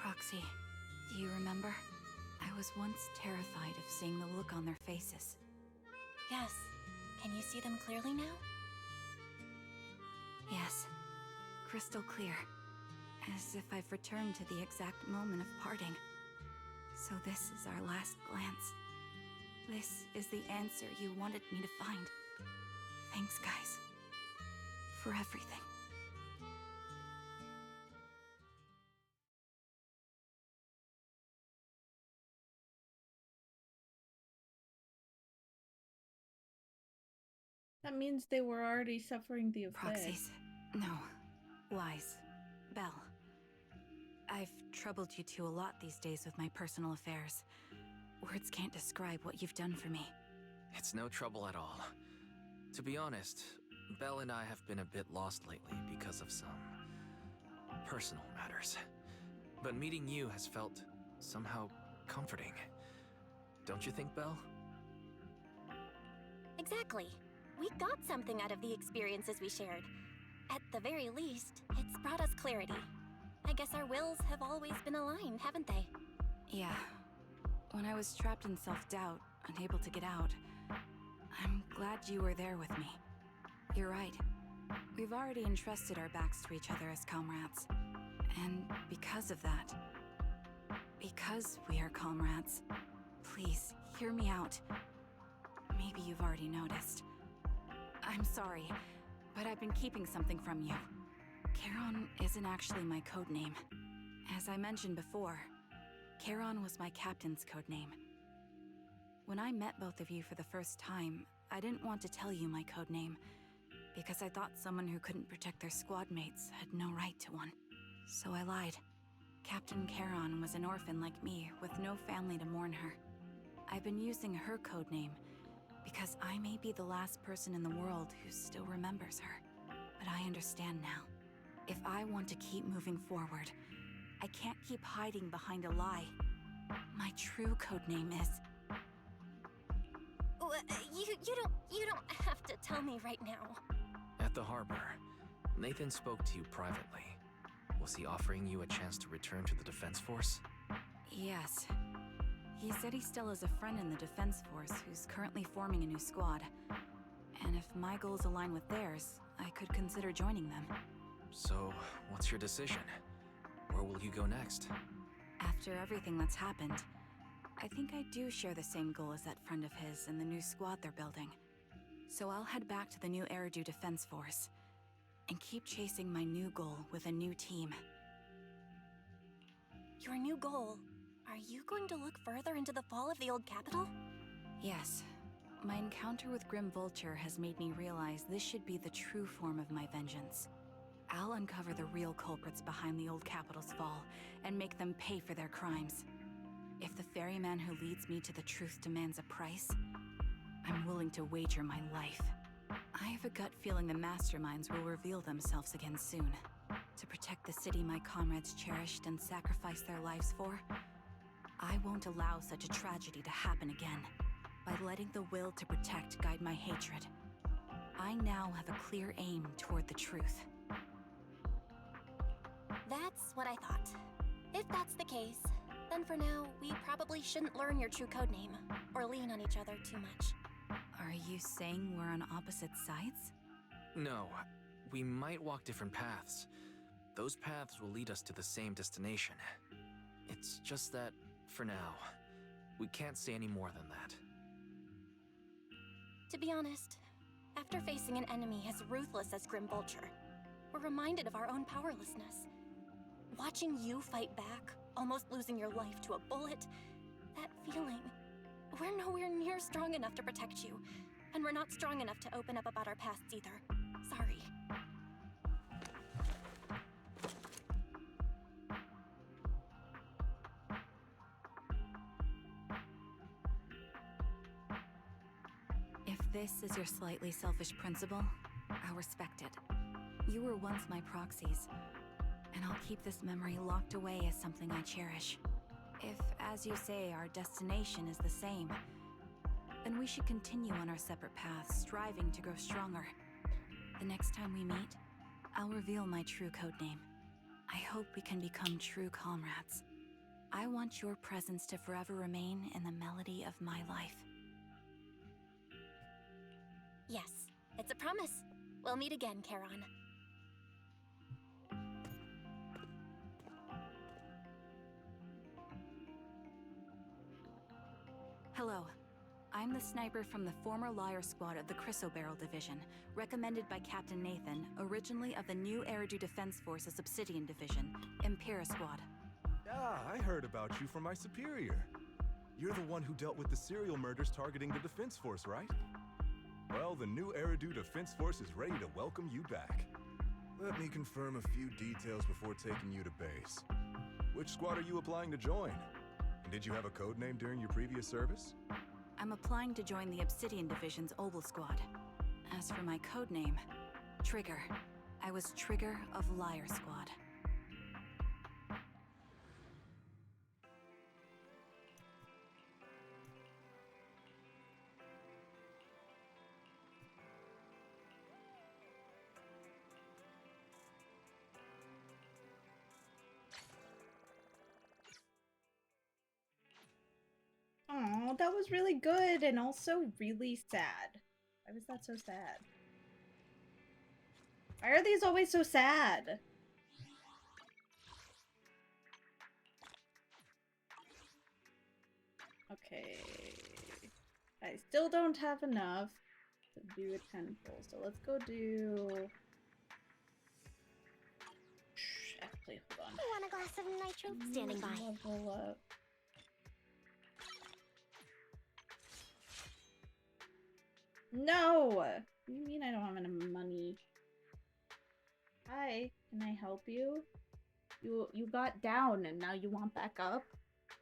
Proxy, do you remember? I was once terrified of seeing the look on their faces. Yes. Can you see them clearly now? Yes. Crystal clear. As if I've returned to the exact moment of parting. So this is our last glance. This is the answer you wanted me to find. Thanks, guys. For everything. That means they were already suffering the effects. Proxies. No. Lies. Belle. I've troubled you two a lot these days with my personal affairs. Words can't describe what you've done for me. It's no trouble at all. To be honest, Belle and I have been a bit lost lately because of some personal matters. But meeting you has felt somehow comforting. Don't you think, Belle? Exactly. We got something out of the experiences we shared. At the very least, it's brought us clarity. I guess our wills have always been aligned, haven't they? Yeah. When I was trapped in self-doubt, unable to get out, I'm glad you were there with me. You're right. We've already entrusted our backs to each other as comrades. And because of that, because we are comrades, Please, hear me out. Maybe you've already noticed. I'm sorry, but I've been keeping something from you. Charon isn't actually my codename. As I mentioned before, Charon was my captain's codename. When I met both of you for the first time, I didn't want to tell you my codename, because I thought someone who couldn't protect their squad mates had no right to one. So I lied. Captain Charon was an orphan like me, with no family to mourn her. I've been using her codename because I may be the last person in the world who still remembers her. But I understand now. If I want to keep moving forward, I can't keep hiding behind a lie. My true codename is... You don't have to tell me right now. At the harbor, Nathan spoke to you privately. Was he offering you a chance to return to the Defense Force? Yes. He said he still has a friend in the Defense Force who's currently forming a new squad. And if my goals align with theirs, I could consider joining them. So, what's your decision? Where will you go next? After everything that's happened, I think I do share the same goal as that friend of his and the new squad they're building. So I'll head back to the new Eridu Defense Force and keep chasing my new goal with a new team. Your new goal? Are you going to look further into the fall of the old capital? Yes. My encounter with Grim Vulture has made me realize this should be the true form of my vengeance. I'll uncover the real culprits behind the old capital's fall and make them pay for their crimes. If the ferryman who leads me to the truth demands a price, I'm willing to wager my life. I have a gut feeling the masterminds will reveal themselves again soon. To protect the city my comrades cherished and sacrificed their lives for, I won't allow such a tragedy to happen again. By letting the will to protect guide my hatred, I now have a clear aim toward the truth. That's what I thought. If that's the case, then for now, we probably shouldn't learn your true codename, or lean on each other too much. Are you saying we're on opposite sides? No, we might walk different paths. Those paths will lead us to the same destination. It's just that, for now, we can't say any more than that. To be honest, after facing an enemy as ruthless as Grim Vulture, we're reminded of our own powerlessness. Watching you fight back, almost losing your life to a bullet, that feeling, we're nowhere near strong enough to protect you, and we're not strong enough to open up about our pasts either. Sorry. If this is your slightly selfish principle, I'll respect it. You were once my proxies, and I'll keep this memory locked away as something I cherish. If, as you say, our destination is the same, then we should continue on our separate paths, striving to grow stronger. The next time we meet, I'll reveal my true codename. I hope we can become true comrades. I want your presence to forever remain in the melody of my life. Yes, it's a promise. We'll meet again, Charon. Hello. I'm the sniper from the former Liar Squad of the Chrysoberyl Division, recommended by Captain Nathan, originally of the new Eridu Defense Force's Obsidian Division, Impera Squad. Ah, I heard about you from my superior. You're the one who dealt with the serial murders targeting the Defense Force, right? Well, the new Eridu Defense Force is ready to welcome you back. Let me confirm a few details before taking you to base. Which squad are you applying to join? And did you have a code name during your previous service? I'm applying to join the Obsidian Division's Obel Squad. As for my codename, Trigger. I was Trigger of Liar Squad. Oh, that was really good and also really sad. Why was that so sad? Why are these always so sad? Okay. I still don't have enough to do a 10 full, so let's go do... Actually, hold on. You want a glass of nitro? Standing by. Level up. No! What do you mean I don't have enough money? Hi, can I help you? You got down and now you want back up?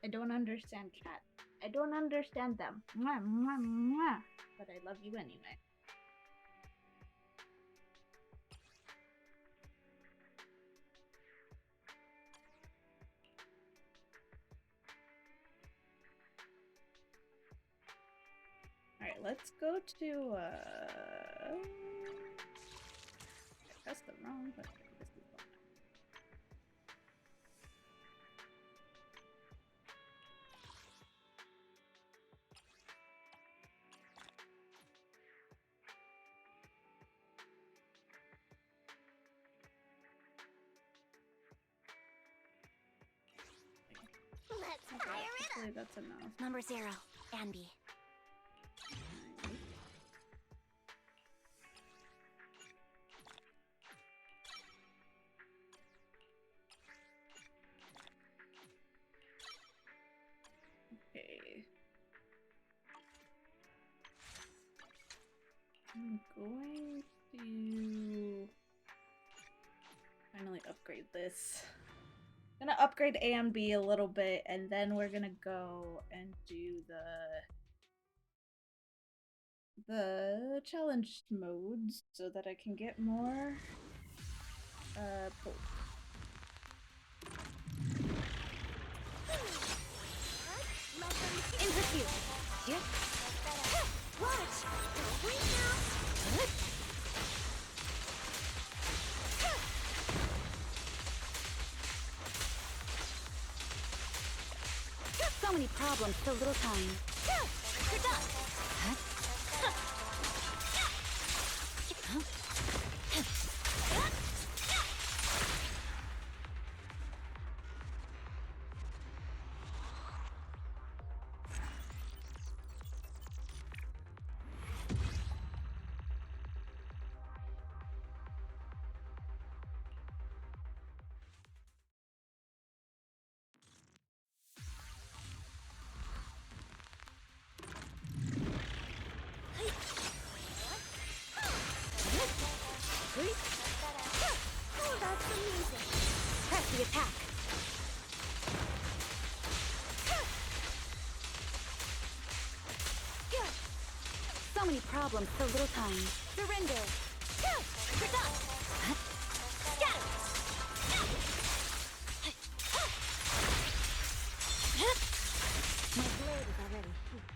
I don't understand chat. I don't understand them. Mwah, mwah, mwah. But I love you anyway. Alright, let's go to I pressed the wrong button. This is one. Let's fire it Hopefully up. that's enough. Number 0, Anby. Okay. I'm going to finally upgrade this. I'm gonna upgrade A and B a little bit, and then we're gonna go and do the challenge modes so that I can get more poke. In pursuit. Here. Watch. Wait now. So many problems, so little time. You're done. Oh, that's amazing. Press the attack. So many problems, so little time. Surrender. You're done. Scatter. My blade is already heat.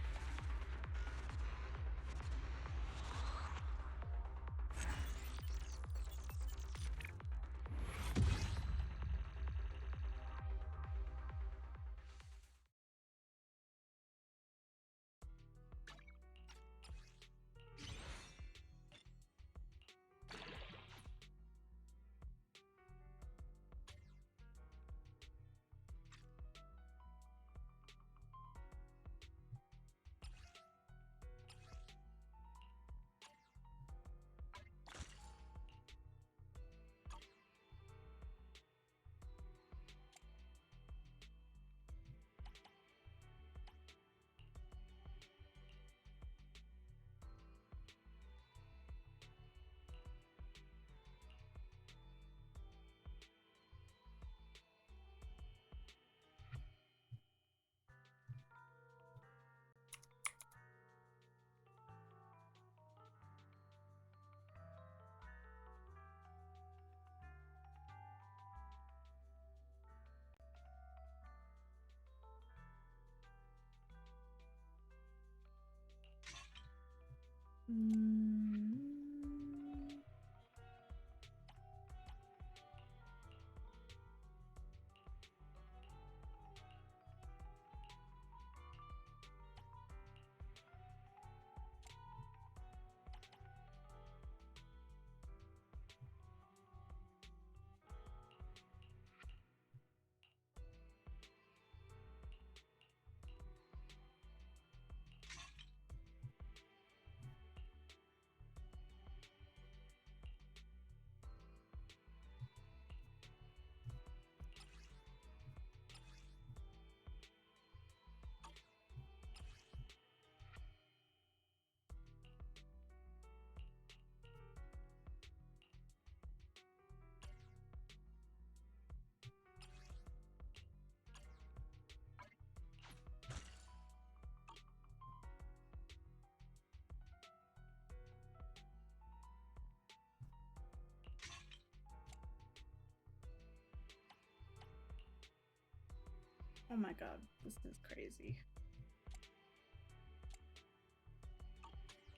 Oh my god, this is crazy.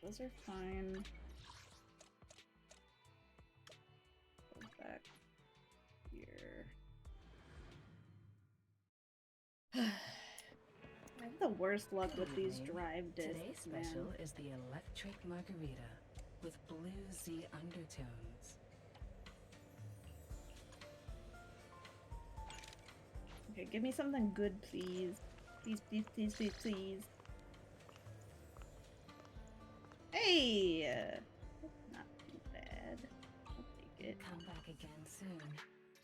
Those are fine. Go back here. I have the worst luck with these drive discs, Today's special is the electric margarita with bluesy undertones. Okay, give me something good, please. Please, please, please, please, please. Hey! That's not too bad. I'll take it. Come back again soon.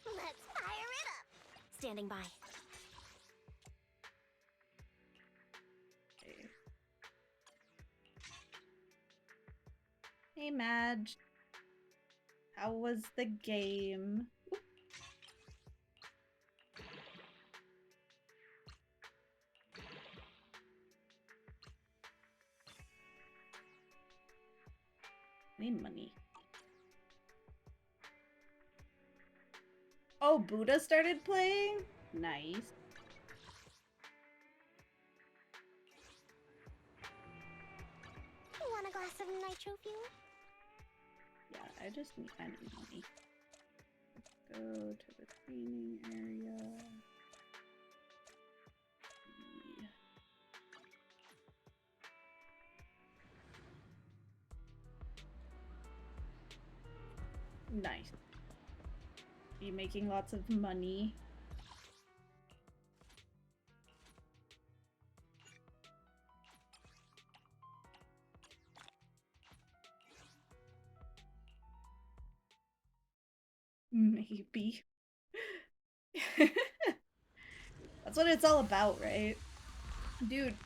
Let's fire it up! Standing by. Okay. Hey, Madge. How was the game? Need money. Oh, Buddha started playing? Nice. You want a glass of nitro fuel? Yeah, I need money. Let's go to the cleaning area. Nice. Be making lots of money. Maybe. That's what it's all about, right? Dude,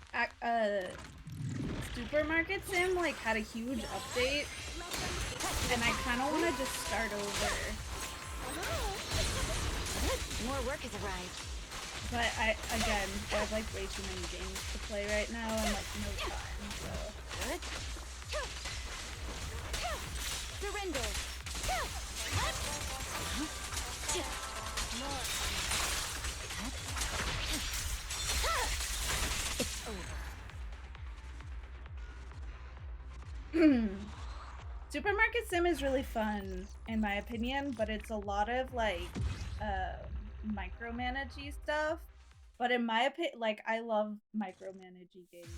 Supermarket Sim like had a huge update, and I kind of want to just start over. More work has arrived. But I have like way too many games to play right now and like no time, so. Good. Surrender. It's over. Supermarket Sim is really fun, in my opinion, but it's a lot of like micromanagey stuff. But in my opinion, like I love micromanagey games.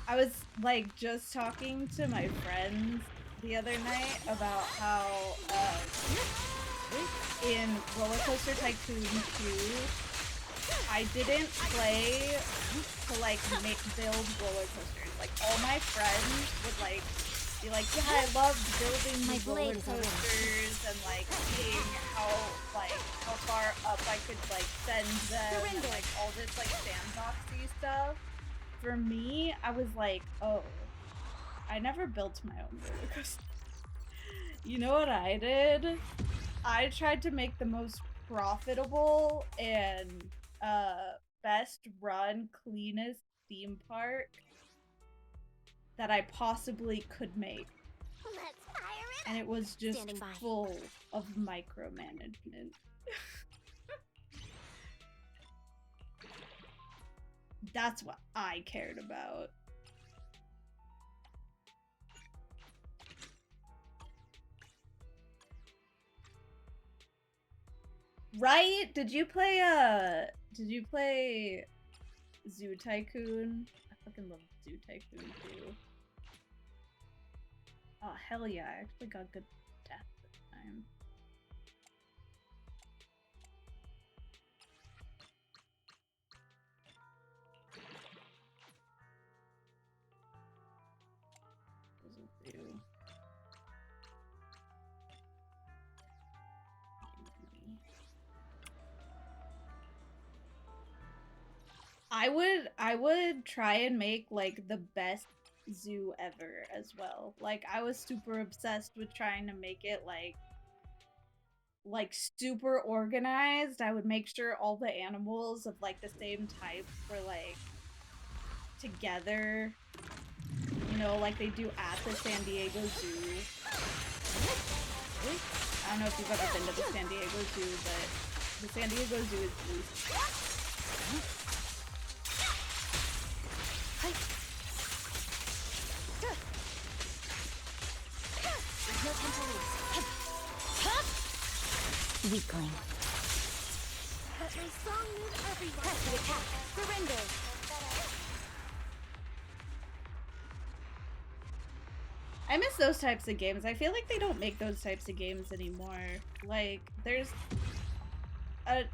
I was like just talking to my friends the other night about how in Roller Coaster Tycoon 2, I didn't play to like build roller coasters. Like all my friends would like be like, yeah, I loved building My these roller blade is over. coasters and like seeing how far up I could like send them and like all this like sandboxy stuff. For me, I was like, oh, I never built my own roller coaster. You know what I did? I tried to make the most profitable and best run, cleanest theme park that I possibly could make. Let's fire it And it was just Standing by. full of micromanagement. That's what I cared about. Right? Did you play Zoo Tycoon? I fucking love Zoo Tycoon too. Oh hell yeah, I actually got good death this time. Those will do. I would try and make like the best zoo ever as well. Like I was super obsessed with trying to make it like super organized. I would make sure all the animals of like the same type were like together. You know, like they do at the San Diego Zoo. I don't know if you've ever been to the San Diego Zoo, but the San Diego Zoo is blue. There's no time to lose. Weakling. But my song moves everyone. Press the attack. Surrender. I miss those types of games. I feel like they don't make those types of games anymore. Like, there's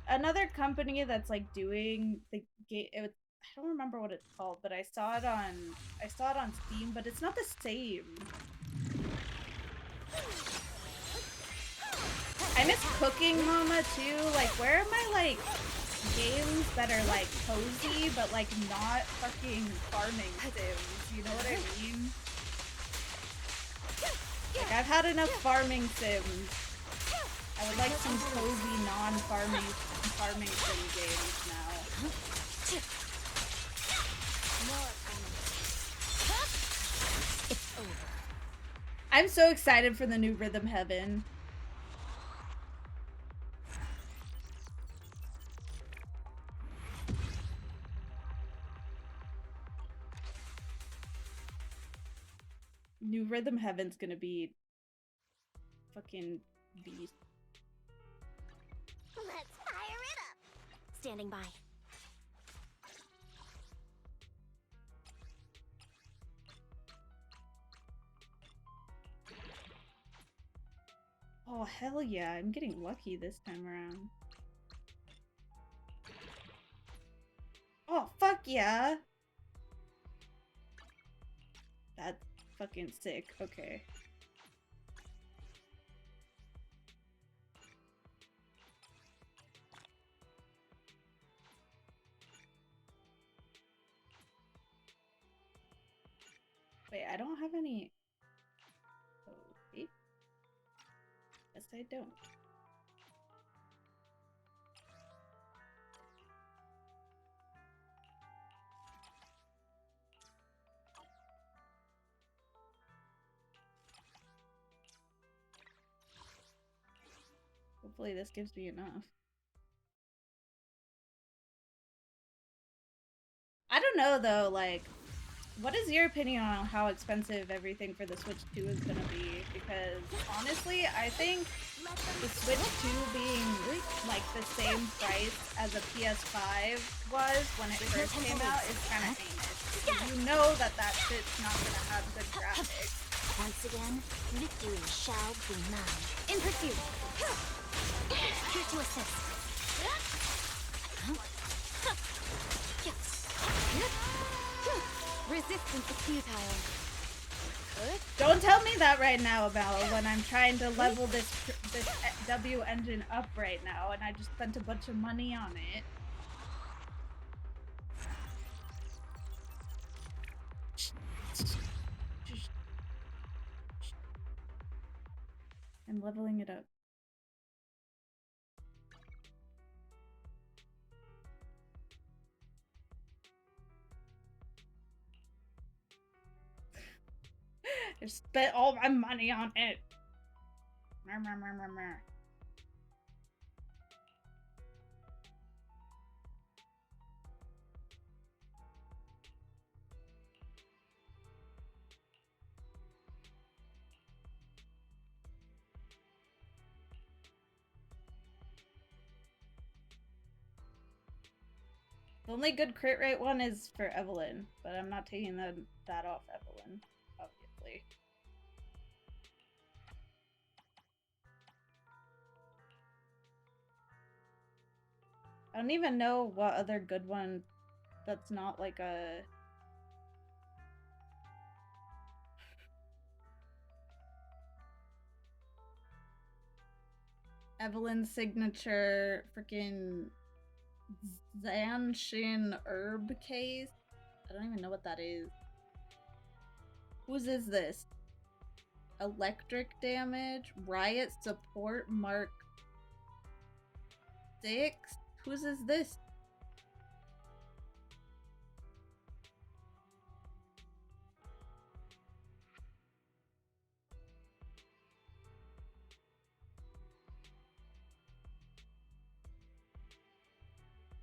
another company that's like doing the game. I don't remember what it's called, but I saw it on Steam, but it's not the same. I miss Cooking Mama too. Like, where are my like games that are like cozy but like not fucking farming sims? You know what I mean? Like, I've had enough farming sims. I would like some cozy non-farming sim games now. It's over. I'm so excited for the new Rhythm Heaven. New Rhythm Heaven's gonna be fucking beast. Let's fire it up. Standing by. Oh, hell yeah. I'm getting lucky this time around. Oh, fuck yeah. That's fucking sick. Okay. Wait, I don't have any... Okay. Yes, I don't. Hopefully this gives me enough. I don't know though, like, what is your opinion on how expensive everything for the Switch 2 is gonna be? Because honestly, I think the Switch 2 being like the same price as a PS5 was when it first came out is kind of heinous. You know that shit's not gonna have good graphics. Once again, victory shall be mine. In pursuit. Here to assist. Resistance is futile. Don't tell me that right now, Bella, when I'm trying to level this W engine up right now, and I just spent a bunch of money on it. I'm leveling it up. I spent all my money on it. The only good crit rate one is for Evelyn, but I'm not taking that off Evelyn, obviously. I don't even know what other good one that's not like a... Evelyn's signature freaking Zanshin herb case. I don't even know what that is. Whose is this? Electric damage? Riot support Mark 6? Whose is this?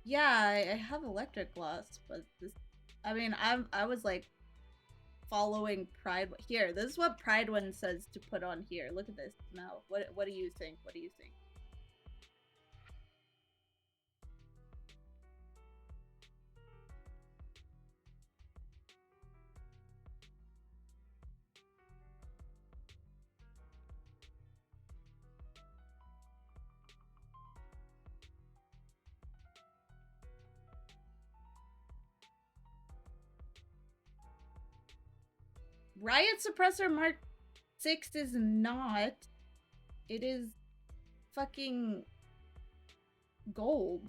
Yeah, I have electric gloss, but this, I mean, I was like following Pride. Here, this is what Pride One says to put on here. Look at this. Mel, what do you think? What do you think? Riot Suppressor Mark 6 is not. It is fucking gold.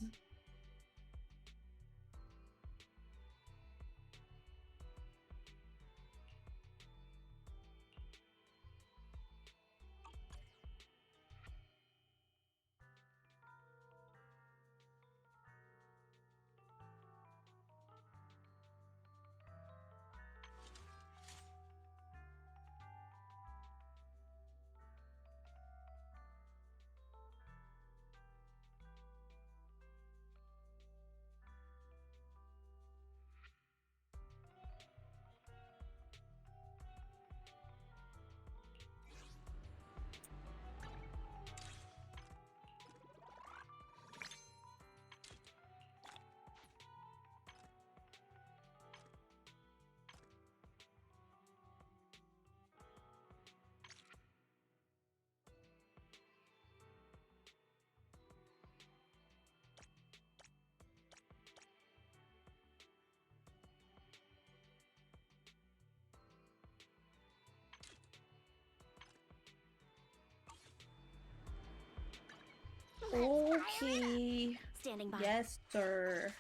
Okay. Standing by. Yes, sir.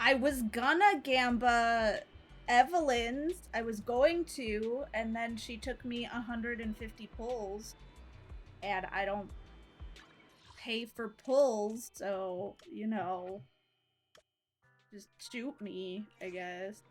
I was gonna Gamba Evelyn's. I was going to, and then she took me 150 pulls. And I don't pay for pulls, so, you know. Just shoot me, I guess.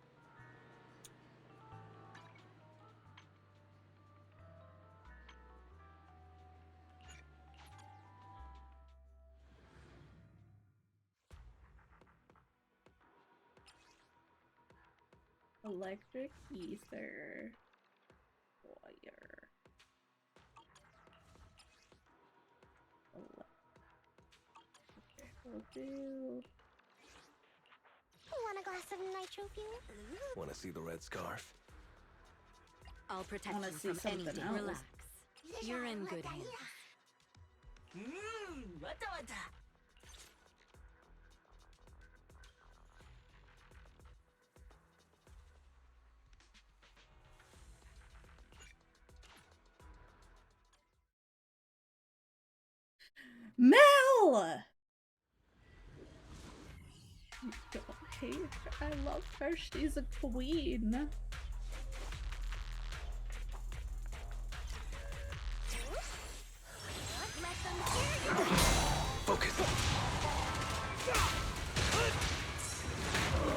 Electric ether. Wire. Okay, we'll do. Want a glass of nitro fuel? Want to see the red scarf? I'll protect Wanna you see from something anything. else. Relax. You're in good hands. Mel! You don't hate her. I love her. She's a queen. Focus.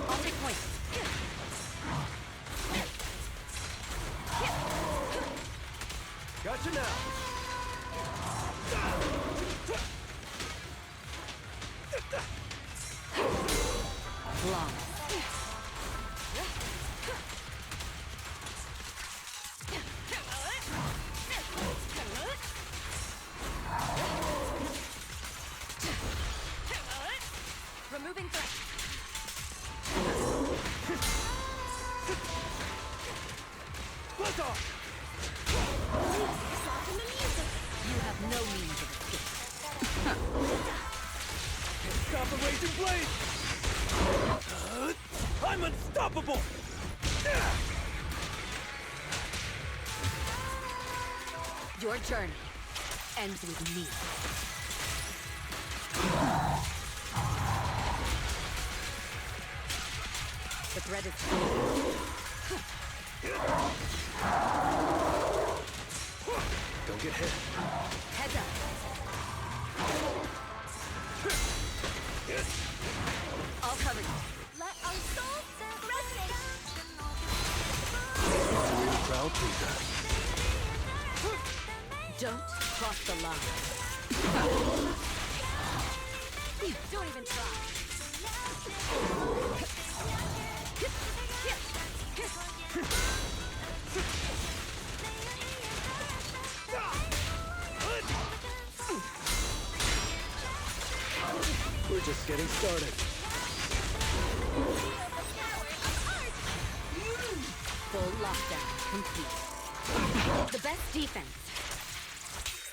I'll take point. Gotcha now. Long. Removing threat. Split off. You have no means of escape. Stop the raging blade. I'm unstoppable. Your journey ends with me. threat is gone. Don't get hit. Heads up. I'll cover you. Let our souls resonate. Real crowd pleaser. Don't cross the line. Don't even try. We're just getting started. Full lockdown complete. The best defense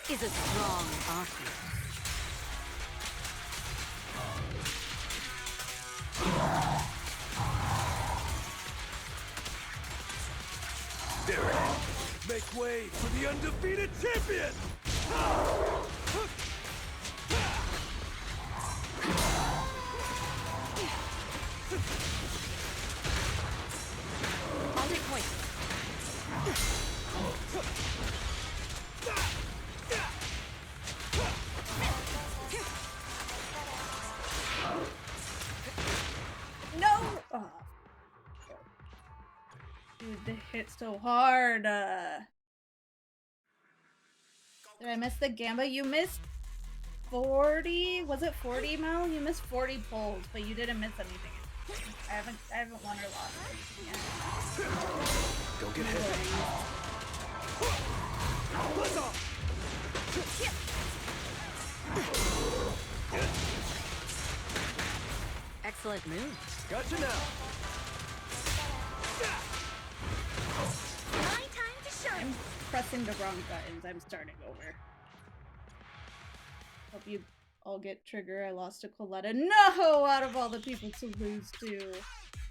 is a strong offense. There it is. Make way for the undefeated champion! I'll take point. No! Oh. Dude, they hit so hard. Did I miss the Gamba? You missed 40? Was it 40, Mel? You missed 40 pulls, but you didn't miss anything. I haven't won or lost anything yet. Don't get hit. Let's off. Excellent move. Gotcha now. My time to shine. I'm pressing the wrong buttons. I'm starting over. Hope you all get trigger. I lost to Coletta. No! Out of all the people to lose to.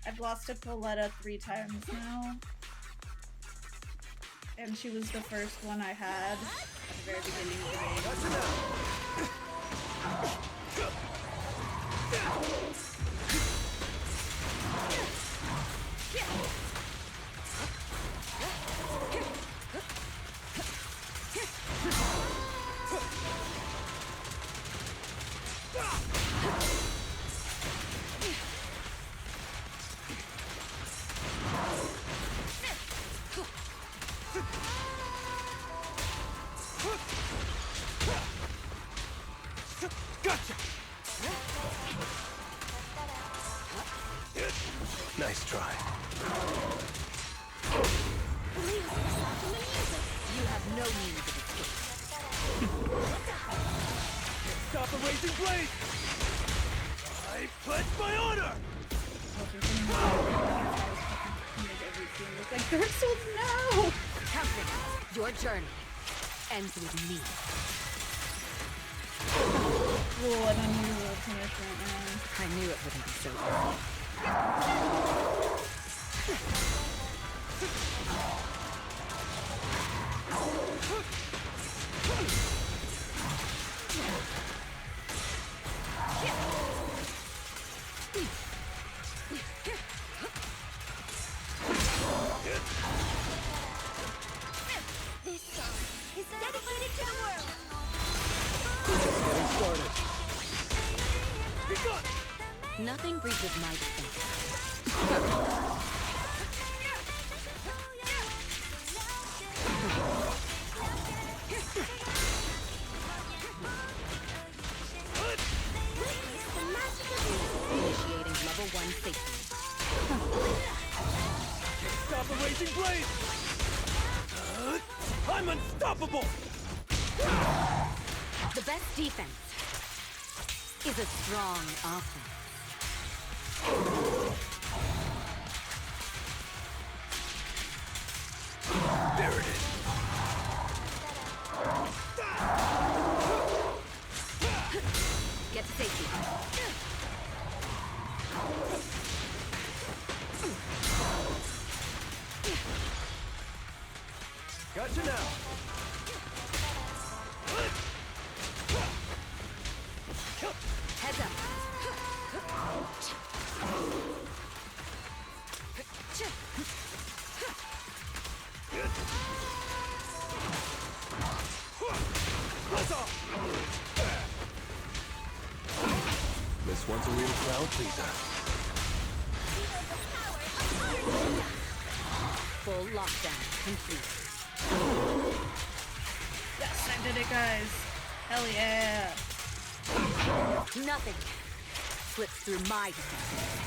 I've lost to Coletta 3 times now. And she was the first one I had at the very beginning of the Gotcha! Nice try. You have no means of escape. Stop the raging blade! I pledge my honor! It's like Dark Souls, no! Captain, your journey ends with me. Cool, an unusual punishment, man. I knew it wouldn't be so This song is dedicated to the world. Getting started. Be gone! Nothing breaches my defense. Initiating level 1 safety. Stop the raging blade! I'm unstoppable! The best defense is a strong offense. There it is. Get to safety. Gotcha now. Heads up. This one's a real crowd pleaser. Full lockdown complete. Yes, I did it, guys. Hell yeah. Nothing slips through my defense.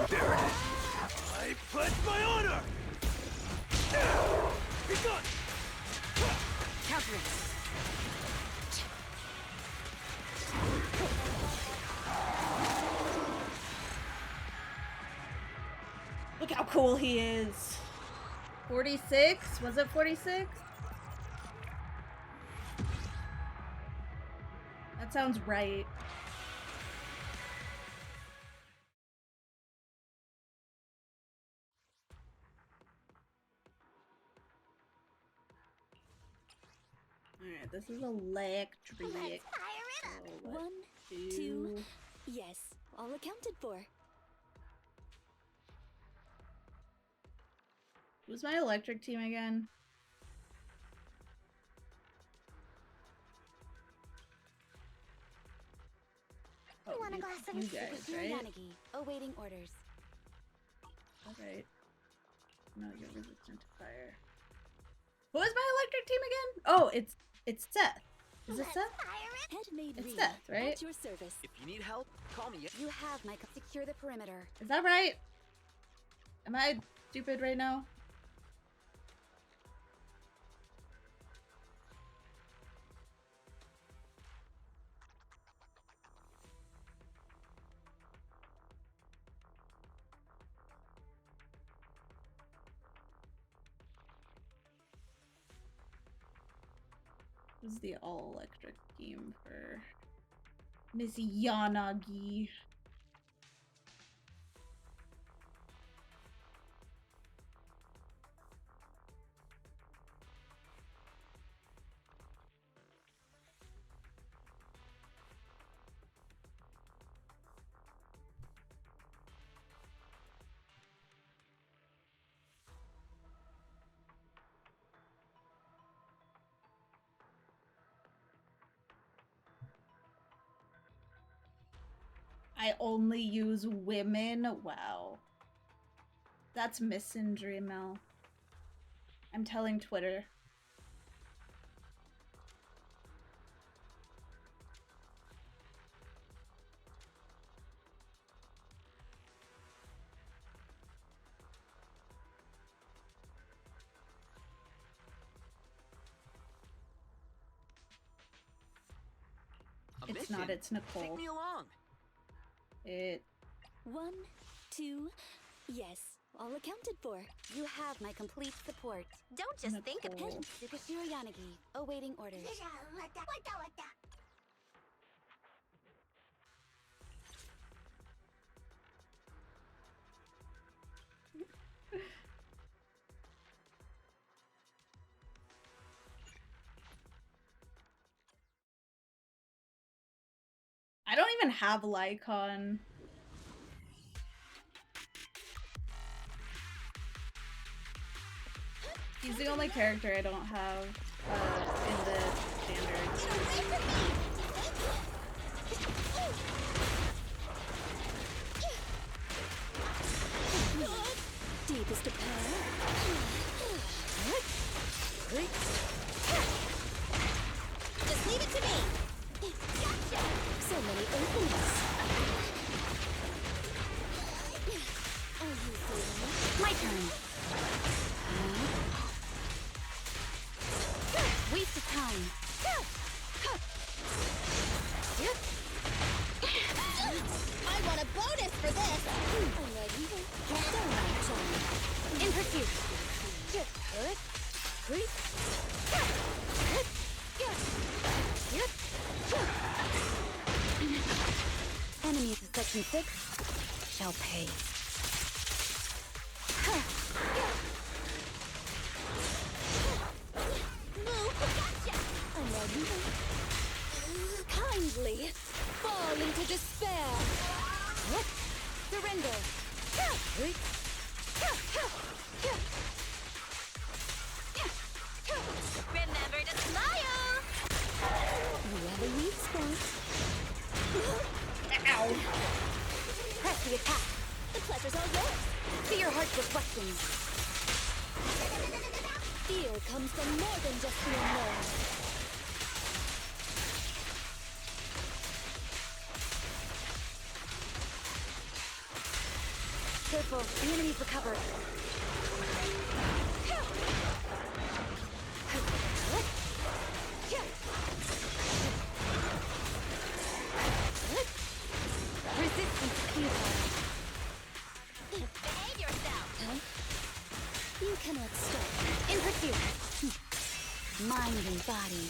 There it is. I pledge my honor. Be gone. Countering. Look how cool he is. 46? Was it 46? That sounds right. Alright, this is electric. Let's fire it up. So 1, 2. Yes, all accounted for. Who's my electric team again? You want a glass of you guys, right? Yanagi, awaiting orders. Alright. No, you're resistant to fire. Who is my electric team again? Oh, it's Seth. Is it Seth? It's Seth, right? At your service. If you need help, call me. You have my secure the perimeter. Is that right? Am I stupid right now? This is the all-electric team for Miss Yanagi. I only use women? Wow. That's missing, Dreamel. I'm telling Twitter. It's not, it's Nicole. Take me along. It. 1, 2. Yes, all accounted for. You have my complete support. Don't just think of it. Sukashiro Yanagi, awaiting orders. I don't even have Lycon. He's the only character I don't have in the standards. Deepest of just leave it to me. Gotcha. So many openings. Are you feeling it? My turn. Waste of time. I want a bonus for this. I'm ready. In pursuit. Enemies of Section 6 shall pay. Kindly fall into despair. Surrender. Remember to have a weak spot. Ow! Press the attack. The pleasure's all yours. See your heart's reflecting. Fear comes from more than just the unknown. Careful, the enemy's recovered. Resistance futile. Behave yourself! Huh? You cannot stop. In pursuit! Mind and body.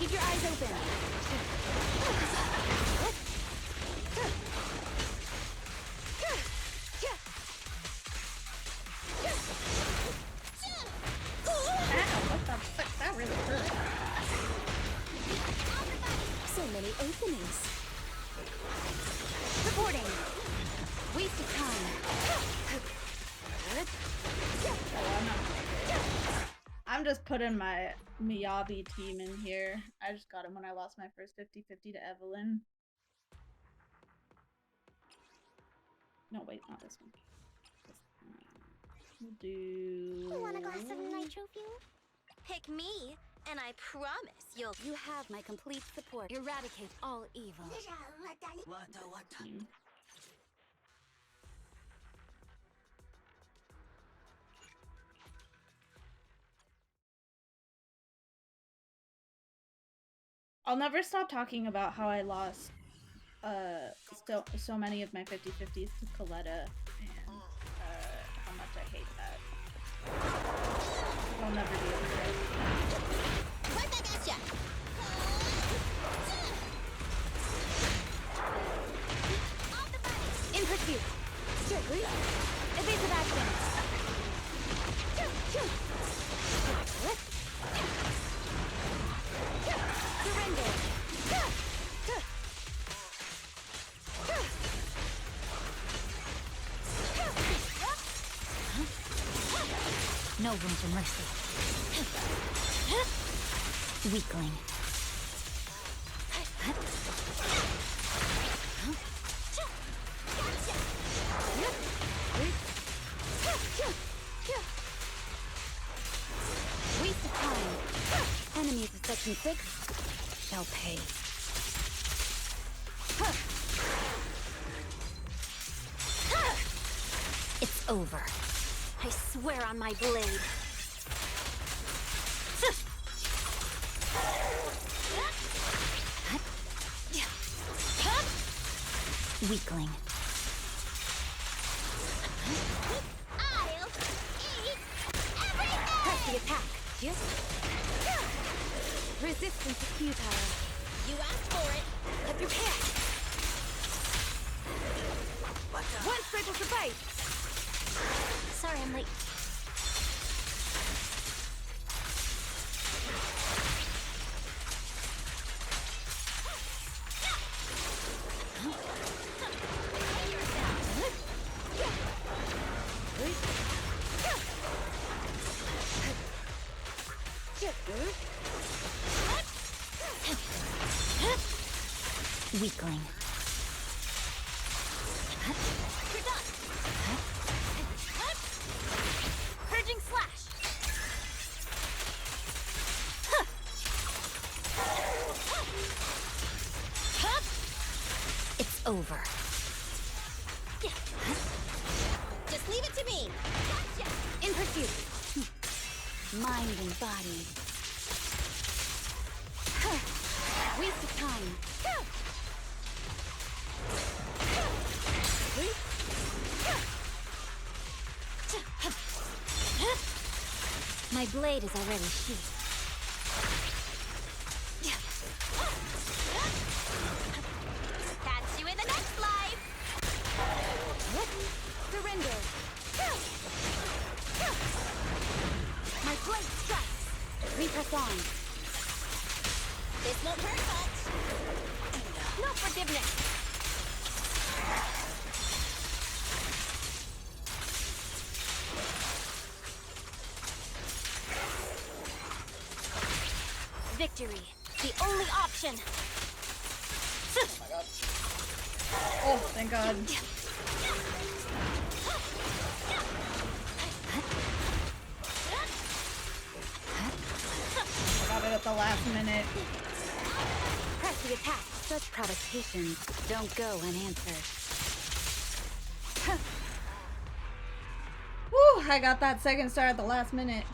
Keep your eyes open. What the fuck? That really hurt. So many openings. Reporting. Waste of time. I'm just putting my Miyabi team in here. I just got him when I lost my first 50-50 to Evelyn. No, wait, not this one. We'll do... Want a glass of nitro fuel? Pick me, and I promise you'll... You have my complete support. Eradicate all evil. I'll never stop talking about how I lost so many of my 50-50s to Coletta and how much I hate that. I'll never do it again. Right back at ya! Off the body! In pursuit! Strictly! Evasive action! Surrender! No room for mercy. Weakling. Waste of time. Enemies of Section 6 shall pay. It's over. I swear on my blade. Weakling. I'll eat everything! Press the attack. Yes. Resistance is futile. You asked for it. Up your pants. One strike will suffice. Sorry, I'm late. Weakling. You're done. Purging slash. It's over. Just leave it to me. Gotcha. In pursuit. Mind and body. Waste of time. My blade is already sheathed. Catch you in the next life! Surrender! My blade strikes! We press on. This won't hurt much! No forgiveness! victory. The only option. Oh, thank God. I got it at the last minute. Press the attack. Such provocations don't go unanswered. Woo! I got that second star at the last minute.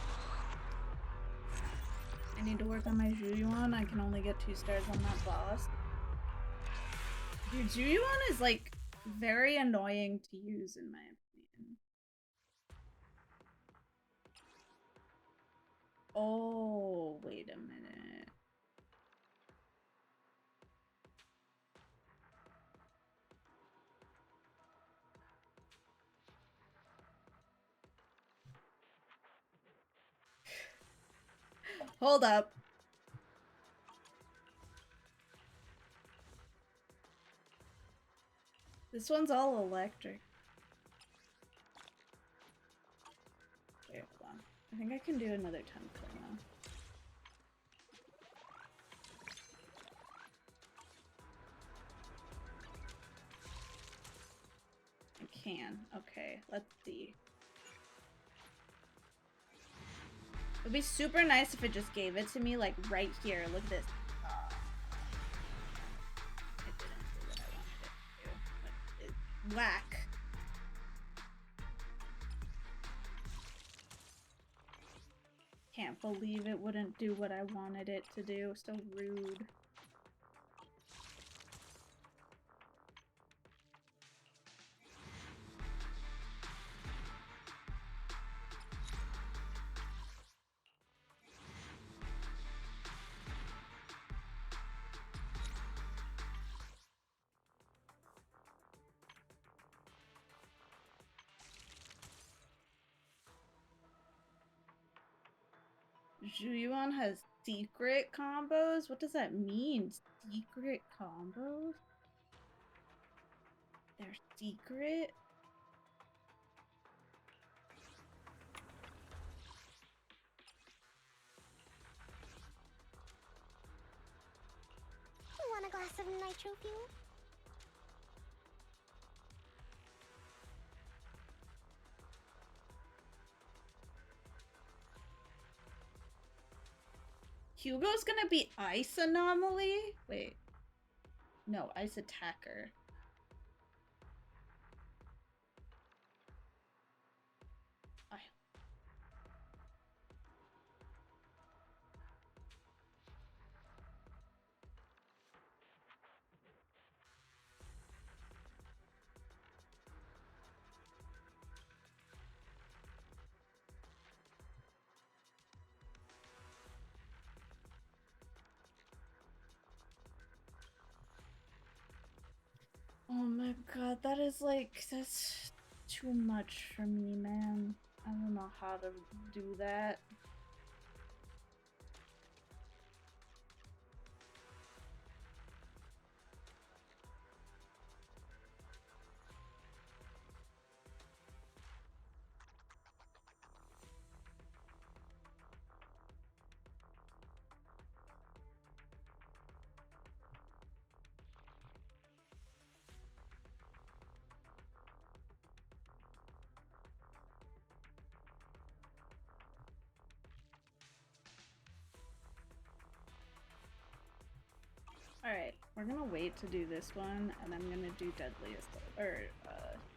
I need to work on my Zhuyuan. I can only get 2 stars on that boss. Dude, Zhuyuan is like very annoying to use in my opinion. Oh, wait a minute. Hold up. This one's all electric. Wait, hold on. I think I can do another 10 kill now. I can. Okay, let's see. It would be super nice if it just gave it to me like right here. Look at this. It didn't do what I wanted it to do. But it's whack. Can't believe it wouldn't do what I wanted it to do. So rude. Zhuyuan has secret combos? What does that mean? Secret combos? They're secret? Want a glass of nitro fuel? Hugo's gonna be Ice Anomaly? Wait. No, Ice Attacker. Oh my god, that is like, that's too much for me, man. I don't know how to do that. Alright, we're gonna wait to do this one, and I'm gonna do Deadliest, or,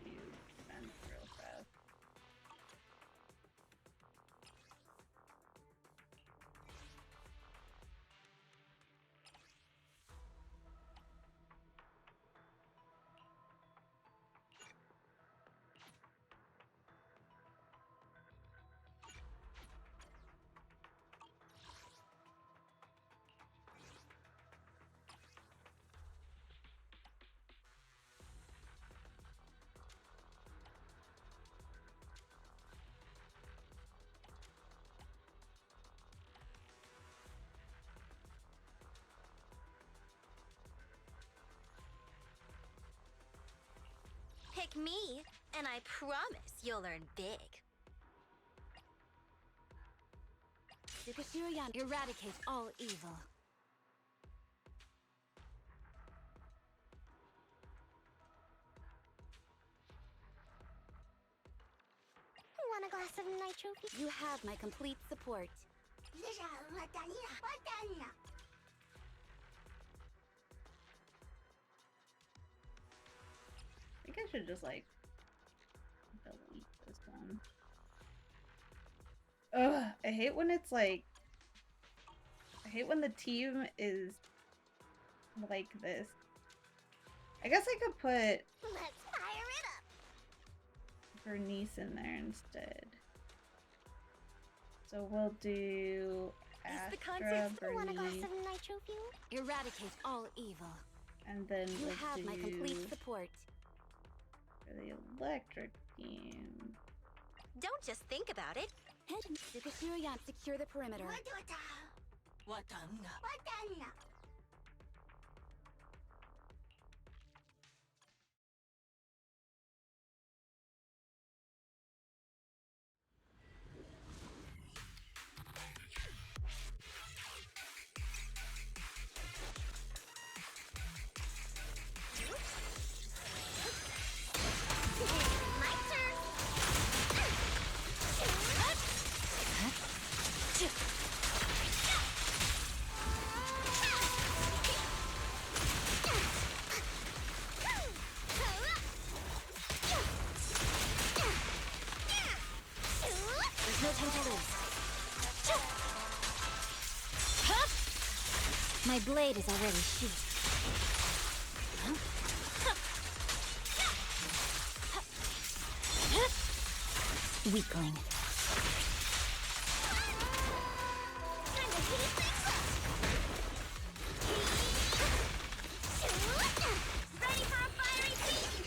do Defense real fast. Pick me, and I promise you'll learn big. Sukashiryan, eradicate all evil. glass of nitro? You have my complete support. I think I should just like delete this one. Ugh, I hate when it's like, I hate when the team is like this. I guess I could put Let's fire it up. Bernice in there instead. So we'll do Astra, Want a glass Bernice, of nitro fuel? Eradicate all evil. and then You we'll have do my complete support. for the electric team. Don't just think about it. Head and secure the perimeter. My turn. There's no time to lose. My blade is already sheathed. Weakling. Ready for a fiery feast!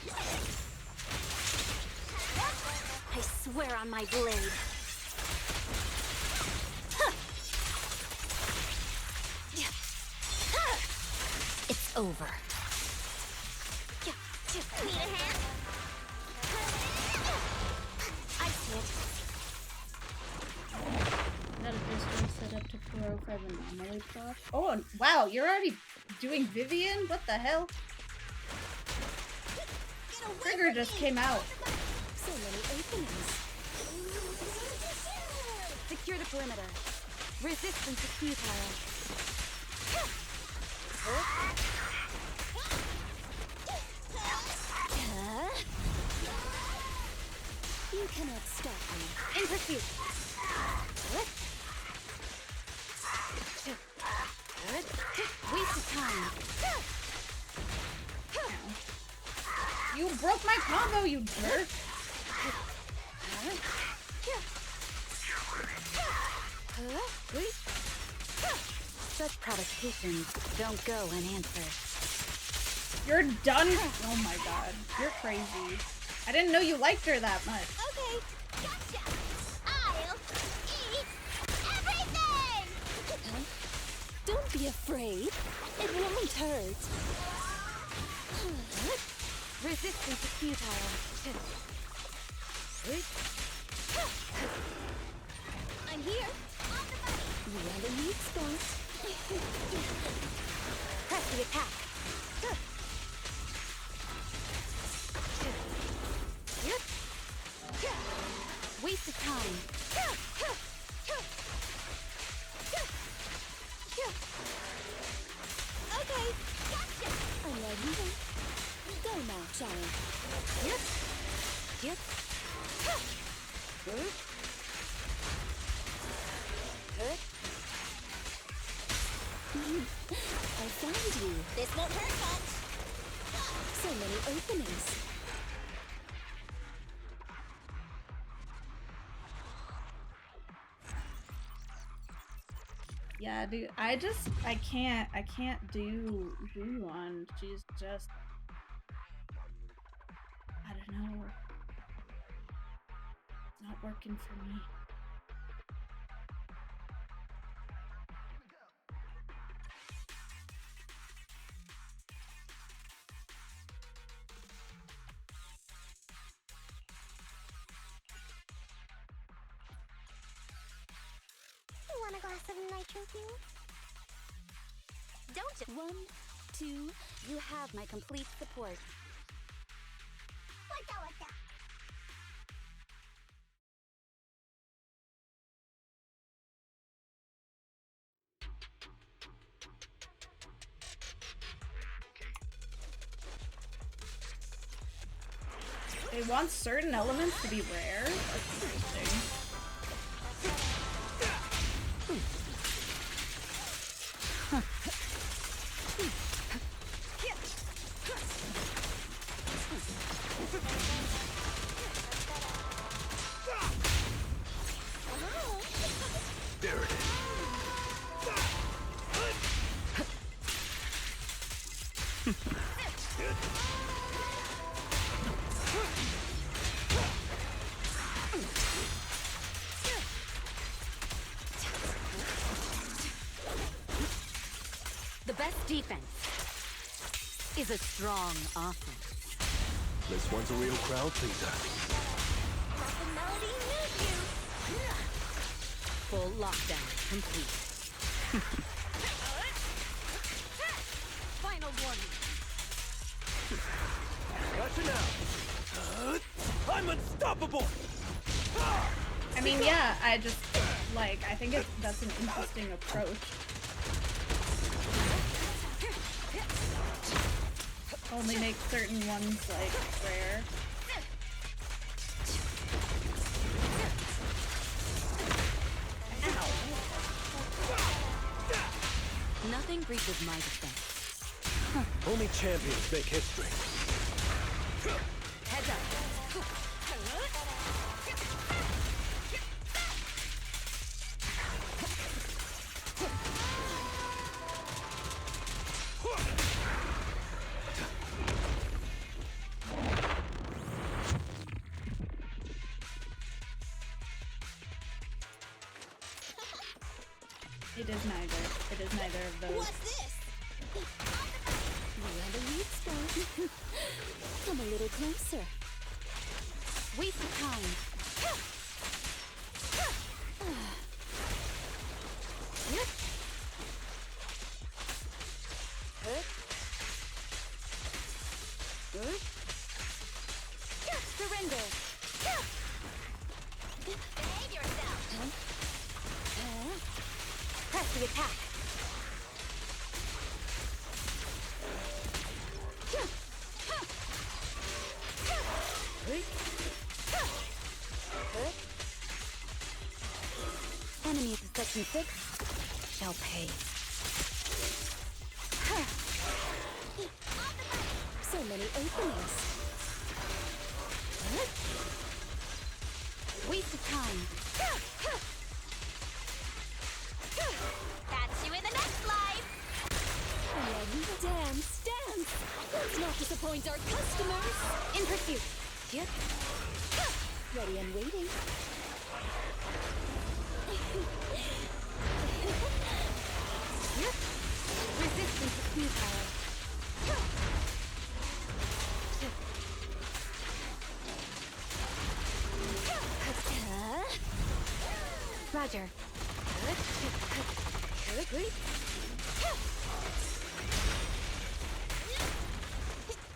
I swear on my blade. It's over. Need a hand? I see it. That a distance set up to 405 anomaly proc. Oh, and wow, you're already doing Vivian? What the hell? Trigger just came out. So many openings. Secure the perimeter. Resistance is futile. You cannot stop me. In pursuit. Waste of time. You broke my combo, you jerk! Such provocations don't go unanswered. You're done? Oh my god, you're crazy. I didn't know you liked her that much. Okay, gotcha! I'll eat everything! Don't be afraid. It won't hurt. Resistance is futile. I'm here! We are the weak spot. Press the attack. Waste of time. Okay, gotcha! I'm ready. Go now, child. Yep. Yep. I found you. This won't hurt much! So many openings. Yeah, dude, I can't do Wuon. She's just, I don't know. It's not working for me. You want a glass of nitro fuel? Don't 1, 2, you have my complete support. They want certain elements to be rare? That's interesting. There it is. The best defense is a strong offense. This one's a real crowd pleaser. The melody needs you. Full lockdown complete. Final warning. Gotcha now. I'm unstoppable. I mean, yeah, I just, like, I think that's an interesting approach. Only make certain ones, like, rare. Nothing breaches my defense. Only champions make history. Heads up. It is neither. It is neither of those. What's this? We're on the lead spot. Come a little closer. Waste of time. Yep. Surrender. Behave yourself. Press the attack. Enemy at the section 6 shall pay. So many openings. Waste of time. Catch you in the next life. Dance, dance. Let's not disappoint our customers. In pursuit. Yep. Ready and waiting. Yep. Resistance to speed power. Roger.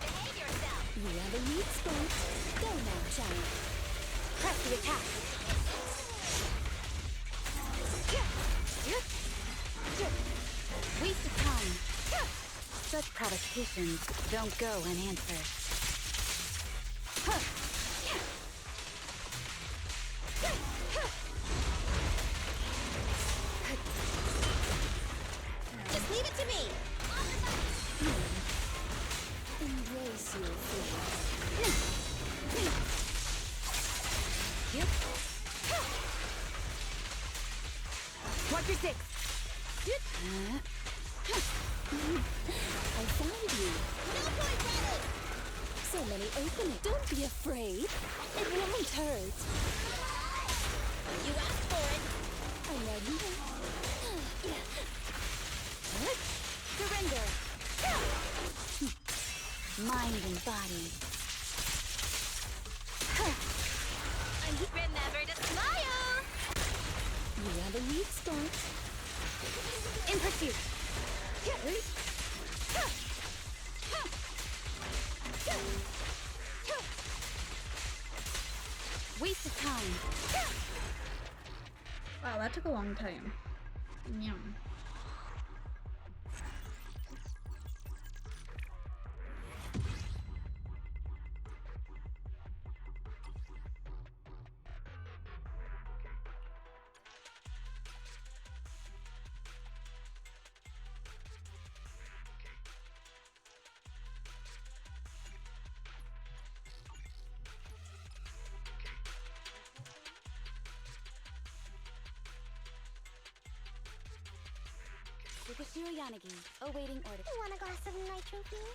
Behave yourself. You are the lead spot. Go now, child. Press the attack. Waste of time. Such provocations don't go unanswered. Just leave it to me. Embrace your fear. Yep. Quarter 6. I found you. No point running. So many openings. Don't be afraid. It won't hurt. You asked for it. I'm ready. Surrender. Mind and body. Remember to smile. You are the lead spot. In pursuit. Waste of time. Wow, that took a long time. Yum. Tsukashiro Yanagi, awaiting order. You want a glass of nitro fuel?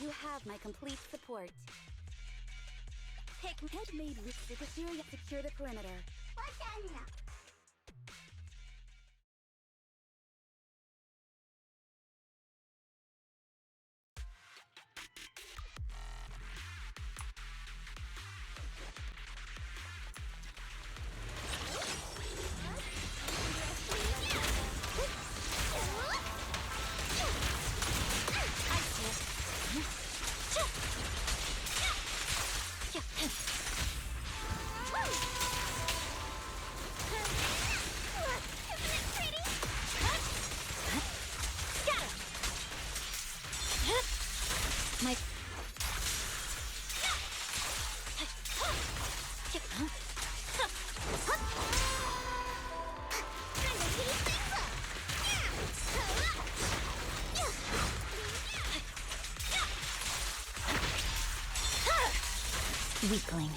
You have my complete support. Pick head made with Tsukashiro secure the perimeter. Button! My weakling.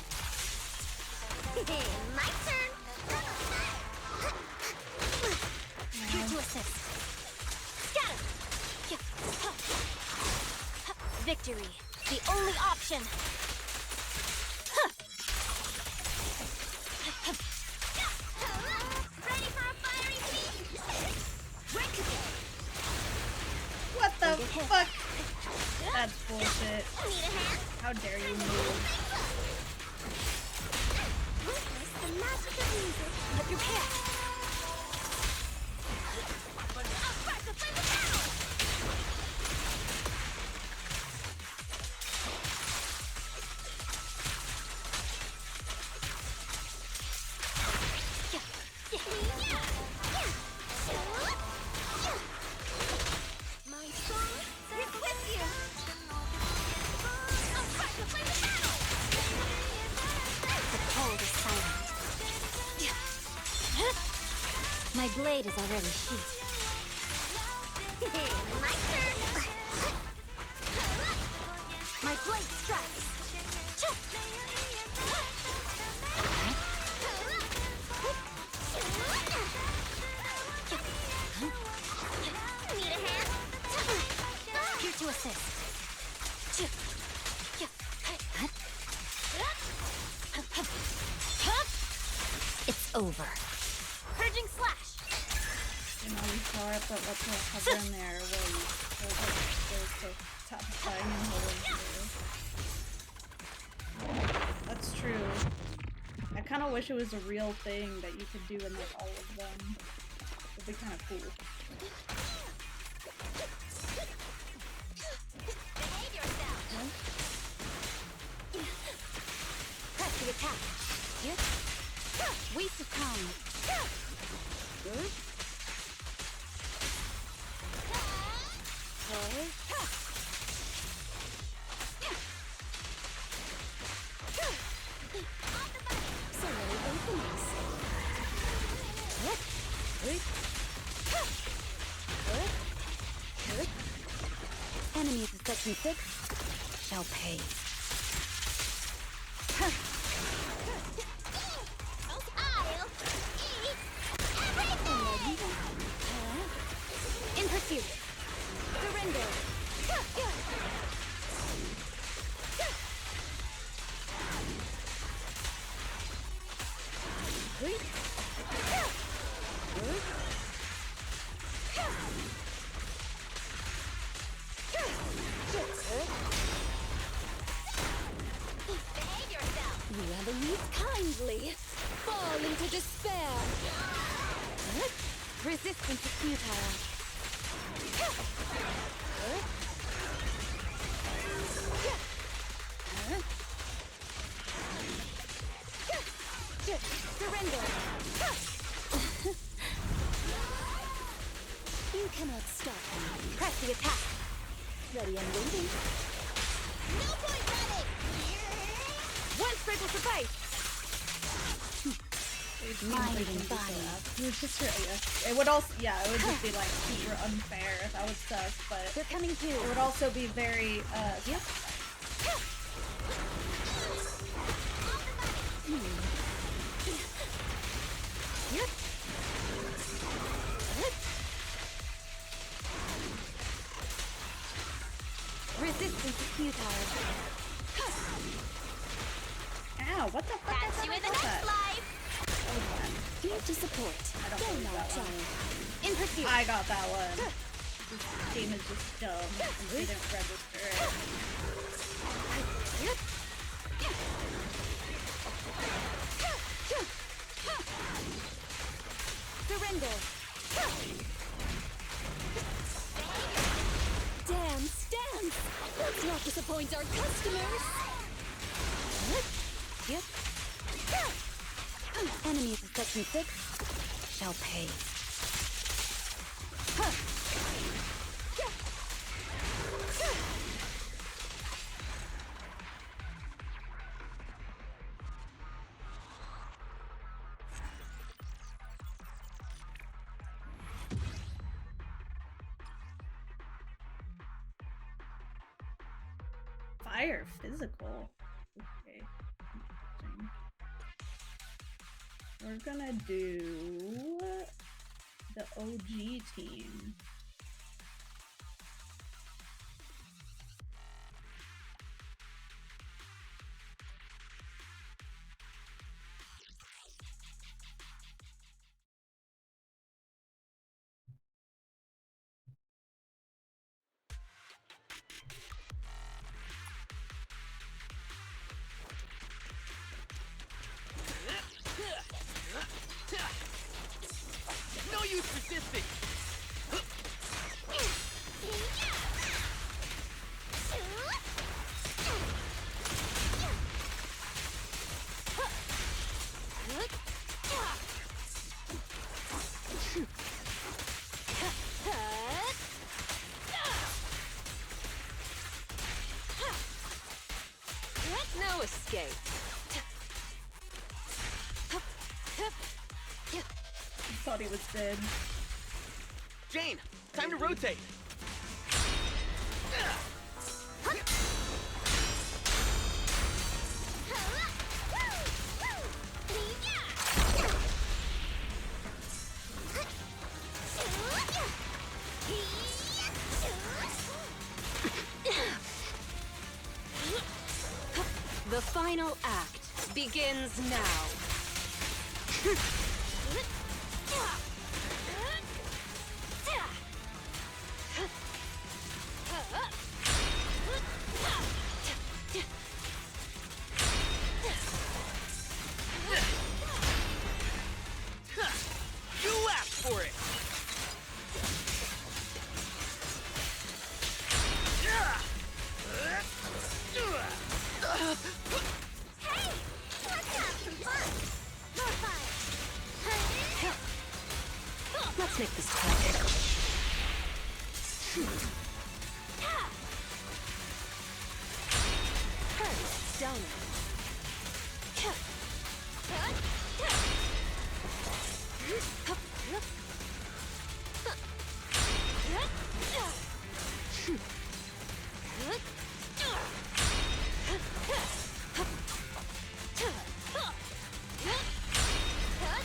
My turn! Here to assist. Scatter! Victory, the only option. Ready for a fiery feast? What the fuck? That's bullshit. How dare you move? Witness the magic of music. Prepare. My song is with you. The cold is silent. My blade is already sheathed. My turn. My blade strikes. Need a hand? Here to assist. It's over. Purging slash. You know, we saw it, but let's hover in there where you hold it so satisfying and hold it. That's true. I kind of wish it was a real thing that you could do in like all of them. It'd be kind of cool. Behave yourself. Press the attack. We succumb. So many openings. Enemies of Section 6 shall pay. I'll eat everything! In pursuit. Surrender. Behave yourself! We are the least kindly. Fall into despair. Resistance is futile. Surrender. You cannot stop me. Press the attack. Ready and waiting. No point running! One spray will suffice. Mind and body. It was just it would also, yeah, it would just be like super unfair. That would suck, but they're coming too. It would also be very Yep. Resistance is futile. Ow, what the fuck? Catch you in the next life! Here to support. I don't Go believe now, that one. child. In pursuit. I got that one. This game is just dumb and didn't register it. Surrender. Dance, dance. Let's not disappoint our customers. Yep. Enemies of Section 6 shall pay. Fire physical. Okay. Interesting. We're gonna do the OG team. No use resisting! No escape. Thought he was dead. Jane, time to rotate! The final act begins now. You asked for it! Hey! Let's have some fun! More fire! Let's make this quick. Hurts, don't it?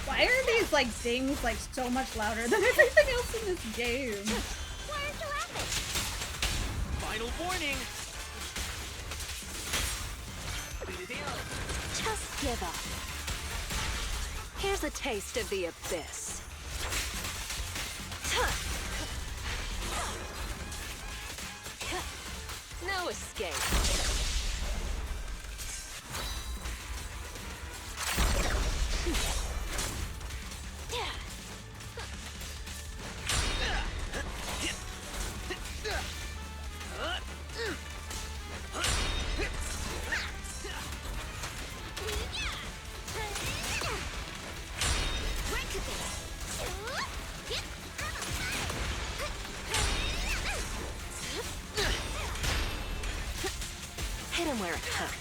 Why are these like dings like so much louder than everything else in this game? Why aren't you laughing? Final warning! Just give up. Here's a taste of the abyss. No escape. Hit him where it hurts.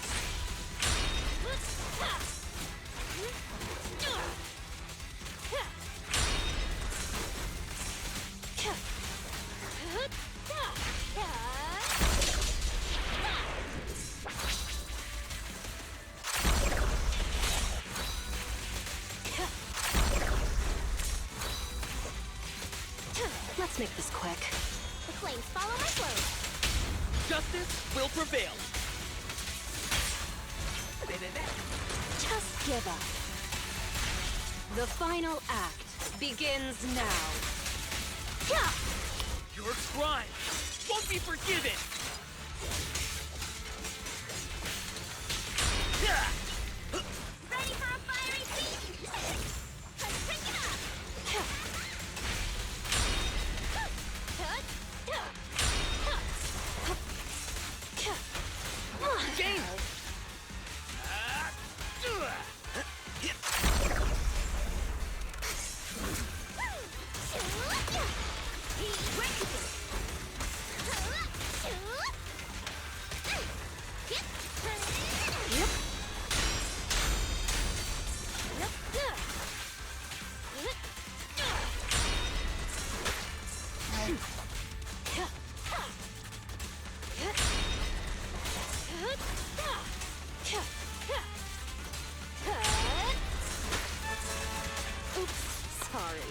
Let's make this quick. The flames follow my flow. Justice will prevail. Just give up. The final act begins now. Your crime won't be forgiven. Ready for a fiery feast? Let's pick it up! Game! Oops, sorry.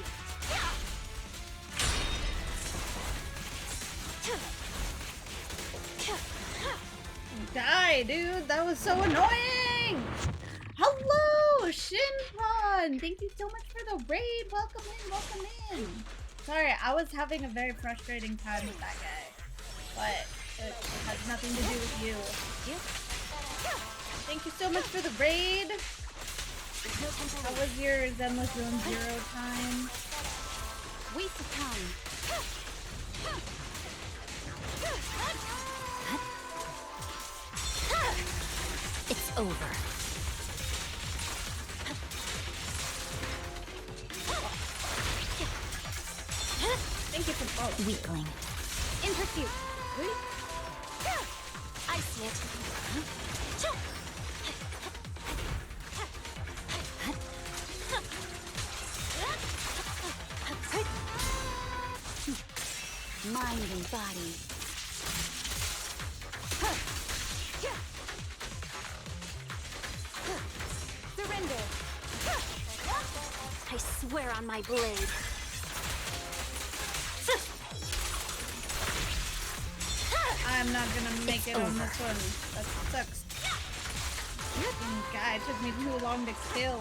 Die, dude! That was so annoying! Hello, Shinpon! Thank you so much for the raid! Welcome in, welcome in! Sorry, I was having a very frustrating time with that guy. But it has nothing to do with you. Thank you so much for the raid! How was your Zenless Zone 0 time? We succumb. It's over. Thank you for following. Weakling. In pursuit. I see it. Mind and body. Surrender. I swear on my blade. I'm not gonna make it on this one. That sucks. Fucking guy took me too long to kill.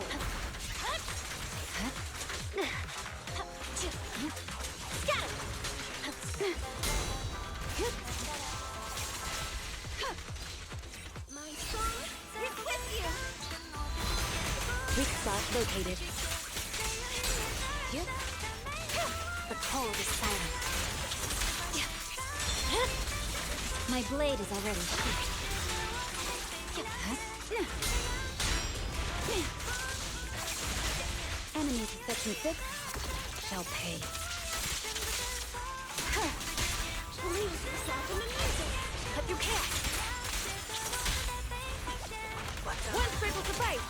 My soul is with you! Weak spot located. The cold is silent. My blade is already sheathed. Enemy to section 6 shall pay. Lose yourself in the music! But you can't! One cripple to fight!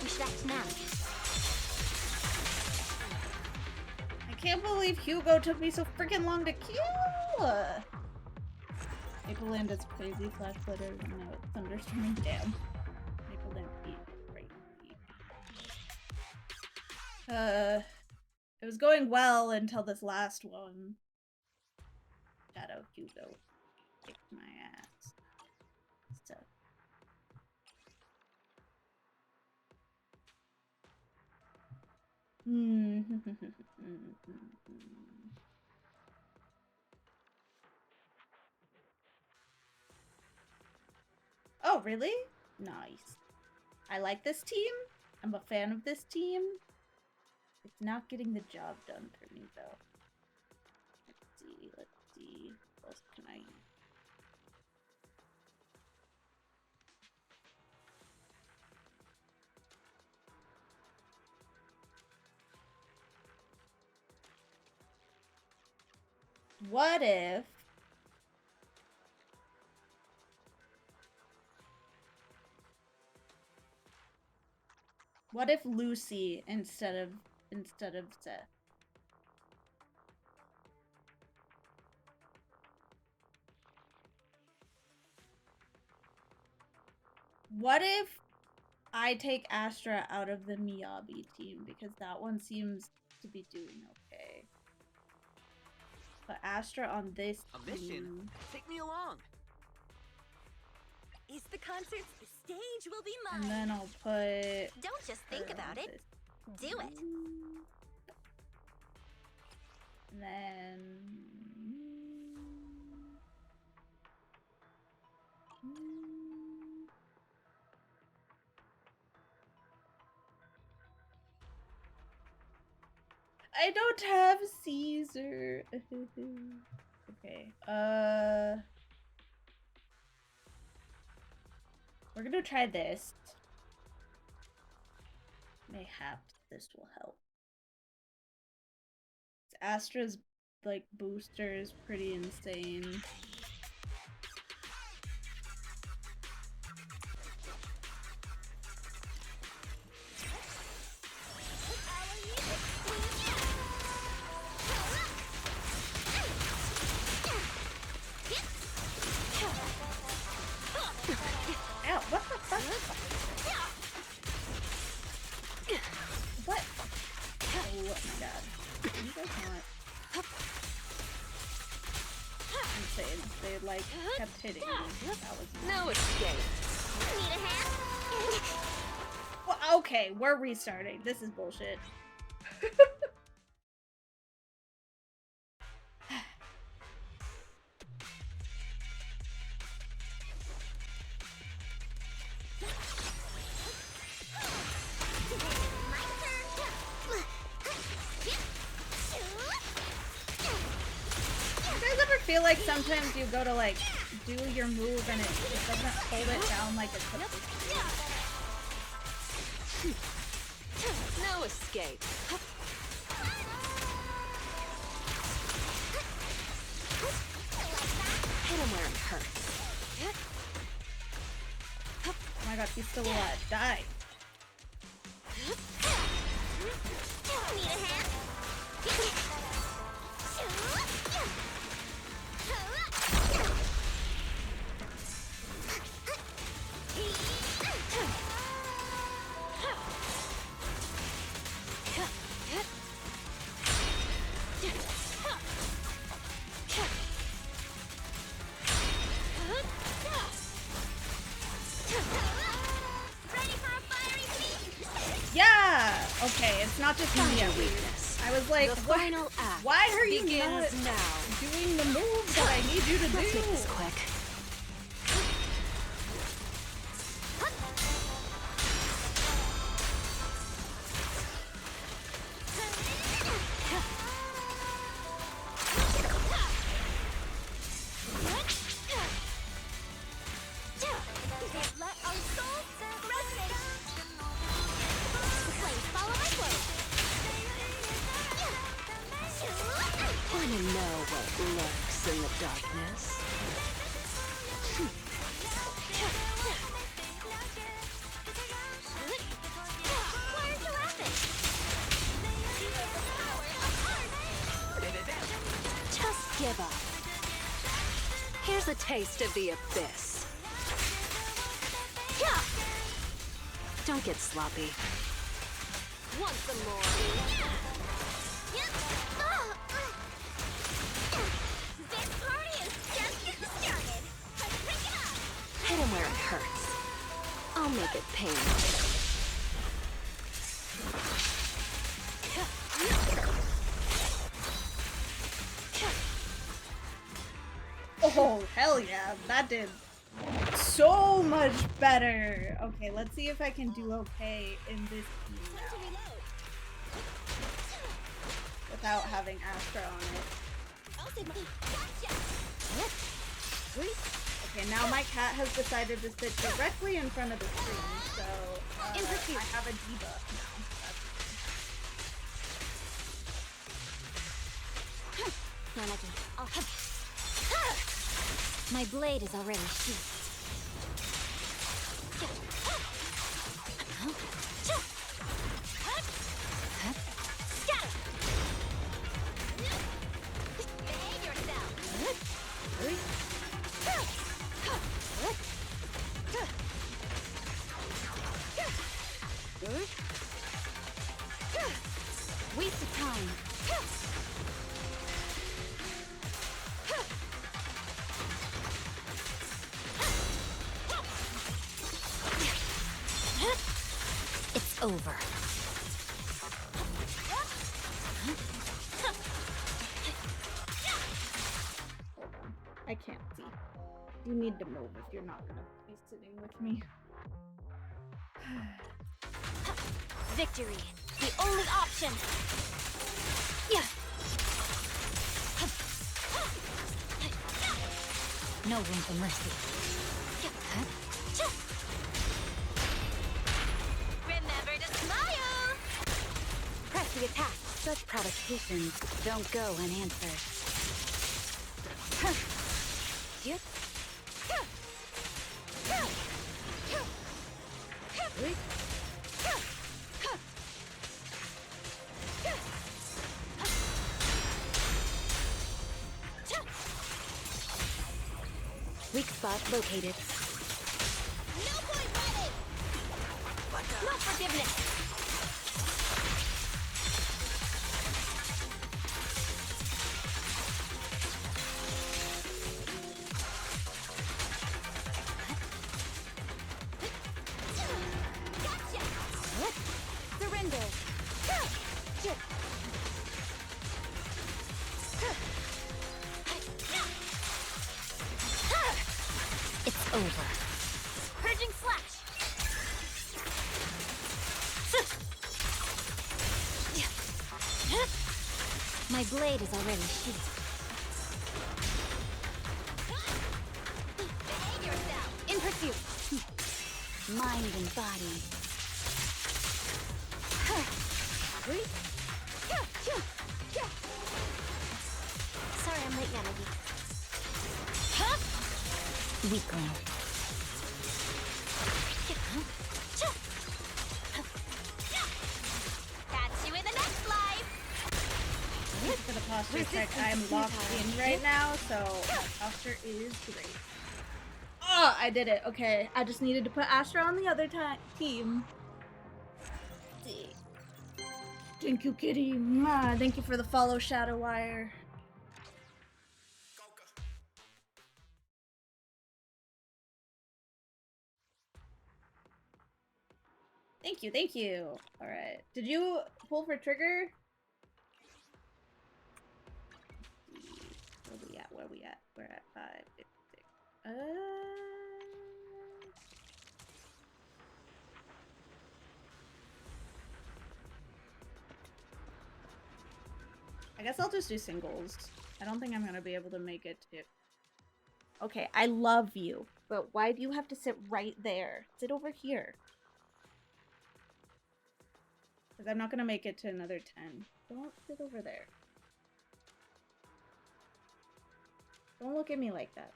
We should act now. I can't believe Hugo took me so freaking long to kill! Maple Land is crazy, flash glitters, and now it's thunderstorming. Damn. Maple Land beat. Great beat. It was going well until this last one. Shadow Hugo kicked my ass. So. Oh, really? Nice. I like this team. I'm a fan of this team. It's not getting the job done for me, though. Let's see. What else can I use? What if... What if Lucy instead of Seth? What if I take Astra out of the Miyabi team because that one seems to be doing okay? Astra on this A mission? Take me along. Is the concert? The stage will be mine. And then I'll put. Don't just think about it. Do it. And then. I don't have Caesar. Okay. We're gonna try this. Mayhaps this will help. Astra's like booster is pretty insane. Ow, what the fuck? What? Oh my god. You guys not insane. They like kept hitting me. That was no escape. Need a hand? Well, okay, we're restarting. This is bullshit. Feel like sometimes you go to like do your move and it doesn't hold it down like it's supposed to. No escape. Hit him where it hurts. Oh my god, he's still alive. Die. Need a hand? Yeah! Okay, it's not just me at weakness. I was like, why are you not doing the move that I need you to do? Let's make this quick. Here's a taste of the abyss. Don't get sloppy. Want some more? This party is just getting started. Let's pick it up. Hit him where it hurts. I'll make it pain. Oh, hell yeah. That did so much better. Okay, let's see if I can do okay in this team now. Without having Astra on it. Okay, now my cat has decided to sit directly in front of the screen, so I have a debuff now. My blade is already sheathed. Waste of time. over. I can't see. You need to move if you're not gonna be sitting with me. Victory, the only option. Yeah. No room for mercy. Remember to smile. Press the attack. Such provocations don't go unanswered. Yep. Weak spot located. No point ready. No forgiveness. Gotcha. Surrender. It's over. Purging slash. My blade is already sheathed. Behave yourself. In pursuit. Mind and body. Sorry, I'm late, Yanagi. Weakling. Catch you in the next life. Thank you for the posture check. I'm locked in right now, so my posture is great. Oh, I did it. Okay, I just needed to put Astra on the other team. Thank you, kitty. Mwah. Thank you for the follow, Shadowwire. Thank you, thank you. All right. Did you pull for trigger? Where we at? Where we at? We're at 556. I guess I'll just do singles. I don't think I'm gonna be able to make it to... Okay, I love you, but why do you have to sit right there? Sit over here. Because I'm not gonna make it to another 10. Don't sit over there. Don't look at me like that.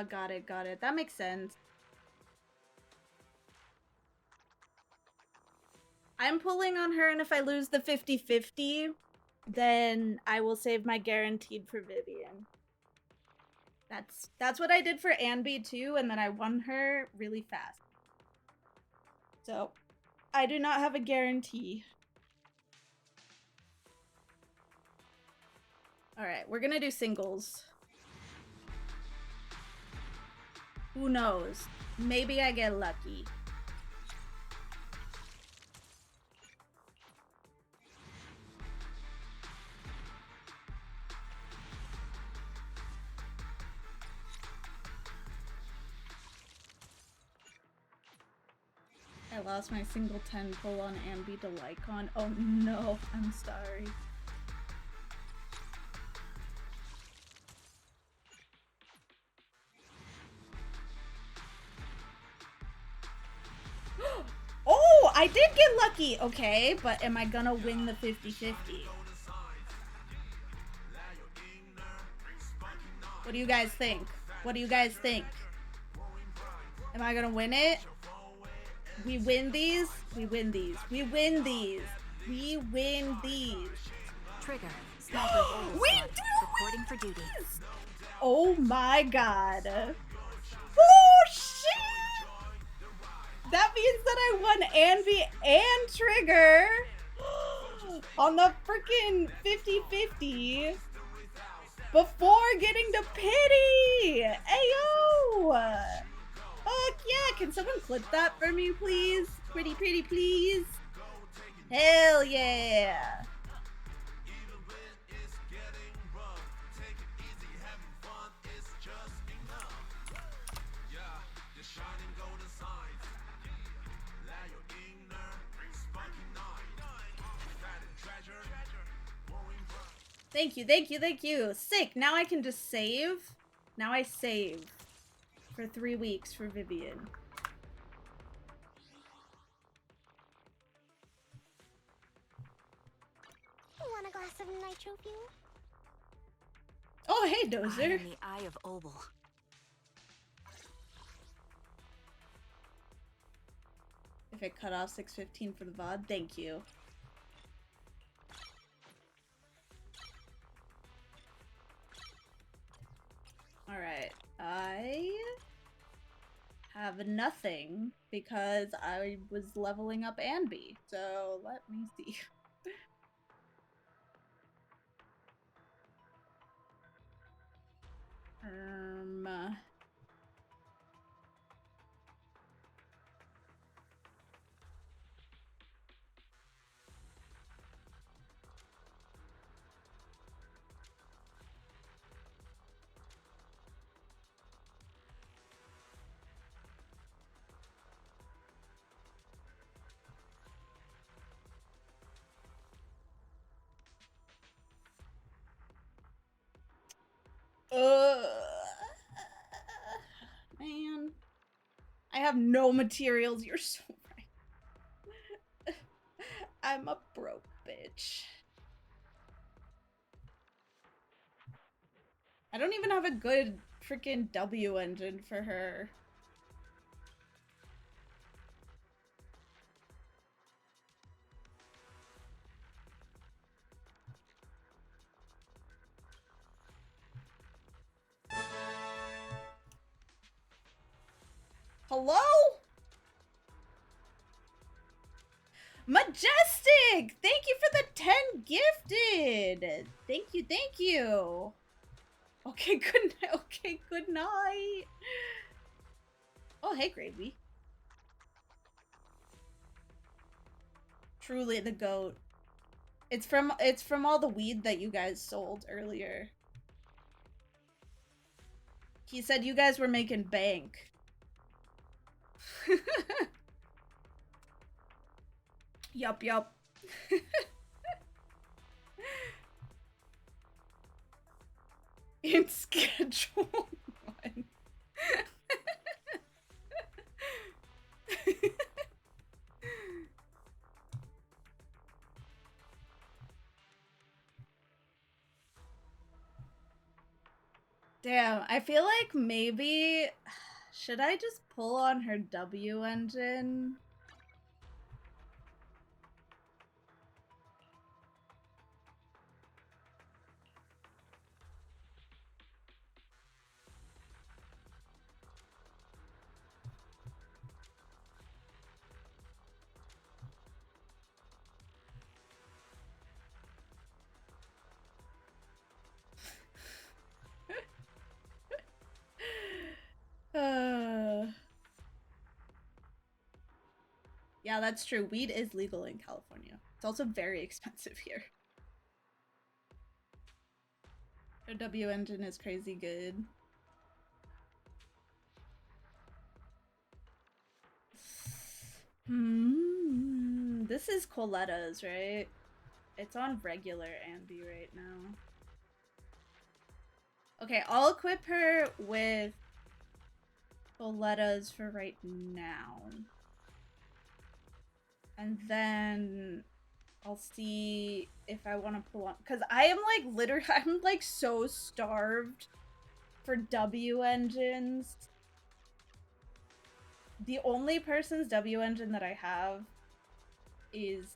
Got it, got it. That makes sense. I'm pulling on her, and if I lose the 50-50, then I will save my guaranteed for Vivian. That's what I did for Anby too, and then I won her really fast. So, I do not have a guarantee. Alright, we're gonna do singles. Who knows? Maybe I get lucky. I lost my single 10 pull on Ambi to Lycon. Oh no, I'm sorry. Oh, I did get lucky. Okay, but am I gonna win the 50-50? What do you guys think? What do you guys think? Am I gonna win it? We win these. We win these. We win these. We win these. Trigger. We do reporting for duty. Oh my god. Oh shit! That means that I won Anby and Trigger on the freaking 50-50. before getting to pity. Ayo! Fuck yeah! Can someone clip that for me, please? Pretty, please. Hell yeah! Thank you, thank you, thank you. Sick. Now I can just save. Now I save for 3 weeks for Vivian. Want a glass of nitro fuel? Oh, hey, Dozer. I am the Eye of Obel. If it cut off 6:15 for the VOD, thank you. Alright, I have nothing because I was leveling up Anby, so let me see. Man. I have no materials, you're so right. I'm a broke bitch. I don't even have a good freaking W engine for her. Hello? Majestic! Thank you for the 10 gifted! Thank you, thank you! Okay, good night. Okay, good night. Oh, hey, Gravy. Truly the goat. It's from all the weed that you guys sold earlier. He said you guys were making bank. Yup, yup. In schedule 1. Damn, I feel like maybe should I just pull on her W engine? Yeah, that's true. Weed is legal in California. It's also very expensive here. Their W engine is crazy good. This is Coletta's, right? It's on regular Ambi right now. Okay, I'll equip her with Coletta's for right now. And then I'll see if I want to pull on, because I am like literally, I'm like so starved for W engines. The only person's W engine that I have is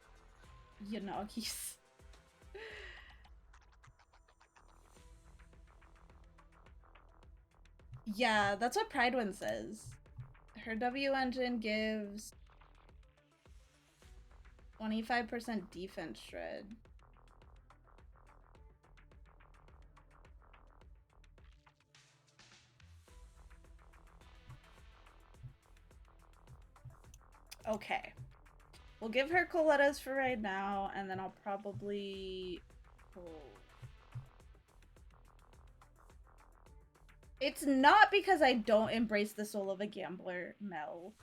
Yanagi's. Yeah, that's what Pridewind says. Her W engine gives 25% defense shred. Okay. We'll give her Coletta's for right now, and then I'll probably... It's not because I don't embrace the soul of a gambler, Mel.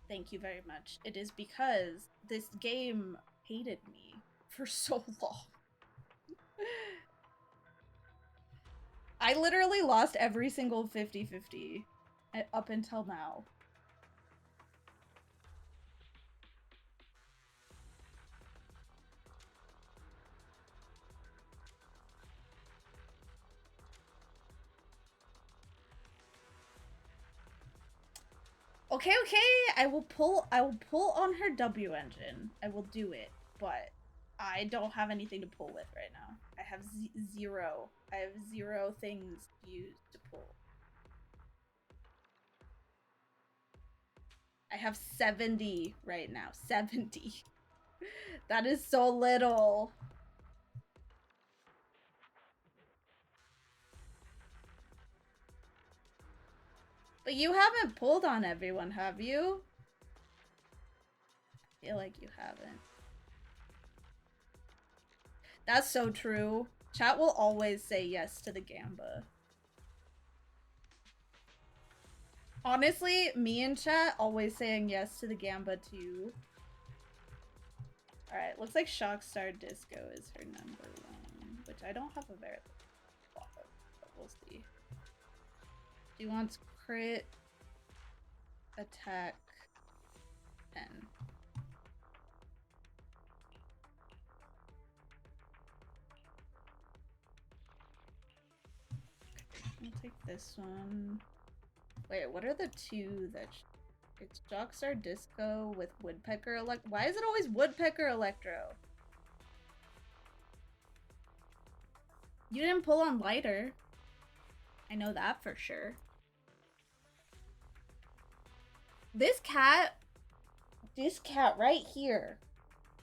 Thank you very much. It is because this game hated me for so long. I literally lost every single 50-50 up until now. Okay, I will pull on her W engine. I will do it, but I don't have anything to pull with right now. I have zero. I have zero things to use to pull. I have 70 right now. 70. That is so little. But you haven't pulled on everyone, have you? I feel like you haven't. That's so true. Chat will always say yes to the Gamba. Honestly, me and chat always saying yes to the Gamba too. Alright, looks like Shockstar Disco is her number 1, which I don't have a very lot of, but we'll see. She wants crit, attack, 10. I'll take this one. Wait, what are the two that... It's Jockstar Disco with Woodpecker Electro. Why is it always Woodpecker Electro? You didn't pull on Lighter. I know that for sure. This cat right here,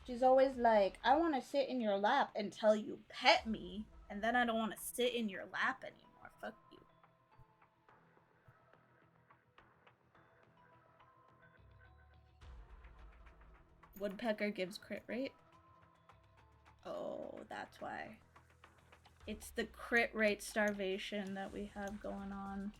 she's always like, I want to sit in your lap until you pet me, and then I don't want to sit in your lap anymore. Fuck you. Woodpecker gives crit rate? Oh, that's why. It's the crit rate starvation that we have going on.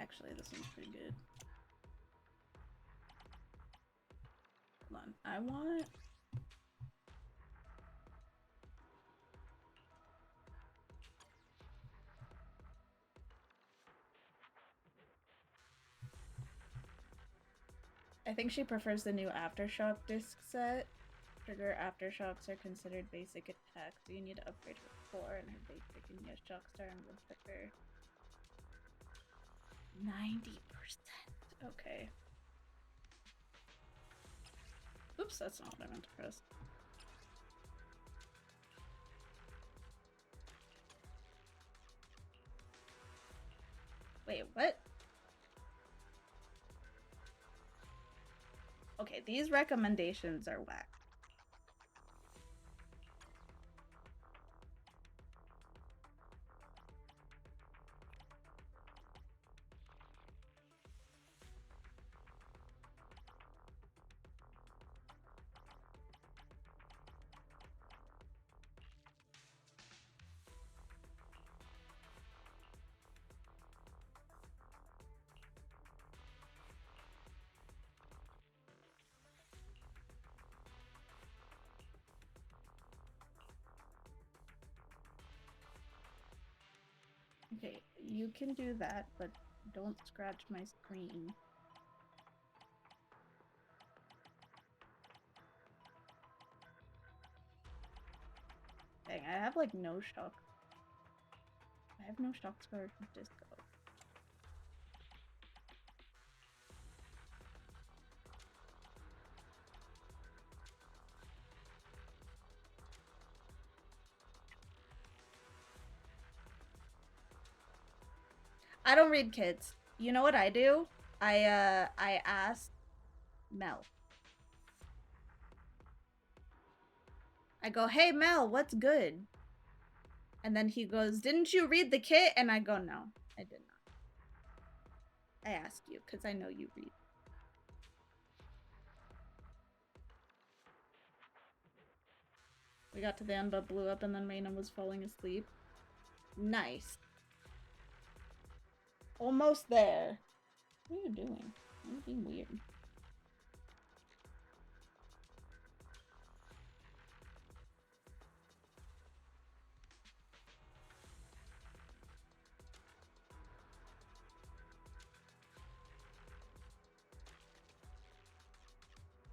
Actually, this one's pretty good. Hold on. I want... I think she prefers the new Aftershock disc set. Trigger Aftershocks are considered basic attacks, so you need to upgrade her 4 and her basic, and yes, Shockstar and Woodpecker. 90%. Okay. Oops, that's not what I meant to press. Wait, what? Okay, these recommendations are whack. Okay, you can do that, but don't scratch my screen. Dang, I have like no shock. I have no shock scar disco. I don't read kids. You know what I do? I asked Mel. I go, hey Mel, what's good? And then he goes, didn't you read the kit? And I go, no, I did not. I asked you because I know you read. We got to the end, but blew up, and then Maynard was falling asleep. Nice. Almost there. What are you doing? You're being weird.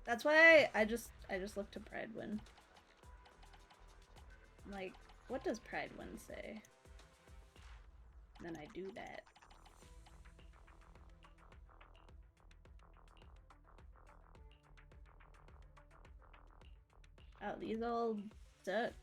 That's why I just look to Pridewin. Like, what does Pridewin say? And then I do that. Oh, these all suck.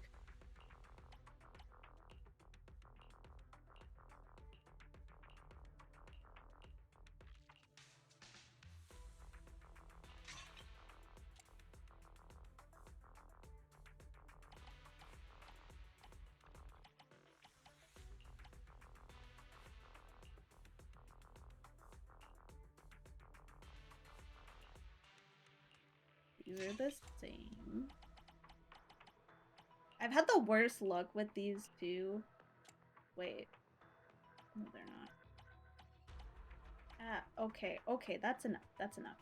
These are the same. I've had the worst luck with these two. Wait. No, they're not. Ah, okay. Okay, that's enough. That's enough.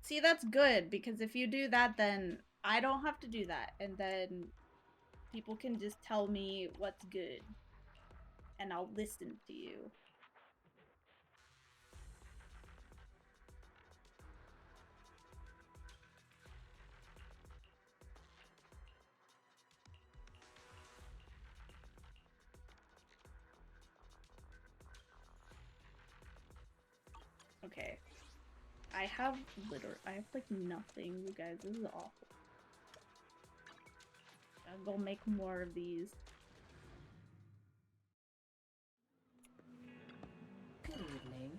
See, that's good, because if you do that, then I don't have to do that. And then people can just tell me what's good. And I'll listen to you. Okay. I have like nothing, you guys. This is awful. I'll go make more of these. Good evening.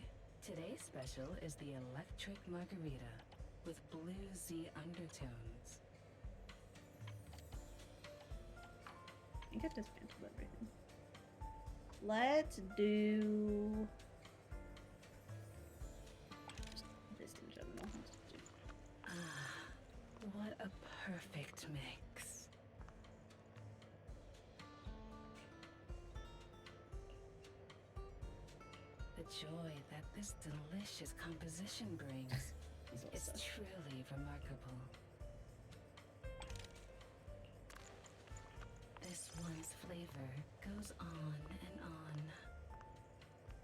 Today's special is the electric margarita with bluesy undertones. I think I dismantled everything. Let's do this in general. Ah, what a perfect mix. The joy that this delicious composition brings is truly remarkable. This one's flavor goes on and on.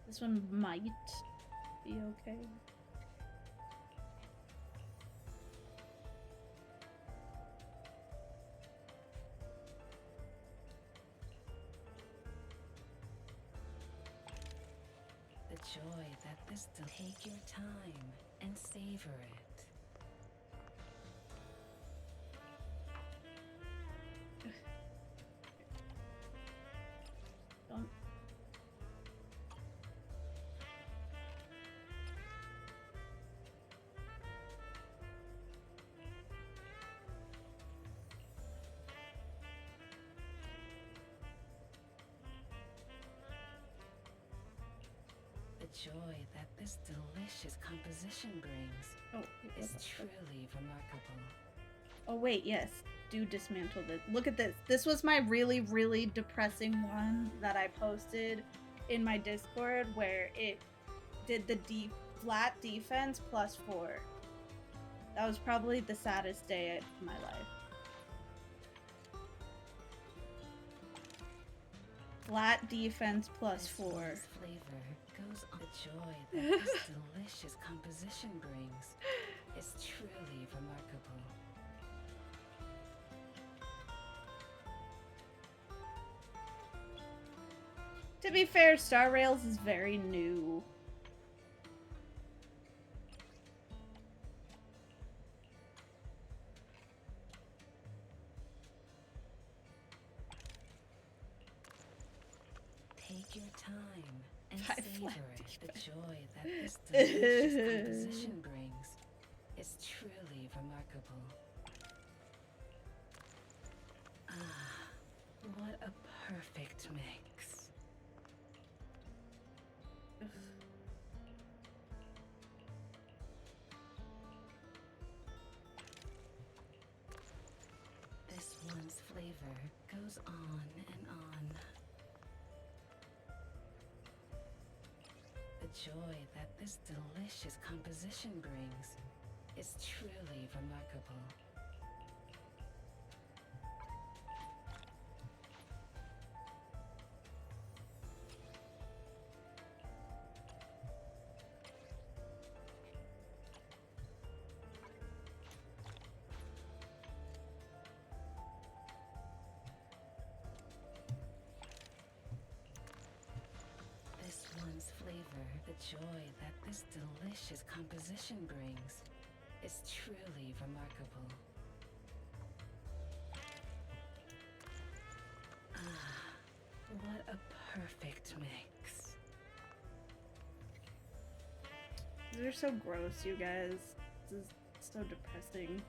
This one might be okay. The joy that this take your time and savor it. Don't. The joy that this delicious composition brings is truly remarkable. Oh wait, yes. Do dismantle this. Look at this. This was my really, really depressing one that I posted in my Discord where it did the flat defense +4. That was probably the saddest day of my life. Flat defense plus 4. Flavor goes on the joy that this delicious composition brings is truly remarkable. To be fair, Star Rails is very new. Take your time and Five savor flat it. The joy that this delicious composition brings is truly remarkable. Ah, what a perfect mix. This one's flavor goes on and on. The joy that this delicious composition brings is truly remarkable. This one's flavor, the joy that this delicious composition brings, is truly remarkable. Ah, what a perfect mix. These are so gross, you guys. This is so depressing.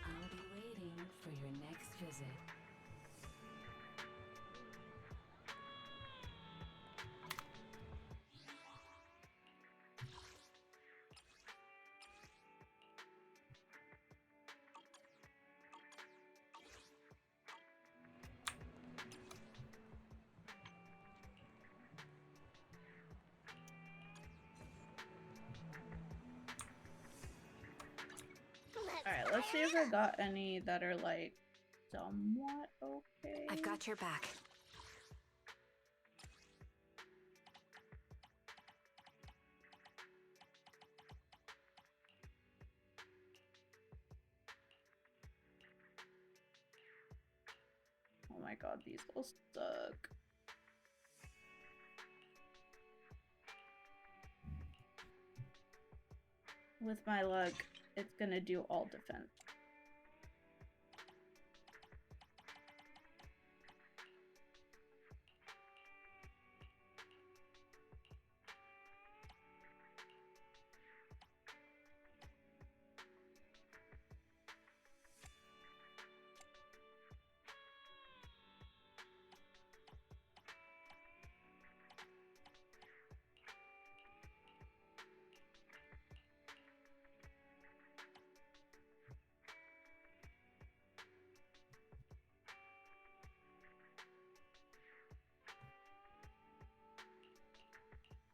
I'll be waiting for your next visit. Alright, let's see if I got any that are like somewhat okay. I've got your back. Oh my god, these will suck. With my luck, it's gonna do all defense.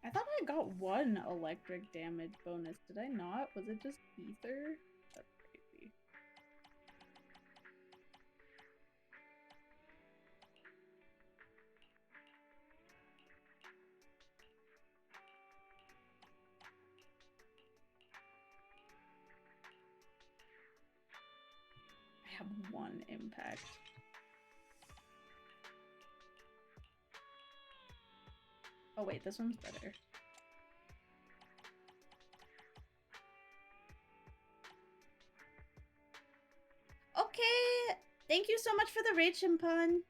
I thought I got one electric damage bonus. Did I not? Was it just ether? That's crazy. I have one impact. Oh wait, this one's better. Okay, thank you so much for the raid, Chimpan.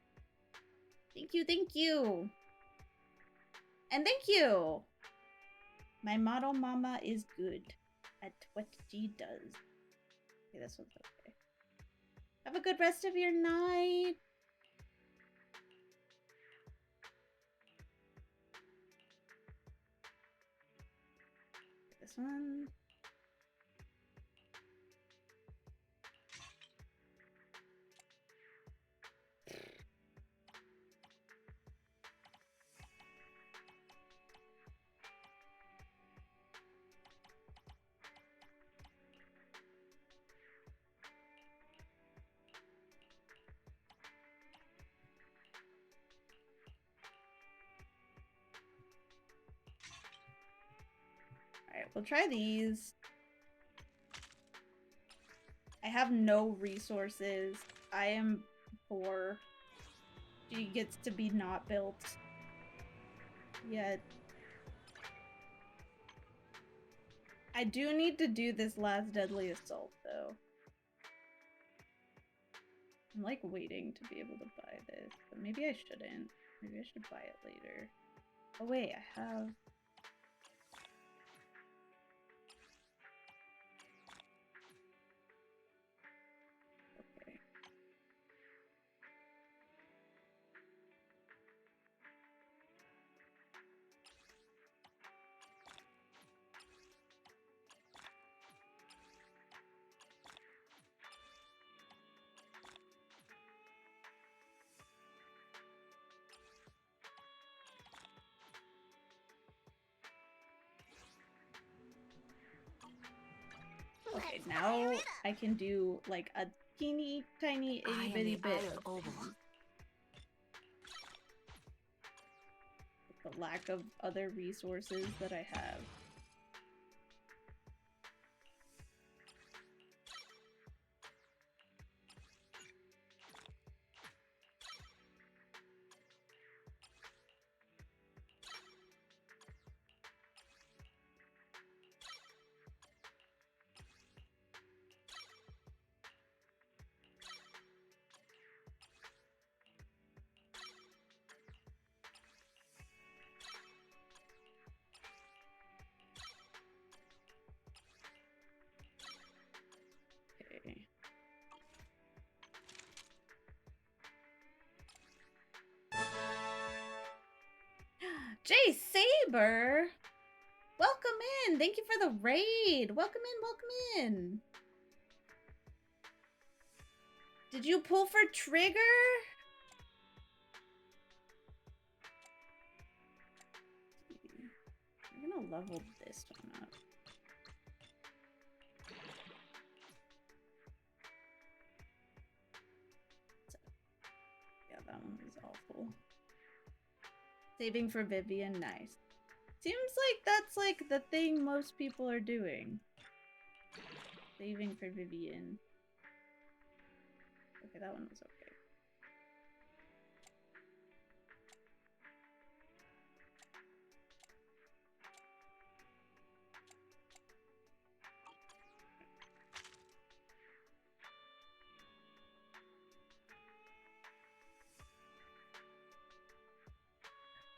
Thank you, thank you. And thank you. My model mama is good at what she does. Okay, this one's okay. Have a good rest of your night. This one. we'll try these. I have no resources. I am poor. She gets to be not built yet. I do need to do this last deadly assault, though. I'm like waiting to be able to buy this, but maybe I shouldn't. Maybe I should buy it later. Oh wait, I have... Okay. Okay, now I can do like a teeny tiny itty bitty bit of the lack of other resources that I have. Jay Saber! Welcome in! Thank you for the raid! Welcome in, welcome in! Did you pull for Trigger? I'm gonna level this one up. Yeah, that one was awful. Saving for Vivian, nice. Seems like that's like the thing most people are doing. Saving for Vivian. Okay, that one was okay.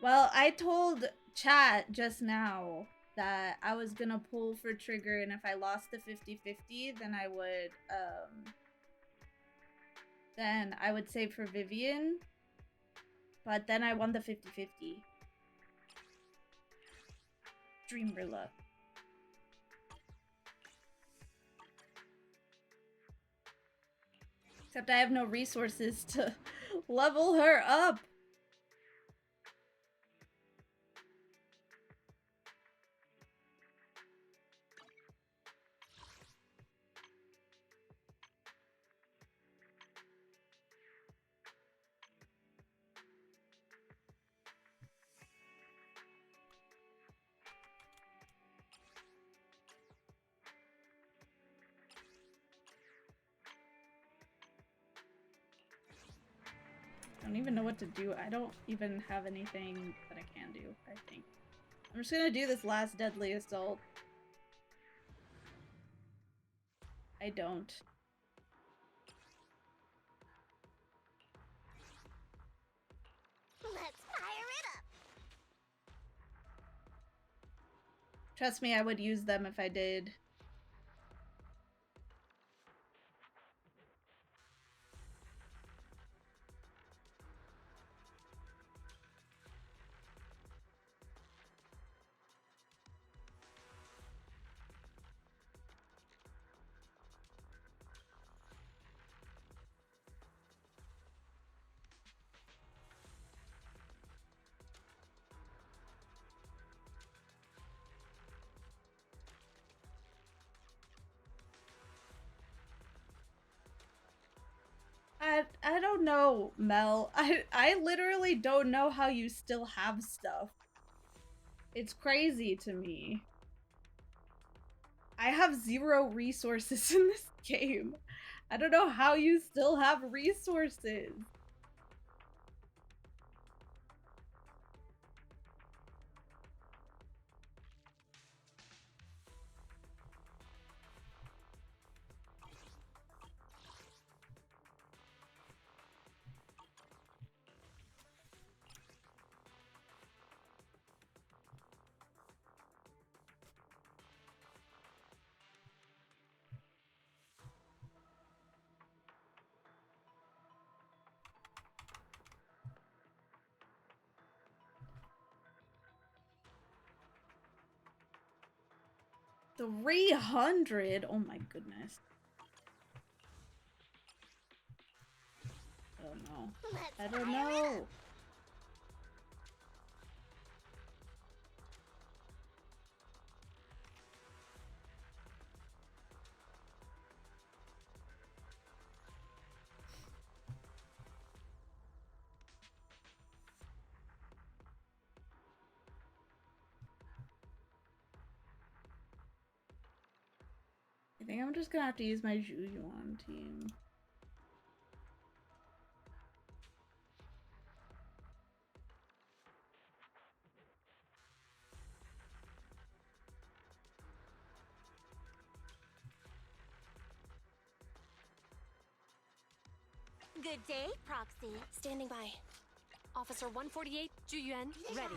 Well, I told chat just now that I was gonna pull for Trigger, and if I lost the 50-50, then I would save for Vivian. But then I won the 50-50. Dreamrilla. Except I have no resources to level her up. I don't even know what to do. I don't even have anything that I can do, I think. I'm just gonna do this last deadly assault. I don't. Let's fire it up! Trust me, I would use them if I did. I don't know, Mel. I literally don't know how you still have stuff. It's crazy to me. I have 0 resources in this game. I don't know how you still have resources. $300? Oh my goodness. I don't know. I don't know. I think I'm just gonna have to use my Jujuan team. Good day, Proxy. Standing by. Officer 148, Juyuan, ready.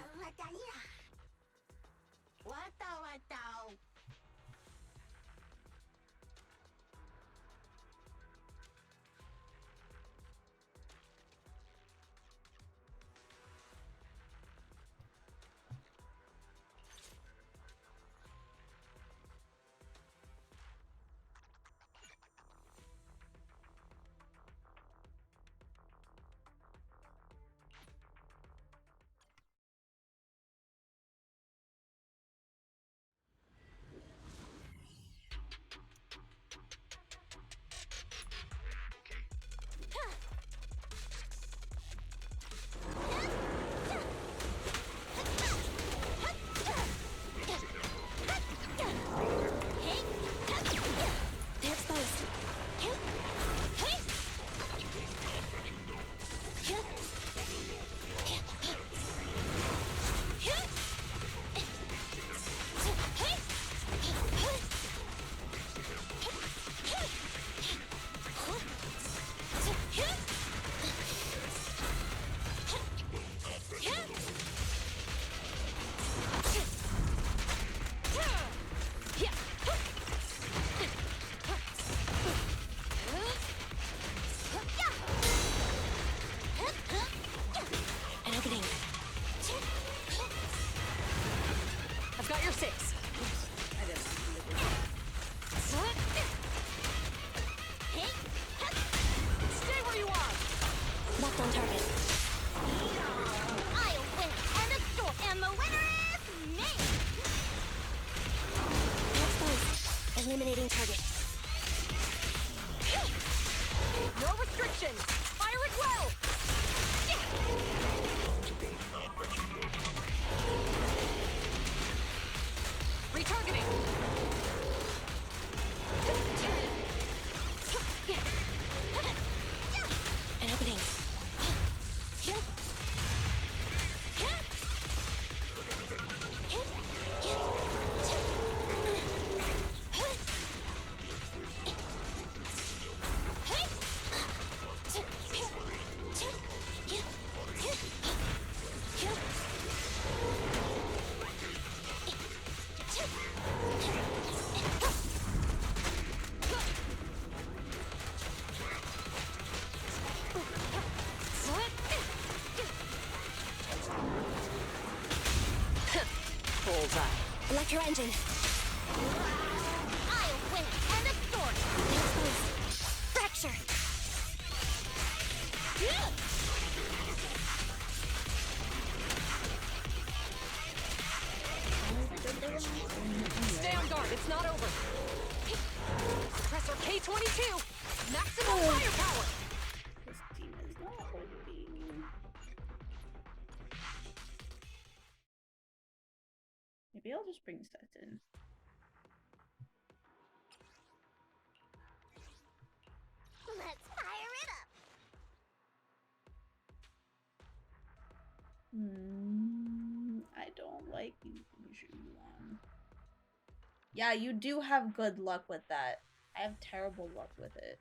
They're exposed. An opening. I've got your 6. Stay where you are. Locked on target. I'll win and the store, and the winner is me! They're exposed. Eliminating target. No restrictions. Fire it well. Retargeting. An opening. Bullseye. Electro engine. I'll win and the store! They're exposed. Fracture. Stay on guard. It's not over. Suppressor K-22. Maximum firepower. This team is not holding. Maybe I'll just bring sets in. Let's fire it up. I don't like you. Yeah, you do have good luck with that. I have terrible luck with it.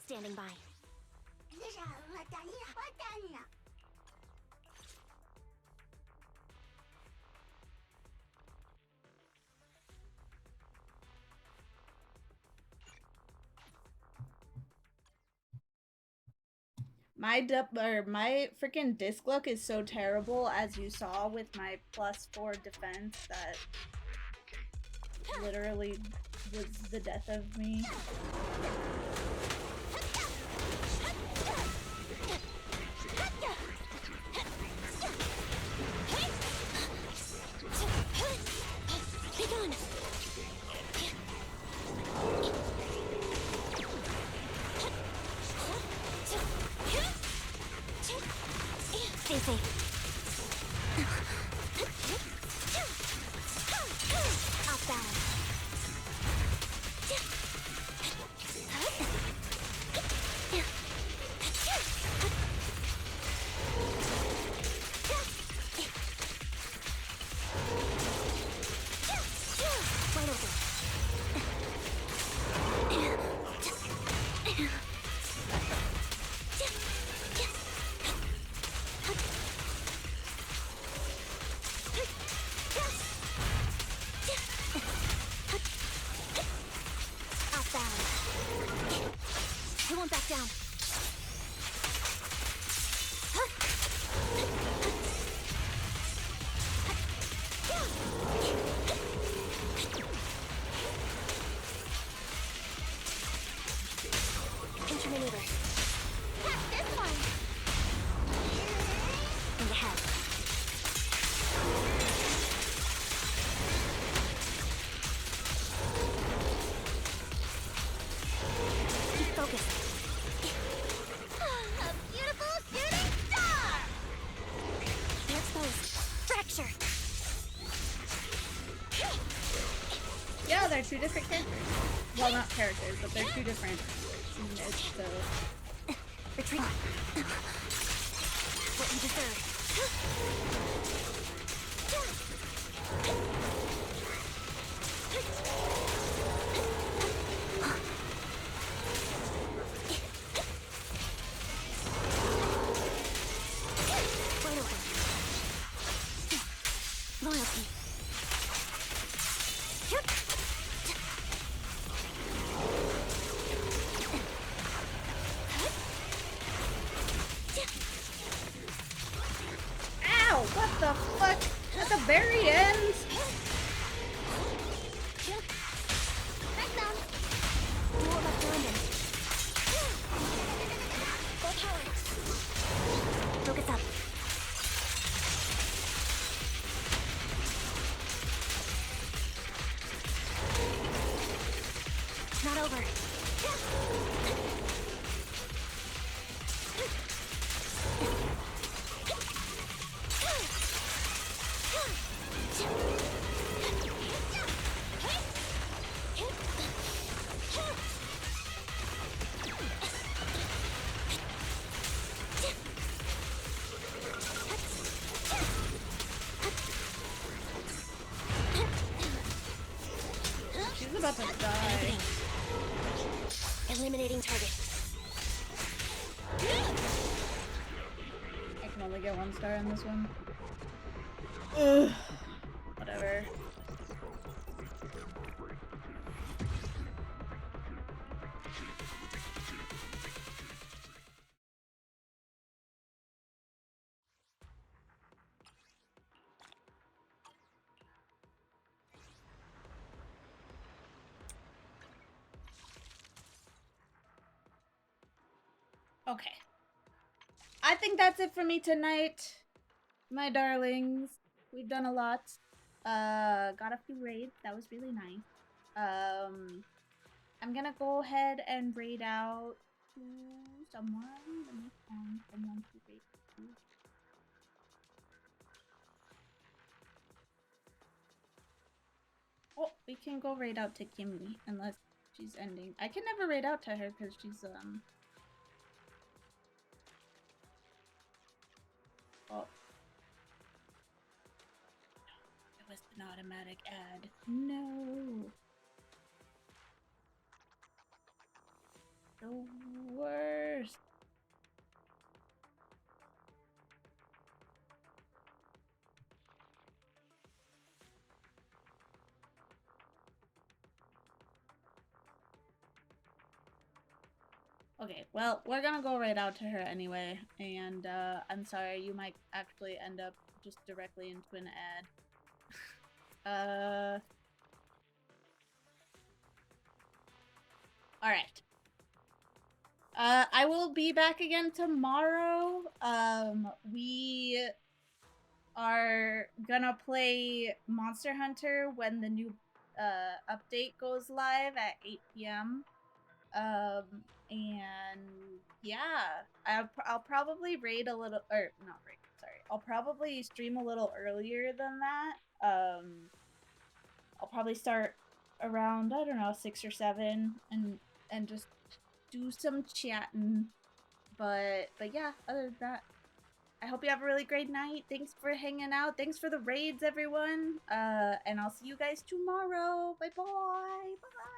Standing by. My freaking disc luck is so terrible, as you saw with my +4 defense, that literally was the death of me. Stay safe. Off balance. Wide open. Off balance. We won't back down. Intermaneuver. Catch this one. In the head. Keep focused. A beautiful shooting star. They're exposed. Fracture. Yeah, they're two different characters. Well, not characters, but they're two different units, so... Retreat. What you deserve. Wide open. Loyalty. Ow! What the fuck? At the very end? Back down. We won't let Brandon. Full power. Focus up. It's not over. She's about to die. Eliminating target. I can only get 1 star on this one. Ugh. whatever. Okay. I think that's it for me tonight, my darlings. We've done a lot. Got a few raids. That was really nice. I'm gonna go ahead and raid out to someone. Let me find someone to raid to. Oh, we can go raid out to Kimmy unless she's ending. I can never raid out to her because she's Oh. It was an automatic ad. No. The worst. Okay, well, we're gonna go right out to her anyway, and I'm sorry, you might actually end up just directly into an ad. Alright. I will be back again tomorrow. We are gonna play Monster Hunter when the new update goes live at 8 p.m. And yeah, I'll probably raid a little, or not raid, sorry. I'll probably stream a little earlier than that. I'll probably start around, I don't know, 6 or 7 and just do some chatting. But yeah, other than that, I hope you have a really great night. Thanks for hanging out. Thanks for the raids, everyone. And I'll see you guys tomorrow. Bye-bye. Bye.